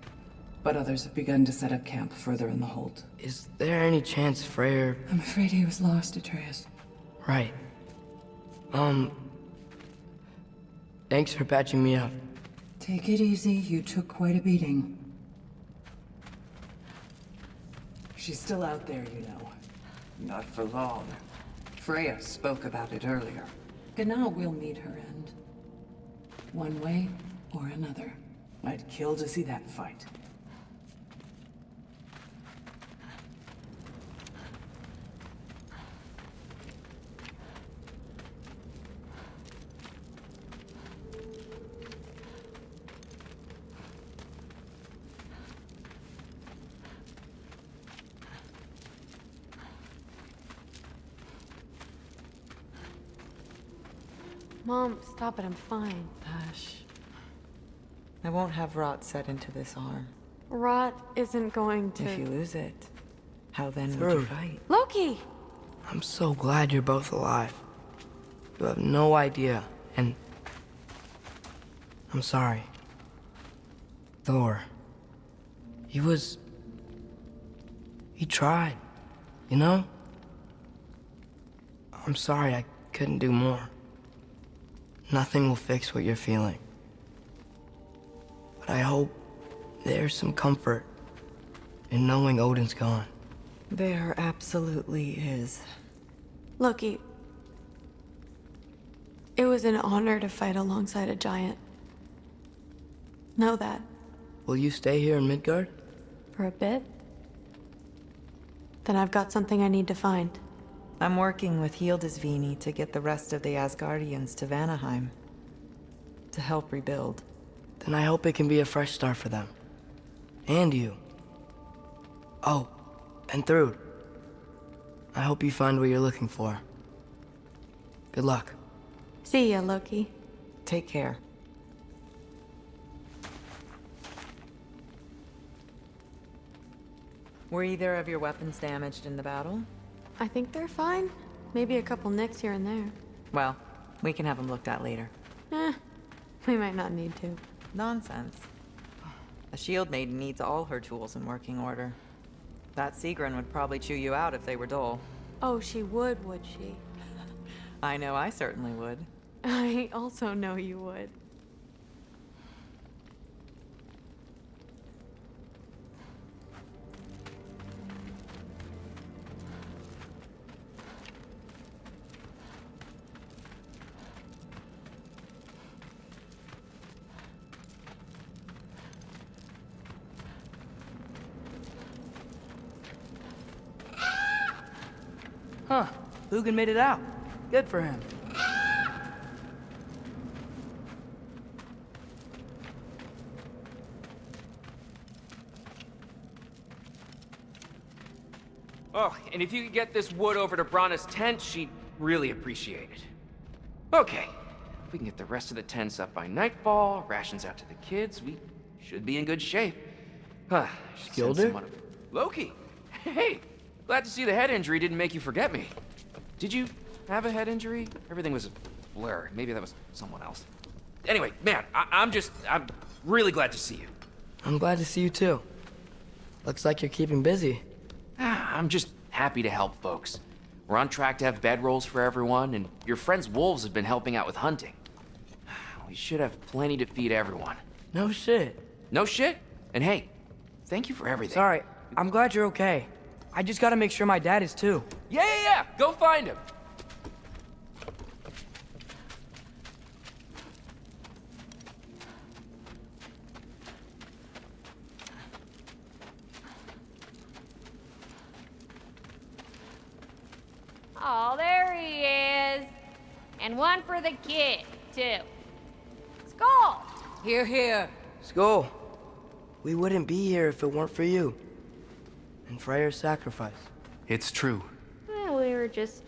but others have begun to set up camp further in the Holt. Is there any chance Freyr... I'm afraid he was lost, Atreus. Right. Thanks for patching me up. Take it easy, you took quite a beating. She's still out there, you know. Not for long. Freya spoke about it earlier. Gna will meet her end. One way or another. I'd kill to see that fight. Mom, stop it, I'm fine. Hush. I won't have rot set into this arm. Rot isn't going to... If you lose it, how then would you Thrud. fight? Loki! I'm so glad you're both alive. You have no idea, and... I'm sorry. Thor. He tried, you know? I'm sorry I couldn't do more. Nothing will fix what you're feeling. But I hope there's some comfort in knowing Odin's gone. There absolutely is. Loki, it was an honor to fight alongside a giant. Know that. Will you stay here in Midgard? For a bit? Then I've got something I need to find. I'm working with Hildisvini to get the rest of the Asgardians to Vanaheim. To help rebuild. Then I hope it can be a fresh start for them. And you. Oh, and Thrud. I hope you find what you're looking for. Good luck. See ya, Loki. Take care. Were either of your weapons damaged in the battle? I think they're fine. Maybe a couple nicks here and there. Well, we can have them looked at later. We might not need to. Nonsense. A shield maiden needs all her tools in working order. That Sigrun would probably chew you out if they were dull. Oh, she would she? I know I certainly would. I also know you would. Huh. Lugan made it out. Good for him. Oh, and if you could get this wood over to Brana's tent, she'd really appreciate it. Okay. If we can get the rest of the tents up by nightfall, rations out to the kids, we should be in good shape. Huh. Skilder? Loki! Hey! Glad to see the head injury didn't make you forget me. Did you have a head injury? Everything was a blur. Maybe that was someone else. Anyway, man, I'm really glad to see you. I'm glad to see you too. Looks like you're keeping busy. I'm just happy to help folks. We're on track to have bedrolls for everyone, and your friend's wolves have been helping out with hunting. We should have plenty to feed everyone. No shit. No shit? And hey, thank you for everything. Sorry, I'm glad you're okay. I just gotta make sure my dad is too. Yeah. Go find him. Oh, there he is. And one for the kid, too. Skull! Here, here. Skull. We wouldn't be here if it weren't for you. And Freyr's sacrifice. It's true. We were just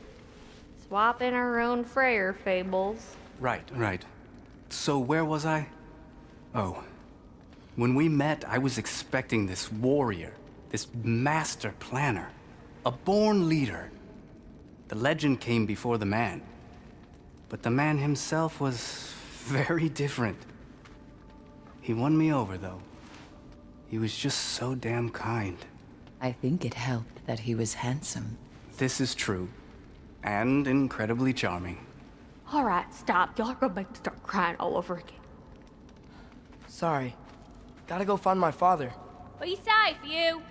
swapping our own Freyr fables. Right. So where was I? Oh. When we met, I was expecting this warrior, this master planner, a born leader. The legend came before the man. But the man himself was very different. He won me over, though. He was just so damn kind. I think it helped that he was handsome. This is true. And incredibly charming. All right, stop. Y'all are gonna make me start crying all over again. Sorry. Gotta go find my father. Be safe, you.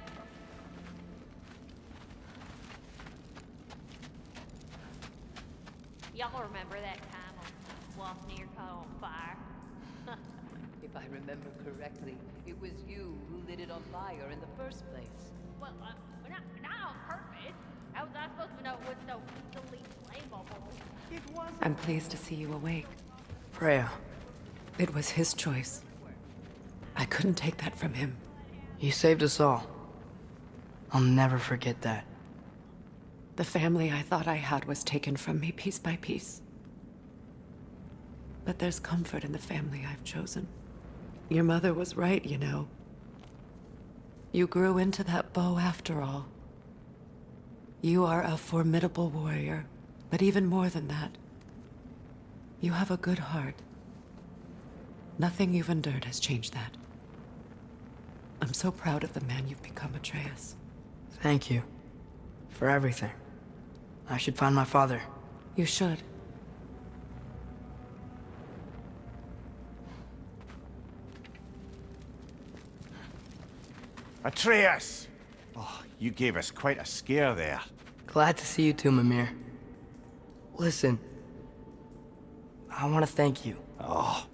Y'all remember that time on Swamp caught on fire? If I remember correctly, it was you who lit it on fire in the first place. Well, not on purpose. How was I supposed to know it was so easily flammable? It wasn't. I'm pleased to see you awake. Freya. It was his choice. I couldn't take that from him. He saved us all. I'll never forget that. The family I thought I had was taken from me piece by piece. But there's comfort in the family I've chosen. Your mother was right, you know. You grew into that bow after all. You are a formidable warrior, but even more than that, you have a good heart. Nothing you've endured has changed that. I'm so proud of the man you've become, Atreus. Thank you. For everything. I should find my father. You should. Atreus! Oh, you gave us quite a scare there. Glad to see you too, Mimir. Listen. I want to thank you. Oh.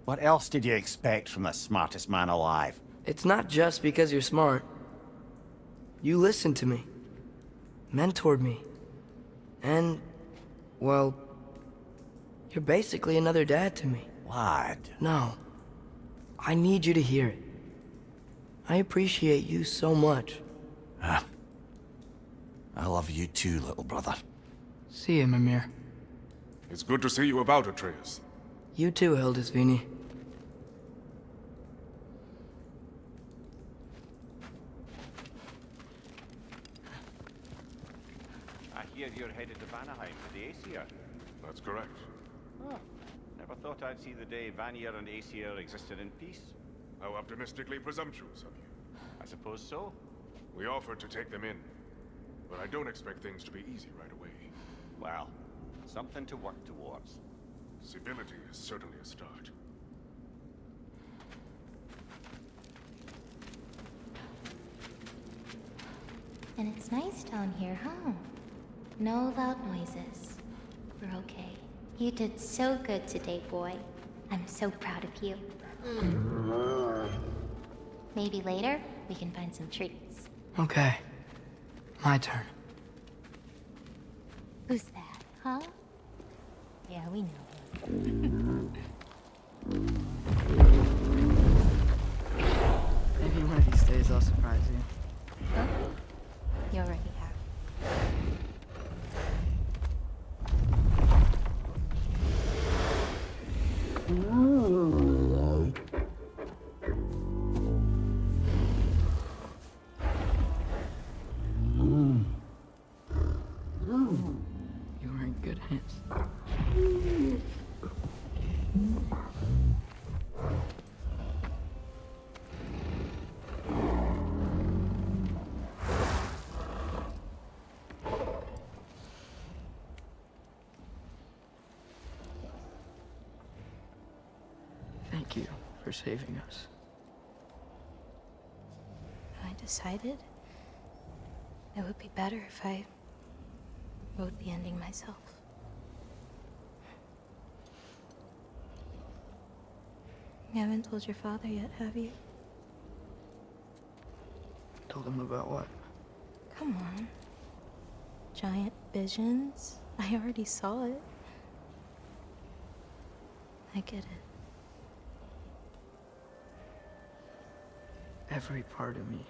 What else did you expect from the smartest man alive? It's not just because you're smart. You listened to me. Mentored me. And, well, you're basically another dad to me. Lad. No. I need you to hear it. I appreciate you so much. I love you too, little brother. See you, Mimir. It's good to see you about, Atreus. You too, Hildisvini. I hear you're headed to Vanaheim for the Aesir. That's correct. Oh, never thought I'd see the day Vanir and Aesir existed in peace. How optimistically presumptuous of you. I suppose so. We offered to take them in, but I don't expect things to be easy right away. Well, something to work towards. Civility is certainly a start. And it's nice down here, huh? No loud noises. We're okay. You did so good today, boy. I'm so proud of you. Maybe later, we can find some treats. Okay. My turn. Who's that, huh? Yeah, we know. Maybe one of these days I'll surprise you. Huh? You already have. You were in good hands. Thank you for saving us. I decided it would be better if I wrote the ending myself. You haven't told your father yet, have you? Told him about what? Come on. Giant visions? I already saw it. I get it. Every part of me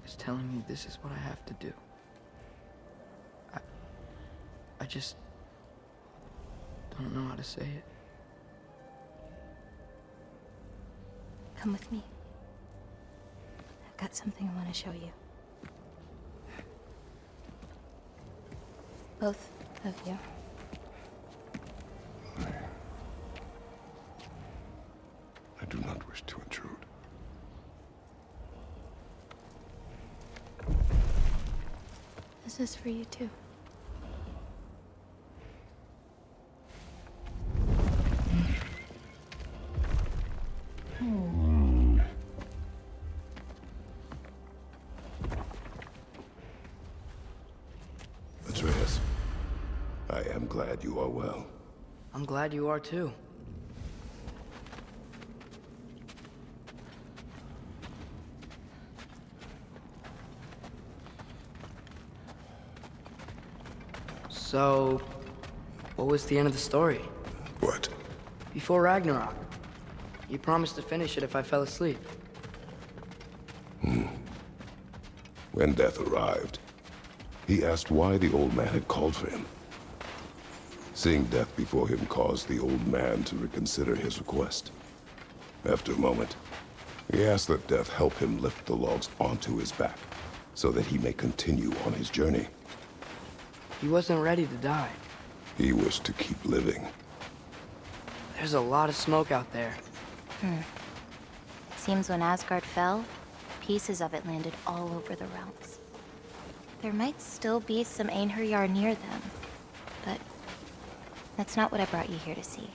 is telling me this is what I have to do. I just don't know how to say it. Come with me. I've got something I want to show you. Both of you. I do not wish to intrude. This is for you too. Atreus, I am glad you are well. I'm glad you are too. So, what was the end of the story? What? Before Ragnarok, you promised to finish it if I fell asleep. When death arrived, he asked why the old man had called for him. Seeing death before him caused the old man to reconsider his request. After a moment, he asked that death help him lift the logs onto his back, so that he may continue on his journey. He wasn't ready to die. He wished to keep living. There's a lot of smoke out there. Seems when Asgard fell, pieces of it landed all over the realms. There might still be some Einherjar near them, but that's not what I brought you here to see.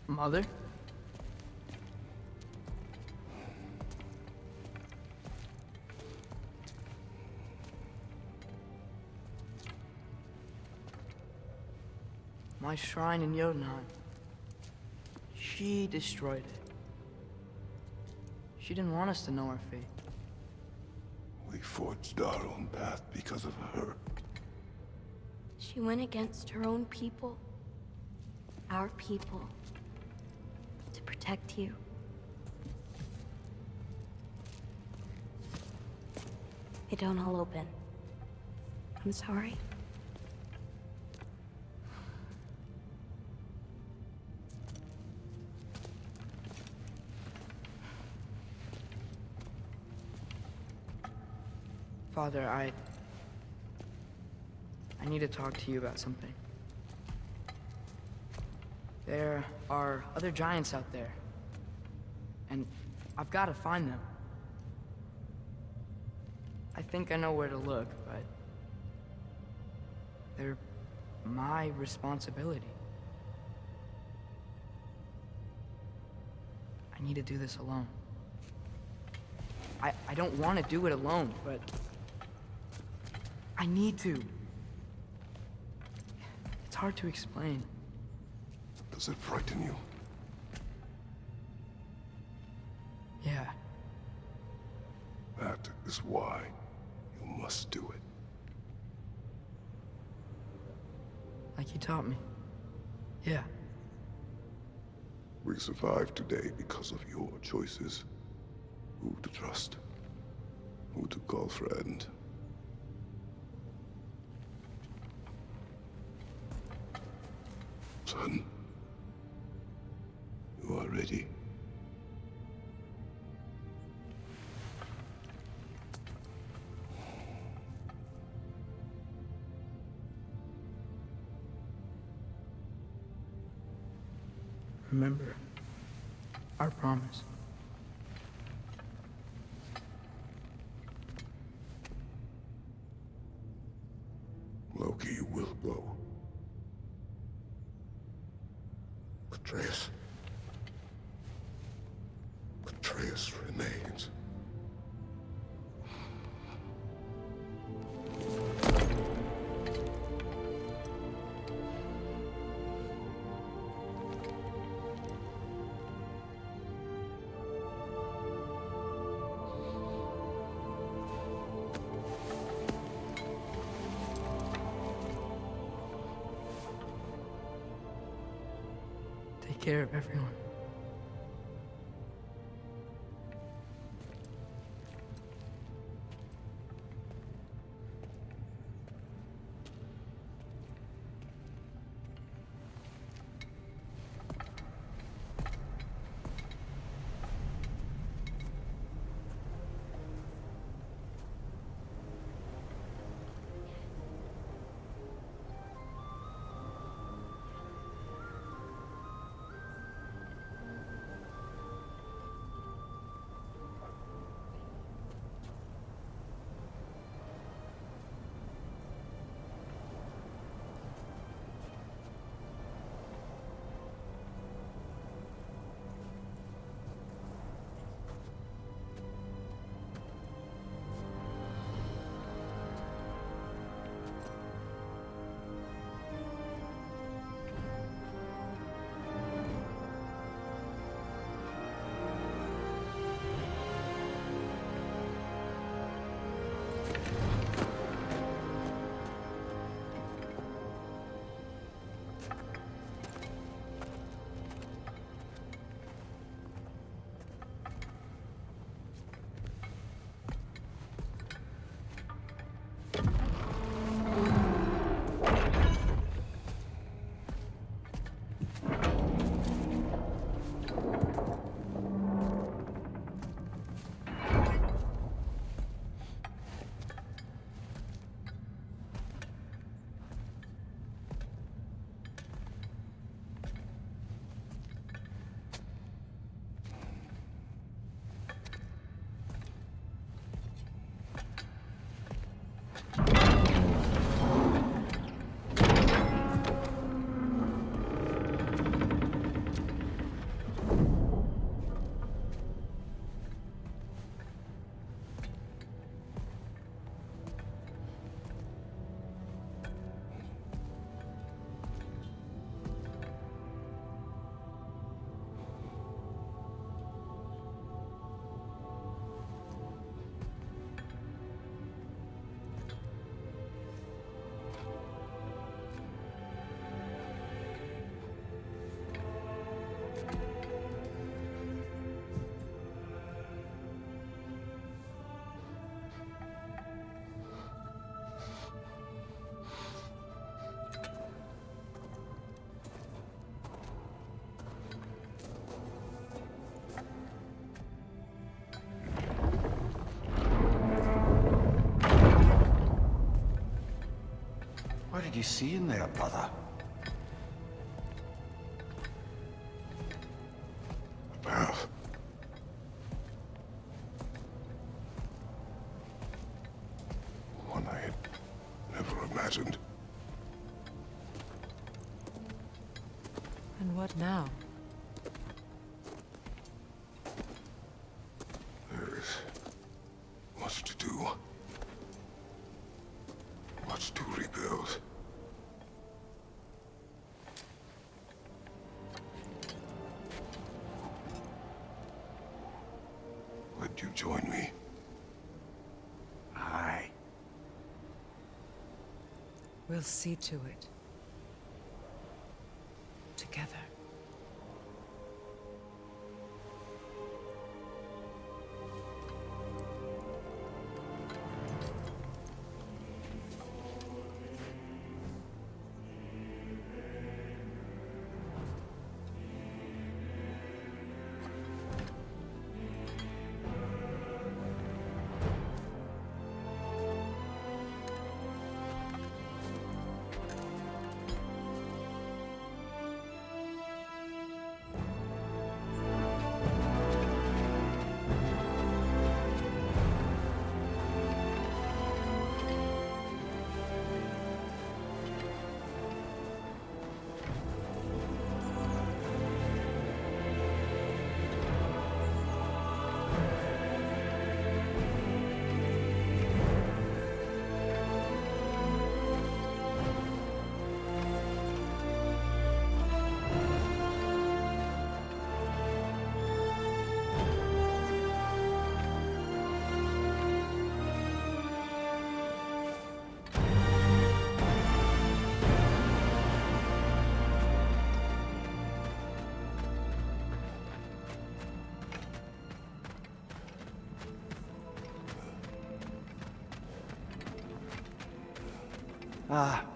Mother? My shrine in Jotunheim. She destroyed it. She didn't want us to know our fate. We forged our own path because of her. She went against her own people. Our people. To protect you. They don't all open. I'm sorry. Father, I need to talk to you about something. There are other giants out there, and I've got to find them. I think I know where to look, but they're my responsibility. I need to do this alone. I don't want to do it alone, but I need to. It's hard to explain. Does it frighten you? Yeah. That is why you must do it. Like you taught me. Yeah. We survived today because of your choices. Who to trust, who to call friend. Son, you are ready. Remember our promise. blow. Atreus. Atreus remains. Take care of everyone. What did you see in there, brother? A path. One I had never imagined. And what now? There is much to do. Much to rebuild. Would you join me? Aye. We'll see to it. Together.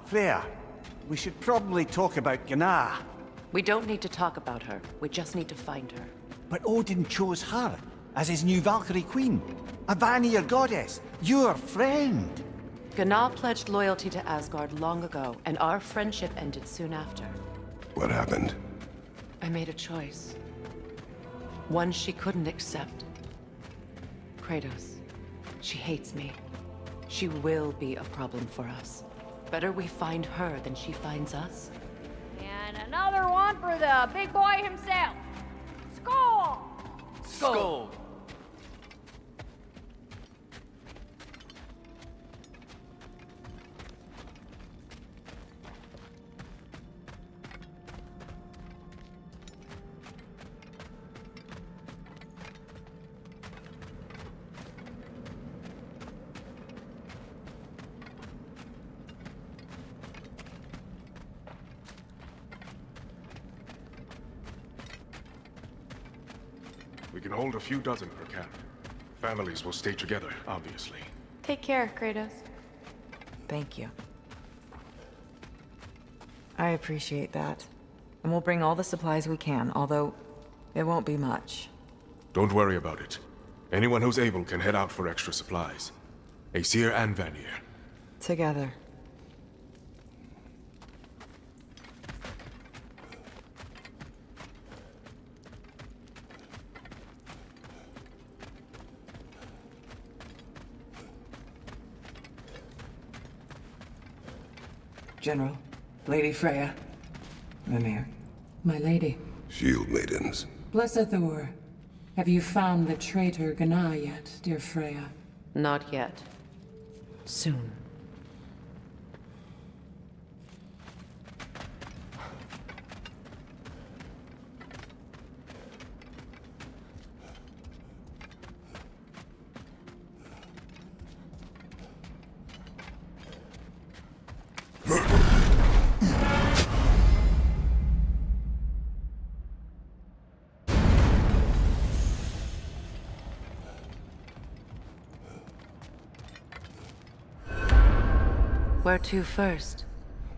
Freya, we should probably talk about Gná. We don't need to talk about her. We just need to find her. But Odin chose her as his new Valkyrie queen. A Vanir goddess, your friend. Gná pledged loyalty to Asgard long ago, and our friendship ended soon after. What happened? I made a choice. One she couldn't accept. Kratos. She hates me. She will be a problem for us. Better we find her than she finds us. And another one for the big boy himself. Skull! Skull! We can hold a few dozen per camp. Families will stay together, obviously. Take care, Kratos. Thank you. I appreciate that. And we'll bring all the supplies we can, although it won't be much. Don't worry about it. Anyone who's able can head out for extra supplies. Aesir and Vanir. Together. General, Lady Freya, Mimir. My lady. Shield maidens. Blessed Thor, have you found the traitor Gná yet, dear Freya? Not yet. Soon. Where to first?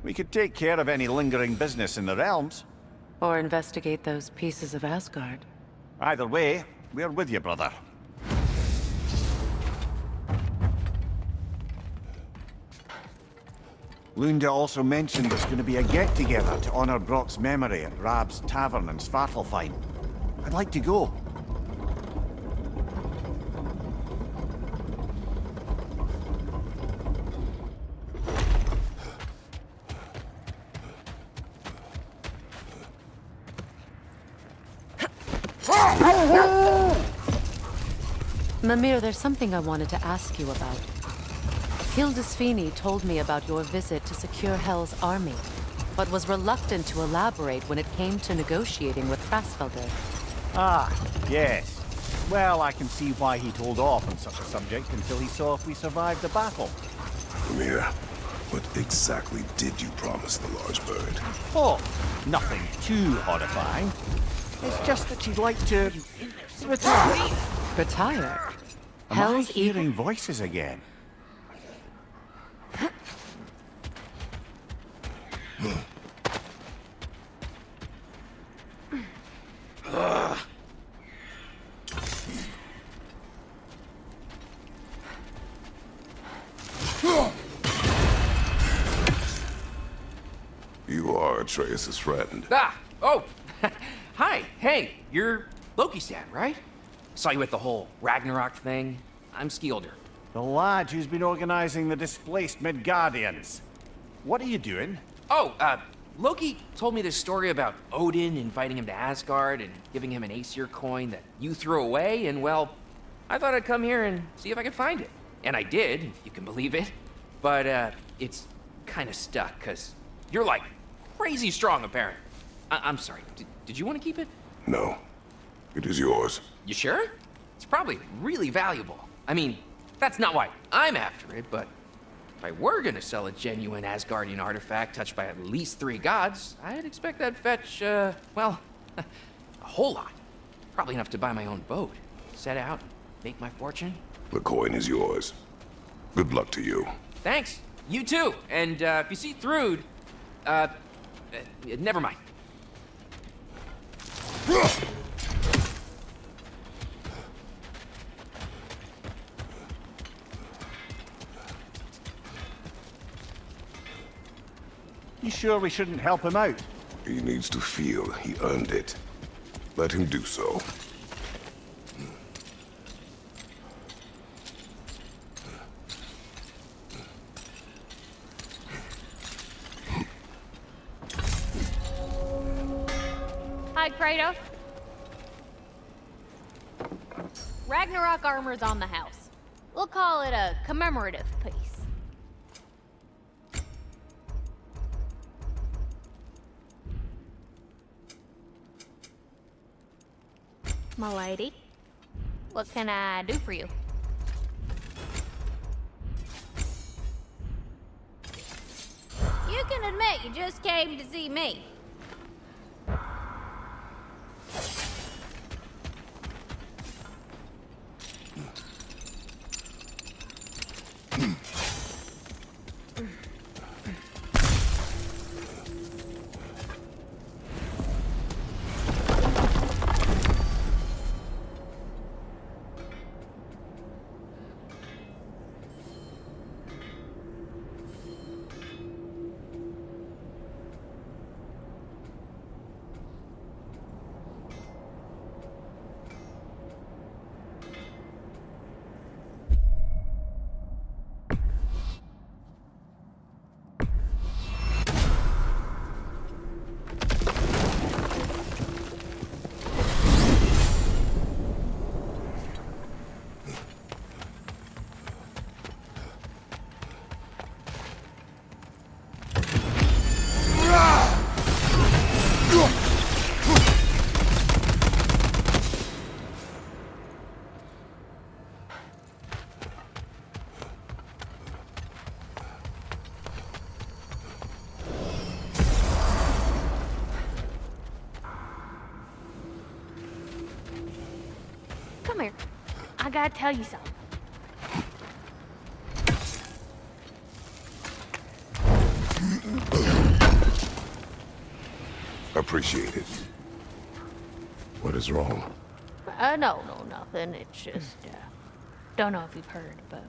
We could take care of any lingering business in the realms. Or investigate those pieces of Asgard. Either way, we're with you, brother. Lunda also mentioned there's going to be a get-together to honor Brock's memory at Rab's Tavern in Svartalfheim. I'd like to go. Mimir, there's something I wanted to ask you about. Hildisvini told me about your visit to secure Hel's army, but was reluctant to elaborate when it came to negotiating with Frasfelder. Ah, yes. Well, I can see why he'd hold off on such a subject until he saw if we survived the battle. Mimir, what exactly did you promise the large bird? Oh, nothing too horrifying. It's just that she'd like to retire. Retire? Am I hearing voices again? You are Atreus' friend. Ah! Oh! Hi! Hey! You're Loki's dad, right? Saw you at the whole Ragnarök thing. I'm Skilder. The lad who's been organizing the displaced Midgardians. What are you doing? Oh, Loki told me this story about Odin inviting him to Asgard and giving him an Aesir coin that you threw away, and well, I thought I'd come here and see if I could find it. And I did, if you can believe it. But, it's kind of stuck, because you're, like, crazy strong, apparently. I'm sorry, did you want to keep it? No. It is yours. You sure? It's probably really valuable. I mean, that's not why I'm after it, but if I were gonna sell a genuine Asgardian artifact touched by at least 3 gods, I'd expect that'd fetch, well, a whole lot. Probably enough to buy my own boat, set out, make my fortune. The coin is yours. Good luck to you. Thanks. You too. And if you see Thrude, never mind. You sure we shouldn't help him out? He needs to feel he earned it. Let him do so. Hi, Kratos. Ragnarok armor's on the house. We'll call it a commemorative piece. My lady, what can I do for you? You can admit you just came to see me. Come here. I gotta tell you something. Appreciate it. What is wrong? No, nothing. It's just, don't know if you've heard, but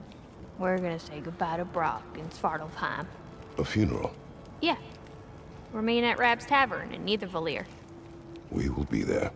we're gonna say goodbye to Brock in Svartalfheim. A funeral? Yeah. We're meeting at Rab's Tavern in Nethervalir. We will be there.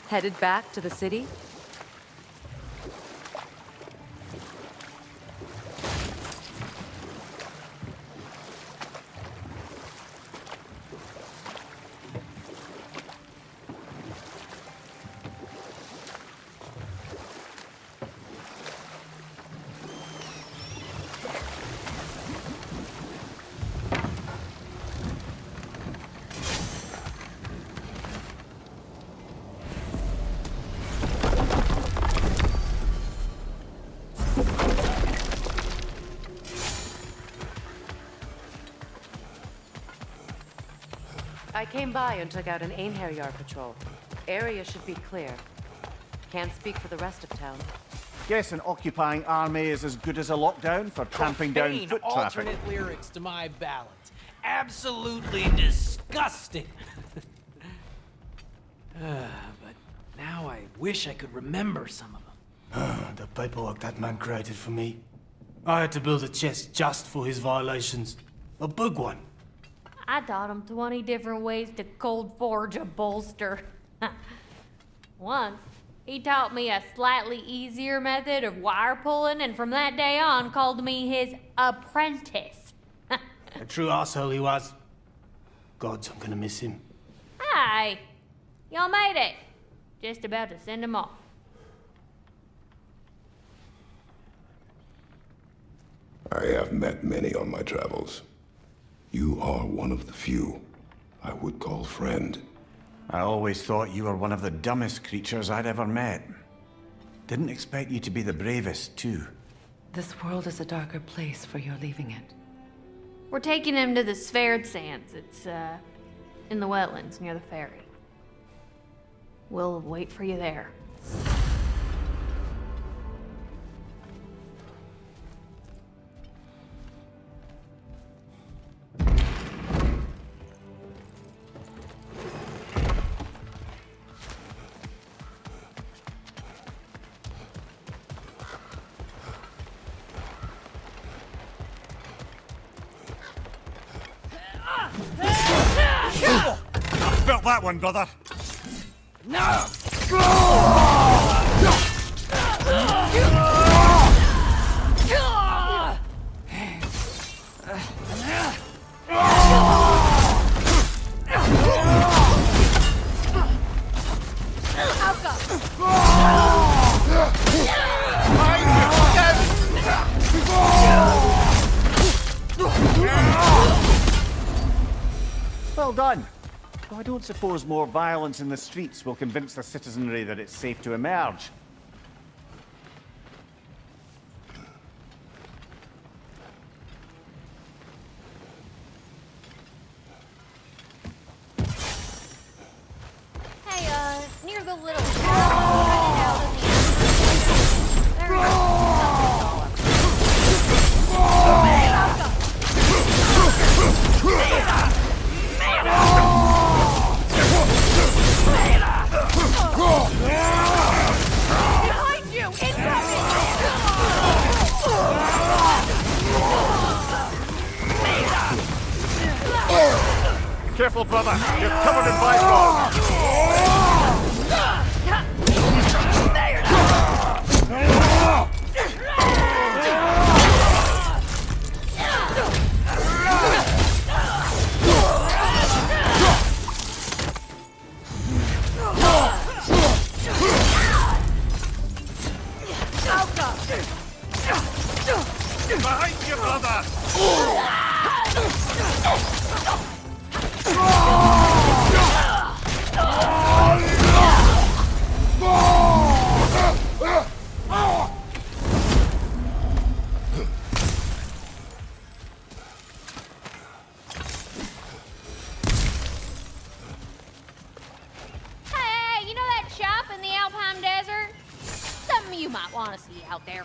Headed back to the city? I came by and took out an Einherjar patrol. Area should be clear. Can't speak for the rest of town. Guess an occupying army is as good as a lockdown for tamping down Profane foot traffic. alternate lyrics to my ballads. Absolutely disgusting. But now I wish I could remember some of them. The paperwork that man created for me. I had to build a chest just for his violations. A big one. I taught him 20 different ways to cold forge a bolster. Once, he taught me a slightly easier method of wire pulling, and from that day on called me his apprentice. A true asshole he was. Gods, I'm gonna miss him. Hi! Y'all made it. Just about to send him off. I have met many on my travels. You are one of the few I would call friend. I always thought you were one of the dumbest creatures I'd ever met. Didn't expect you to be the bravest, too. This world is a darker place for your leaving it. We're taking him to the Sphaired Sands. It's, in the wetlands near the ferry. We'll wait for you there. Felt that one, brother. No! Well done. Though I don't suppose more violence in the streets will convince the citizenry that it's safe to emerge. Hey, near the little out in the there we go. Behind you! Careful, brother. You're covered in Viper. Behind you, brother! Hey, you know that shop in the Alpine Desert? Something you might want to see out there.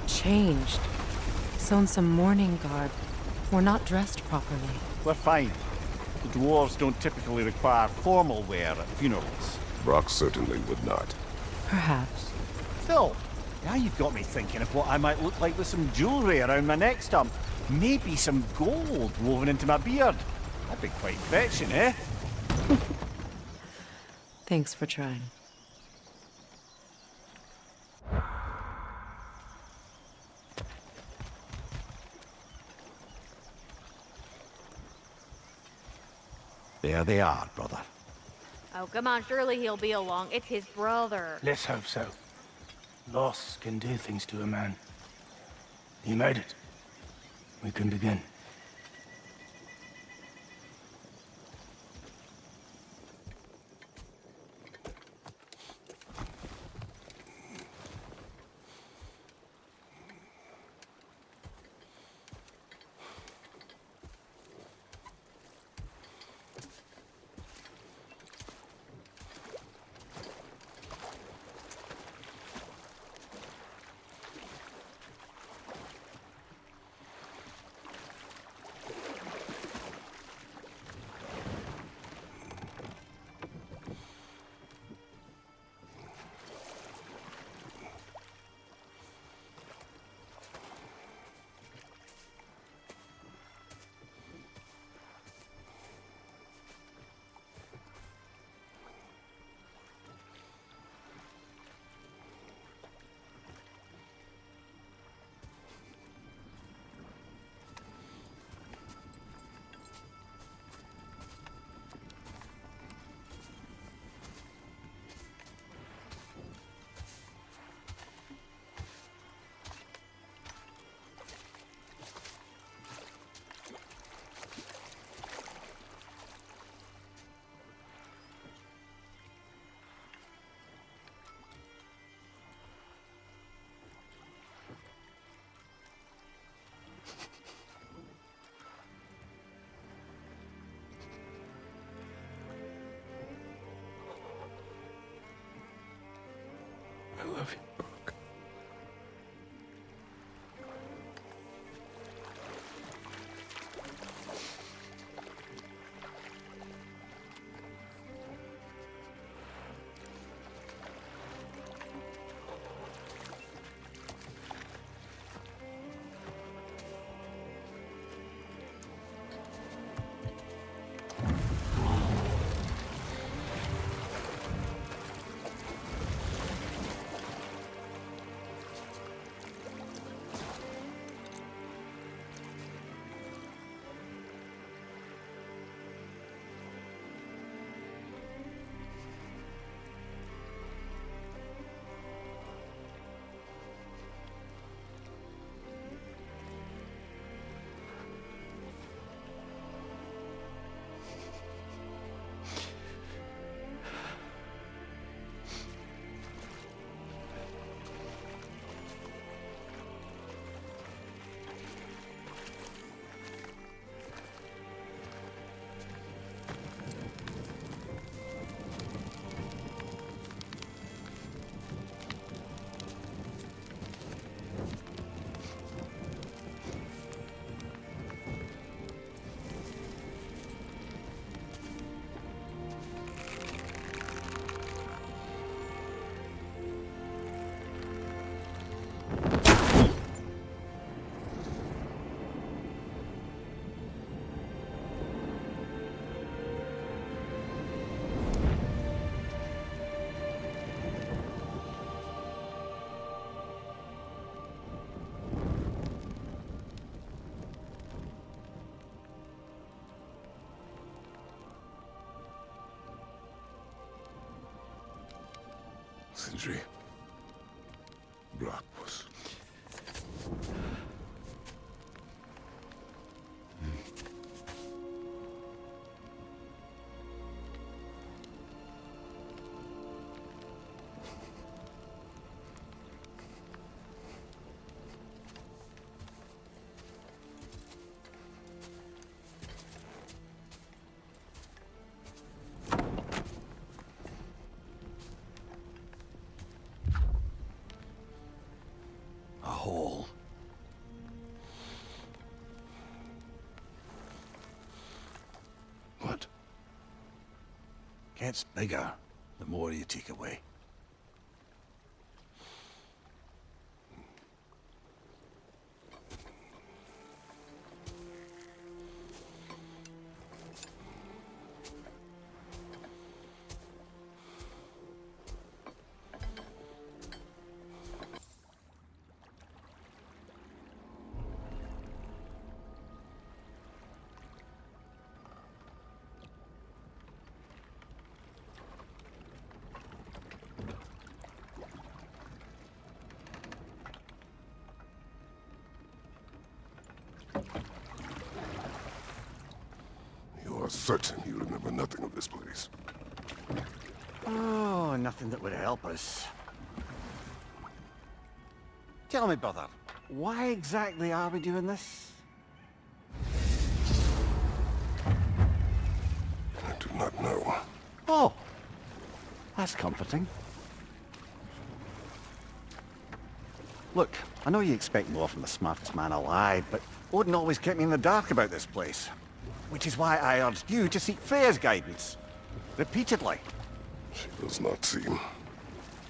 Changed. Sewn some mourning garb. We're not dressed properly. We're fine. The dwarves don't typically require formal wear at funerals. Brock certainly would not. Perhaps. Still, now you've got me thinking of what I might look like with some jewellery around my neck stump. Maybe some gold woven into my beard. That'd be quite fetching, eh? Thanks for trying. There they are, brother. Oh, come on, surely he'll be along. It's his brother. Let's hope so. Loss can do things to a man. You made it. We can begin. I love you, Brock. Sindri. Brock was... Gets bigger the more you take away. You are certain you remember nothing of this place? Oh, nothing that would help us. Tell me, brother, why exactly are we doing this? I do not know. Oh, that's comforting. Look, I know you expect more from the smartest man alive, but Odin always kept me in the dark about this place. Which is why I urged you to seek Freya's guidance. Repeatedly. She does not seem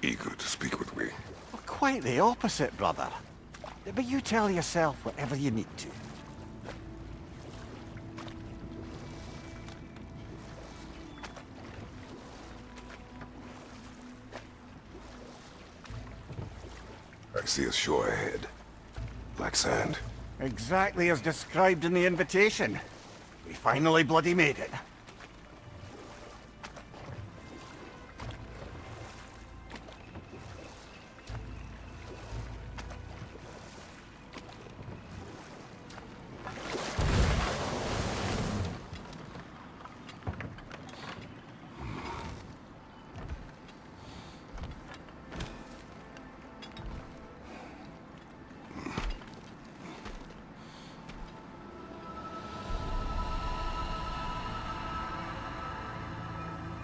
eager to speak with me. Well, quite the opposite, brother. But you tell yourself whatever you need to. I see a shore ahead. Black sand. Exactly as described in the invitation. We finally bloody made it.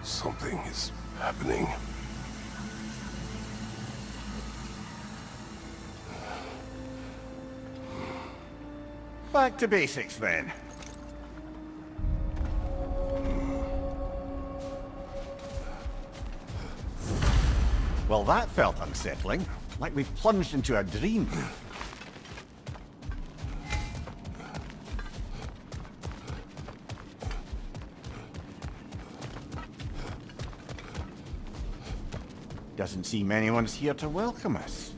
Something is happening. Back to basics then. Well, that felt unsettling. Like we plunged into a dream. Doesn't seem anyone's here to welcome us.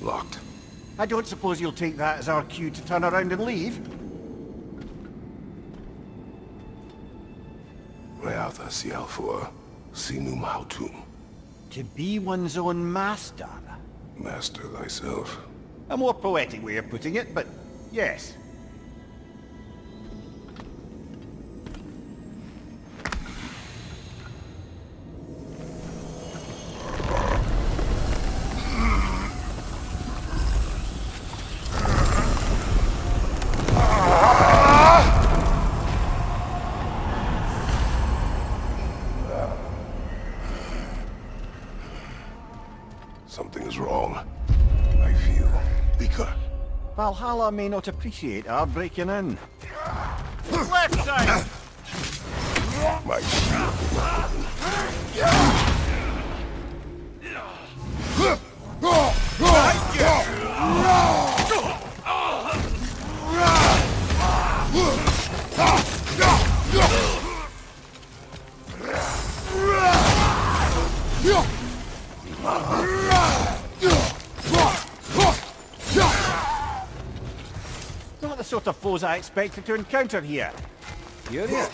Locked. I don't suppose you'll take that as our cue to turn around and leave? Reatha Sialfua, Sinum Hautum. To be one's own master. Master thyself. A more poetic way of putting it, but yes. Something is wrong. I feel weaker. Valhalla may not appreciate our breaking in. Left side! My Not the sort of foes I expected to encounter here. Curious.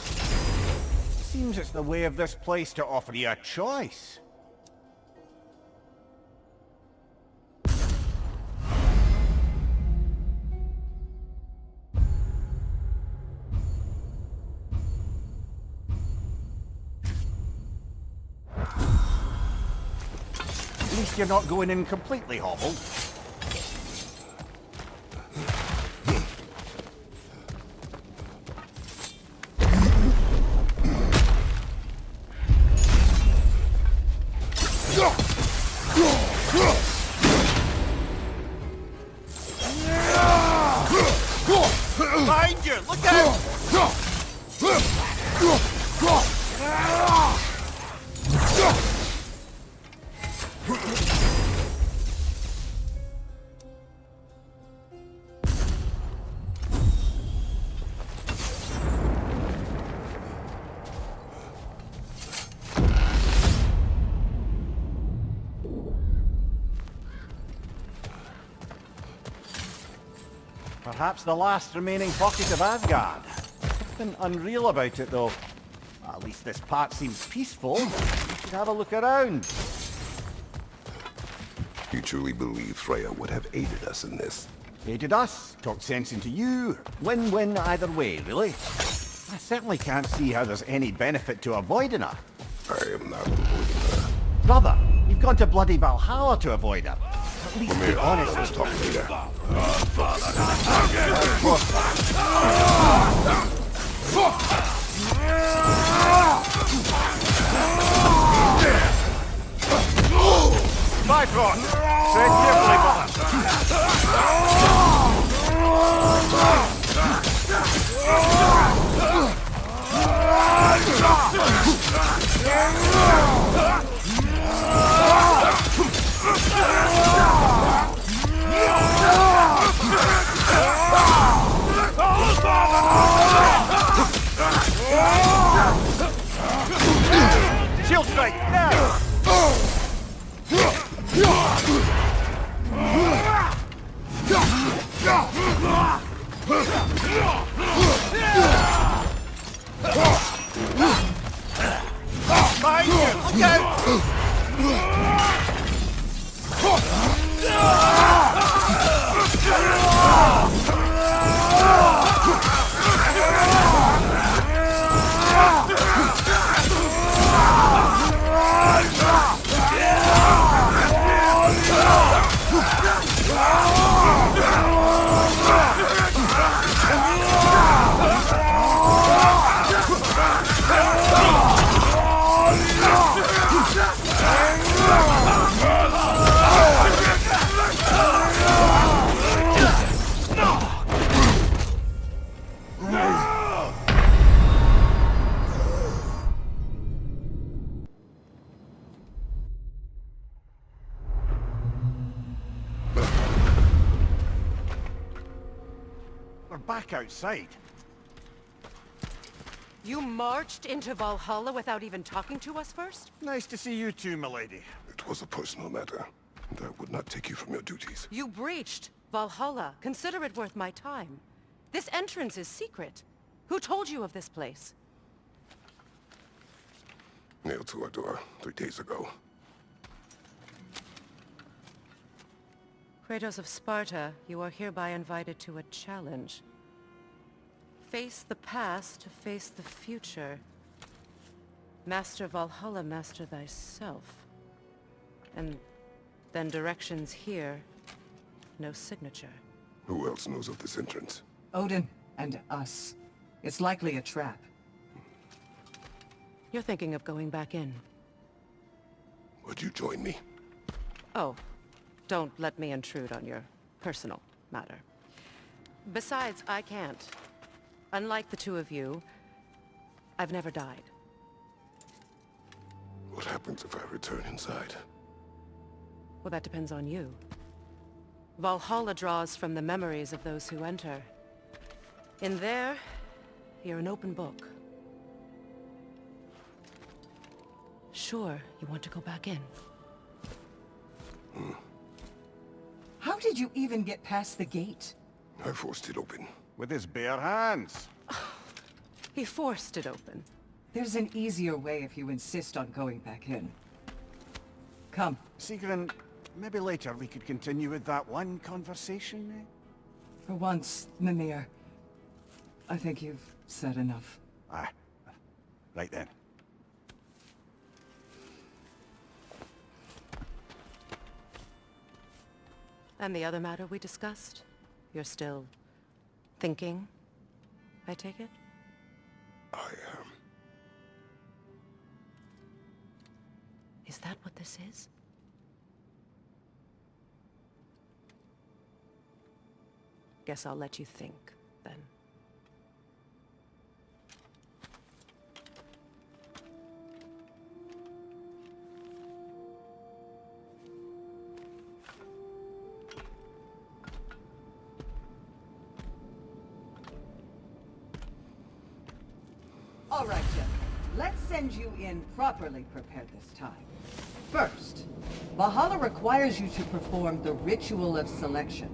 Seems it's the way of this place to offer you a choice. At least you're not going in completely hobbled. Perhaps the last remaining pocket of Asgard. Something unreal about it, though. At least this part seems peaceful. You should have a look around. You truly believe Freya would have aided us in this? Aided us, talked sense into you. Win-win either way, really. I certainly can't see how there's any benefit to avoiding her. I am not avoiding her. Brother, you've gone to bloody Valhalla to avoid her. At least be honest. Let's talk later. Bifrost! Tread carefully, brother. Shield strike, now! Behind you! Look We're back outside. You marched into Valhalla without even talking to us first? Nice to see you too, milady. It was a personal matter, and I would not take you from your duties. You breached Valhalla. Consider it worth my time. This entrance is secret. Who told you of this place? Nailed to our door 3 days ago. Kratos of Sparta, you are hereby invited to a challenge. Face the past to face the future. Master Valhalla, master thyself. And then directions here, no signature. Who else knows of this entrance? Odin and us. It's likely a trap. You're thinking of going back in. Would you join me? Oh, don't let me intrude on your personal matter. Besides, I can't. Unlike the two of you, I've never died. What happens if I return inside? Well, that depends on you. Valhalla draws from the memories of those who enter. In there, you're an open book. Sure, you want to go back in. How did you even get past the gate? I forced it open. With his bare hands. He forced it open. There's an easier way if you insist on going back in. Come. Sigrun, maybe later we could continue with that one conversation, eh? For once, Mimir, I think you've said enough. Aye. Right then. And the other matter we discussed? You're still thinking, I take it? I am. Is that what this is? Guess I'll let you think, then. All right, gentlemen. Let's send you in properly prepared this time. First, Valhalla requires you to perform the ritual of selection.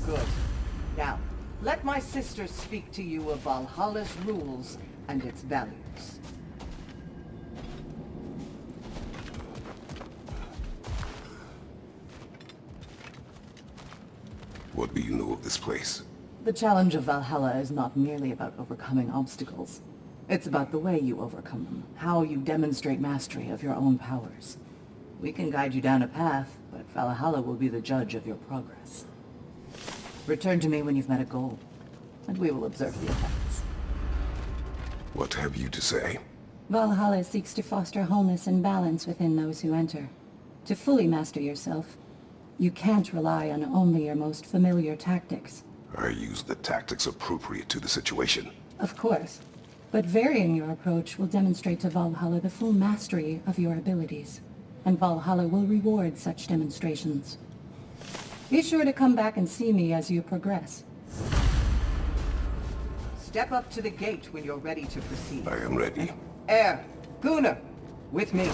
Good. Now, let my sister speak to you of Valhalla's rules and its values. What do you know of this place? The challenge of Valhalla is not merely about overcoming obstacles. It's about the way you overcome them, how you demonstrate mastery of your own powers. We can guide you down a path, but Valhalla will be the judge of your progress. Return to me when you've met a goal, and we will observe the effects. What have you to say? Valhalla seeks to foster wholeness and balance within those who enter. To fully master yourself, you can't rely on only your most familiar tactics. I use the tactics appropriate to the situation. Of course, but varying your approach will demonstrate to Valhalla the full mastery of your abilities, and Valhalla will reward such demonstrations. Be sure to come back and see me as you progress. Step up to the gate when you're ready to proceed. I am ready. Gunnar, with me.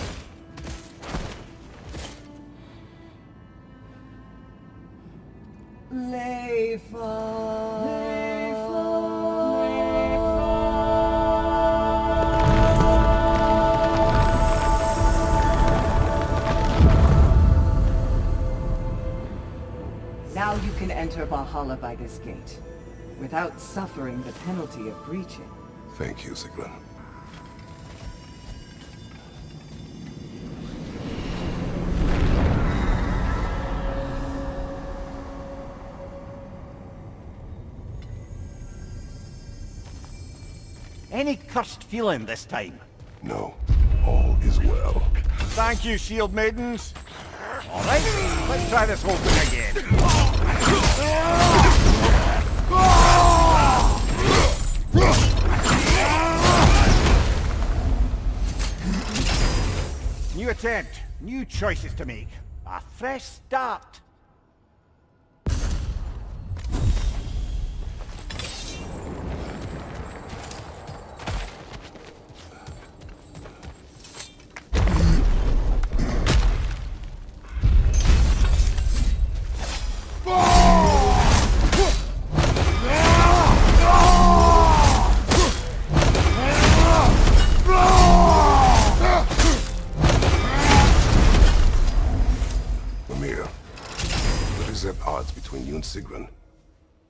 Now you can enter Valhalla by this gate, without suffering the penalty of breaching. Thank you, Sigrun. Any cursed feeling this time? No, all is well. Thank you, shield maidens. All right, let's try this whole thing again. New attempt, new choices to make. A fresh start. Between you and Sigrun.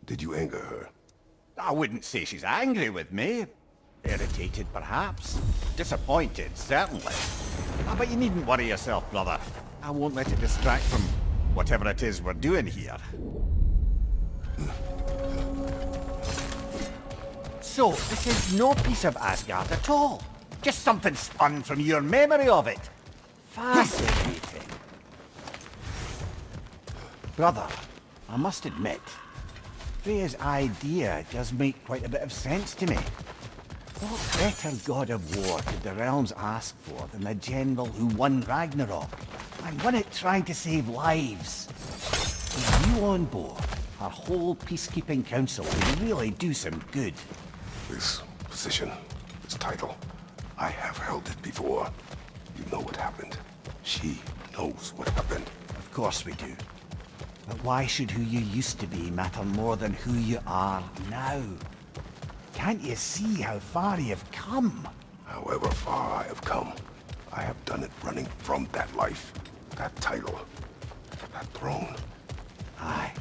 Did you anger her? I wouldn't say she's angry with me. Irritated, perhaps. Disappointed, certainly. But you needn't worry yourself, brother. I won't let it distract from whatever it is we're doing here. So, this is no piece of Asgard at all. Just something spun from your memory of it. Fascinating. Brother, I must admit, Freya's idea does make quite a bit of sense to me. What better god of war could the realms ask for than the general who won Ragnarok, and won it trying to save lives? With you on board, our whole peacekeeping council would really do some good. This position, this title, I have held it before. You know what happened. She knows what happened. Of course we do. But why should who you used to be matter more than who you are now? Can't you see how far you've come? However far I have come, I have done it running from that life, that title, that throne. Aye.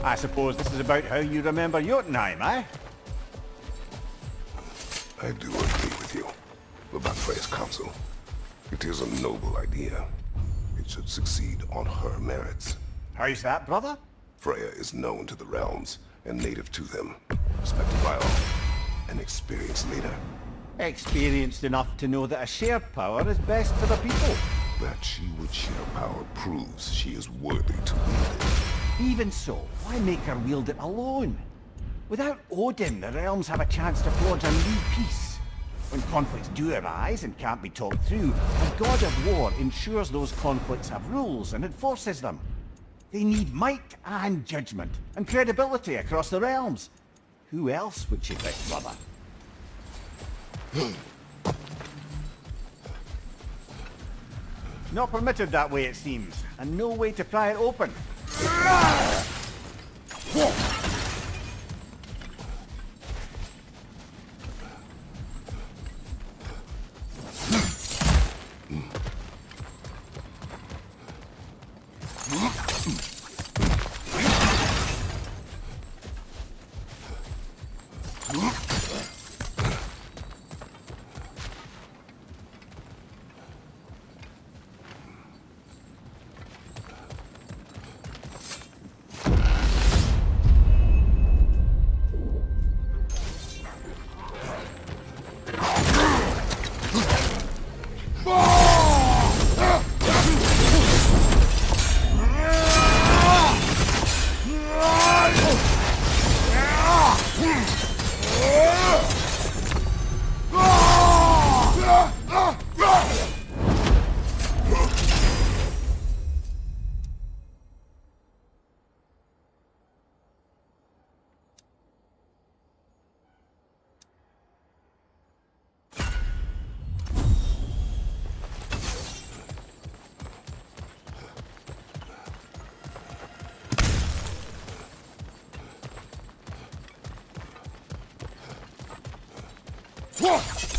I suppose this is about how you remember Jotunheim, eh? I do agree with you about Freya's council. It is a noble idea. It should succeed on her merits. How's that, brother? Freya is known to the realms and native to them, respected by all. An experienced leader. Experienced enough to know that a shared power is best for the people. That she would share power proves she is worthy to wield it. Even so, why make her wield it alone? Without Odin, the realms have a chance to forge a new peace. When conflicts do arise and can't be talked through, a god of war ensures those conflicts have rules and enforces them. They need might and judgment, and credibility across the realms. Who else would she pick, brother? Not permitted that way, it seems, and no way to pry it open.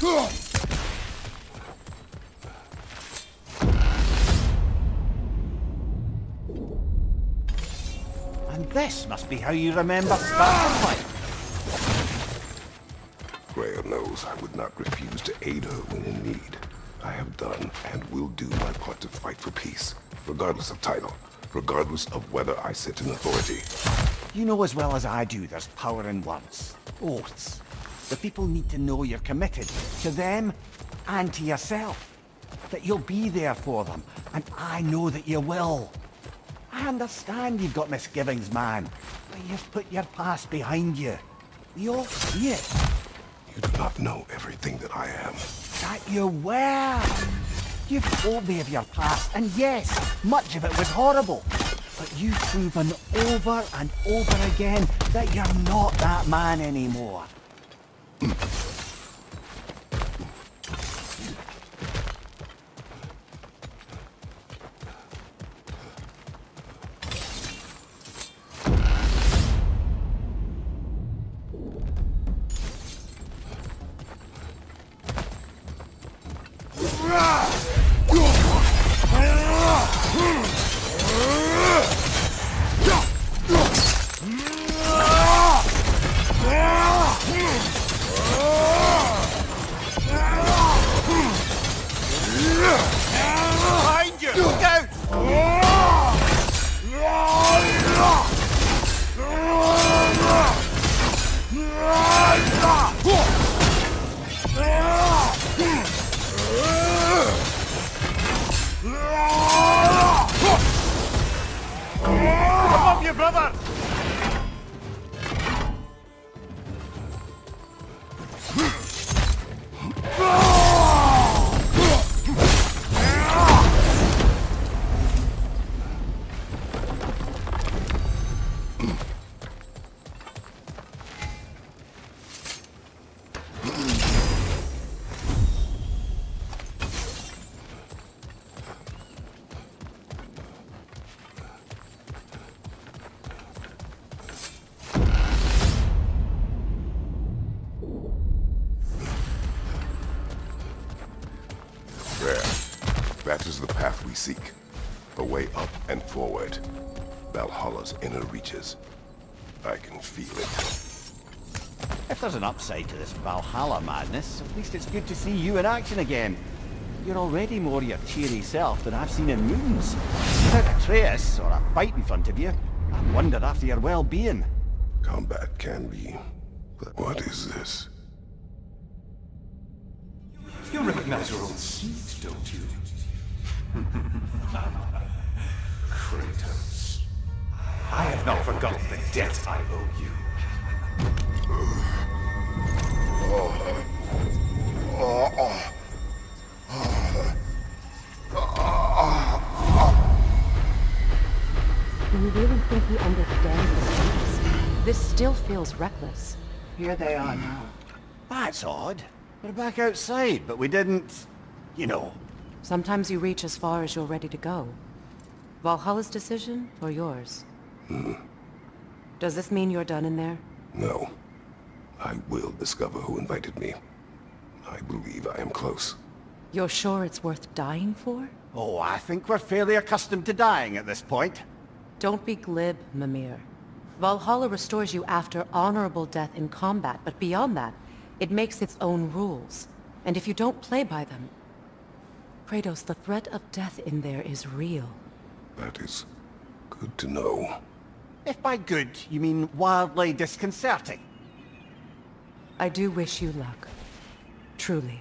And this must be how you remember Spartan life. Freya knows I would not refuse to aid her when in need. I have done and will do my part to fight for peace, regardless of title, regardless of whether I sit in authority. You know as well as I do there's power in words. Oaths. The people need to know you're committed. To them and to yourself. That you'll be there for them. And I know that you will. I understand you've got misgivings, man. But you've put your past behind you. We all see it. You do not know everything that I am. That you were. You've told me of your past, and yes, much of it was horrible. But you've proven over and over again that you're not that man anymore. Behind you! Look out! Come on, you brother! There. That is the path we seek. A way up and forward. Valhalla's inner reaches. I can feel it. If there's an upside to this Valhalla madness, at least it's good to see you in action again. You're already more your cheery self than I've seen in moons. Without Atreus, or a fight in front of you, I wonder after your well-being. Combat can be... But what is this? You recognize your own seat, don't you? Kratos. I have not forgotten the debt I owe you. Do you really think he understands the stakes? This still feels reckless. Here they are now. That's odd. We're back outside, but we didn't... you know. Sometimes you reach as far as you're ready to go. Valhalla's decision, or yours? Does this mean you're done in there? No. I will discover who invited me. I believe I am close. You're sure it's worth dying for? Oh, I think we're fairly accustomed to dying at this point. Don't be glib, Mimir. Valhalla restores you after honorable death in combat, but beyond that, it makes its own rules. And if you don't play by them... Kratos, the threat of death in there is real. That is good to know. If by good, you mean wildly disconcerting. I do wish you luck. Truly.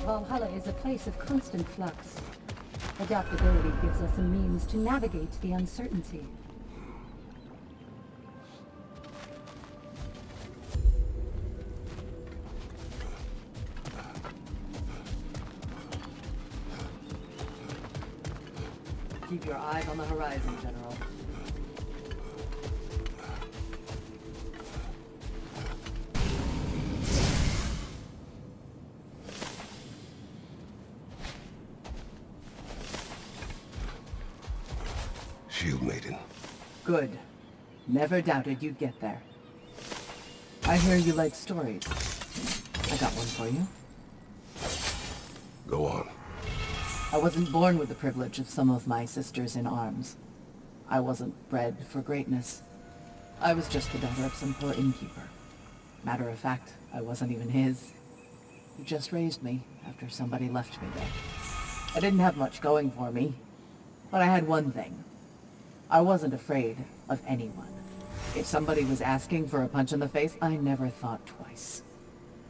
Valhalla is a place of constant flux. Adaptability gives us a means to navigate the uncertainty. Keep your eyes on the horizon, General. maiden. Good. Never doubted you'd get there. I hear you like stories. I got one for you. Go on. I wasn't born with the privilege of some of my sisters in arms. I wasn't bred for greatness. I was just the daughter of some poor innkeeper. Matter of fact, I wasn't even his. He just raised me after somebody left me there. I didn't have much going for me, but I had one thing. I wasn't afraid of anyone. If somebody was asking for a punch in the face, I never thought twice.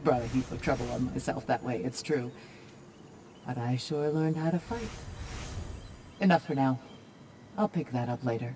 Brought a heap of trouble on myself that way, it's true. But I sure learned how to fight. Enough for now. I'll pick that up later.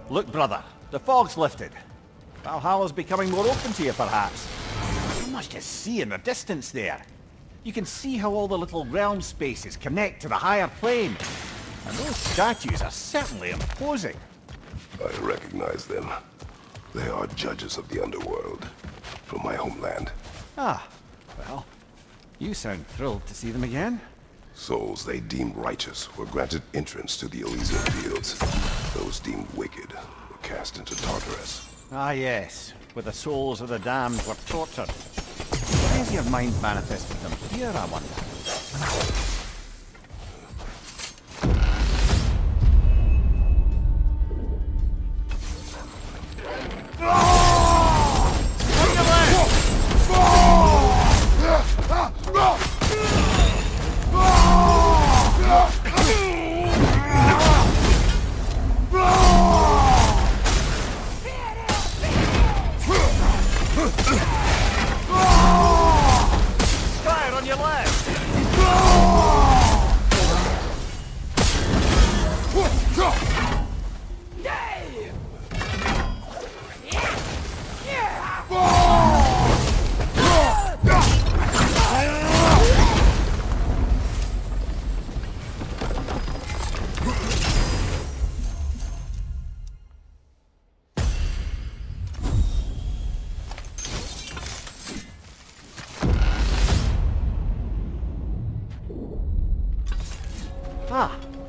Look, brother, the fog's lifted. Valhalla's becoming more open to you, perhaps. So much to see in the distance there. You can see how all the little realm spaces connect to the higher plane. And those statues are certainly imposing. I recognize them. They are judges of the underworld, from my homeland. Ah, well, you sound thrilled to see them again. Souls they deemed righteous were granted entrance to the Elysian fields. Those deemed wicked were cast into Tartarus. Ah yes, where the souls of the damned were tortured. Why has your mind manifested them here, I wonder?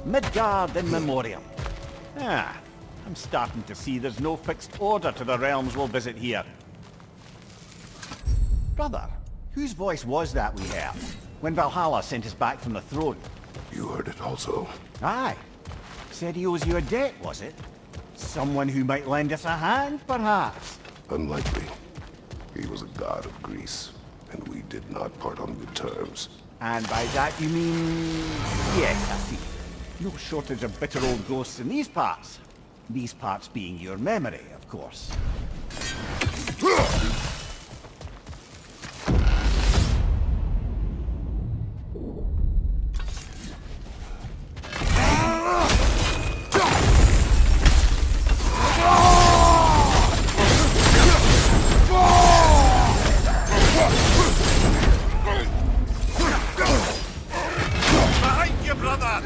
Midgard in memoriam. Ah, I'm starting to see there's no fixed order to the realms we'll visit here. Brother, whose voice was that we heard when Valhalla sent us back from the throne? You heard it also. Aye. Said he owes you a debt, was it? Someone who might lend us a hand, perhaps? Unlikely. He was a god of Greece, and we did not part on good terms. And by that you mean... Yes, I see. No shortage of bitter old ghosts in these parts. These parts being your memory, of course. Behind you, brother!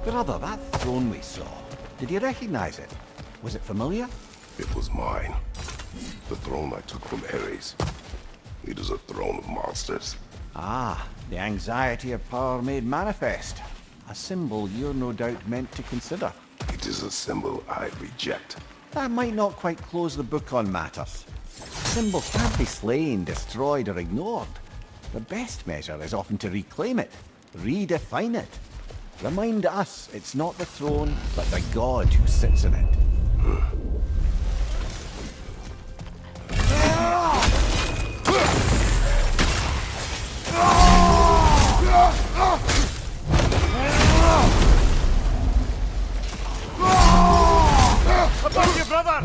Brother, that throne we saw, did you recognize it? Was it familiar? It was mine. The throne I took from Ares. It is a throne of monsters. Ah, the anxiety of power made manifest. A symbol you're no doubt meant to consider. It is a symbol I reject. That might not quite close the book on matters. Symbols can't be slain, destroyed, or ignored. The best measure is often to reclaim it, redefine it. Remind us it's not the throne, but the god who sits in it. Above you, brother!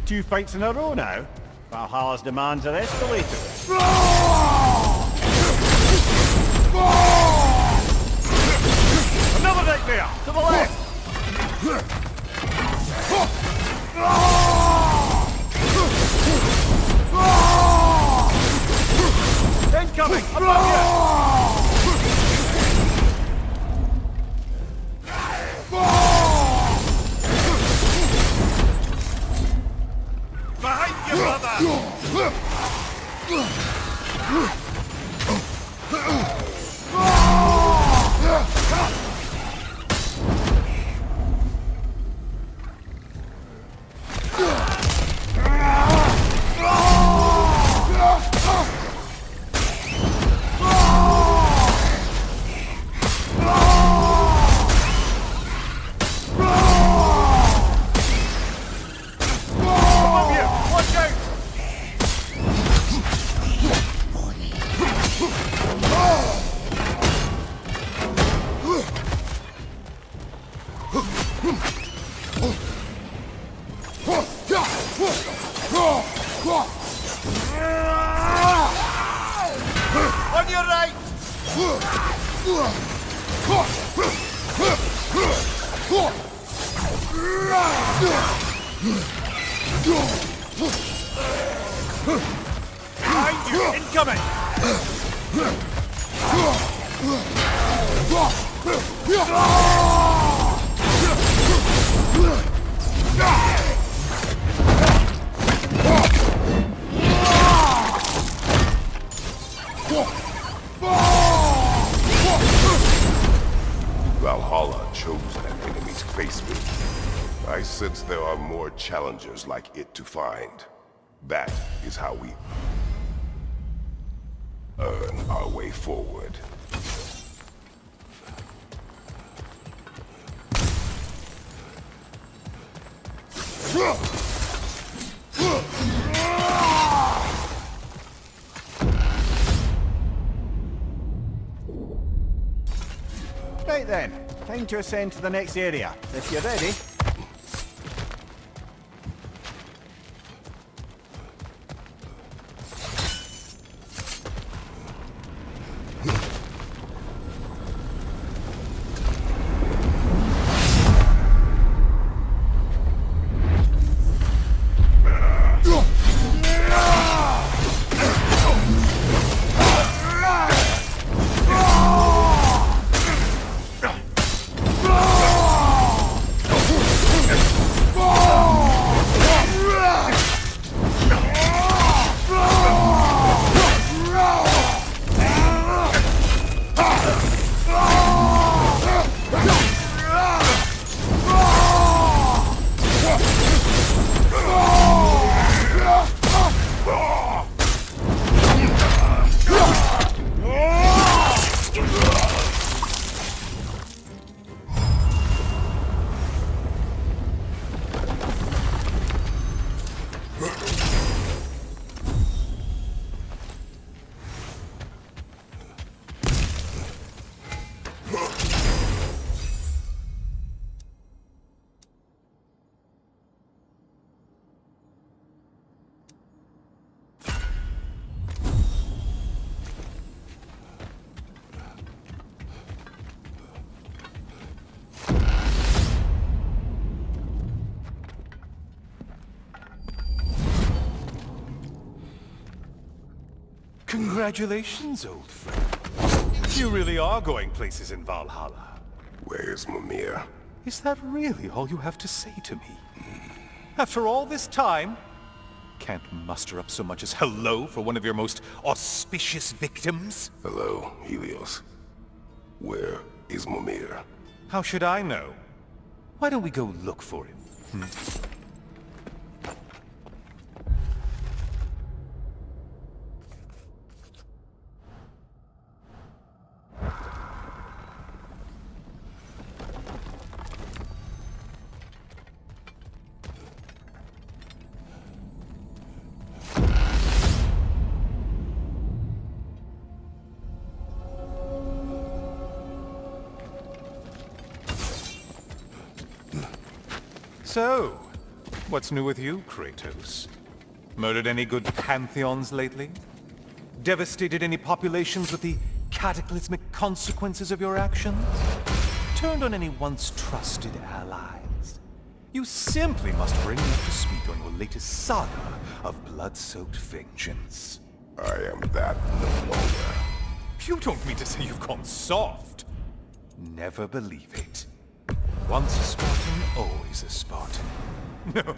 Two fights in a row now? Valhalla's demands are escalated. Another nightmare! To the left! Incoming! Above you! Behind you, brother! On your right! Behind you! Incoming! Valhalla chose that enemy to face me. I sense there are more challengers like it to find. That is how we earn our way forward. then, time to ascend to the next area. If you're ready. Congratulations, old friend. You really are going places in Valhalla. Where's Mimir? Is that really all you have to say to me? After all this time, can't muster up so much as hello for one of your most auspicious victims? Hello, Helios. Where is Mimir? How should I know? Why don't we go look for him? So, what's new with you, Kratos? Murdered any good pantheons lately? Devastated any populations with the cataclysmic consequences of your actions? Turned on any once trusted allies? You simply must bring me up to speed on your latest saga of blood-soaked vengeance. I am that no longer. You don't mean to say you've gone soft? Never believe it. Once a Spartan, always a Spartan. No,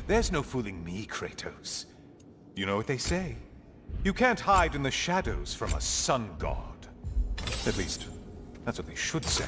there's no fooling me, Kratos. You know what they say? You can't hide in the shadows from a sun god. At least, that's what they should say.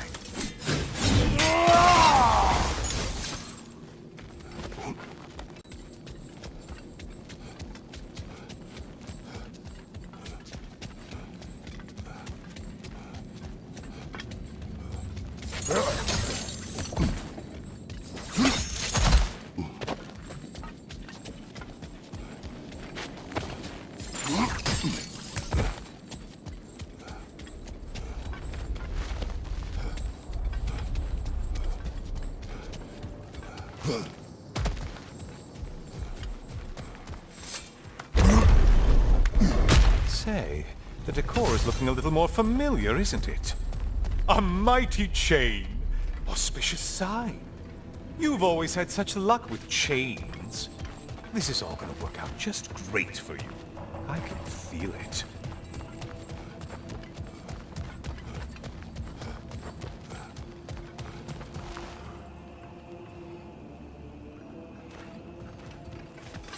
Say, the decor is looking a little more familiar, isn't it? A mighty chain. Auspicious sign. You've always had such luck with chains. This is all gonna work out just great for you. I can feel it.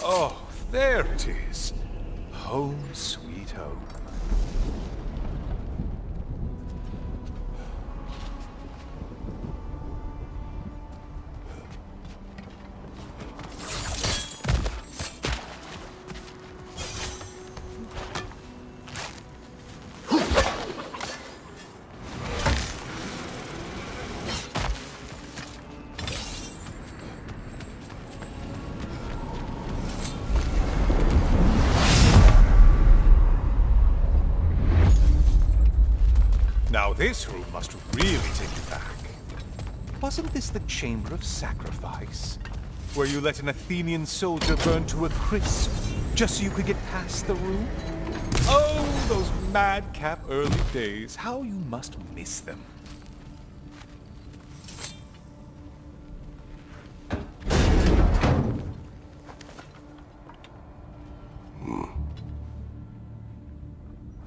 Oh, there it is. Home sweet home. this room must really take you back. Wasn't this the Chamber of Sacrifice? Where you let an Athenian soldier burn to a crisp, just so you could get past the room? Oh, those madcap early days. How you must miss them.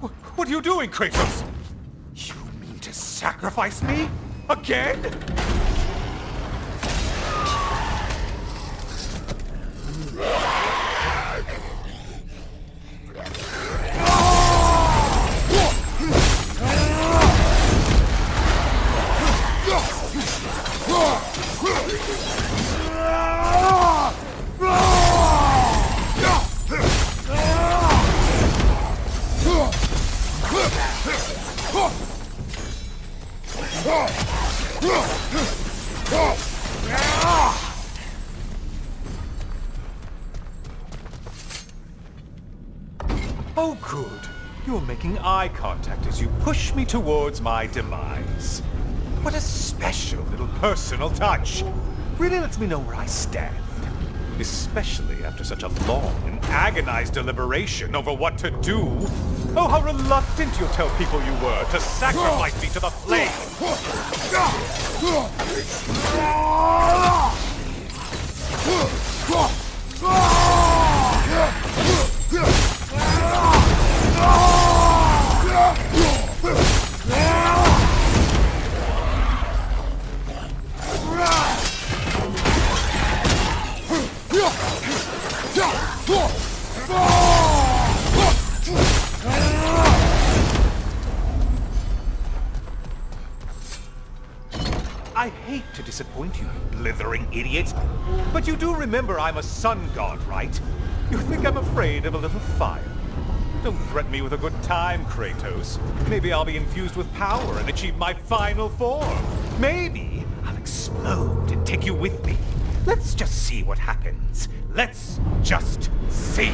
What are you doing, Kratos? You mean to sacrifice me? Again? Oh, good. You're making eye contact as you push me towards my demise. What a special little personal touch. Really lets me know where I stand. Especially after such a long and agonized deliberation over what to do. Oh, how reluctant you'll tell people you were to sacrifice me to the flame! I hate to disappoint you, blithering idiot, but you do remember I'm a sun god, right? You think I'm afraid of a little fire? Don't threaten me with a good time, Kratos. Maybe I'll be infused with power and achieve my final form. Maybe I'll explode and take you with me. Let's just see what happens. Let's just see.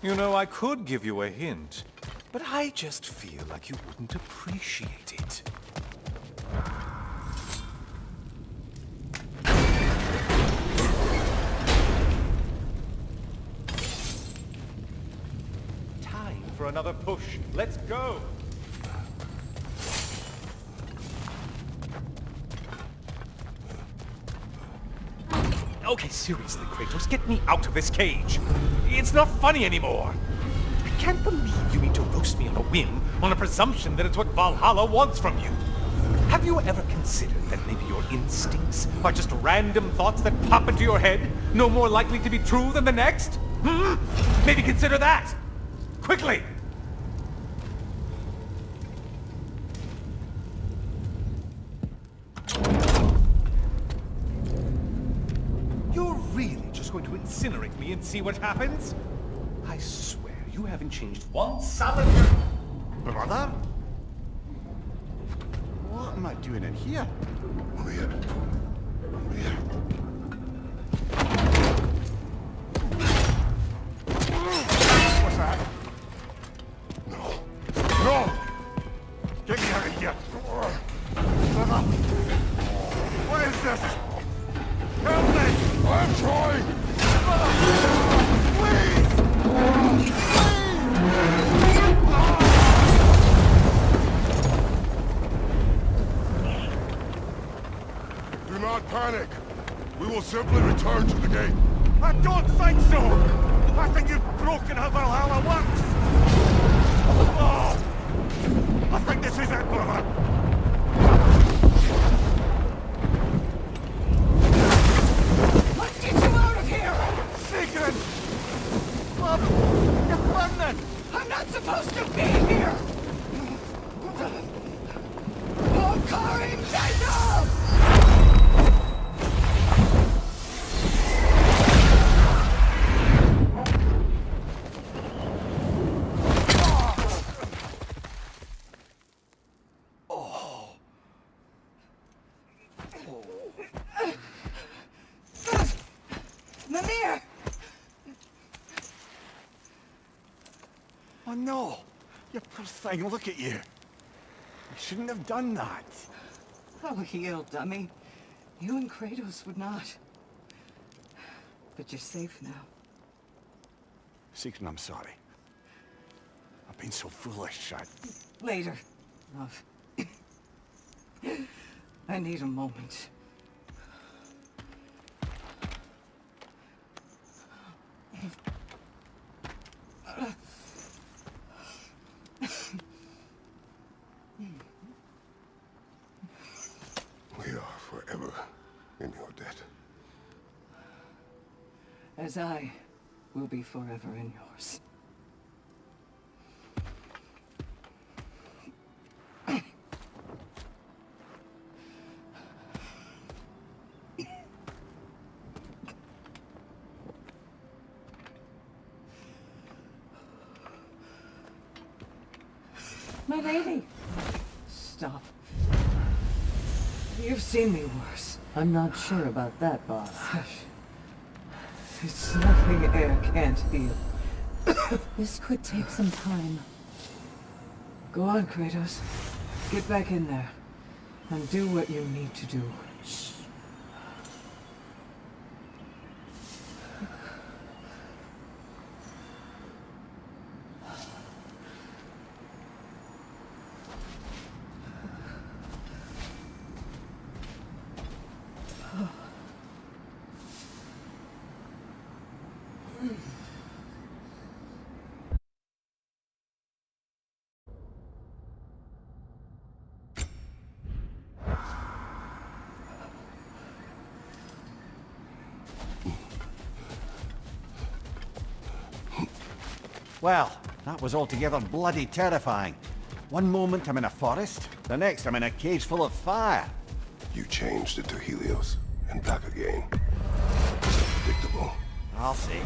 You know, I could give you a hint, but I just feel like you wouldn't appreciate it. Time for another push. Let's go! Okay, seriously, Kratos, get me out of this cage. It's not funny anymore. I can't believe you mean to roast me on a whim, on a presumption that it's what Valhalla wants from you. Have you ever considered that maybe your instincts are just random thoughts that pop into your head, no more likely to be true than the next? Maybe consider that! Quickly! Going to incinerate me and see what happens? I swear, you haven't changed one solid... Brother? What am I doing in here? Weird. Weird. What's that? No. No! Get me out of here! Brother! What is this? Help me! I'm trying! simply return to the gate. I don't think so! I think you've broken how Valhalla works! Oh! I think this is it, brother! Let's get you out of here! Sigrun! Love, you're burning! I'm not supposed to be here! Oh, Karin, Jacob! Mimir! Oh no! You poor thing, look at you! You shouldn't have done that. Oh, heal, dummy. You and Kratos would not. But you're safe now. Sigrun, I'm sorry. I've been so foolish, Later, love. I need a moment. We are forever in your debt. As I will be forever in yours. My lady. Stop. You've seen me worse. I'm not sure about that, boss. It's nothing air can't heal. This could take some time. Go on, Kratos. Get back in there. And do what you need to do. Shh. Well, that was altogether bloody terrifying. One moment I'm in a forest, the next I'm in a cage full of fire. You changed into Helios, and back again. So predictable. I'll say.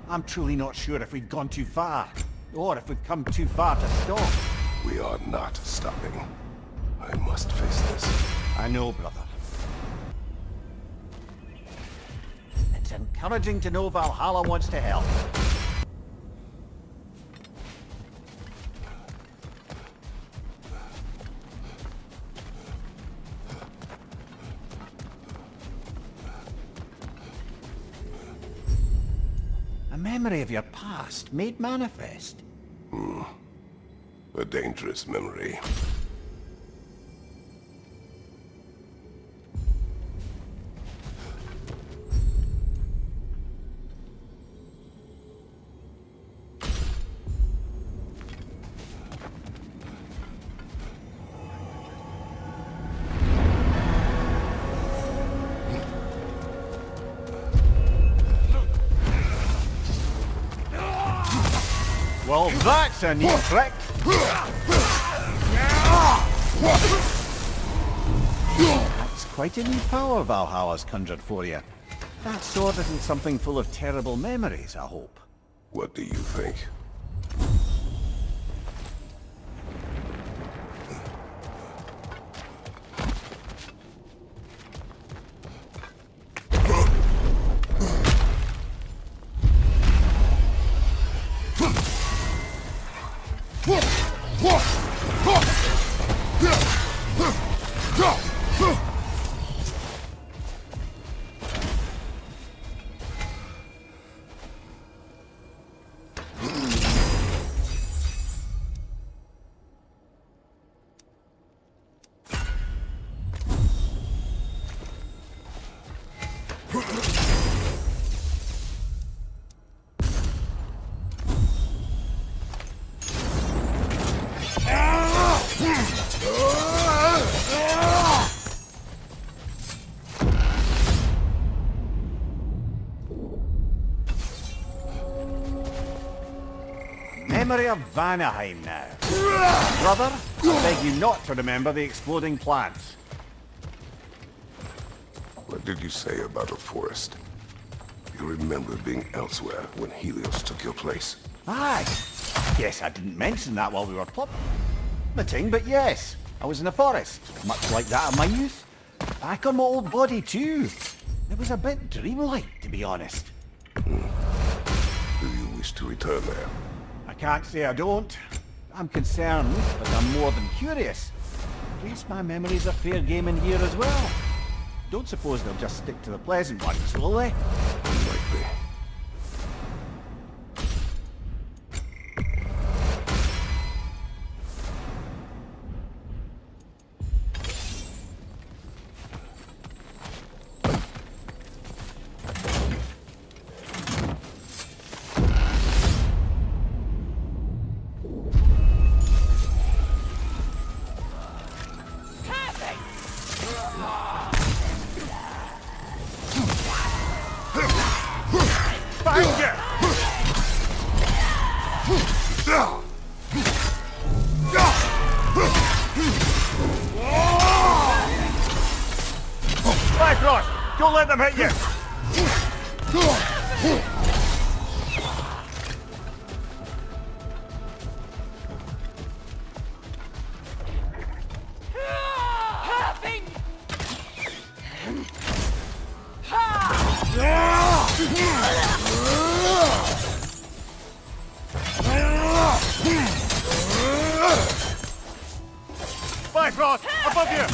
I'm truly not sure if we've gone too far, or if we've come too far to stop. We are not stopping. I must face this. I know, brother. It's encouraging to know Valhalla wants to help. A memory of your past made manifest. A dangerous memory. Well, that's a neat trick. That's quite a new power Valhalla's conjured for you. That sword isn't something full of terrible memories, I hope. What do you think? memory of Vanaheim now. Brother, I beg you not to remember the exploding plants. What did you say about the forest? You remember being elsewhere when Helios took your place? Aye. Yes, I didn't mention that while we were plummeting, but yes. I was in the forest, much like that of my youth. Back on my old body too. It was a bit dreamlike, to be honest. Do you wish to return there? I can't say I don't. I'm concerned, but I'm more than curious. Guess my memories are fair game in here as well. Don't suppose they'll just stick to the pleasant ones, will they? Unlikely. Bifrost! Don't let them hit you! Bifrost! Above you!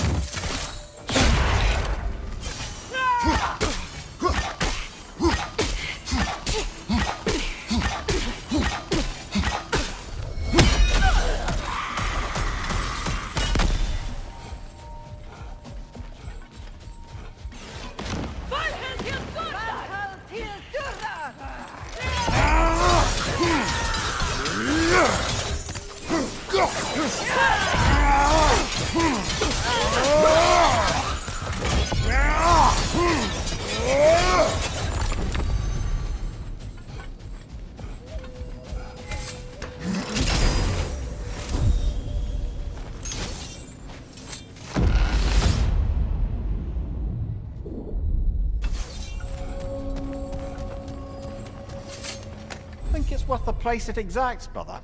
Think it's worth the price it exacts, brother?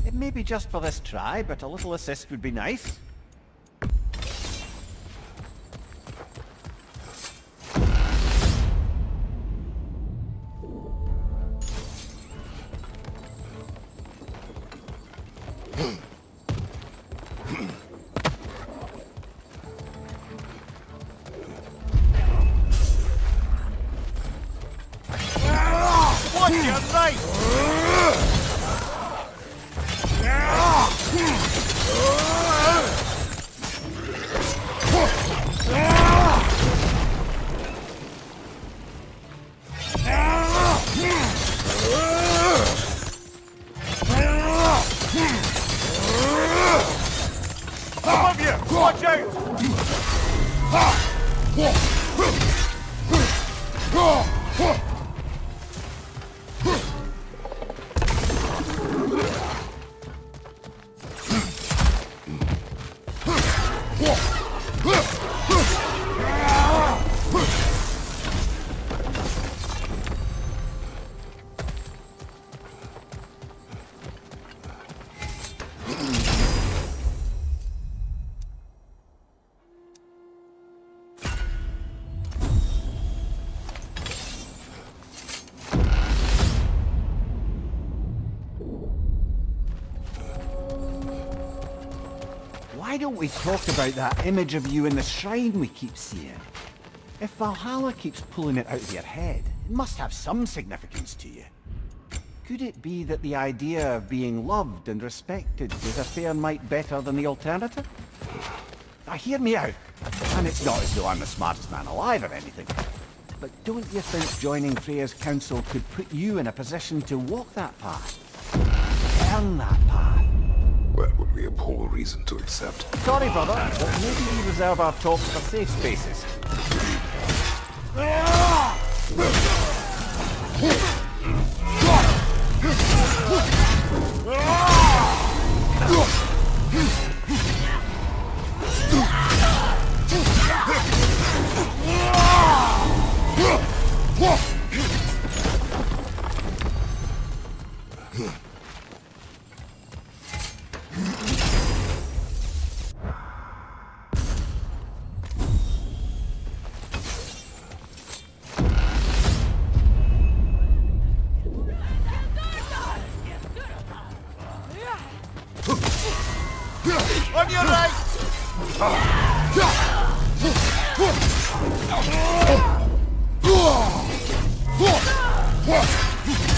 It may be just for this try, but a little assist would be nice. Watch your right! Above you! Watch out! why don't we talk about that image of you in the shrine we keep seeing? If Valhalla keeps pulling it out of your head, it must have some significance to you. Could it be that the idea of being loved and respected is a fair mite better than the alternative? Now hear me out, and it's not as though I'm the smartest man alive or anything, but don't you think joining Freya's council could put you in a position to walk that path? Earn that path? That would be a poor reason to accept. Sorry, brother, but maybe we reserve our talks for safe spaces. On your right!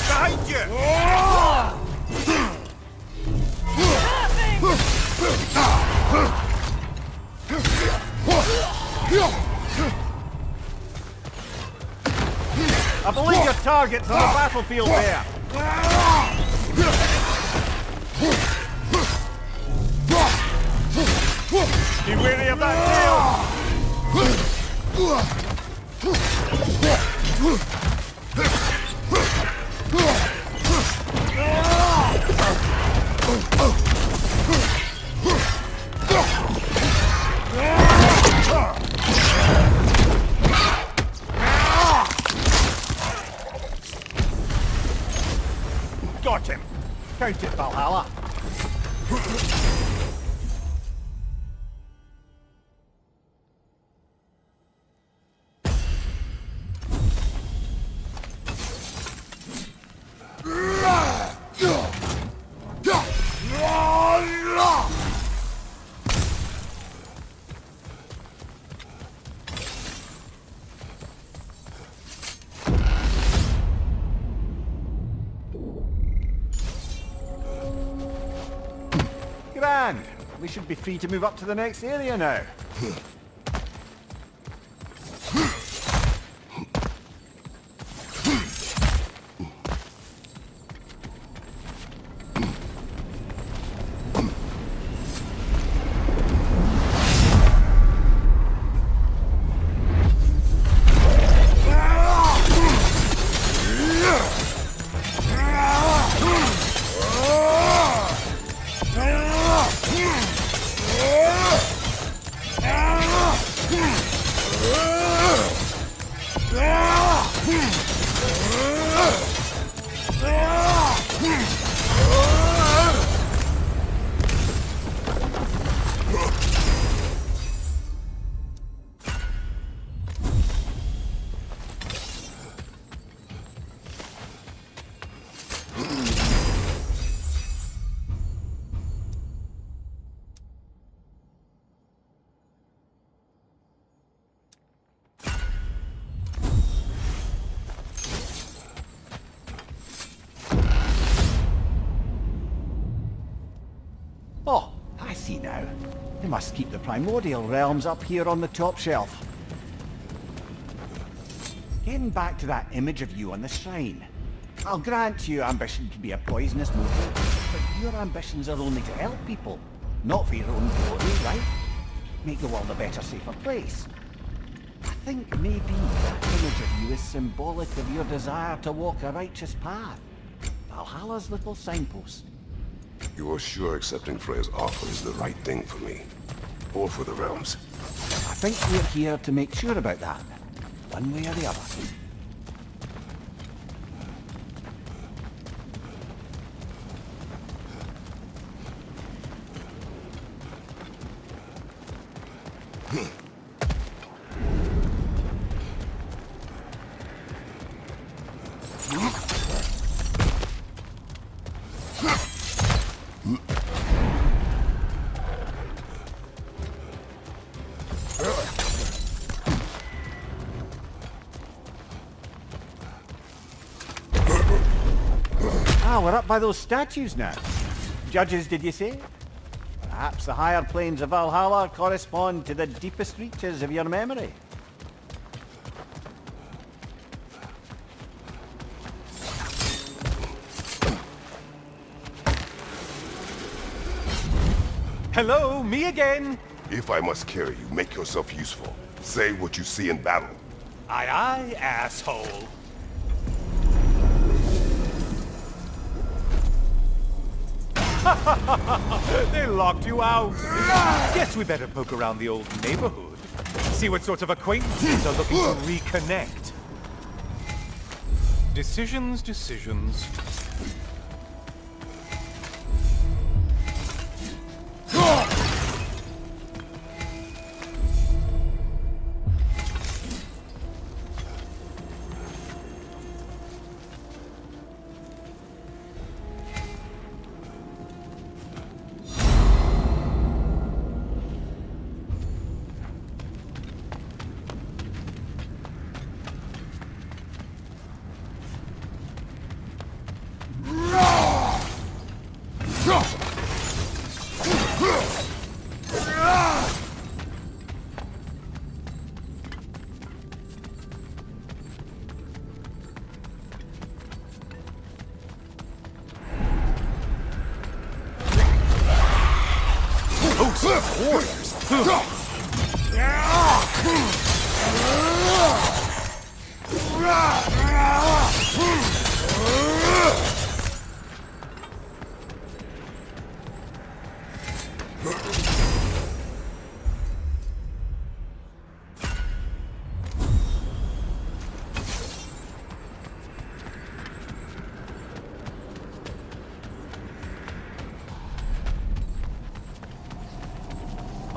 Behind you! I believe your target's on the battlefield there. Be wary of that tail! Got him. Count it, Valhalla. Grand. We should be free to move up to the next area now. Oh, I see now. They must keep the primordial realms up here on the top shelf. Getting back to that image of you on the shrine. I'll grant you ambition can be a poisonous motive, but your ambitions are only to help people, not for your own glory, right? Make the world a better, safer place. I think maybe that image of you is symbolic of your desire to walk a righteous path. Valhalla's little signpost. You are sure accepting Freya's offer is the right thing for me? Or for the realms? I think we're here to make sure about that, one way or the other. Ah, we're up by those statues now. Judges, did you say? Perhaps the higher planes of Valhalla correspond to the deepest reaches of your memory. Hello, me again. If I must carry you, make yourself useful. Say what you see in battle. Aye, aye, asshole. They locked you out. Guess we better poke around the old neighborhood. See what sorts of acquaintances are looking to reconnect. Decisions, decisions.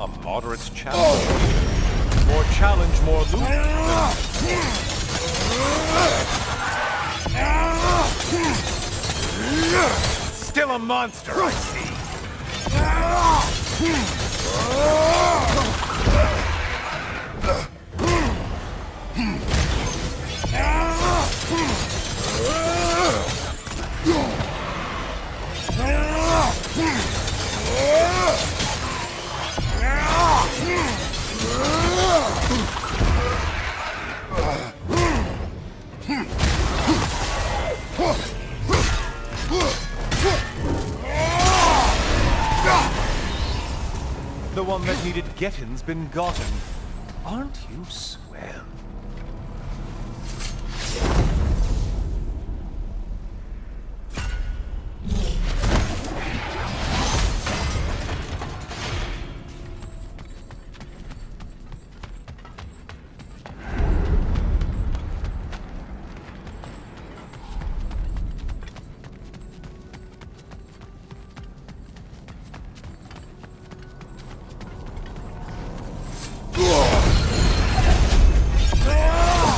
A moderate challenge. More challenge, more loot. Still a monster, I see. The one that needed getting's been gotten. Aren't you swell?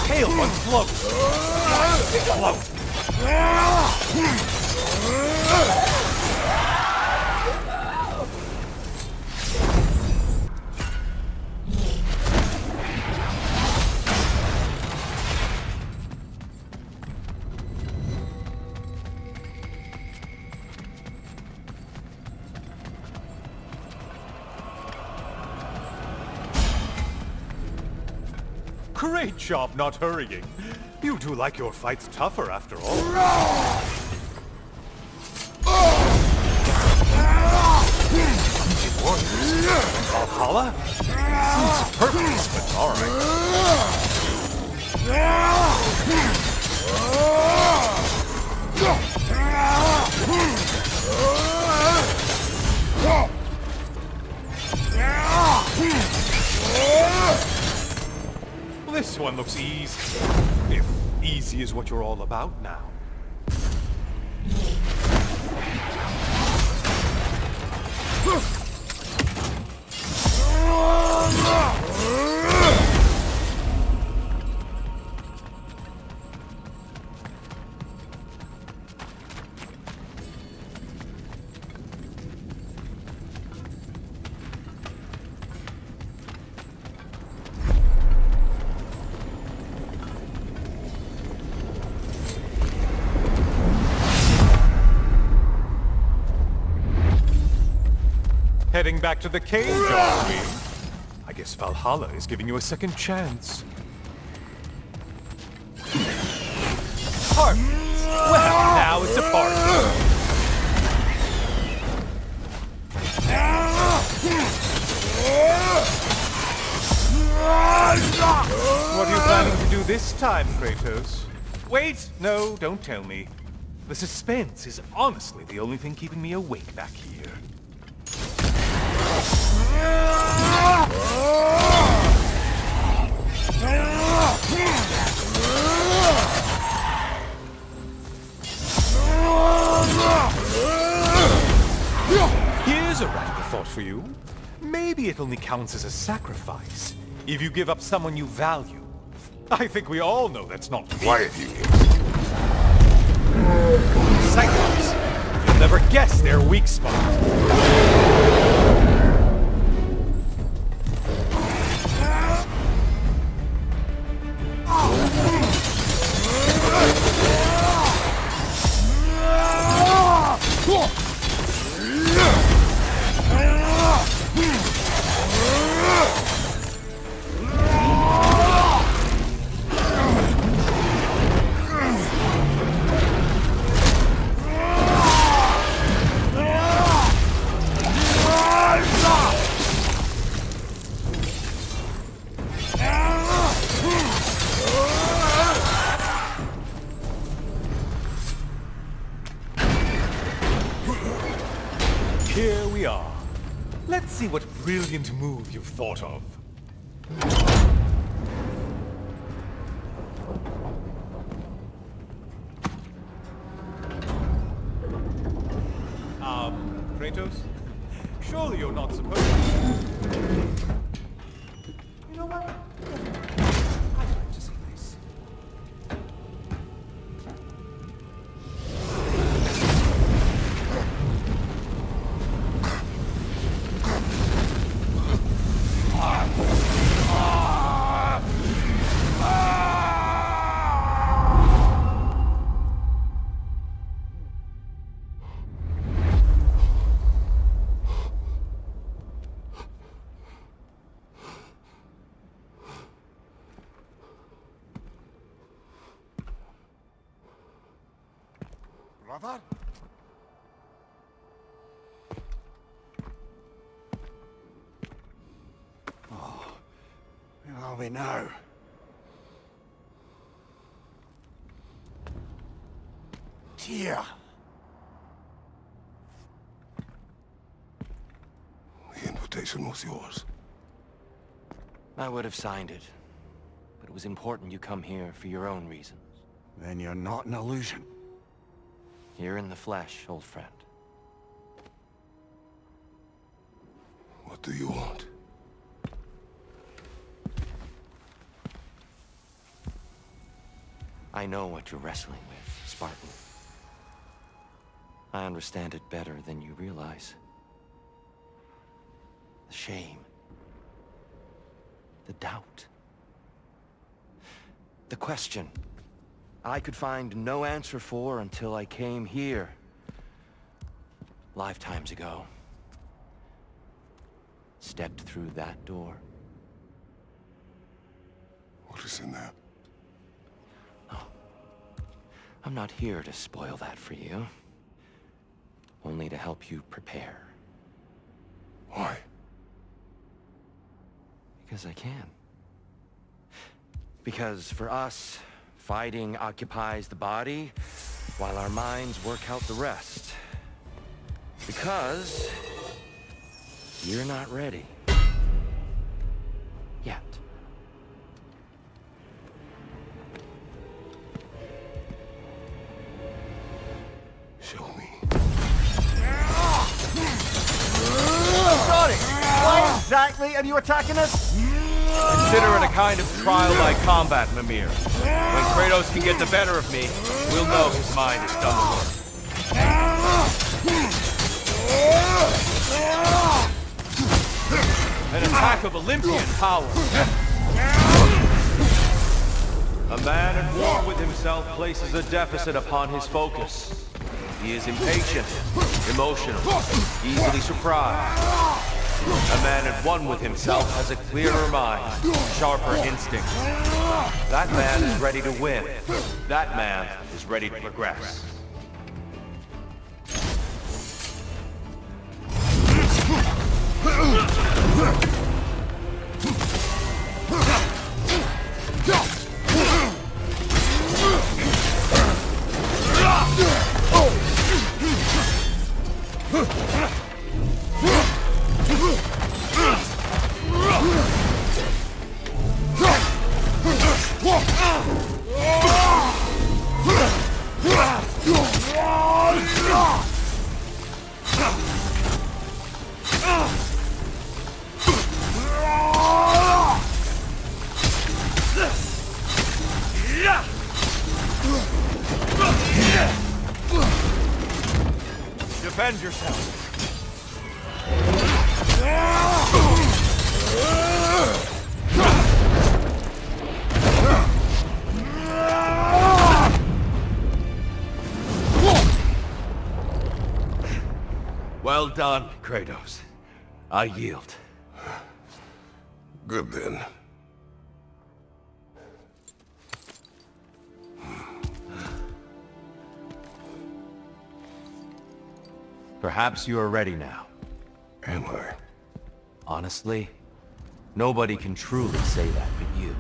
Tail one float. Float. Great job not hurrying. You do like your fights tougher after all. Valhalla? Seems purpose, but this one looks easy. If easy is what you're all about now. back to the cage, are we? I guess Valhalla is giving you a second chance. Perfect. Well, now it's a party. What are you planning to do this time, Kratos? Wait! No, don't tell me. The suspense is honestly the only thing keeping me awake back here. Here's a radical thought for you. Maybe it only counts as a sacrifice if you give up someone you value. I think we all know that's not me. Quiet, you. Cyclops! You'll never guess their weak spot. Here we are. Let's see what brilliant move you've thought of. Kratos? Surely you're not supposed to... You know what? I'd like to see this. Brother? Oh, where are we now? Tyr! The invitation was yours. I would have signed it, but it was important you come here for your own reasons. Then you're not an illusion. Here in the flesh, old friend. What do you want? I know what you're wrestling with, Spartan. I understand it better than you realize. The shame. The doubt. The question I could find no answer for until I came here. Lifetimes ago. Stepped through that door. What is in there? Oh. I'm not here to spoil that for you. Only to help you prepare. Why? Because I can. Because for us, fighting occupies the body, while our minds work out the rest. Because you're not ready. Yet. Show me. Sorry! Why exactly are you attacking us? Consider it a kind of trial by combat, Mimir. When Kratos can get the better of me, we'll know his mind has done the work. An attack of Olympian power. A man at war with himself places a deficit upon his focus. He is impatient, emotional, easily surprised. A man at one with himself has a clearer mind, sharper instincts. That man is ready to win. That man is ready to progress. Defend yourself. Well done, Kratos. I yield. Good then. Perhaps you are ready now. Am I? Honestly, nobody can truly say that but you.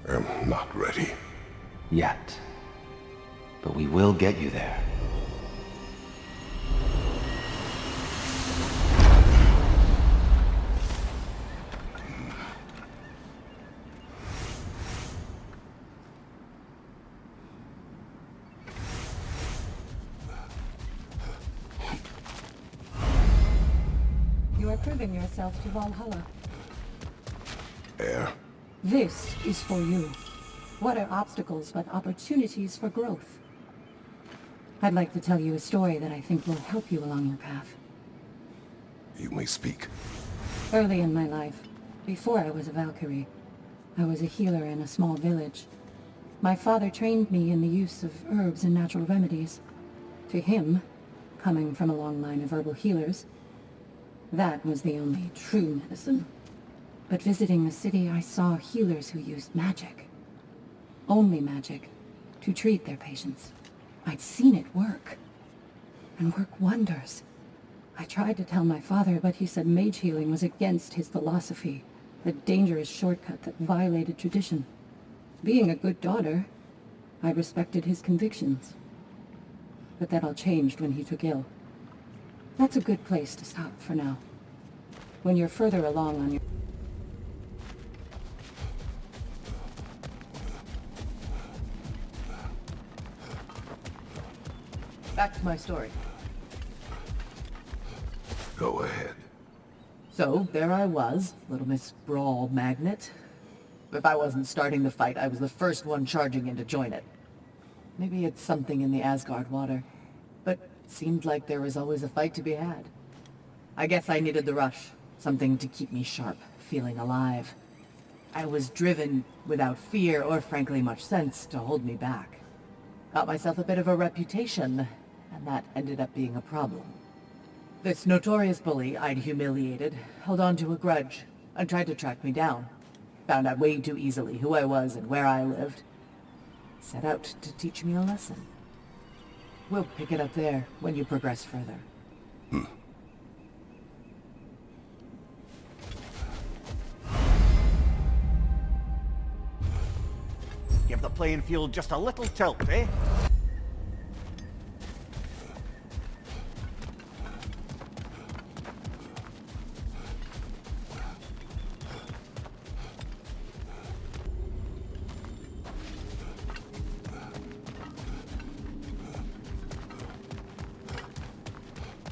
I am not ready. Yet. But we will get you there. You are proving yourself to Valhalla. Air. This is for you. What are obstacles but opportunities for growth? I'd like to tell you a story that I think will help you along your path. You may speak. Early in my life, before I was a Valkyrie, I was a healer in a small village. My father trained me in the use of herbs and natural remedies. To him, coming from a long line of herbal healers, that was the only true medicine. But visiting the city, I saw healers who used magic. Only magic, to treat their patients. I'd seen it work. And work wonders. I tried to tell my father, but he said mage healing was against his philosophy, a dangerous shortcut that violated tradition. Being a good daughter, I respected his convictions. But that all changed when he took ill. That's a good place to stop for now. When you're further along on your... Back to my story. Go ahead. So, there I was, Little Miss Brawl Magnet. If I wasn't starting the fight, I was the first one charging in to join it. Maybe it's something in the Asgard water, but it seemed like there was always a fight to be had. I guess I needed the rush, something to keep me sharp, feeling alive. I was driven without fear or frankly much sense to hold me back. Got myself a bit of a reputation, and that ended up being a problem. This notorious bully I'd humiliated held on to a grudge and tried to track me down. Found out way too easily who I was and where I lived. Set out to teach me a lesson. We'll pick it up there when you progress further. Give the playing field just a little tilt, eh?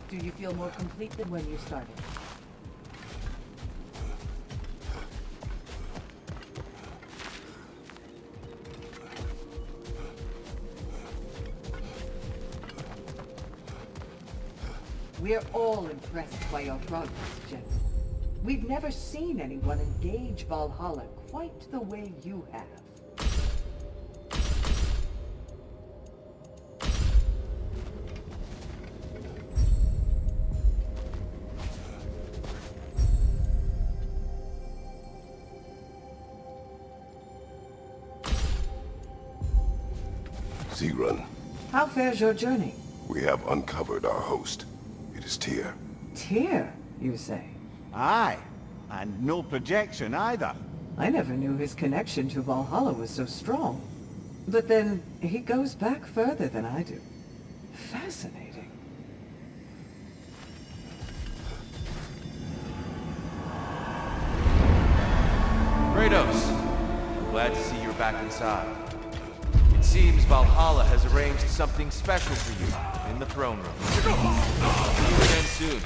Do you feel more complete than when you started? We're all impressed by your progress, General. We've never seen anyone engage Valhalla quite the way you have. Sigrun, How fares your journey? we have uncovered our host. It is Tyr. Tyr, you say? Aye, and no projection either. I never knew his connection to Valhalla was so strong. But then, he goes back further than I do. Fascinating. Kratos, I'm glad to see you're back inside. It seems Valhalla has arranged something special for you in the throne room. See you again soon,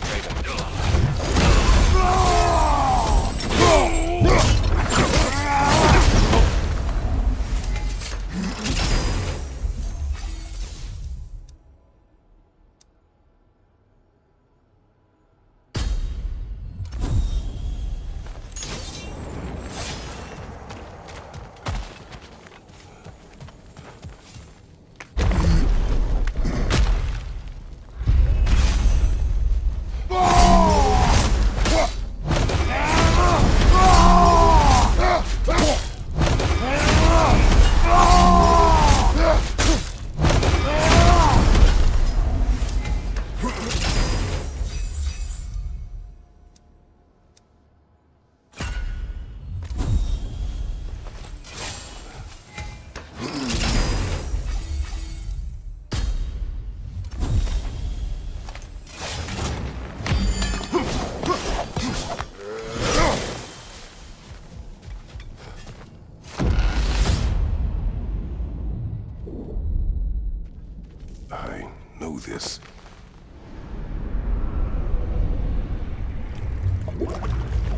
I know this.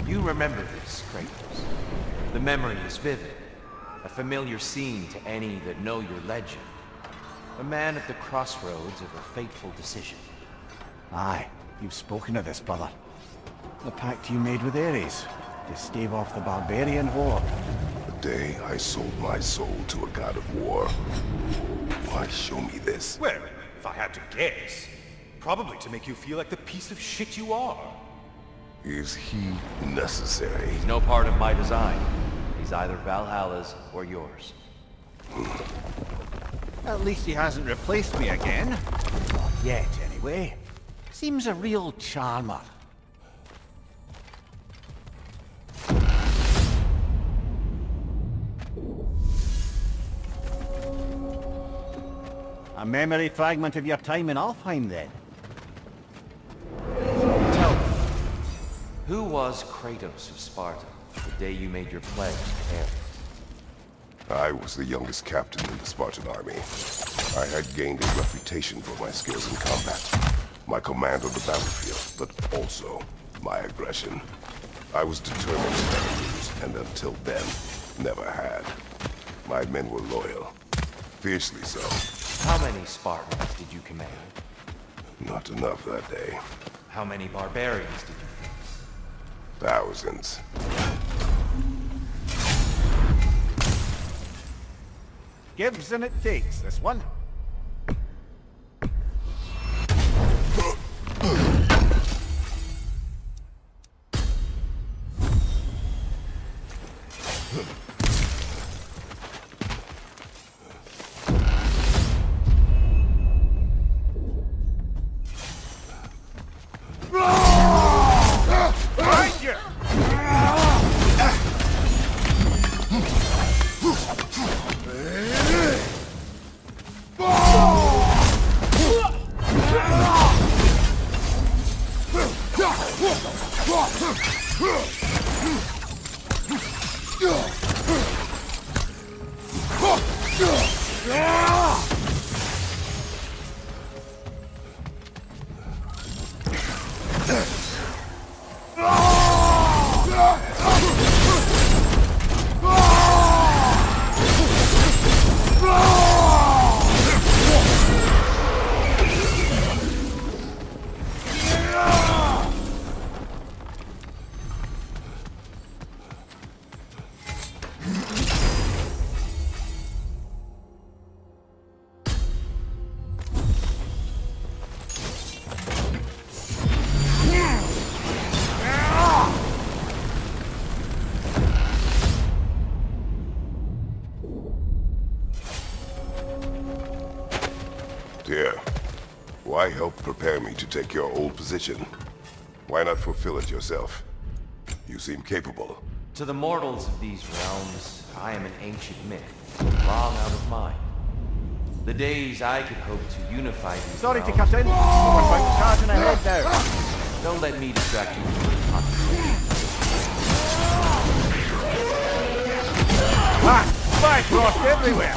You remember this, Kratos. The memory is vivid. A familiar scene to any that know your legend. A man at the crossroads of a fateful decision. Aye, you've spoken of this, brother. The pact you made with Ares to stave off the barbarian horde. The day I sold my soul to a god of war. Why show me this? Well, if I had to guess, probably to make you feel like the piece of shit you are. Is he necessary? He's no part of my design. He's either Valhalla's or yours. At least he hasn't replaced me again. Not yet, anyway. Seems a real charmer. A memory fragment of your time in Alfheim, then? Tell me, who was Kratos of Sparta the day you made your pledge to Ares? I was the youngest captain in the Spartan army. I had gained a reputation for my skills in combat, my command on the battlefield, but also my aggression. I was determined to never lose, and until then, never had. My men were loyal, fiercely so. How many Spartans did you command? Not enough that day. How many barbarians did you face? Thousands. Gives and it takes, this one. Dear, why help prepare me to take your old position? Why not fulfill it yourself? You seem capable. To the mortals of these realms, I am an ancient myth, long out of mind. The days I could hope to unify these Sorry to realms- cut in. Someone's about to charge in ahead now. Don't let me distract you from your contemplation. Bifrost everywhere!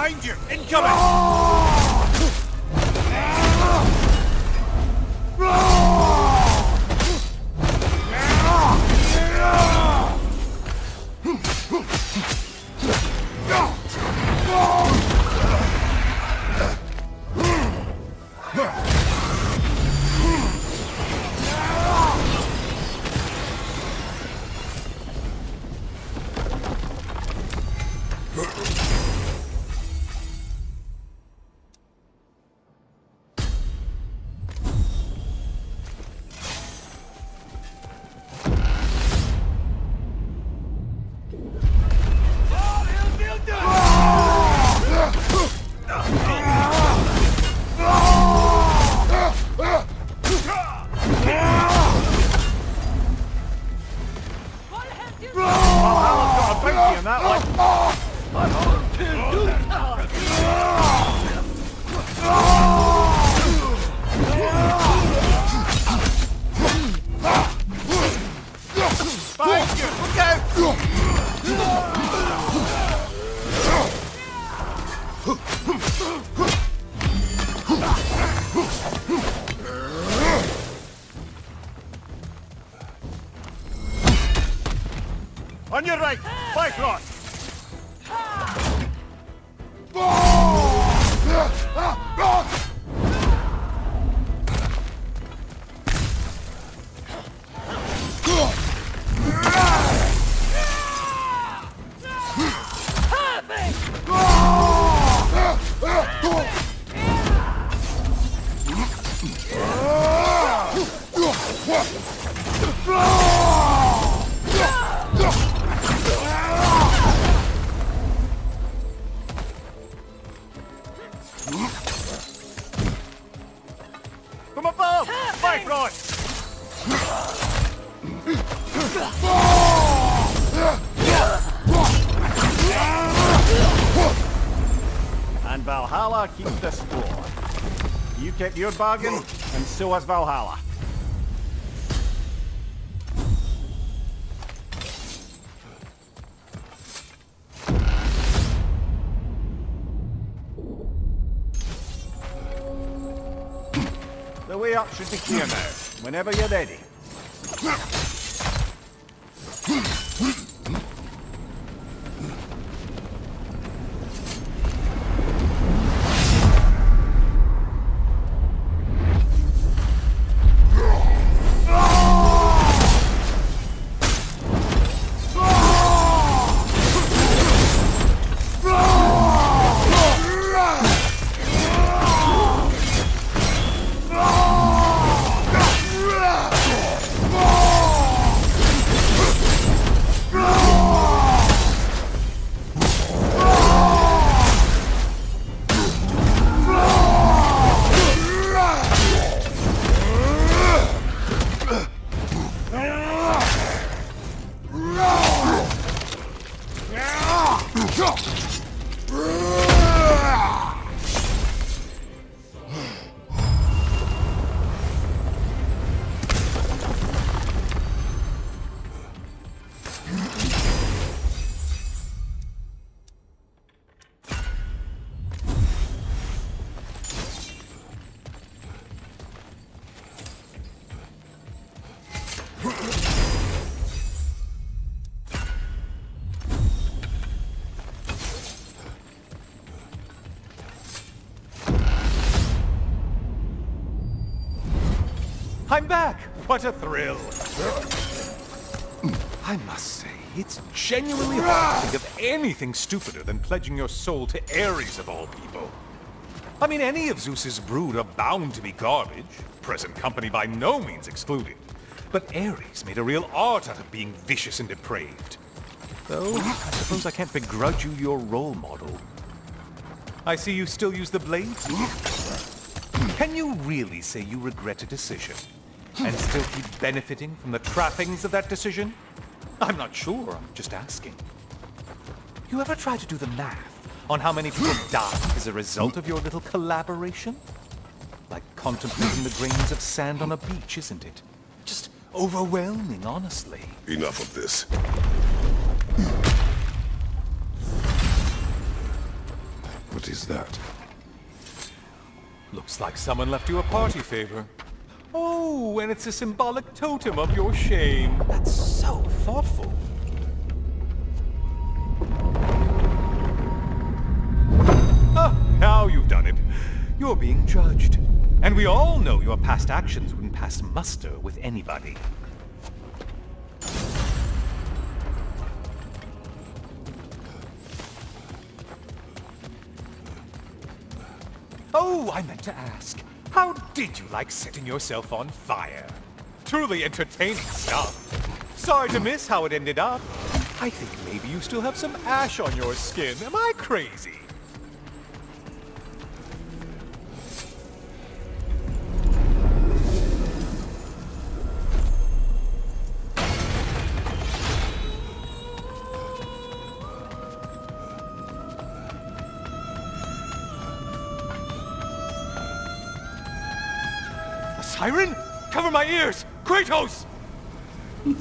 Behind you! Incoming! On your right! Bifrost! From above! Bifrost! And Valhalla keeps the score. You kept your bargain, and so has Valhalla. way up should be clear now. Whenever you're ready. I'm back! What a thrill! I must say, it's genuinely hard to think of anything stupider than pledging your soul to Ares of all people. I mean, any of Zeus's brood are bound to be garbage, present company by no means excluded. But Ares made a real art out of being vicious and depraved. Though, I suppose I can't begrudge you your role model. I see you still use the blades? Can you really say you regret a decision? And still keep benefiting from the trappings of that decision? I'm not sure, I'm just asking. You ever try to do the math on how many people died as a result of your little collaboration? Like contemplating the grains of sand on a beach, isn't it? Just overwhelming, honestly. Enough of this. What is that? Looks like someone left you a party favor. Oh, and it's a symbolic totem of your shame. That's so thoughtful. Ah, now you've done it. You're being judged. And we all know your past actions wouldn't pass muster with anybody. Oh, I meant to ask. How did you like setting yourself on fire? Truly entertaining stuff. Sorry to miss how it ended up. I think maybe you still have some ash on your skin. Am I crazy? Siren? Cover my ears! Kratos! You're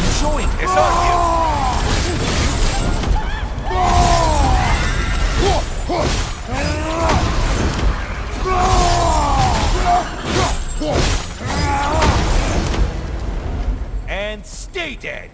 enjoying this, aren't you? And stay dead!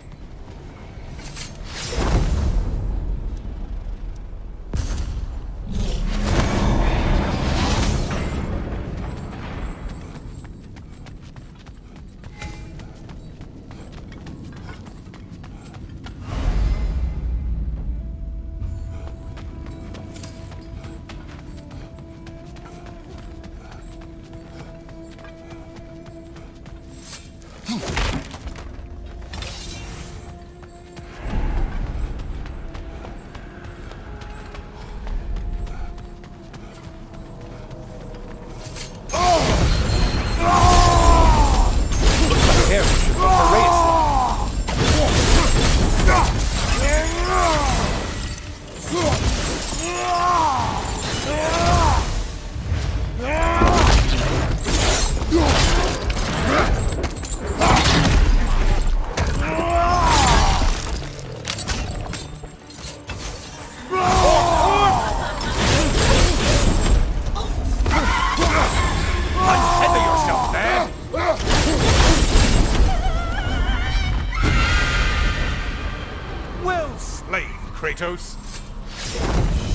Kratos.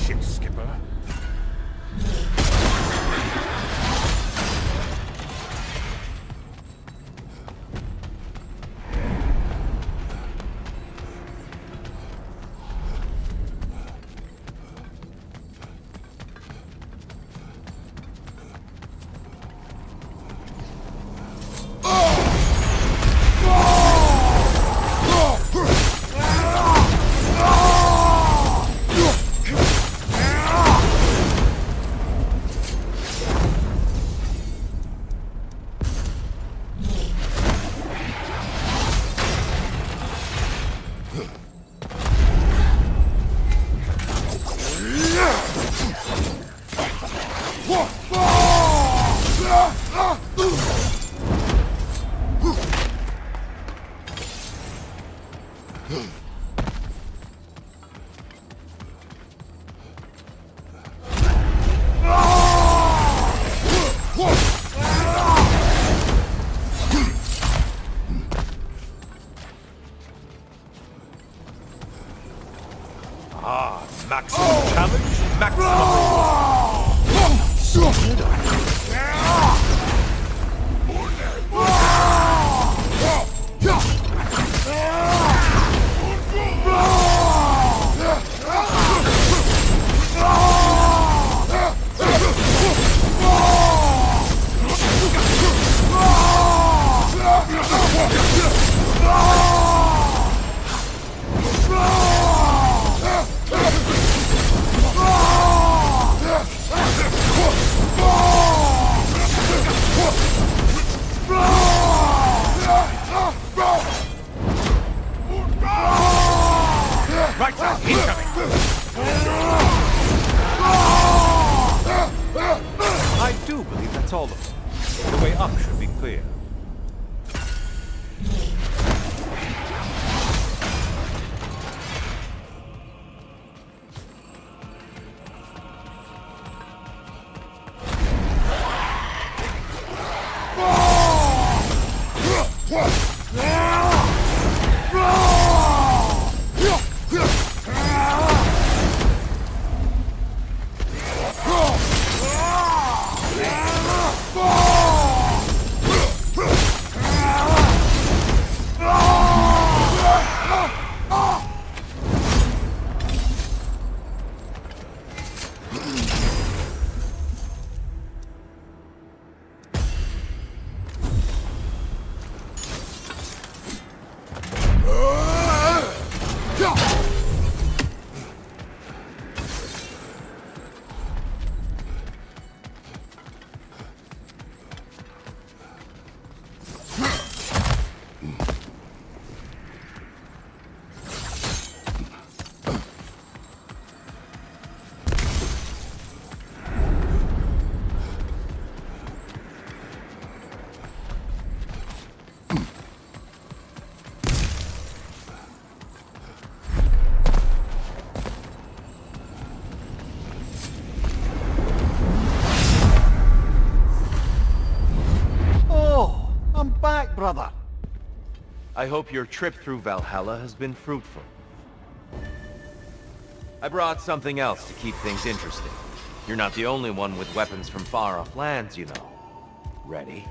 Shit, Skipper. Maximum challenge, maximum Right side, incoming! I do believe that's all of them. The way up should be clear. Brother. I hope your trip through Valhalla has been fruitful. I brought something else to keep things interesting. You're not the only one with weapons from far-off lands, you know. Ready?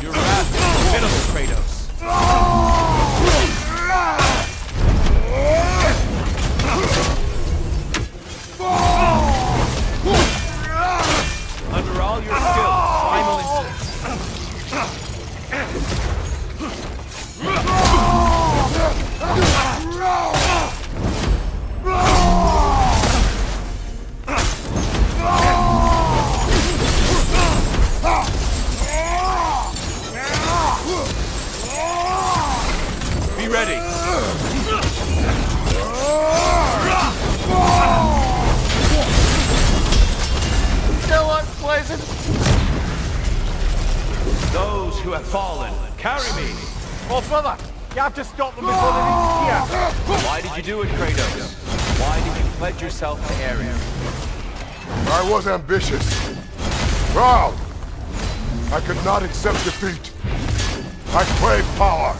Your wrath is pitiful, Kratos. Under all your skills, finally. Be ready. Still unpleasant. Those who have fallen, carry me. Oh, brother, you have to stop them before they reach here. Why did you do it, Kratos? Why did you pledge yourself to Ares? I was ambitious. Proud. I could not accept defeat. I craved power.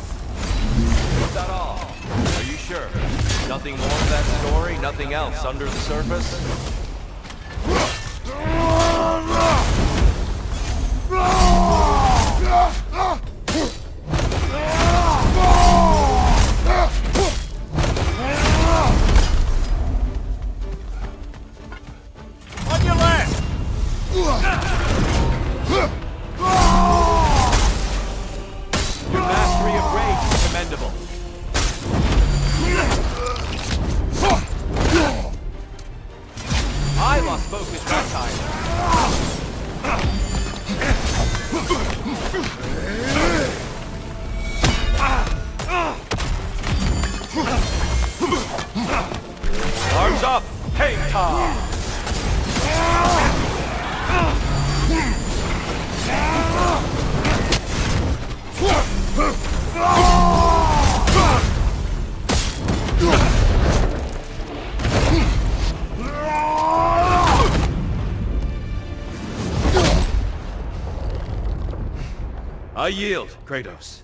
that all? Are you sure? Nothing more to that story? Nothing else under the surface? On your left! Your mastery of rage is commendable. I lost focus that time. Arms up! Hang time! I yield, Kratos.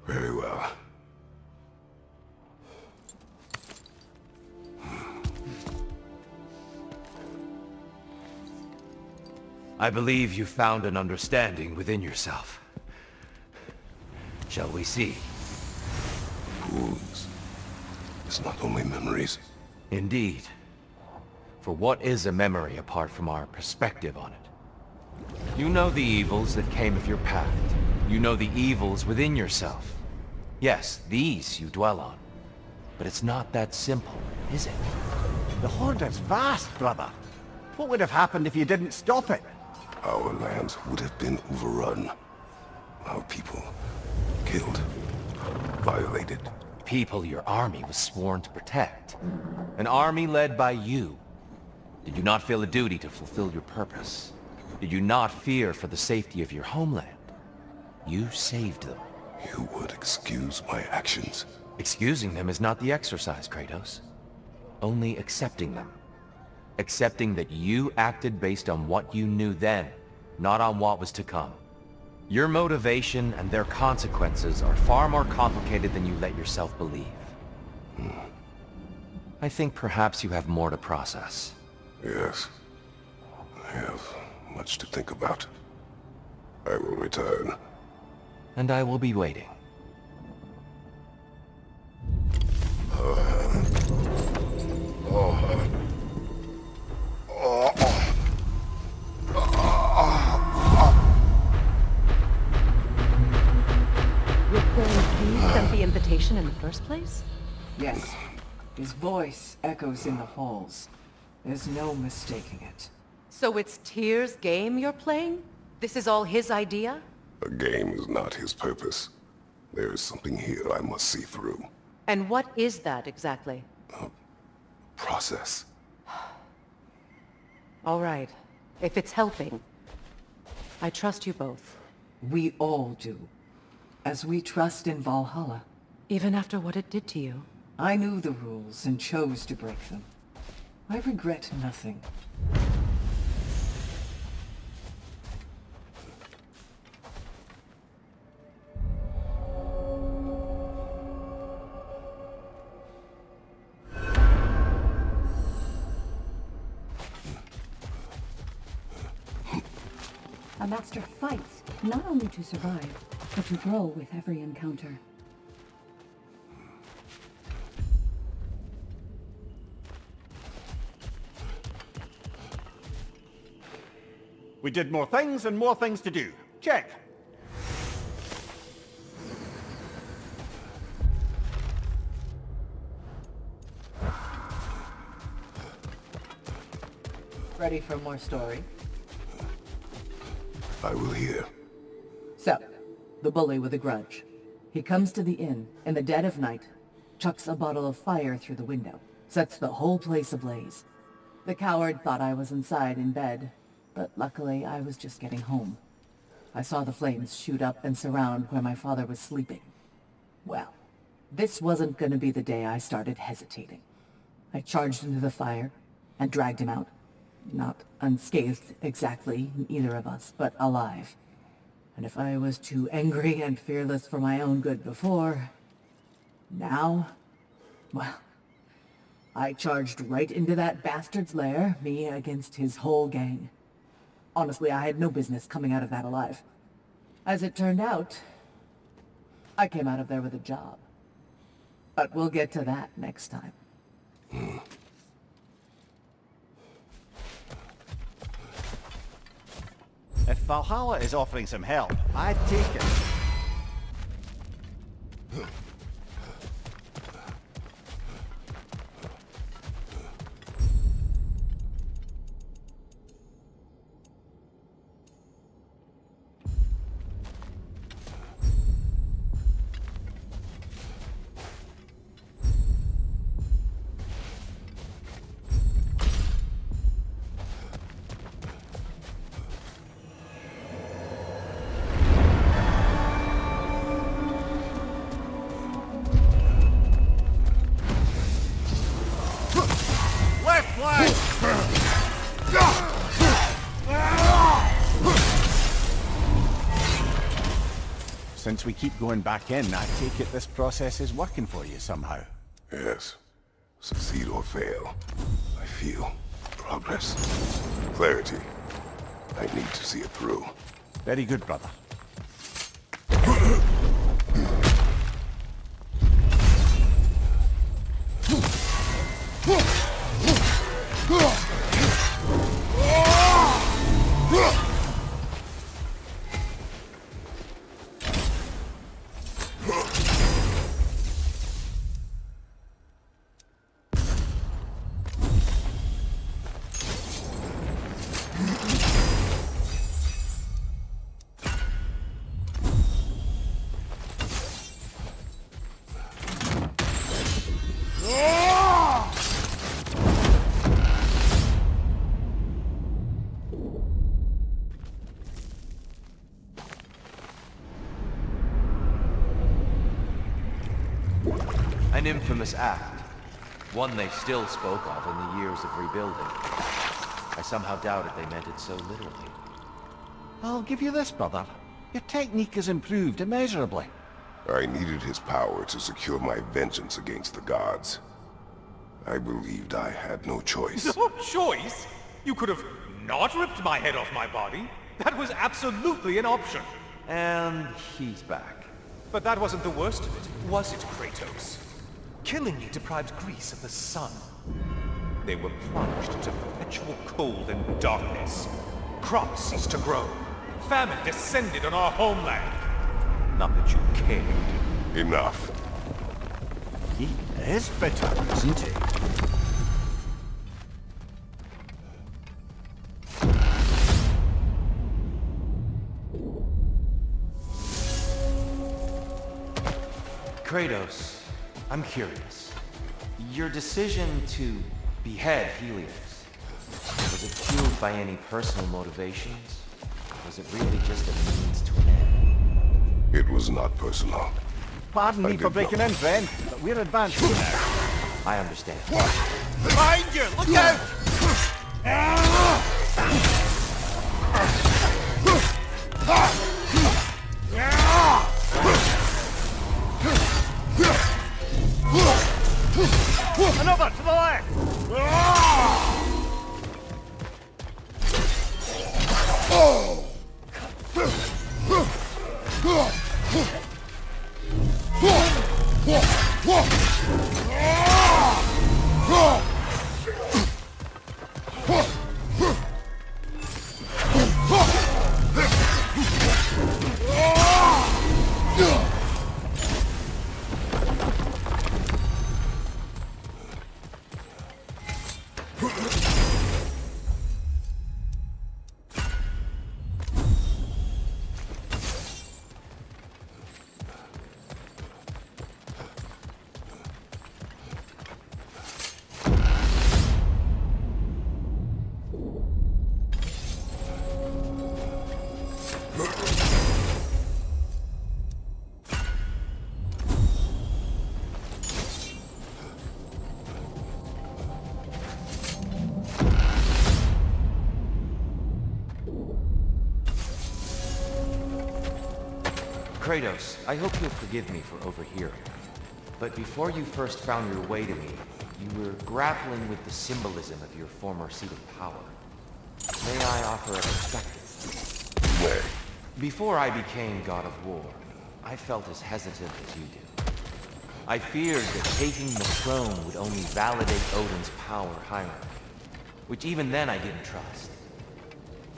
Very well. I believe you found an understanding within yourself. Shall we see? Wounds. It's not only memories. Indeed. For what is a memory apart from our perspective on it? You know the evils that came of your path. You know the evils within yourself. Yes, these you dwell on. But it's not that simple, is it? The Horde is vast, brother. What would have happened if you didn't stop it? Our lands would have been overrun. Our people killed, violated. People your army was sworn to protect. An army led by you. Did you not feel a duty to fulfill your purpose? Did you not fear for the safety of your homeland? You saved them. You would excuse my actions. Excusing them is not the exercise, Kratos. Only accepting them. Accepting that you acted based on what you knew then, not on what was to come. Your motivation and their consequences are far more complicated than you let yourself believe. I think perhaps you have more to process. Yes. I have much to think about. I will return. And I will be waiting. Your friend Keith sent the invitation in the first place? Yes. His voice echoes in the halls. There's no mistaking it. So it's Tyr's game you're playing? This is all his idea? A game is not his purpose. There is something here I must see through. And what is that exactly? Process. All right. If it's helping, I trust you both. We all do. As we trust in Valhalla. Even after what it did to you? I knew the rules and chose to break them. I regret nothing. A master fights, not only to survive, but to grow with every encounter. We did more things and more things to do. Check. Ready for more story? I will hear. So, the bully with a grudge. He comes to the inn in the dead of night, chucks a bottle of fire through the window, sets the whole place ablaze. The coward thought I was inside in bed, but luckily I was just getting home. I saw the flames shoot up and surround where my father was sleeping. Well, this wasn't going to be the day I started hesitating. I charged into the fire and dragged him out. Not unscathed exactly, either of us, but alive. And if I was too angry and fearless for my own good before, now, well, I charged right into that bastard's lair, me against his whole gang. Honestly, I had no business coming out of that alive. As it turned out, I came out of there with a job. But we'll get to that next time. If Valhalla is offering some help, I'd take it. Since we keep going back in, I take it this process is working for you somehow. Yes. Succeed or fail, I feel progress. Clarity. I need to see it through. Very good, brother. An infamous act. One they still spoke of in the years of rebuilding. I somehow doubted they meant it so literally. I'll give you this, brother. Your technique has improved immeasurably. I needed his power to secure my vengeance against the gods. I believed I had no choice. No choice? You could have not ripped my head off my body. That was absolutely an option. And he's back. But that wasn't the worst of it, was it, Kratos? Killing me deprived Greece of the sun. They were plunged into perpetual cold and darkness. Crops ceased to grow. Famine descended on our homeland. Not that you cared. Enough. He is bitter, isn't he? Kratos, I'm curious. Your decision to behead Helios, was it fueled by any personal motivations? Was it really just a means to an end? It was not personal. Pardon me for breaking in, friend, but we're advancing now. I understand. Behind you! Look out! Another to the left! Kratos, I hope you'll forgive me for overhearing. But before you first found your way to me, you were grappling with the symbolism of your former seat of power. May I offer a perspective? Nay. Before I became God of War, I felt as hesitant as you do. I feared that taking the throne would only validate Odin's power hierarchy, which even then I didn't trust.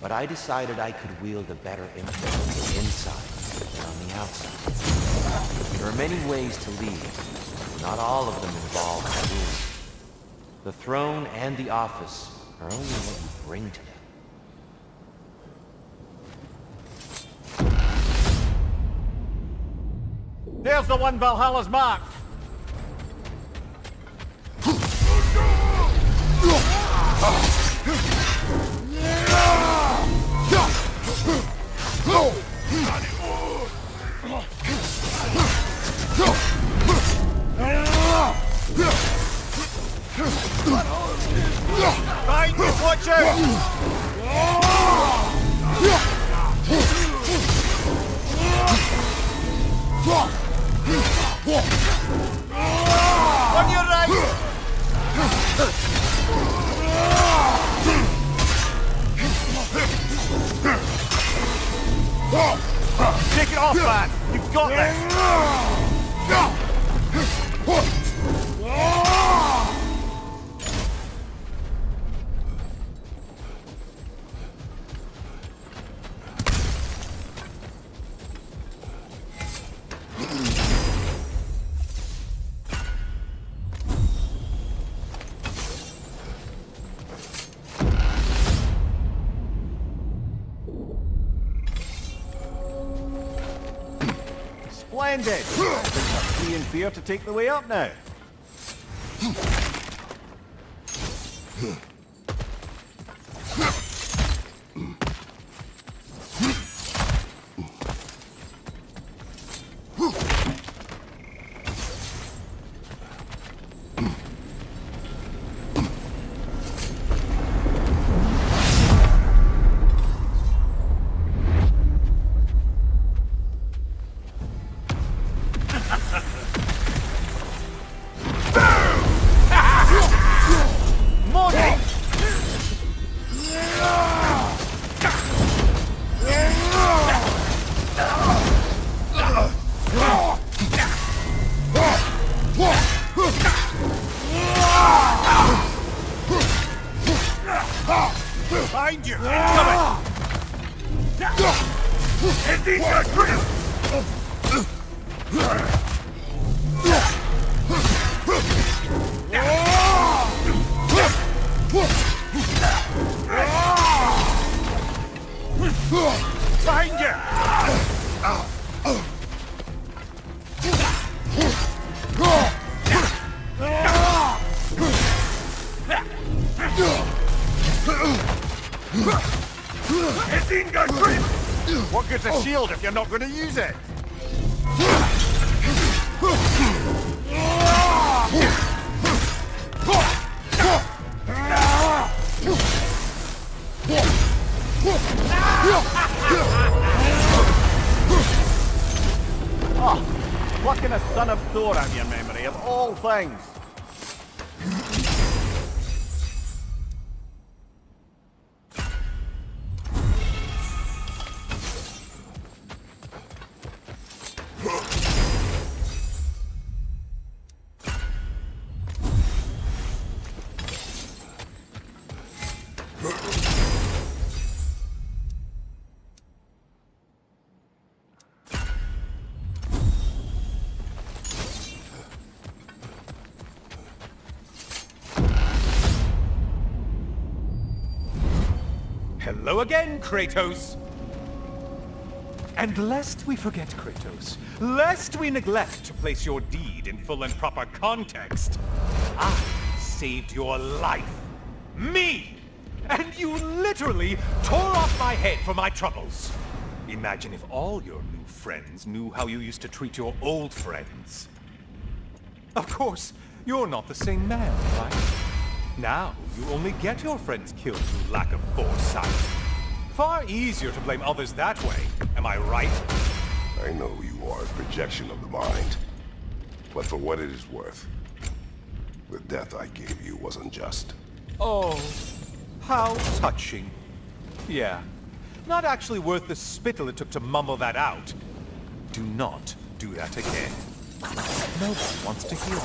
But I decided I could wield a better influence on the inside than on the outside. There are many ways to lead, but not all of them involve rules. The throne and the office are only what you bring to them. There's the one Valhalla's marked! Behind you, watch on your right! Take it off, man! You've got this! Splendid! I think tea and beer to take the way up now. Behind you! Incoming! And these are behind you! What good's a shield if you're not going to use it? Oh, plucking a son of Thor out of your memory, of all things. Hello again, Kratos! And lest we forget, Kratos, lest we neglect to place your deed in full and proper context, I saved your life. Me! And you literally tore off my head for my troubles. Imagine if all your new friends knew how you used to treat your old friends. Of course, you're not the same man, right? Now, you only get your friends killed through lack of foresight. Far easier to blame others that way, am I right? I know you or a projection of the mind. But for what it is worth, the death I gave you wasn't just. Oh, how touching. Yeah, not actually worth the spittle it took to mumble that out. Do not do that again. No one wants to hear it.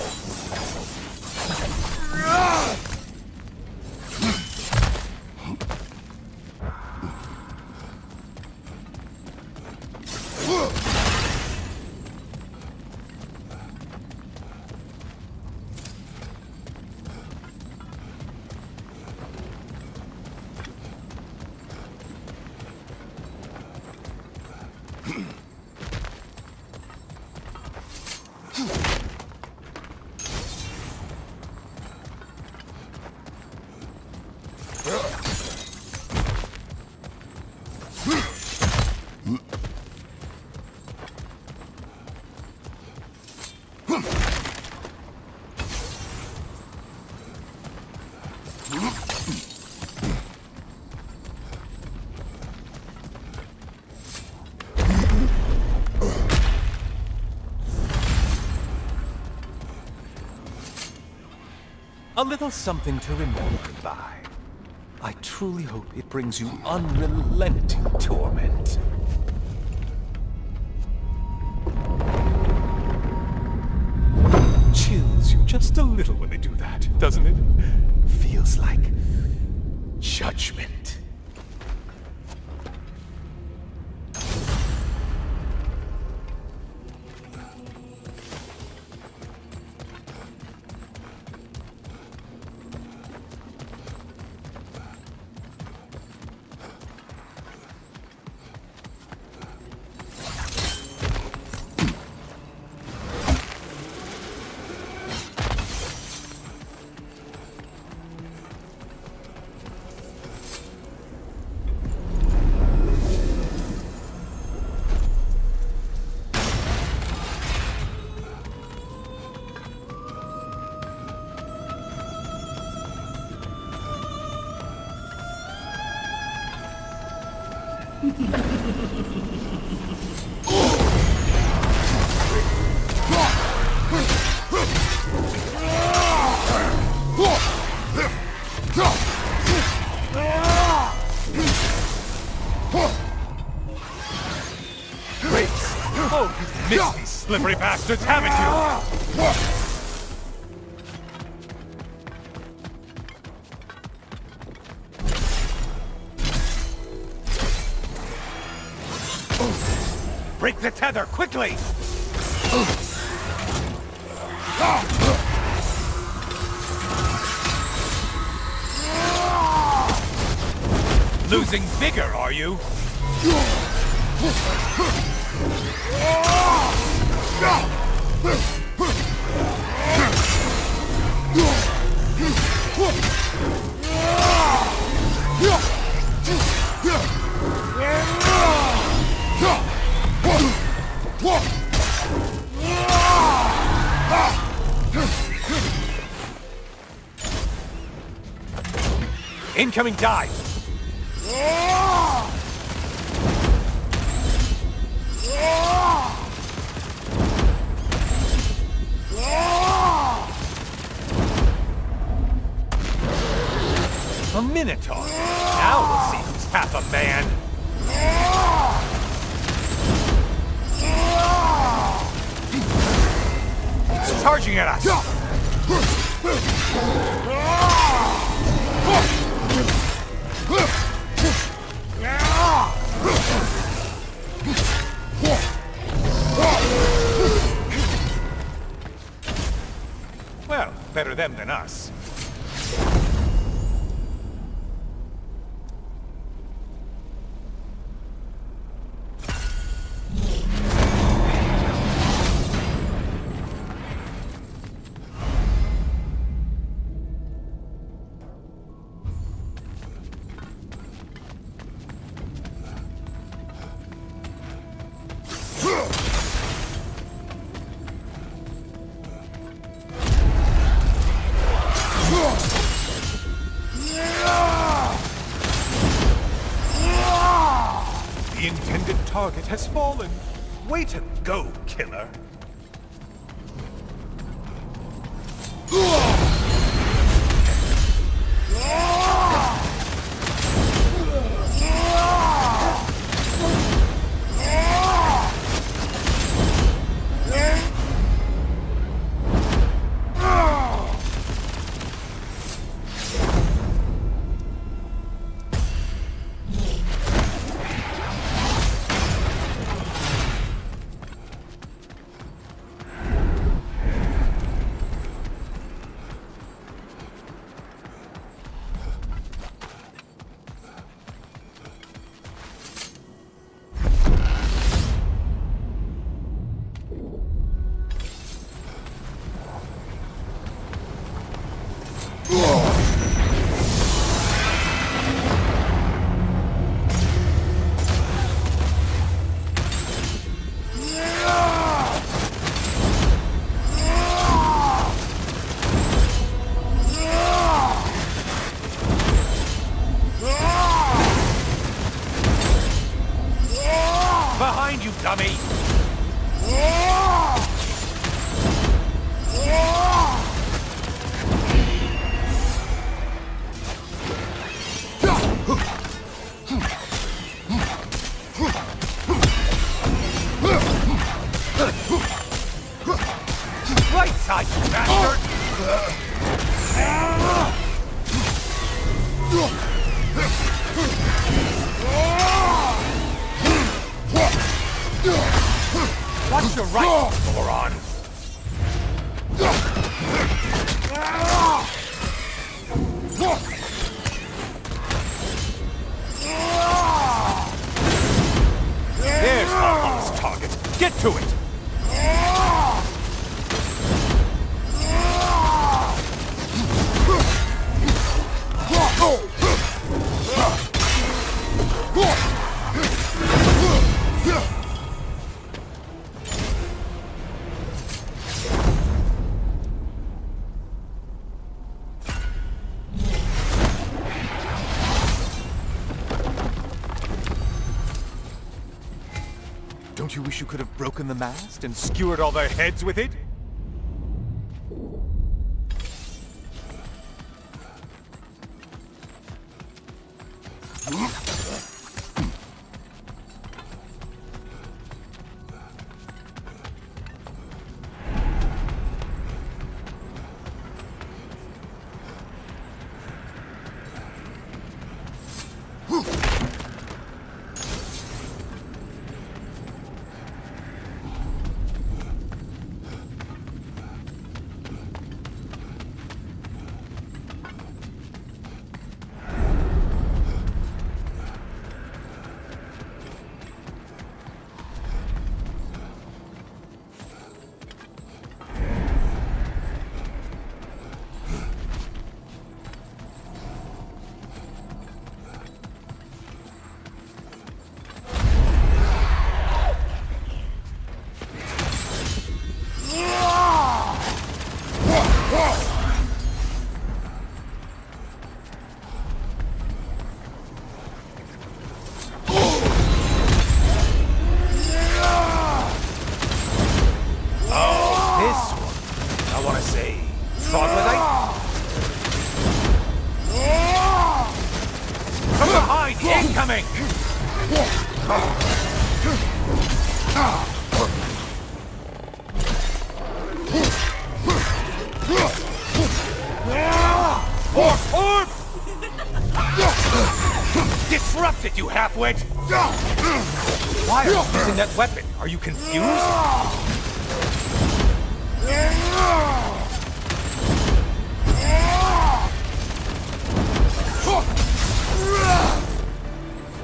A little something to remember by. I truly hope it brings you unrelenting torment. Chills you just a little when they do that, doesn't it? Feels like judgment. Wait! Oh, you've missed these slippery bastards, haven't you? Break the tether, quickly! Losing vigor, are you? Incoming dive! A Minotaur. Now we'll see who's half a man. It's charging at us. Well, better them than us. The intended target has fallen. Way to go, killer. Behind you, dummy! Right side, you bastard! Watch your right, moron! There's Valhalla's target. Get to it! Don't you wish you could have broken the mast and skewered all their heads with it? Incoming! Disrupted, you half-wit! Why are you using that weapon? Are you confused?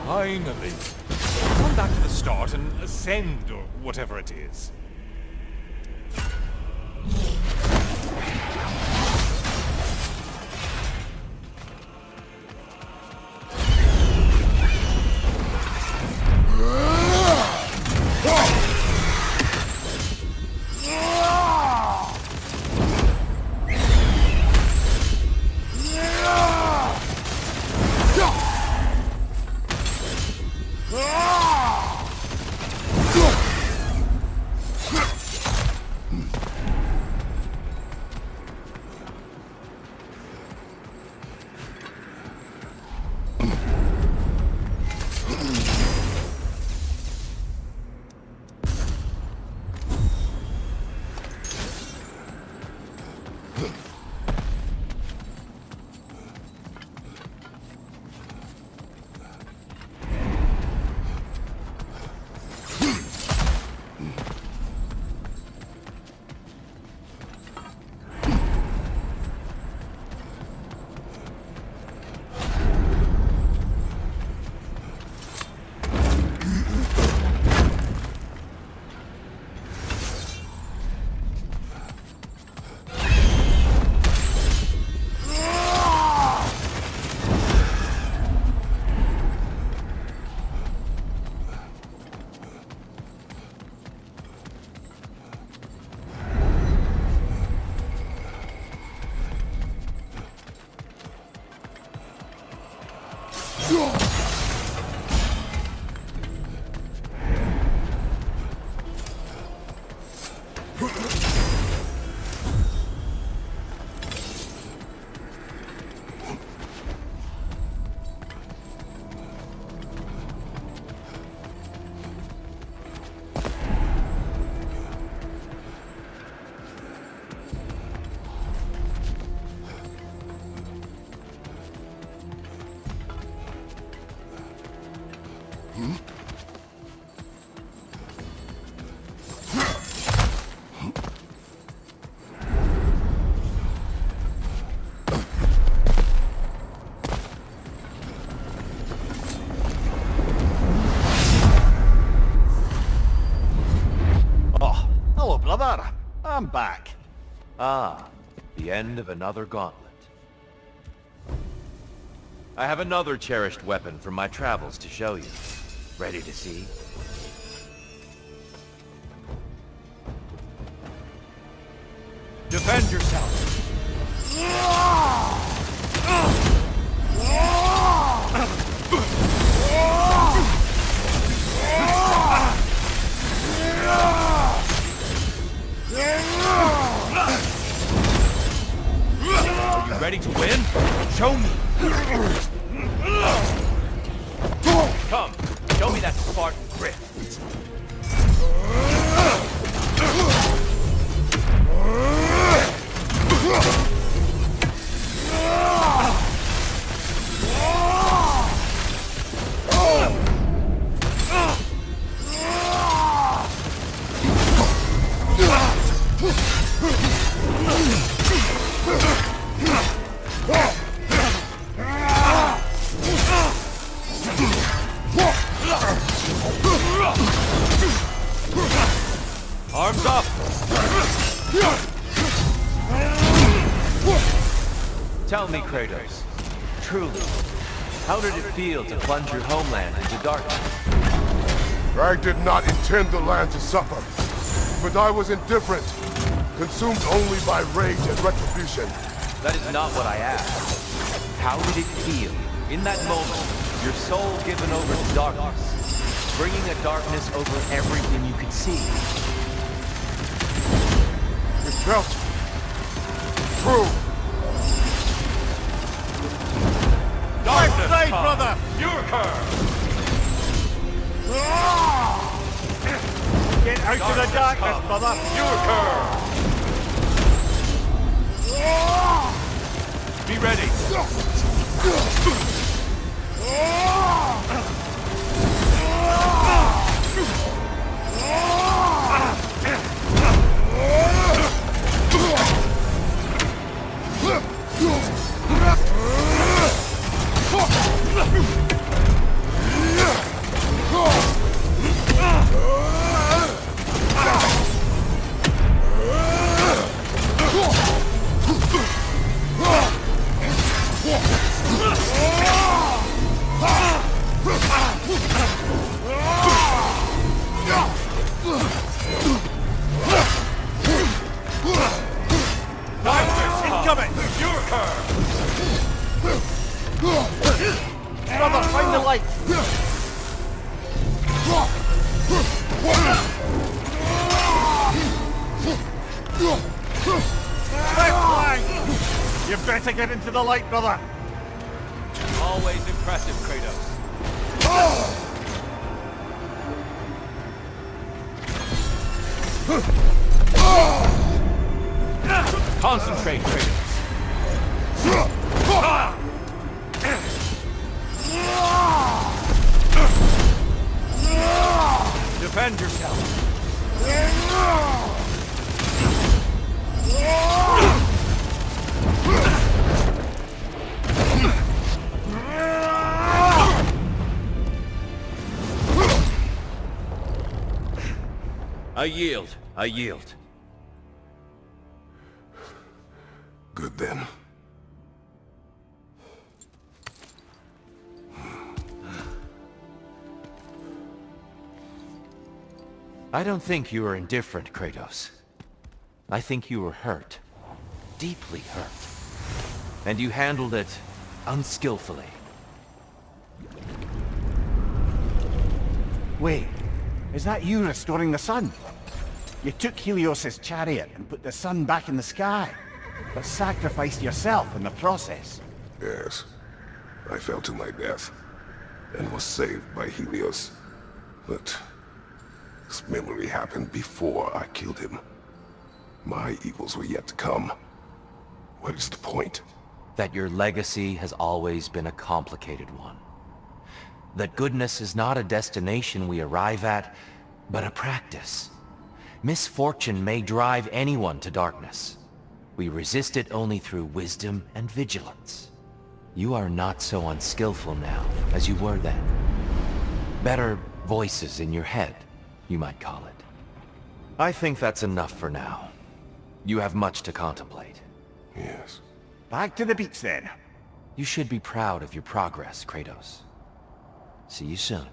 Finally. Come back to the start and ascend, or whatever it is. Ah, the end of another gauntlet. I have another cherished weapon from my travels to show you. Ready to see? Defend yourself! Are you ready to win? Show me! Come, show me that Spartan grit. Arms up! Tell me, Kratos, truly, how did it feel to plunge your homeland into darkness? I did not intend the land to suffer, but I was indifferent, consumed only by rage and retribution. That is not what I asked. How did it feel, in that moment, your soul given over to darkness, bringing a darkness over everything you could see? It felt true. Darkness, Side, brother! Your curve! Get out of the darkness, brother! Your curve! Be ready! Incoming! Your curve! Brother, find the light! Left flank! You better get into the light, brother! Always impressive, Kratos. Concentrate, Kratos. Defend yourself. I yield. I yield. Good then. I don't think you were indifferent, Kratos. I think you were hurt. Deeply hurt. And you handled it unskillfully. Wait, is that you restoring the sun? You took Helios's chariot and put the sun back in the sky, but sacrificed yourself in the process. Yes. I fell to my death, and was saved by Helios. But this memory happened before I killed him. My evils were yet to come. What is the point? That your legacy has always been a complicated one. That goodness is not a destination we arrive at, but a practice. Misfortune may drive anyone to darkness. We resist it only through wisdom and vigilance. You are not so unskillful now as you were then. Better voices in your head, you might call it. I think that's enough for now. You have much to contemplate. Yes. Back to the beach then. You should be proud of your progress, Kratos. See you soon.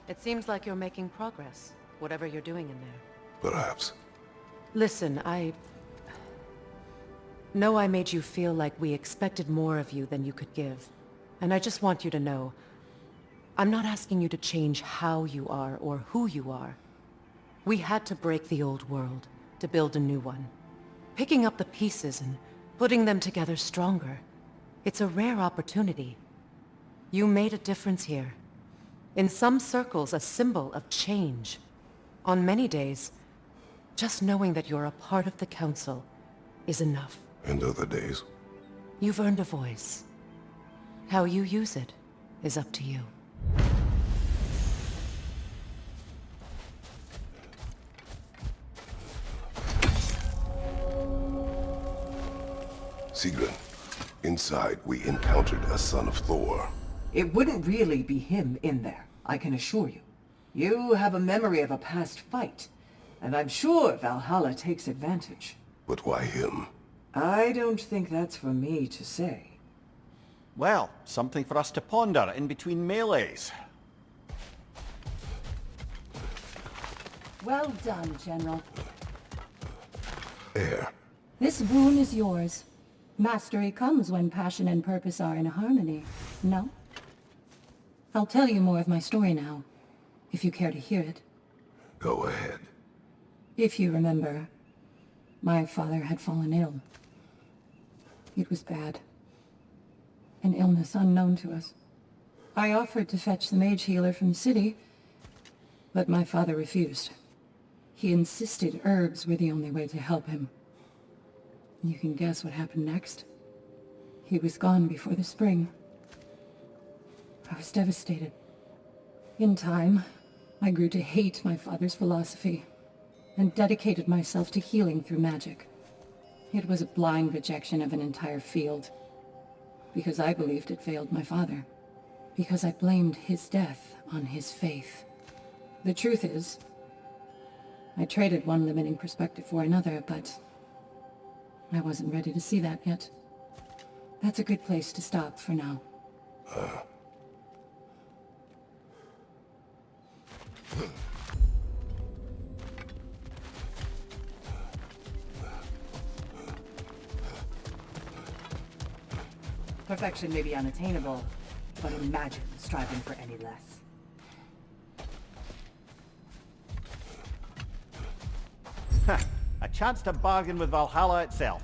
It seems like you're making progress, whatever you're doing in there. Perhaps. Listen, I know I made you feel like we expected more of you than you could give. And I just want you to know, I'm not asking you to change how you are or who you are. We had to break the old world to build a new one. Picking up the pieces and putting them together stronger. It's a rare opportunity. You made a difference here. In some circles, a symbol of change. On many days, just knowing that you're a part of the Council is enough. And other days? You've earned a voice. How you use it is up to you. Sigrun, inside we encountered a son of Thor. It wouldn't really be him in there, I can assure you. You have a memory of a past fight, and I'm sure Valhalla takes advantage. But why him? I don't think that's for me to say. Well, something for us to ponder in between melees. Well done, General. Air. This boon is yours. Mastery comes when passion and purpose are in harmony, no? I'll tell you more of my story now, if you care to hear it. Go ahead. If you remember, my father had fallen ill. It was bad. An illness unknown to us. I offered to fetch the mage healer from the city, but my father refused. He insisted herbs were the only way to help him. You can guess what happened next. He was gone before the spring. I was devastated. In time, I grew to hate my father's philosophy, and dedicated myself to healing through magic. It was a blind rejection of an entire field, because I believed it failed my father, because I blamed his death on his faith. The truth is, I traded one limiting perspective for another, but I wasn't ready to see that yet. That's a good place to stop for now. Perfection may be unattainable, but imagine striving for any less. A chance to bargain with Valhalla itself.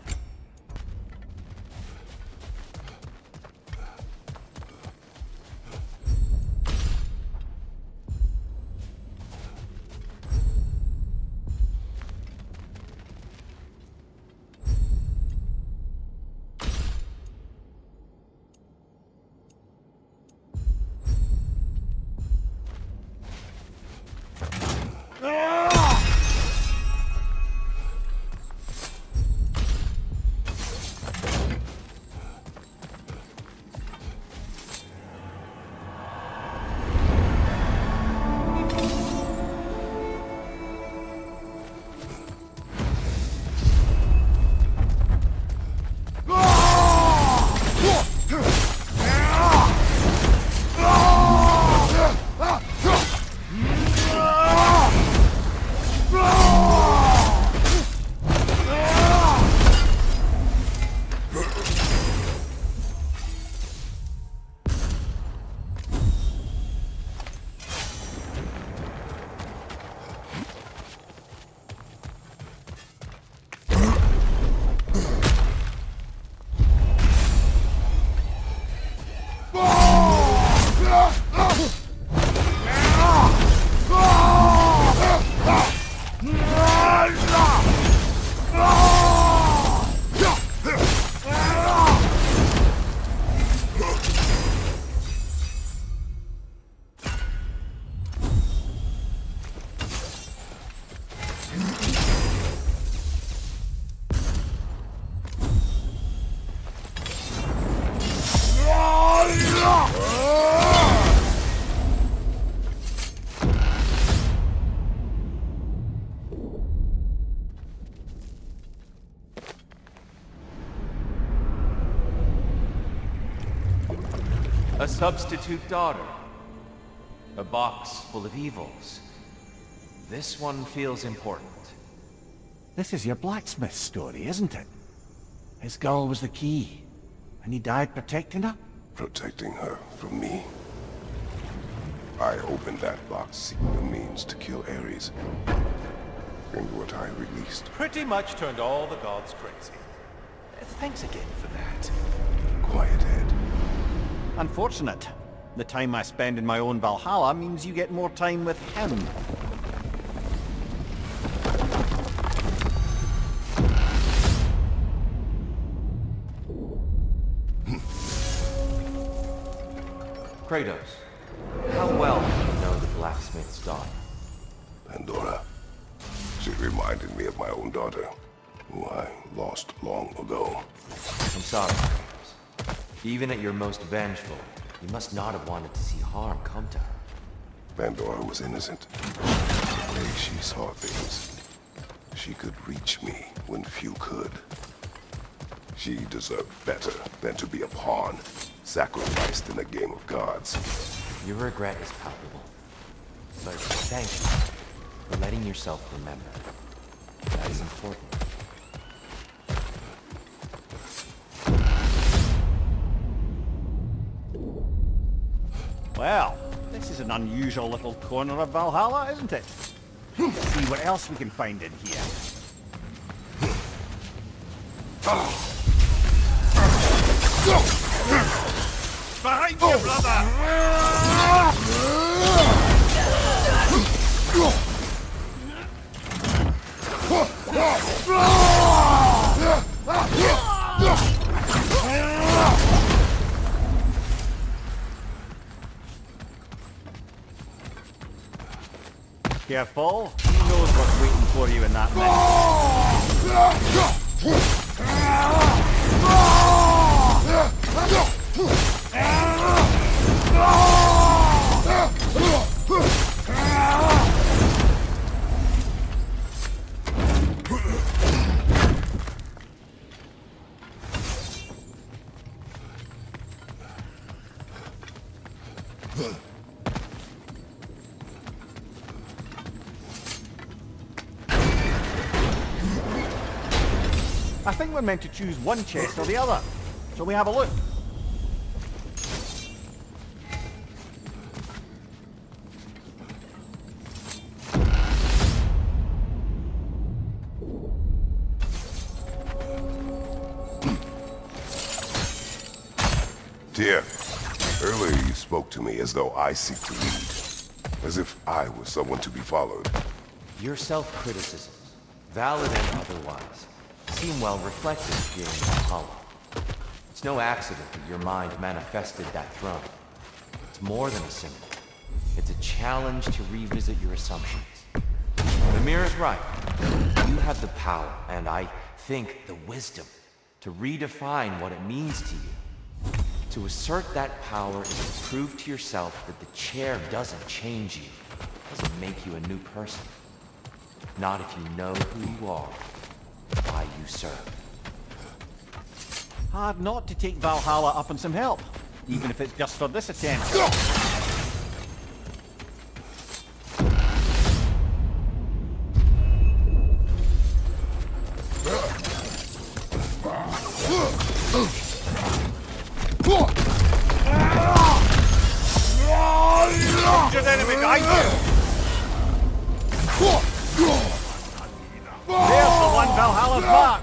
A substitute daughter. A box full of evils. This one feels important. This is your blacksmith story, isn't it? His girl was the key, and he died protecting her? Protecting her from me. I opened that box seeking the means to kill Ares. And what I released. Pretty much turned all the gods crazy. Thanks again for that. Quiet head. Unfortunate. The time I spend in my own Valhalla means you get more time with him. Kratos, how well do you know the blacksmith's daughter? Pandora. She reminded me of my own daughter, who I lost long ago. I'm sorry, Kratos. Even at your most vengeful, you must not have wanted to see harm come to her. Pandora was innocent. The way she saw things, she could reach me when few could. She deserved better than to be a pawn, sacrificed in a game of gods. Your regret is palpable. But thank you for letting yourself remember. That is important. Well, this is an unusual little corner of Valhalla, isn't it? Let's see what else we can find in here. Behind you, brother! Careful. Who knows what's waiting for you in that I think we're meant to choose one chest or the other. Shall we have a look? Tyr, earlier you spoke to me as though I seek to lead. As if I was someone to be followed. Your self-criticisms, valid and otherwise, seem well reflected here in Valhalla. It's no accident that your mind manifested that throne. It's more than a symbol. It's a challenge to revisit your assumptions. Mimir is right. You have the power, and I think the wisdom, to redefine what it means to you. To assert that power is to prove to yourself that the chair doesn't change you, doesn't make you a new person. Not if you know who you are, why you serve. Hard not to take Valhalla up on some help, even if it's just for this attempt. Your enemy behind you! There's the one Valhalla's mark!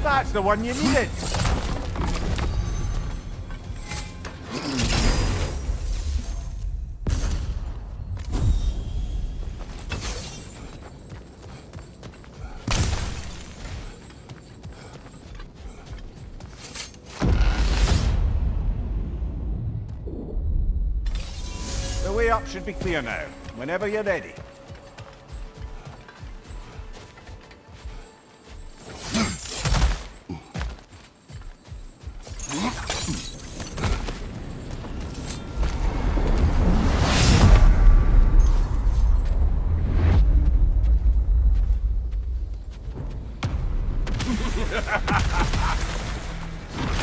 That's the one you needed! way up should be clear now. Whenever you're ready.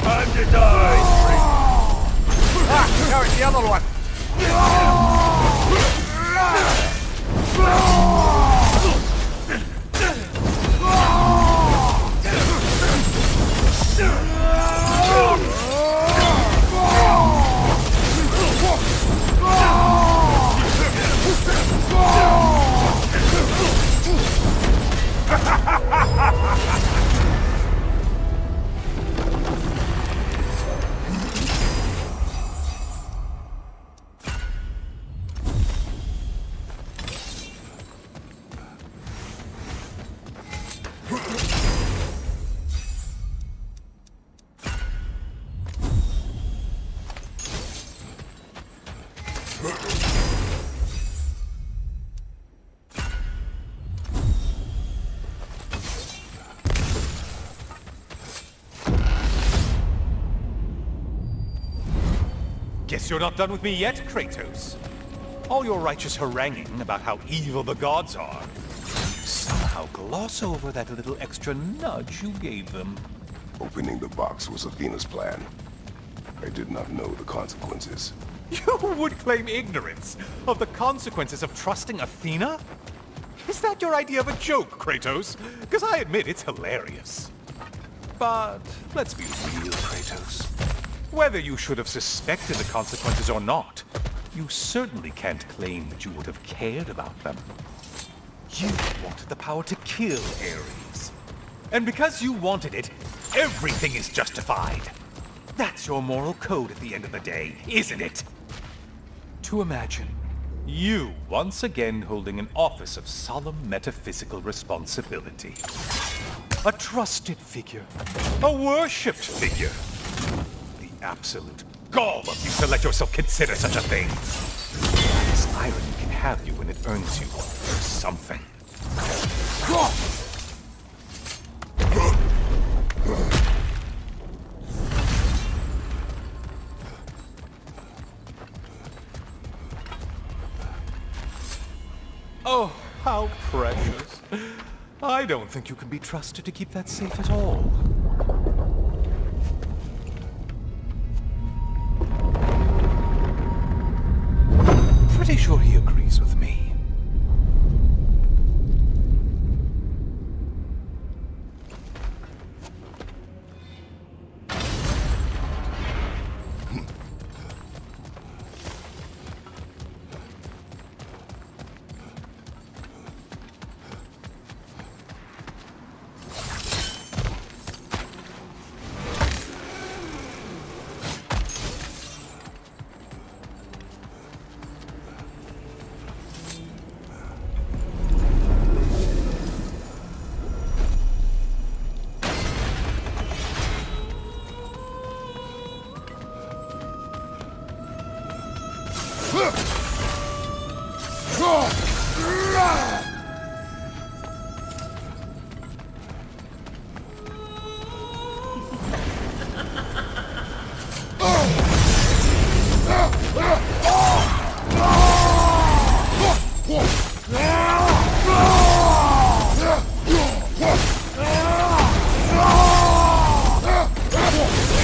Time to die! Ah, now it's the other one! Guess you're not done with me yet, Kratos. All your righteous haranguing about how evil the gods are, you somehow gloss over that little extra nudge you gave them. Opening the box was Athena's plan. I did not know the consequences. You would claim ignorance of the consequences of trusting Athena? Is that your idea of a joke, Kratos? Because I admit it's hilarious. But let's be real, Kratos. Whether you should have suspected the consequences or not, you certainly can't claim that you would have cared about them. You wanted the power to kill Ares. And because you wanted it, everything is justified. That's your moral code at the end of the day, isn't it? To imagine you once again holding an office of solemn metaphysical responsibility. A trusted figure. A worshipped figure. The absolute gall of you to let yourself consider such a thing. This irony can have you when it earns you something. Oh, how precious. I don't think you can be trusted to keep that safe at all. Pretty sure he agrees with me.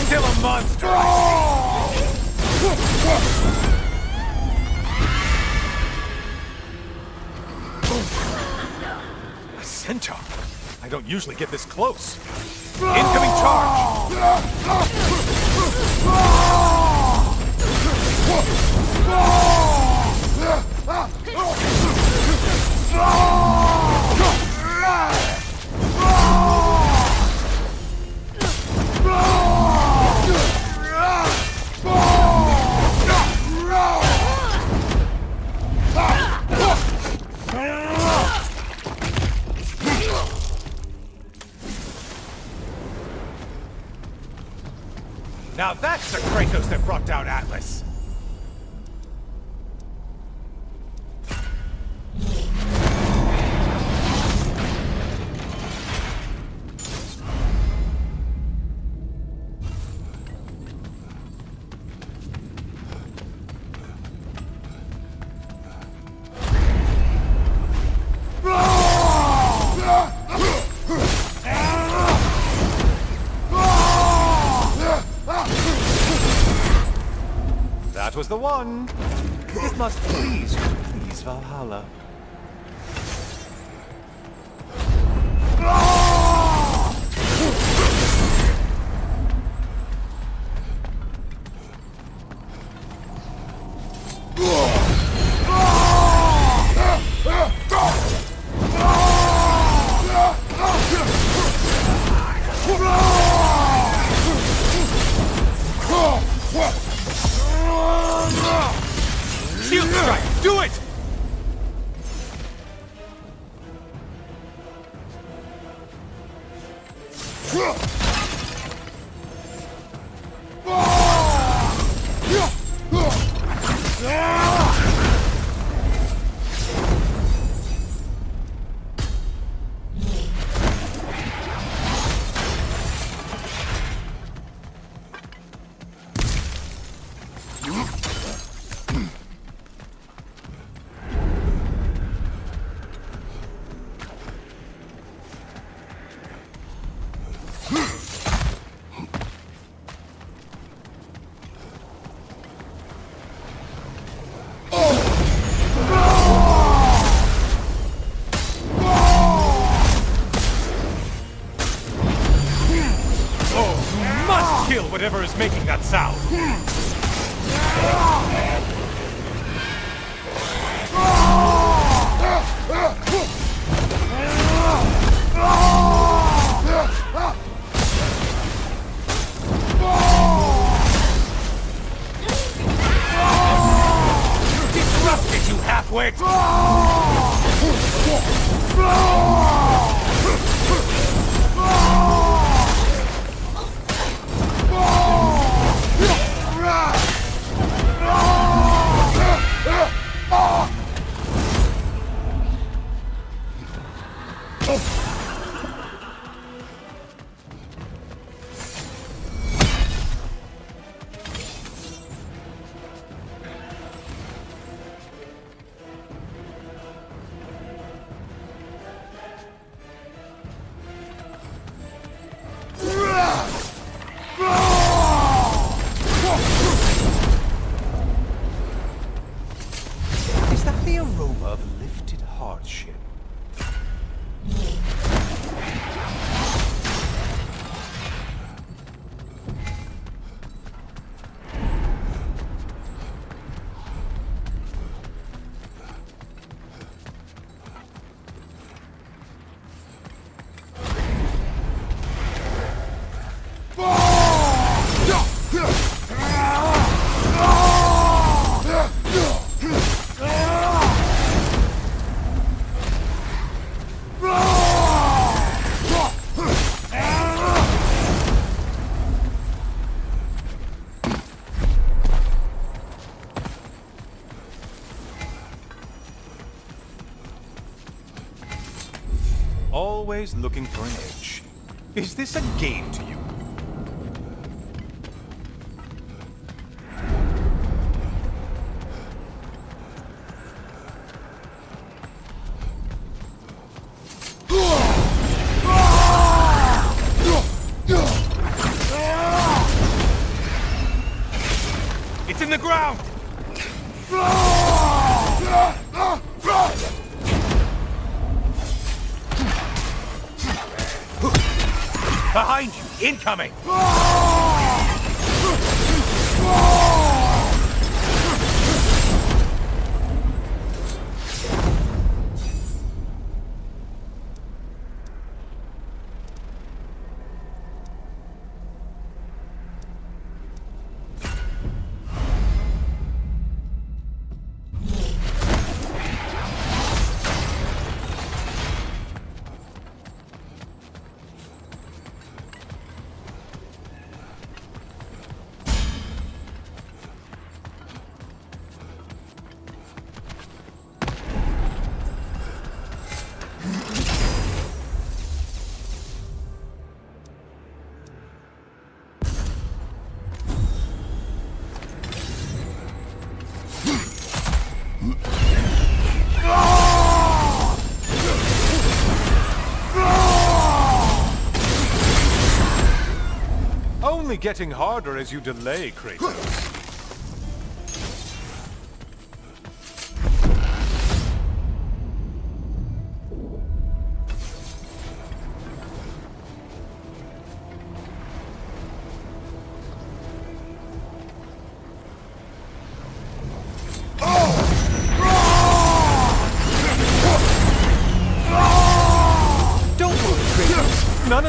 Kill a monster! A centaur? I don't usually get this close. Incoming charge! Now that's the Kratos that brought down Atlas! That was the one. It must please you to please Valhalla. Shield strike! Do it! Kill whatever is making that sound. Disrupted, you half-wit! Is that the aroma of lifted hardship? Always looking for an edge. Is this a game to you? It's in the ground! Behind you! Incoming! Only getting harder as you delay, Kratos.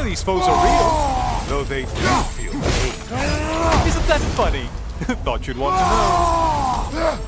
of these foes are real, though they do feel pain. Isn't that funny? Thought you'd want to know.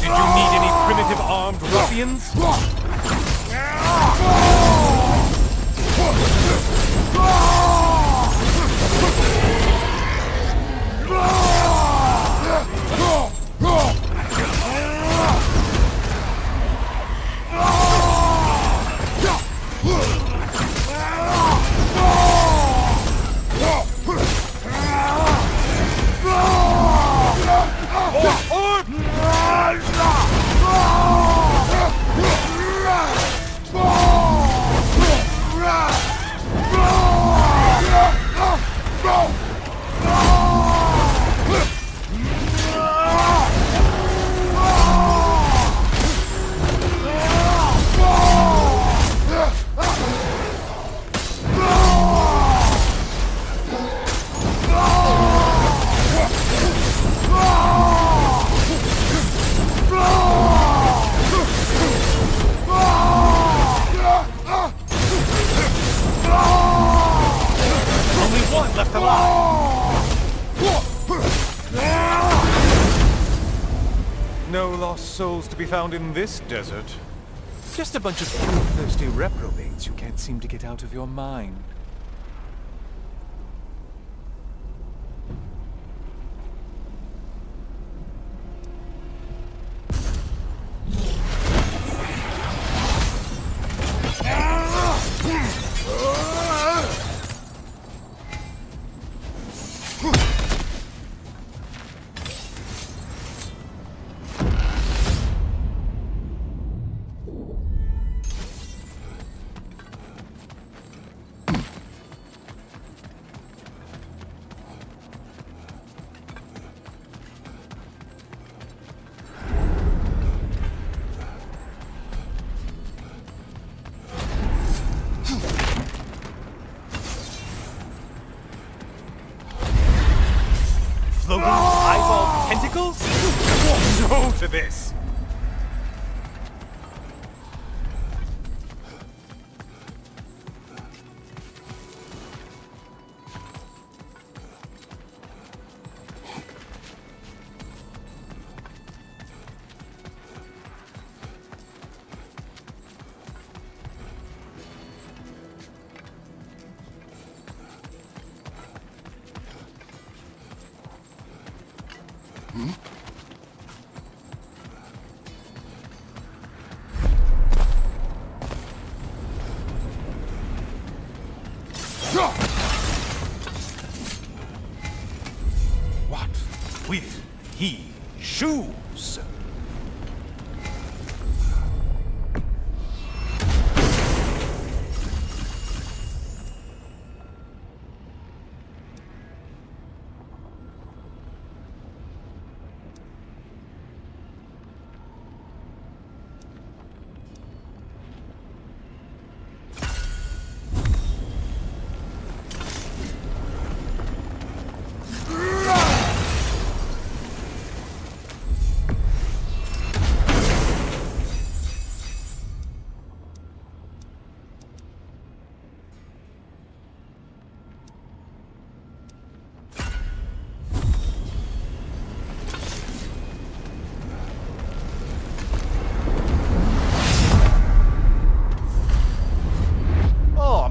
Did you need any primitive armed ruffians? Left alive. No lost souls to be found in this desert. Just a bunch of thirsty reprobates you can't seem to get out of your mind. Floating eyeball tentacles? No to this! What will he choose?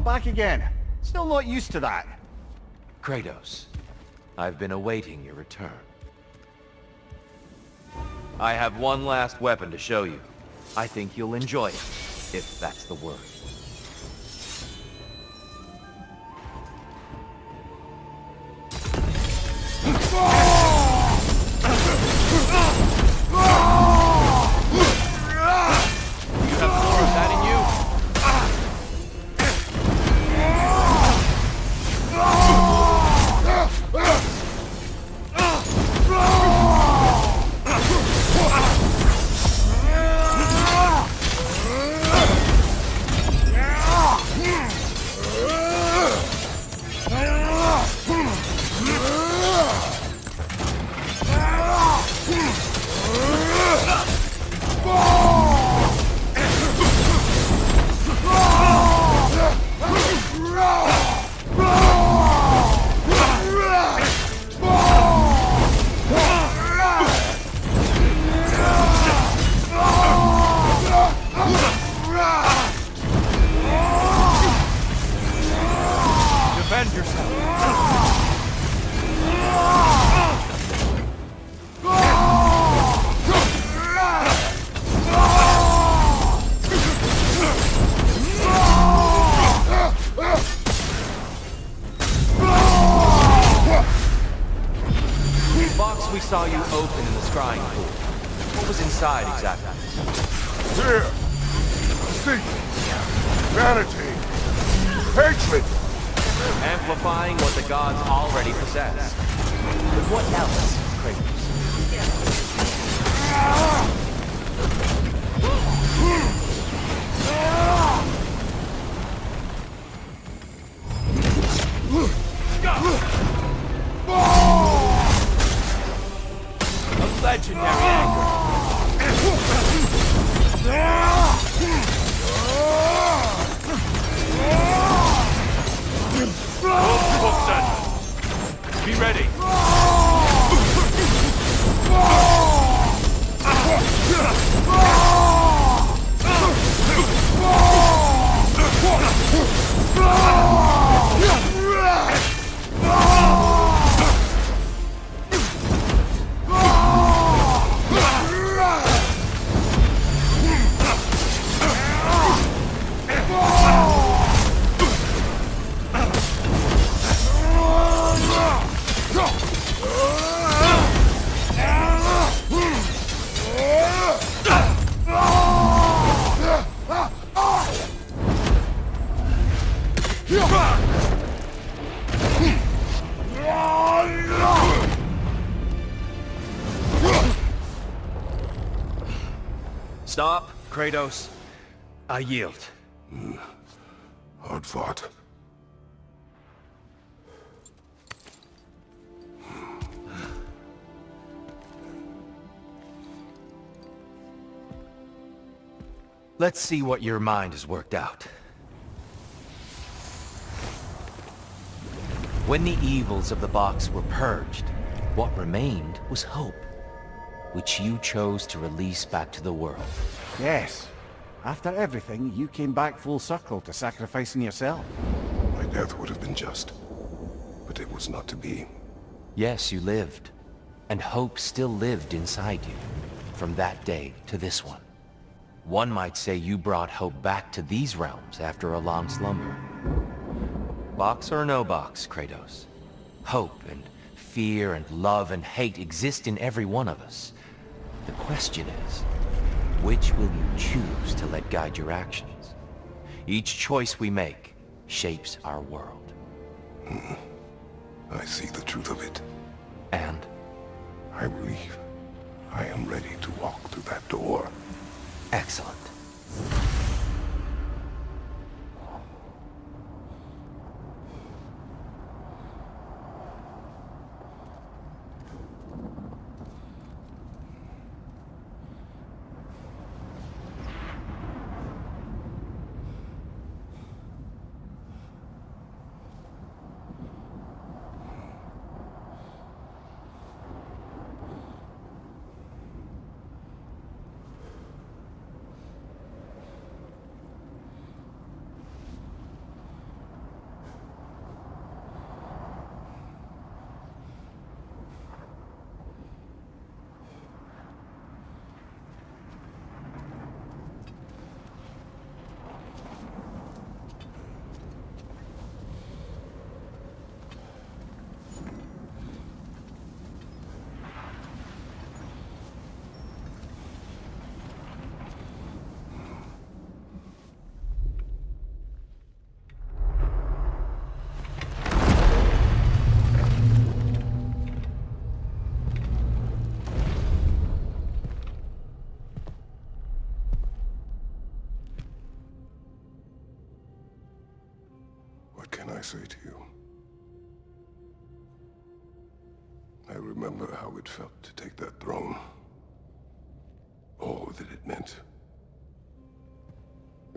Back again. Still not used to that. Kratos, I've been awaiting your return. I have one last weapon to show you. I think you'll enjoy it, if that's the word. You have more of that in you? box we saw you open in the scrying pool. What was inside exactly? Fear, deceit, vanity, hatred. Amplifying what the gods already possess. But what else, Kratos? A legendary anger. Be ready. Stop, Kratos. I yield. Hard fought. Let's see what your mind has worked out. When the evils of the box were purged, what remained was hope, which you chose to release back to the world. Yes. After everything, you came back full circle to sacrificing yourself. My death would have been just, but it was not to be. Yes, you lived. And hope still lived inside you, from that day to this one. One might say you brought hope back to these realms after a long slumber. Box or no box, Kratos. Hope and fear and love and hate exist in every one of us. The question is, which will you choose to let guide your actions? Each choice we make shapes our world. I see the truth of it. And? I believe I am ready to walk through that door. Excellent. What can I say to you? I remember how it felt to take that throne. All that it meant.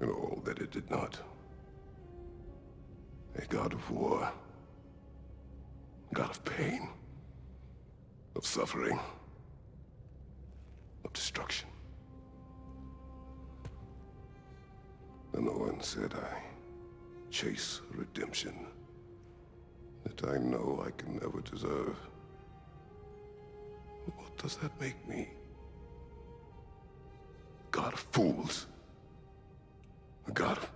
And all that it did not. A god of war. God of pain. Of suffering. Of destruction. And the one said I chase redemption that I know I can never deserve. What does that make me? God of fools. A god of...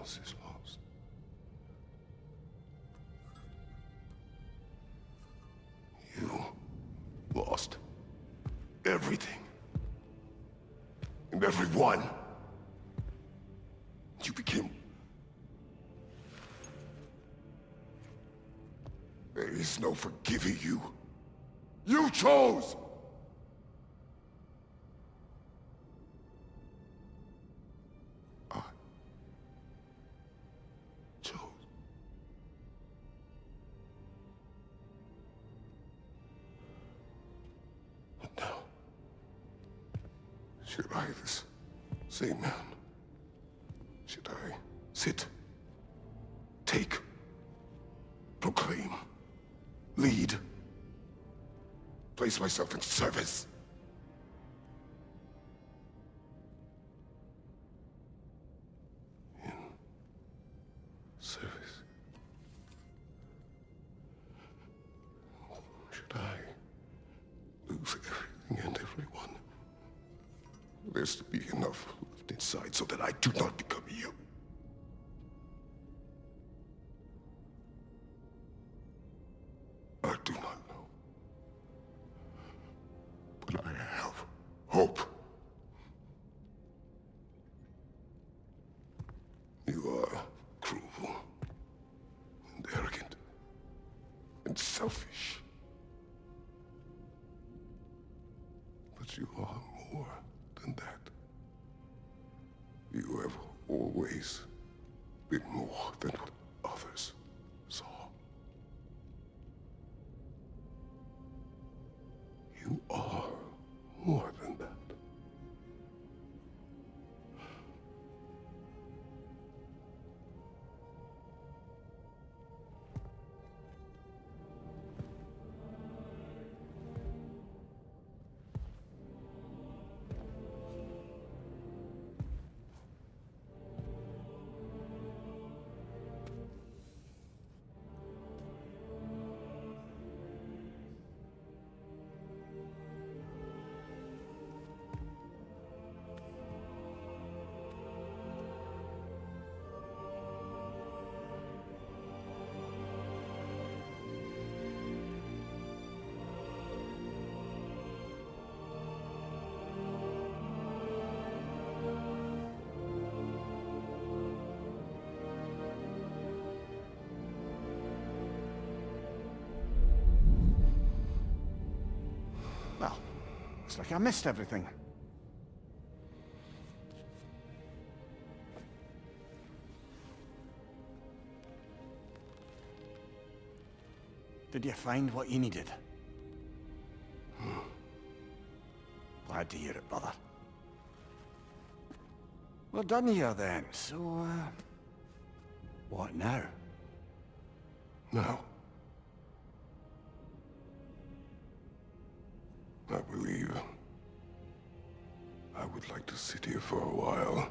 promise is lost. You lost everything. And everyone. You became... There is no forgiving you. You chose! I chose. But now, should I, this same man, should I sit, take, proclaim, lead, place myself in service? In service? Should I lose everything and everyone? There's to be enough left inside so that I do not become you. I do not know. But I have hope. You are cruel and arrogant and selfish. But you are more than that. You have always been more than what others saw. You are more than that. Well, looks like I missed everything. Did you find what you needed? Glad to hear it, brother. We're done here then, so, what now? Now, I believe I would like to sit here for a while.